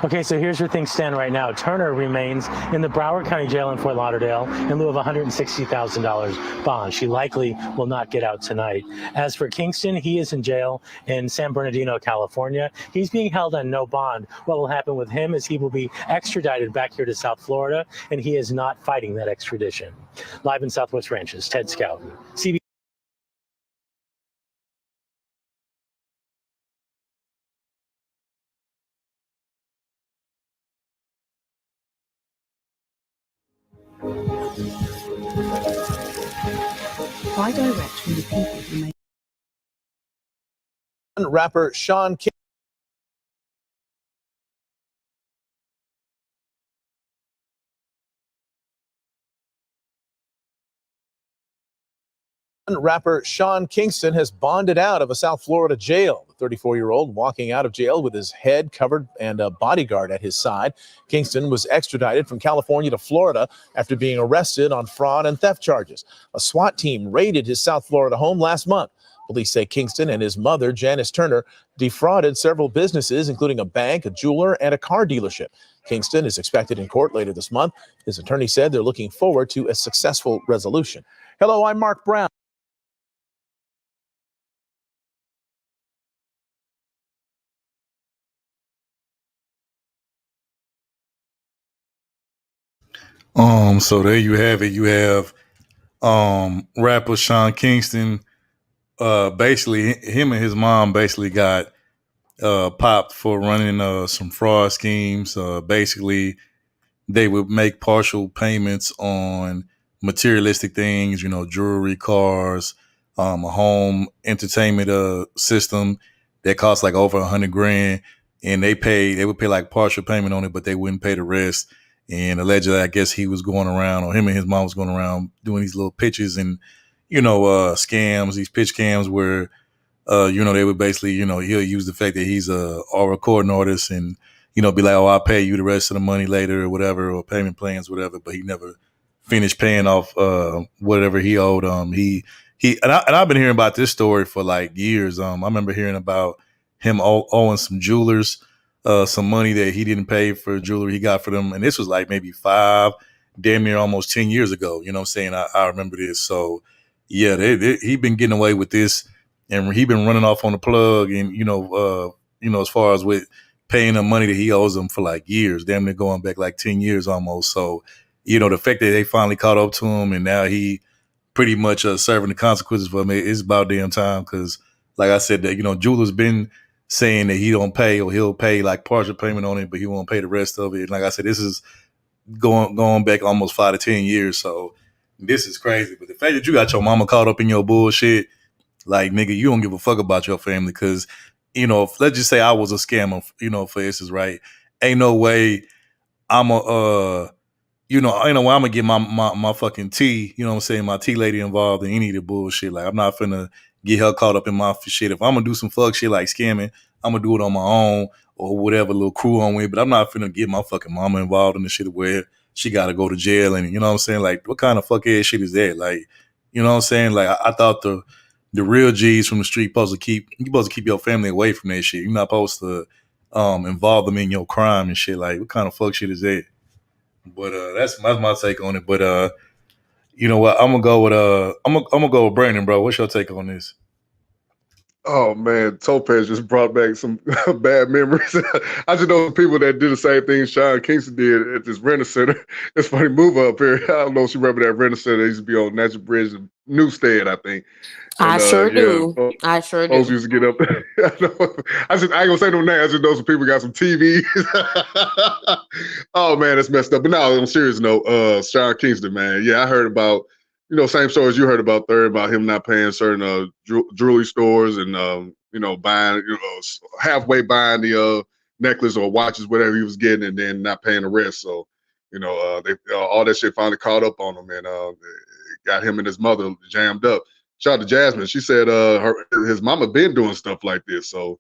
Okay, so here's where things stand right now. Turner remains in the Broward County Jail in Fort Lauderdale in lieu of $160,000 bond. She likely will not get out tonight. As for Kingston, he is in jail in San Bernardino, California. He's being held on no bond. What will happen with him is he will be extradited back here to South Florida, and he is not fighting that extradition. Live in Southwest Ranches, Ted Scouten, CBS. By direct from the people who make rapper Sean Kingston. Rapper Sean Kingston has bonded out of a South Florida jail. The 34-year-old walking out of jail with his head covered and a bodyguard at his side. Kingston was extradited from California to Florida after being arrested on fraud and theft charges. A SWAT team raided his South Florida home last month. Police say Kingston and his mother, Janice Turner, defrauded several businesses, including a bank, a jeweler, and a car dealership. Kingston is expected in court later this month. His attorney said they're looking forward to a successful resolution. Hello, I'm Mark Brown. So there you have it. You have rapper Sean Kingston. Basically him and his mom basically got popped for running some fraud schemes. Basically they would make partial payments on materialistic things, jewelry, cars, a home entertainment system that costs like over $100,000, and they would pay like partial payment on it, but they wouldn't pay the rest. And allegedly, I guess he was going around, or him and his mom was going around doing these little pitches and scams, these pitch scams where they would basically, he'll use the fact that he's a recording artist and, be like, oh, I'll pay you the rest of the money later or whatever, or payment plans, whatever. But he never finished paying off whatever he owed. I've been hearing about this story for like years. I remember hearing about him owing some jewelers some money that he didn't pay for jewelry he got for them. And this was like maybe 5, damn near almost 10 years ago. You know what I'm saying? I remember this. So, yeah, he been getting away with this. And he been running off on the plug, and as far as with paying them money that he owes them for like years, damn near going back like 10 years almost. So, the fact that they finally caught up to him and now he pretty much serving the consequences for him, it's about damn time. Because, like I said, that Jeweler's been saying that he don't pay, or he'll pay like partial payment on it, but he won't pay the rest of it. And like I said, this is going back almost 5 to 10 years. So this is crazy. But the fact that you got your mama caught up in your bullshit. Like, nigga, you don't give a fuck about your family because, if, let's just say I was a scammer, for instance, right? Ain't no way I'm ain't no way I'm gonna get my fucking tea, my tea lady involved in any of the bullshit. Like, I'm not finna get her caught up in my shit. If I'm gonna do some fuck shit like scamming, I'm gonna do it on my own or whatever little crew I'm with, but I'm not finna get my fucking mama involved in the shit where she gotta go to jail. And, like, what kind of fuck ass shit is that? Like, Like, I thought the real G's from the street supposed to keep your family away from that shit. You're not supposed to involve them in your crime and shit. Like, what kind of fuck shit is that? But that's my take on it. But you know what? I'm gonna go with I'm gonna go with Brandon, bro. What's your take on this? Oh man, Topaz just brought back some bad memories. I just know some people that did the same thing Sean Kingston did at this renter center. It's funny move up here. I don't know if you remember that renter center. It used to be on Natural Bridge and Newstead, I think. I And sure yeah, do. I sure folks do. used to get up there. I ain't gonna say no name. I just know some people got some TVs. Oh man, that's messed up. But no, on a serious note, Sean Kingston, man. Yeah, I heard about, same stories you heard about Third, about him not paying certain jewelry stores and buying, halfway buying the necklace or watches, whatever he was getting, and then not paying the rest. So, they all that shit finally caught up on him, and it got him and his mother jammed up. Shout out to Jasmine. She said his mama been doing stuff like this. So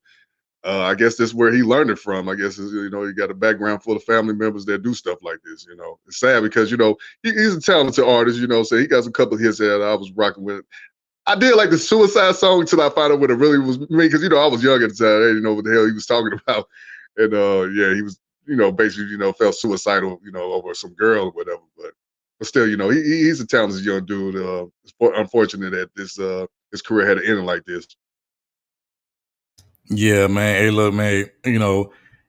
I guess this is where he learned it from. I guess he got a background full of family members that do stuff like this. It's sad because he's a talented artist. So he got a couple of hits that I was rocking with. I did like the Suicide song until I found out what it really was me, because I was young at the time. I didn't know what the hell he was talking about. And yeah, he was basically felt suicidal over some girl or whatever. But still, he's a talented young dude. It's unfortunate that his career had to end like this. Yeah, man. Hey, look, man.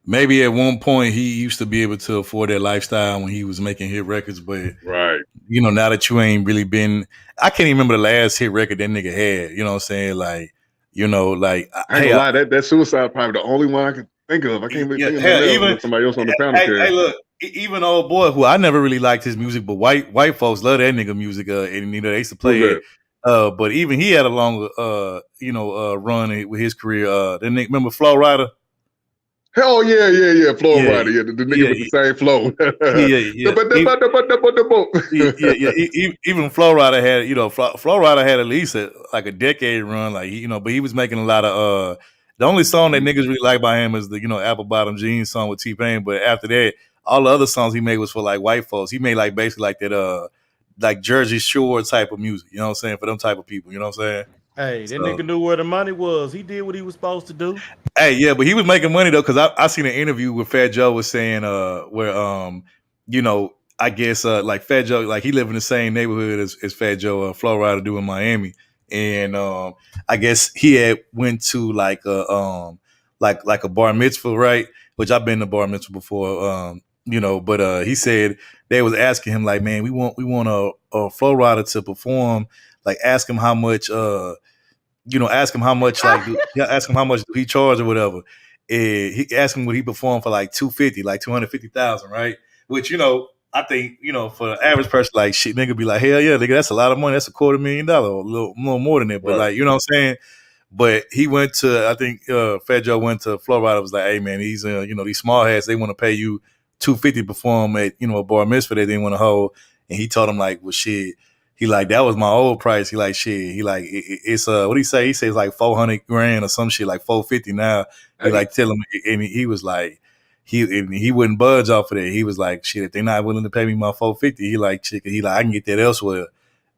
Maybe at one point he used to be able to afford that lifestyle when he was making hit records, but right. Now that you ain't really been, I can't even remember the last hit record that nigga had. You know what I'm saying? Like, I ain't gonna lie, that Suicide probably the only one I can think of. I can't even think of nothing else. Even somebody else on the panel. Hey, look, even old boy who I never really liked his music, but white folks love that nigga music. And they used to play it. But even he had a longer run with his career. The nigga, remember Flow Rider? Hell yeah, Flow Rider, the nigga with the same flow. Even Flow Rider had, Flow Rider had at least like a decade run, like but he was making a lot of the only song that niggas really like by him is the Apple Bottom Jeans song with T-Pain. But after that, all the other songs he made was for like white folks. He made like basically like that like Jersey Shore type of music, you know what I'm saying, for them type of people, you know what I'm saying? Hey, that nigga knew where the money was. He did what he was supposed to do. Hey, yeah, but he was making money though, because I seen an interview where Fat Joe was saying where I guess like Fat Joe, like he lived in the same neighborhood as Fat Joe Flow Rider do in Miami. And I guess he had went to like a bar mitzvah, right? Which I've been to bar mitzvah before, but he said they was asking him like, man, we want a Flow Rider to perform, like ask him how much ask him how much ask him how much he charge or whatever. And he asked him would he perform for like 250, like 250,000, right? Which I think for the average person, like shit, nigga be like, hell yeah, nigga, that's a lot of money. That's $250,000, a little more than that. But like, you know what I'm saying? But he went to, I think Fat Joe went to Florida, was like, hey man, these these small hats, they want to pay you $250 to perform at a bar mitzvah that they want to hold. And he told him like, well shit. He like, that was my old price. He like, shit. He like, it's what do he say? He says like 400 grand or some shit, like 450 now. He like tell him, and he was like, he wouldn't budge off of that. He was like, shit, if they're not willing to pay me my 450, he like, shit, he like, I can get that elsewhere.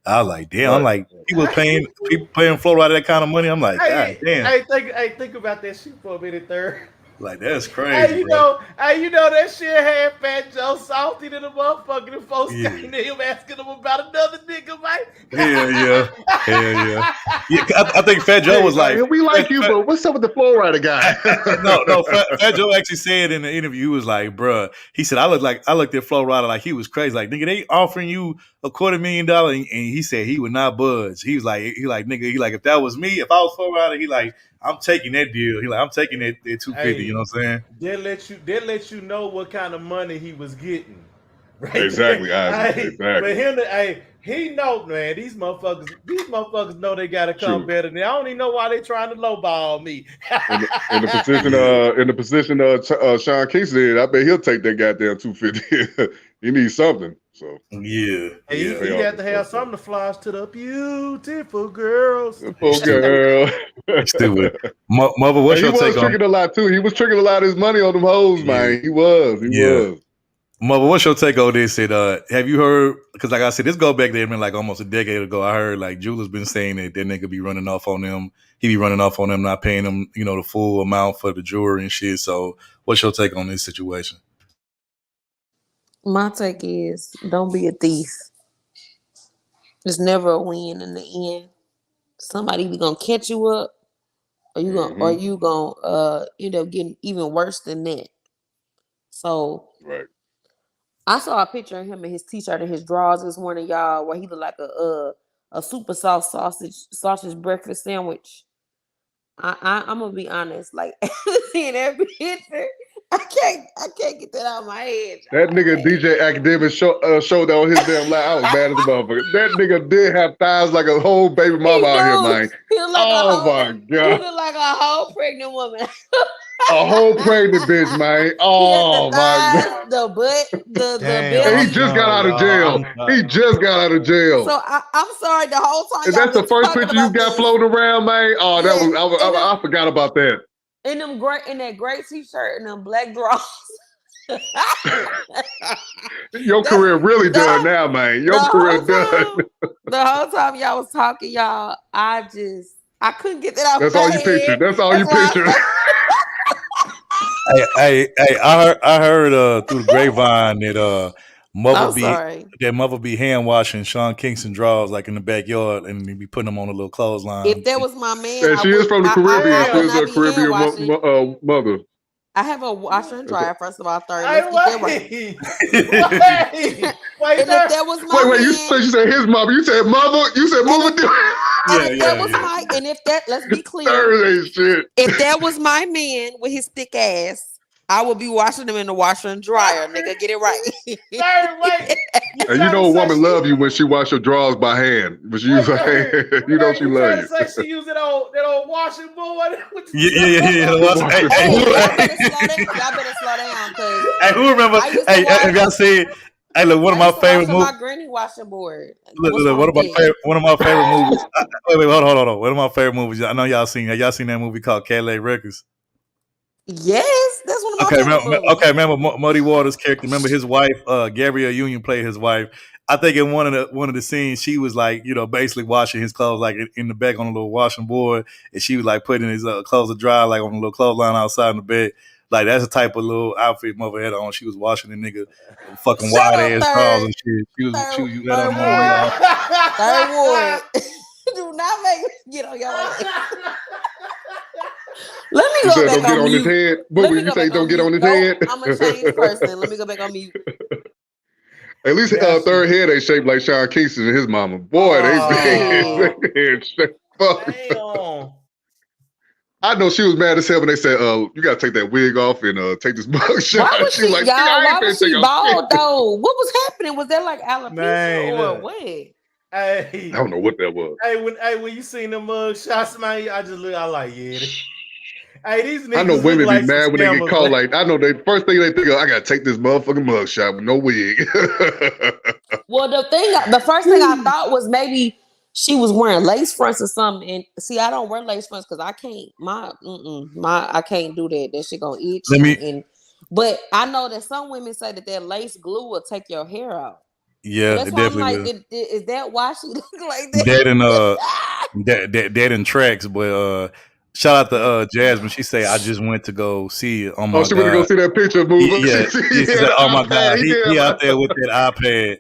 I was like, damn. I'm like, people paying Flo Rida that kind of money. I'm like, god damn. Think about that shit for a minute, Third. Like, that's crazy. You know that shit had Fat Joe salty to the motherfucker. The folks came to him asking him about another nigga, man. Hell yeah. I think Fat Joe was like, we like you, but what's up with the Flow Rider guy? no. Fat Joe actually said in the interview, he was like, bruh, he said, I looked at Flow Rider like he was crazy. Like, nigga, they offering you $250,000, and he said he would not budge. He was like, nigga, if that was me, if I was Flow Rider, he like, I'm taking that deal. He like, I'm taking that 250. You know what I'm saying? They let you know what kind of money he was getting. Right? Exactly. But him, he know, man. These motherfuckers know they gotta come better. Than I don't even know why they trying to lowball me. in the position of Sean Kingston, I bet he'll take that goddamn 250. He needs something. So yeah. He had to have something to flash to the beautiful girls. Beautiful girl. Stupid. Mother, what's your take on? He was tricking a lot too. He was tricking a lot of his money on them hoes, man. He was. Mother, what's your take on this? Have you heard? Because like I said, this go back there like almost a decade ago. I heard like Jula's been saying that nigga be running off on them. He be running off on them, not paying them, the full amount for the jewelry and shit. So, what's your take on this situation? My take is don't be a thief. It's never a win in the end. Somebody either gonna catch you up, or you gonna end up getting even worse than that. So Right. I saw a picture of him in his t-shirt and his drawers this morning, y'all, where he looked like a super soft sausage breakfast sandwich. I'm gonna be honest, like seeing that picture, I can't get that out of my head. That nigga DJ Academic showed that on his damn live. I was mad as a motherfucker. That nigga did have thighs like a whole baby mama out here, man. He looked like Oh my he god. looked like a whole pregnant woman. A whole pregnant bitch, man. He had the Oh my thighs, god. the butt, the And belly. he just got out of jail. He just got out of jail. So I'm sorry, the whole time And y'all that's the been first talking picture you about got this. floating around, man. Oh, that was I forgot about that. In that great t-shirt and them black drawers. Your career really done now, man. Your career done. The whole time y'all was talking, y'all, I couldn't get that out of That's my all you head. pictured. That's all you That's why pictured. Hey, I heard through the grapevine that mother be hand washing Sean Kingston drawers like in the backyard and he be putting them on a little clothesline. If that was my man, And she is from the Caribbean. She would is not a be hand Caribbean washing. mother. I have a washer and dryer, first of all. Third, Hey, let's get that right. Wait, And if that was my man, you said his mother. You said mother. You said mother. and if that, let's be clear. Thursday shit. If that was my man with his thick ass, I would be washing them in the washer and dryer, nigga. Get it right. And you know a woman love you when she wash her drawers by hand. But she use her hand. You know she You love trying you. to say she used that old washing board? Yeah. Y'all better slow down. Y'all better slow down, cause Hey, who remember? Hey, have y'all seen? Hey, look, one of my favorite movies. My granny washing board. Look, one of my favorite movies. Wait, hold on. One of my favorite movies. I know y'all seen that. Y'all seen that movie called Cadillac Records? Yes, that's one of my favorite movies. Remember Muddy Waters' character? Remember his wife, Gabrielle Union played his wife. I think in one of the scenes, she was like, basically washing his clothes like in the back on a little washing board, and she was like putting his clothes to dry like on a little clothesline outside in the bed. Like that's the type of little outfit mother had on. She was washing the nigga fucking wide ass drawers and shit. She was you had on Third ward. Do not make me get on your ass. Let me go back on mute. His head. Booby, you say don't get on his head. I'm a changed person. Let me go back on mute. At least third head ain't shaped like Sean Kingston and his mama. Boy, they fuck. I know she was mad as hell when they said, you gotta take that wig off and take this mug shot. Why was she, like, why was she bald though? What was happening? Was that like alopecia or what? Hey, I don't know what that was. When you seen them mug shots, man, I like, yeah. Hey, these niggas I know women like be mad when they get called like, I know they first thing they think of, I gotta take this motherfucking mug shot with no wig. Well, the first thing I thought was maybe she was wearing lace fronts or something. And see, I don't wear lace fronts because I can't. I can't do that. That shit gonna itch. But I know that some women say that lace glue will take your hair out. Yeah, so that's why I'm like, is that why she look like that? Dead in tracks, but shout out to Jasmine. She say I just went to go see it. Oh my god! She went to go see that picture of Mover. Yeah, she said, oh my god, he out there with that iPad.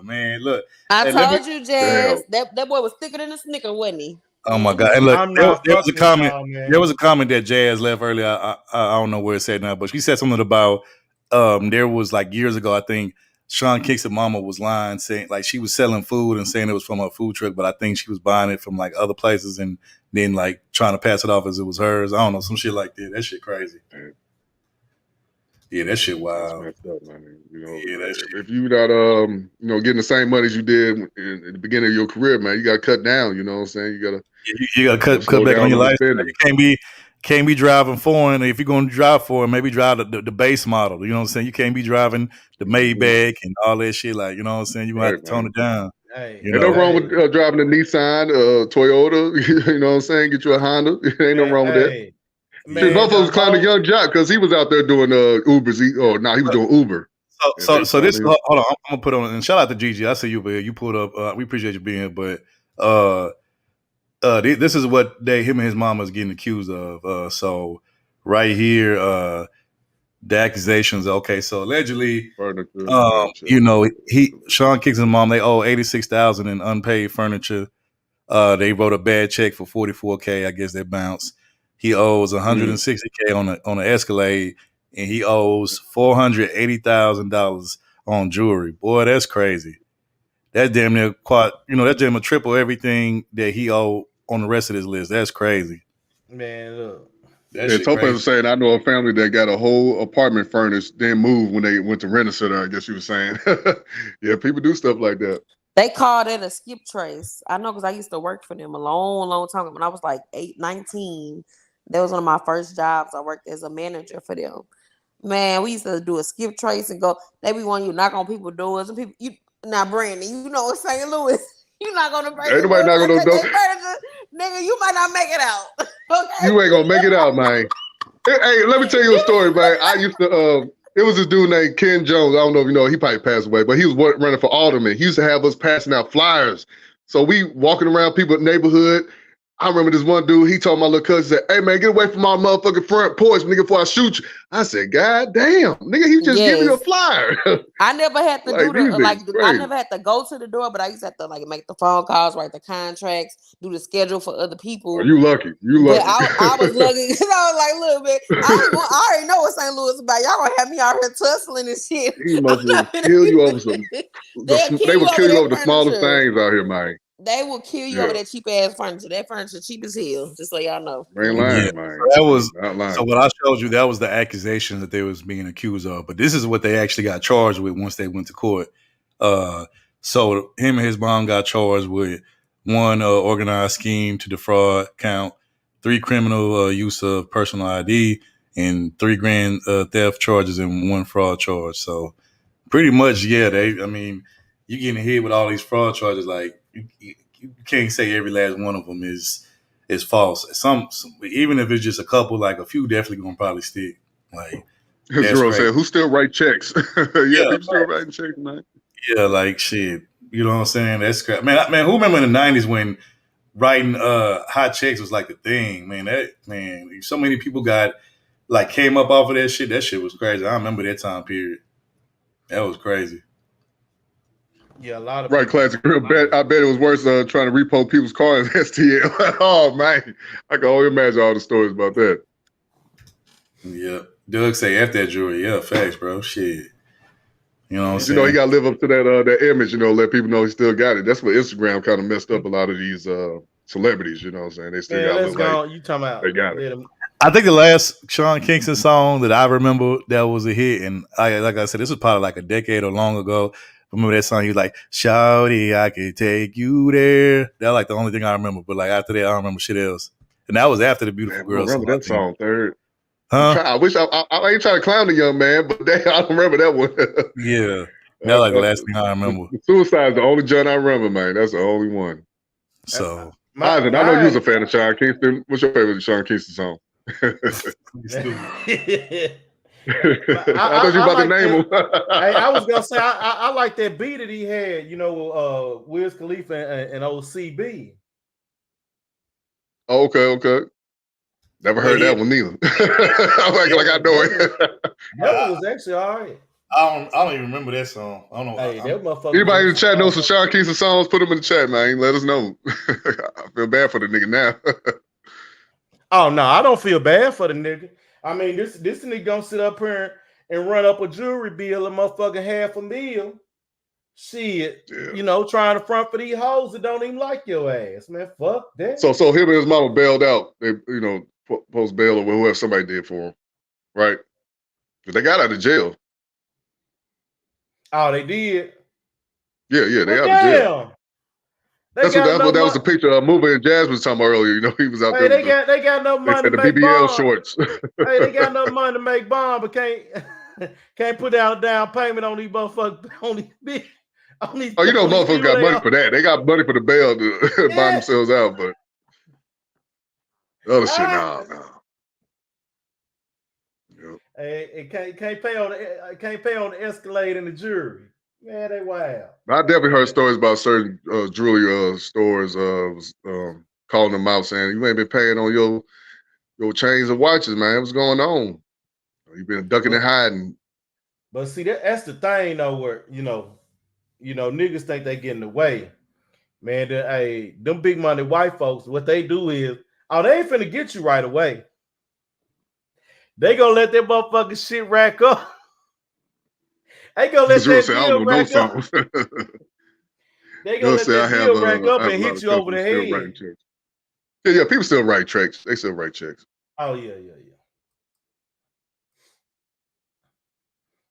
Man, look. I told you, Jazz. That boy was thicker than a Snicker, wasn't he? Oh my god! And look, there was a comment. There was a comment that Jazz left earlier. I don't know where it said now, but she said something about there was like years ago. I think Sean Kingston mama was lying, saying like she was selling food and saying it was from her food truck, but I think she was buying it from like other places and then like trying to pass it off as it was hers. I don't know, some shit like that. That shit crazy. Yeah, that shit wild. That's messed up, man. If you not getting the same money as you did in the beginning of your career, man, you gotta cut down. You know what I'm saying? You gotta cut back on your lifestyle. You can't be driving foreign. If you're gonna drive foreign, maybe drive the base model. You know what I'm saying? You can't be driving the Maybach and all that shit. Like, you know what I'm saying? You gonna have to tone it down. Ain't no wrong with driving a Nissan, Toyota. You know what I'm saying? Get you a Honda. Ain't no wrong with that. Motherfuckers climbed a young jock because he was out there doing Ubers. He was doing Uber. So this hold on, I'm gonna put on and shout out to Gigi. I see you, but you pulled up. We appreciate you being here, but this is what him and his mama is getting accused of. So right here, the accusations. Okay, so allegedly, furniture. you know, Sean Kingston's mom, they owe $86,000 in unpaid furniture. They wrote a bad check for $44K. I guess they bounced. He owes $160K on the Escalade, and he owes $480,000 on jewelry. Boy, that's crazy. That's damn near that's damn near triple everything that he owed on the rest of this list. That's crazy. Man, look. That Yeah, shit Topaz crazy. was saying, I know a family that got a whole apartment furnished, then moved when they went to rent a center, I guess she was saying. Yeah, people do stuff like that. They called it a skip trace. I know because I used to work for them a long time ago. When I was like 19, that was one of my first jobs. I worked as a manager for them. Man, we used to do a skip trace and go. They be wanting you to knock on people's doors and people. Now, Brandon, you know in St. Louis, you're not gonna break Ain't the nobody doors. knocking on no door. Nigga, you might not make it out. Okay? You ain't gonna make it out, man. Hey, let me tell you a story, man. I used to, it was this dude named Ken Jones. I don't know if you know, he probably passed away, but he was running for alderman. He used to have us passing out flyers. So we walking around people's neighborhood. I remember this one dude, he told my little cousin, said, hey, man, get away from my motherfucking front porch, nigga, before I shoot you. I said, God damn, nigga, he just giving you a flyer. I never had to Like, these niggas I crazy. never had to go to the door, but I used to have to like make the phone calls, write the contracts, do the schedule for other people. Oh, you lucky. You But lucky. I was lucky because I was like, look, man, I already know what St. Louis about. Y'all gonna have me out here tussling and shit. These motherfuckers kill you over some. They will kill you over the smallest things out here, man. They will kill you over that cheap ass furniture. That furniture cheap as hell. Just so y'all know. Ain't lying, man. That was Not lying. so. What I showed you, that was the accusation that they was being accused of. But this is what they actually got charged with once they went to court. So him and his mom got charged with one organized scheme to defraud count, 3 criminal use of personal ID, and $3 grand theft charges and 1 fraud charge. So pretty much, yeah. I mean, you getting hit with all these fraud charges. Like you can't say every last one of them is false. Some even if it's just a couple, like a few, definitely gonna probably stick. Like Zero said, who still write checks? Yeah, people still writing checks, man. Yeah, like shit. You know what I'm saying? That's crap. Man, who remember in the 90s when writing hot checks was like the thing, man. So many people came up off of that shit. That shit was crazy. I remember that time period. That was crazy. Yeah, a lot of right. Classic. I bet it was worse trying to repo people's cars as STL. Oh man, I can only imagine all the stories about that. Yeah, Doug say F that jewelry. Yeah, facts, bro. Shit. You know what I'm saying? You know, he got to live up to that image. You know, let people know he still got it. That's what Instagram kind of messed up a lot of these celebrities. You know what I'm saying? They still got to look like you talking about? They got it. I think the last Sean Kingston song that I remember that was a hit, and like I said, this was probably like a decade or long ago. Remember that song? He was like, "Shawty, I could take you there." That was like the only thing I remember. But like after that, I don't remember shit else. And that was after the Beautiful Girl. I remember that song, Third. Huh? I wish I ain't trying to clown the young man, but I don't remember that one. Yeah, that was like the last thing I remember. Suicide's the only John I remember, man. That's the only one. So, I know you was a fan of Sean Kingston. What's your favorite Sean Kingston song? I thought you were about to name him. Hey, I was gonna say I like that beat that he had. You know, Wiz Khalifa and old CB. Oh, okay. Never heard that one either. I'm like I know it. That was actually all right. I don't even remember that song. I don't know. Hey, that motherfucker. Anybody in the chat knows some Sean Kingston songs? Put them in the chat, man. Let us know. I feel bad for the nigga now. Oh no, I don't feel bad for the nigga. I mean, this nigga gonna sit up here and run up a jewelry bill, a motherfucking $500,000. Shit, you know, trying to front for these hoes that don't even like your ass, man. Fuck that. So him and his mama bailed out. They, you know, post bail or whoever somebody did for him, right? Because they got out of jail. Oh, they did. Yeah, they out of jail. That was the picture of movie and Jazz was talking about earlier. You know, he was out there. They got no money to the make BBL bond. shorts. Hey, they got no money to make bond, but can't put down a down payment on these motherfuckers. On these you know, motherfuckers got money for that. They got money for the bail to buy themselves out, but the other shit, nah. Yep. Hey, it can't pay on the Escalade and the jury. Man, they wild. I definitely heard stories about certain jewelry stores calling them out saying, you ain't been paying on your chains and watches, man. What's going on? You've been ducking and hiding. But see, that's the thing though, where niggas think they get in the way. Man, them big money white folks, what they do is, they ain't finna get you right away. They gonna let that motherfucking shit rack up. They gonna let Zero that say, I bill don't know rack up. something. They gonna let say, that bill rack up I have and a lot hit of you over the customers still writing head. checks. Yeah, people still write checks. They still write checks. Oh yeah.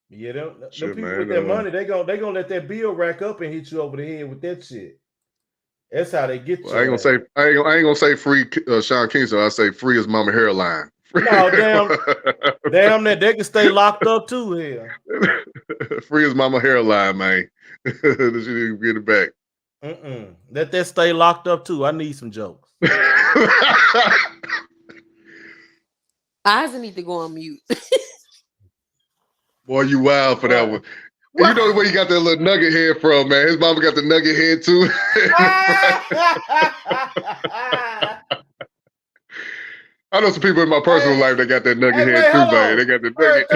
Yeah, them people man, with that money, they gonna let that bill rack up and hit you over the head with that shit. That's how they get I ain't you. gonna say I ain't gonna say free Sean Kingston. I say free his mama hairline. No, damn that they can stay locked up too here. Free his mama hairline, man. She didn't get it back. Let that stay locked up too. I need some jokes. Eyes need to go on mute. Boy, you wild for that one. You know where you got that little nugget head from, man. His mama got the nugget head too. I know some people in my personal life that got that nugget head too, man. They got the nugget.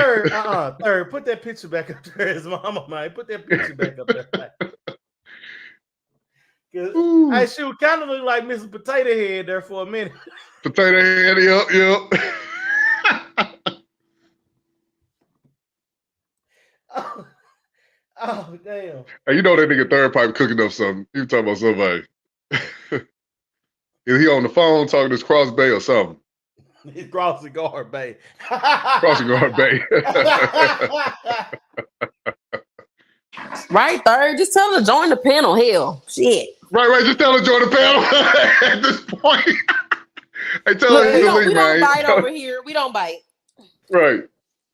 Third, put that picture back up there. His mama, man. Put that picture back up there. Cause she would kind of look like Mrs. Potato Head there for a minute. Potato Head, yep. Oh, damn. Hey, you know that nigga Third Pipe cooking up something. You talking about somebody. Is he on the phone talking to his Cross Bay or something? He's Crossing Guard Bay. Crossing Guard Bay. Right, Third. Just tell her to join the panel. Hell, shit. Right. Just tell her to join the panel at this point. Hey, tell Look, her we to don't man. bite over here. We don't bite. Right.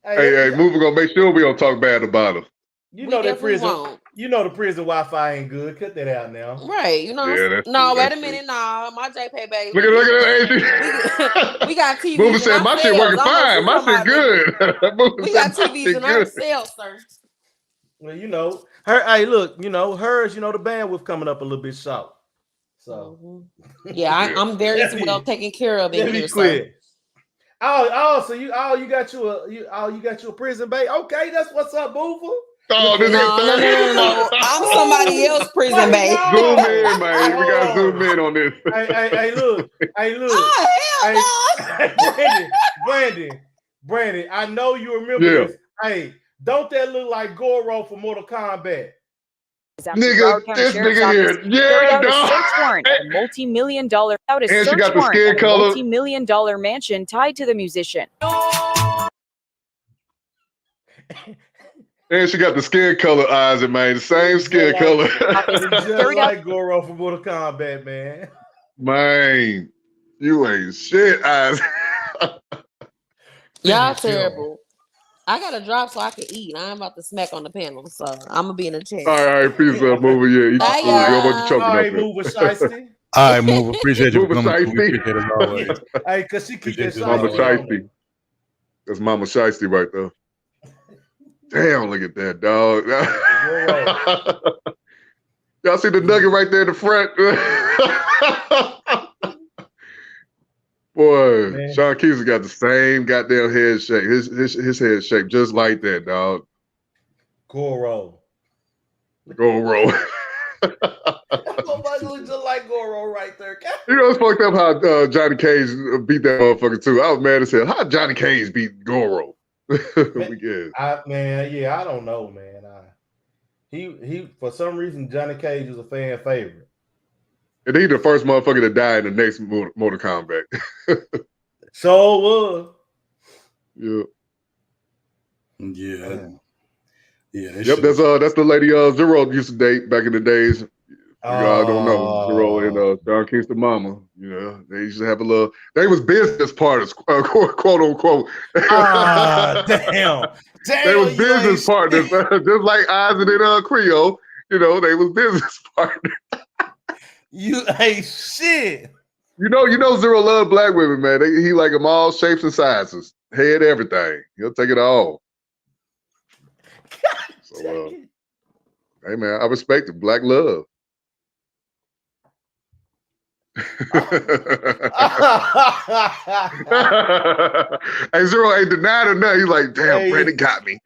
Hey, Mover gonna make sure we don't talk bad about her. You know that prison. Won't. You know the prison Wi-Fi ain't good. Cut that out now. Right. You know. Yeah, that's no, true, wait a minute. No, my JP baby. Look at that. We got TVs. Mover said my shit working fine. My shit good. We got TVs in ourselves, sir. Well, you know her. Hey, look. You know hers. You know the bandwidth coming up a little bit short. So yeah, I'm very well taken care of in here, sir. So you got you a prison baby. Okay, that's what's up, Mover. Oh, no. I'm somebody else prison baby. Zoom in, man. We gotta zoom in on this. Hey, look. Oh, Brandon. I know you remember this. Hey, don't that look like Goro from Mortal Kombat? Nigga, this nigga here. Yeah, dog. Search warrant at a multi-million-dollar multi-million-dollar mansion tied to the musician. And she got the skin color eyes, man. The same skin color. Just like Goro from Mortal Kombat, man. Man, you ain't shit, eyes. Y'all terrible. I gotta drop so I can eat. I'm about to smack on the panel, so I'm gonna be in the chat. All right, peace up, Mover. Yeah, you don't want you choking all right, up Mover Shiesty. All right, Mover. Appreciate you for Mover coming. Shiesty. Appreciate it as always. Hey, cause she keep that Mama Shiesty. Shiesty. That's Mama Shiesty right there. Damn, look at that, dog. Y'all see the nugget right there in the front? Boy, man. Sean Kingston got the same goddamn head shape. His head shape just like that, dog. Goro. Goro. Somebody looks just like Goro right there. You know, it's fucked up how Johnny Cage beat that motherfucker too. I was mad as hell. How Johnny Cage beat Goro? I don't know, man. He for some reason Johnny Cage is a fan favorite. And he's the first motherfucker to die in the next Mortal Kombat. So was. Yeah. Yep, that's the lady Zero used to date back in the days. Y'all don't know Zero and Sean Kingston mama. You know, they used to have a little. They was business partners, quote unquote. Damn. They was business partners, just like Isaac and Creole. You know, they was business partners. You ain't shit. You know, Zero love black women, man. He like them all shapes and sizes, head, everything. He'll take it all. So, hey, man, I respect it. Black love. Hey, Zero ain't denied or nothing. He's like, damn, Hey. Brandon got me.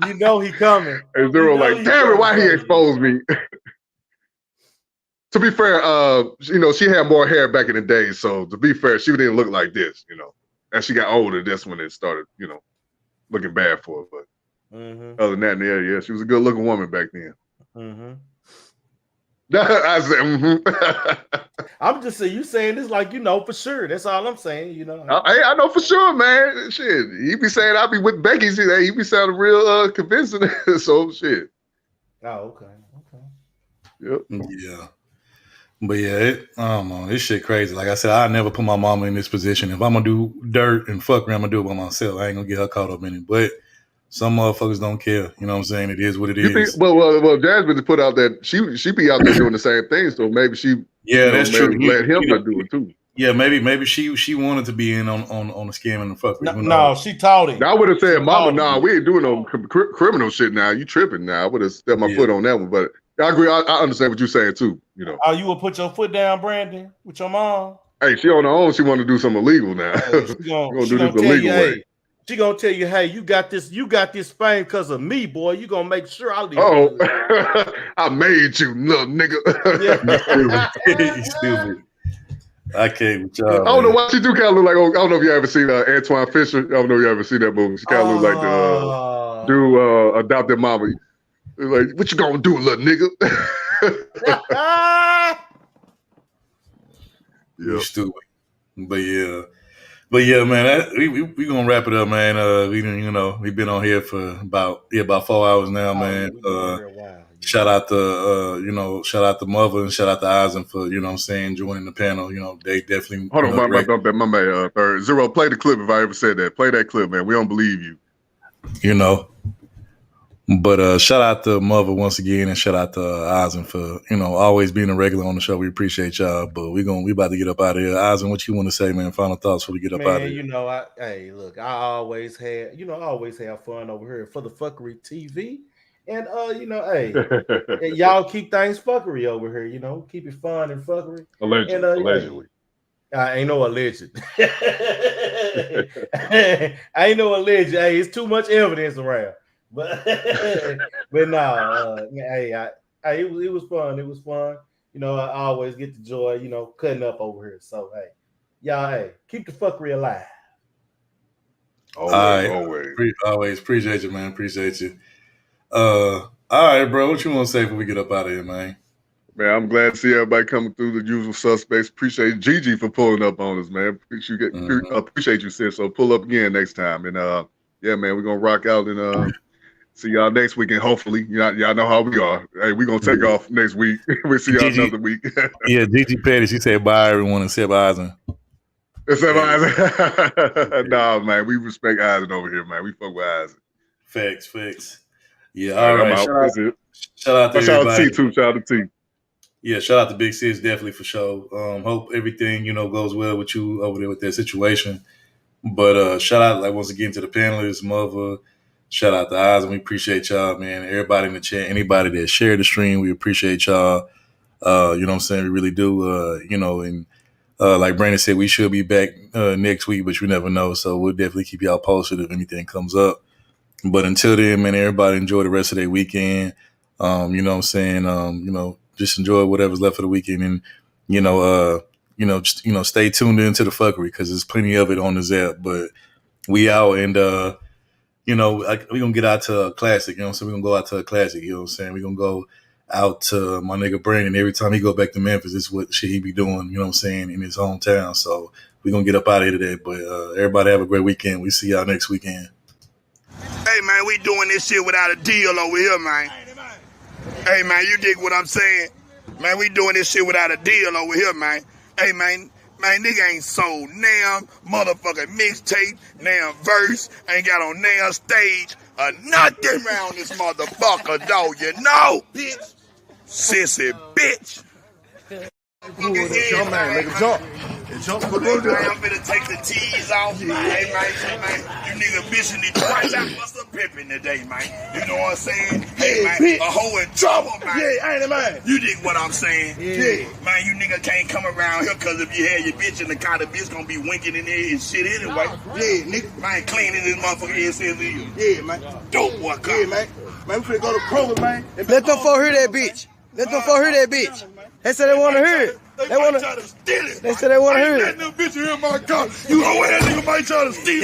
You know he coming. And Zero You know like, he damn it, coming why he for you. exposed me? To be fair, you know, she had more hair back in the day. So to be fair, she didn't look like this, you know. As she got older, that's when it started, you know, looking bad for her. But other than that, yeah, she was a good looking woman back then. I said, I'm just saying, you saying this like you know for sure. That's all I'm saying, you know. I know for sure, man. Shit, he be saying I be with Becky. He be sounding real convincing. So shit. Oh, okay. Yep. Yeah. But yeah, I don't know. This shit crazy. Like I said, I never put my mama in this position. If I'm gonna do dirt and fuck her, I'm gonna do it by myself. I ain't gonna get her caught up in it. But some motherfuckers don't care. You know what I'm saying? It is what it You think? is. Well, Jasmine put out that she be out there doing the same thing. So maybe she, Yeah, that's true. maybe let him do it too. Yeah, maybe she wanted to be in on the scam and the fuckery. No, she taught him. Now, I would have said, "Mama, taught him. nah, we ain't doing no criminal shit now. You tripping now?" I would have stepped my foot on that one, but I agree. I understand what you're saying too. You know. Oh, you will put your foot down, Brandon, with your mom? Hey, she on her own. She want to do something illegal now. Hey, She she gonna do gonna this the tell legal you, way. hey, she gonna tell you, hey, you got this fame because of me, boy. You gonna make sure I live. Oh, I made you, little nigga. You stupid. I can't with y'all. I don't know why she do kind of look like. I don't know if you ever seen Antoine Fisher. I don't know if you ever seen that movie. She kind of look like the dude adopted mama. Like, what you gonna do, little nigga? You stupid. But yeah, man. We gonna wrap it up, man. We've been on here for about 4 hours now, man. Shout out to Mother and shout out to Eisen for joining the panel. You know, they definitely. Hold on, my man. Third. Zero, play the clip if I ever said that. Play that clip, man. We don't believe you. You know. But shout out to Mother once again, and shout out to Eisen for always being a regular on the show. We appreciate y'all. But we about to get up out of here. Eisen, what you want to say, man? Final thoughts before we get up out of here. You know, I always have fun over here for the Fuckery TV, and y'all keep things fuckery over here. You know, keep it fun and fuckery. Allegedly. I ain't no alleged. I ain't no alleged. Hey, it's too much evidence around. But no, it was fun. It was fun. You know, I always get the joy, cutting up over here. So hey, y'all, keep the fuckery alive. Always appreciate you, man. Appreciate you. All right, bro. What you want to say before we get up out of here, man? Man, I'm glad to see everybody coming through the usual suspects. Appreciate Gigi for pulling up on us, man. Appreciate you, sis. So pull up again next time. And yeah, man, we're gonna rock out and see y'all next week. And hopefully, y'all know how we are. Hey, we're gonna take off next week. We'll see y'all another week. Yeah, Gigi Petty, she said bye everyone except Eisen. Eisen. Nah, man, we respect Eisen over here, man. We fuck with Eisen. Facts. Yeah, all right. Shout out to everybody. Shout out to T too. Shout out to T. Yeah, shout out to Big Sis, definitely for sure. Hope everything, goes well with you over there with that situation. But shout out, once again, to the panelists, Mother. Shout out to Eisen. We appreciate y'all, man. Everybody in the chat, anybody that shared the stream, we appreciate y'all. You know what I'm saying? We really do. And like Brandon said, we should be back next week, but you never know. So we'll definitely keep y'all posted if anything comes up. But until then, man, everybody enjoy the rest of their weekend. You know what I'm saying? Just enjoy whatever's left of the weekend, and just stay tuned into the fuckery because there's plenty of it on the Zap. But we out, and we're gonna get out to a classic. You know what I'm saying? We're gonna go out to a classic. You know what I'm saying? We're gonna go out to my nigga Brandon. Every time he go back to Memphis, it's what shit he be doing. You know what I'm saying? In his hometown. So we're gonna get up out of here today. But everybody have a great weekend. We see y'all next weekend. Hey man, we doing this shit without a deal over here, man. Hey man, you dig what I'm saying? Man, we doing this shit without a deal over here, man. Hey man, nigga ain't sold now motherfucking mixtape, now verse, ain't got on now stage, or nothing around this motherfucker, dog, you know? Bitch. Sissy bitch. Jump, man, make a jump. I'm finna take the T's off. Hey, man, you nigga bitching it twice. I bust a pimpin' today, man. You know what I'm saying? Hey, Yeah, man. bitch. A hoe in trouble, man. Yeah, ain't it, man? You dig what I'm saying? Yeah. Man, you nigga can't come around here because if you had your bitch in the car, the bitch gonna be winking in there and shit anyway. Yeah, nigga. Man, cleaning this motherfucker ass in you. Yeah, man. Dope boy, come. Yeah, man. Man, we finna go to Kroger, man. Let them folk hear that bitch. Let them folk hear that bitch. They say they want to hear it. They want to. They say they want to hear it. Let them bitch hear my car. You hoe ass nigga might try to steal.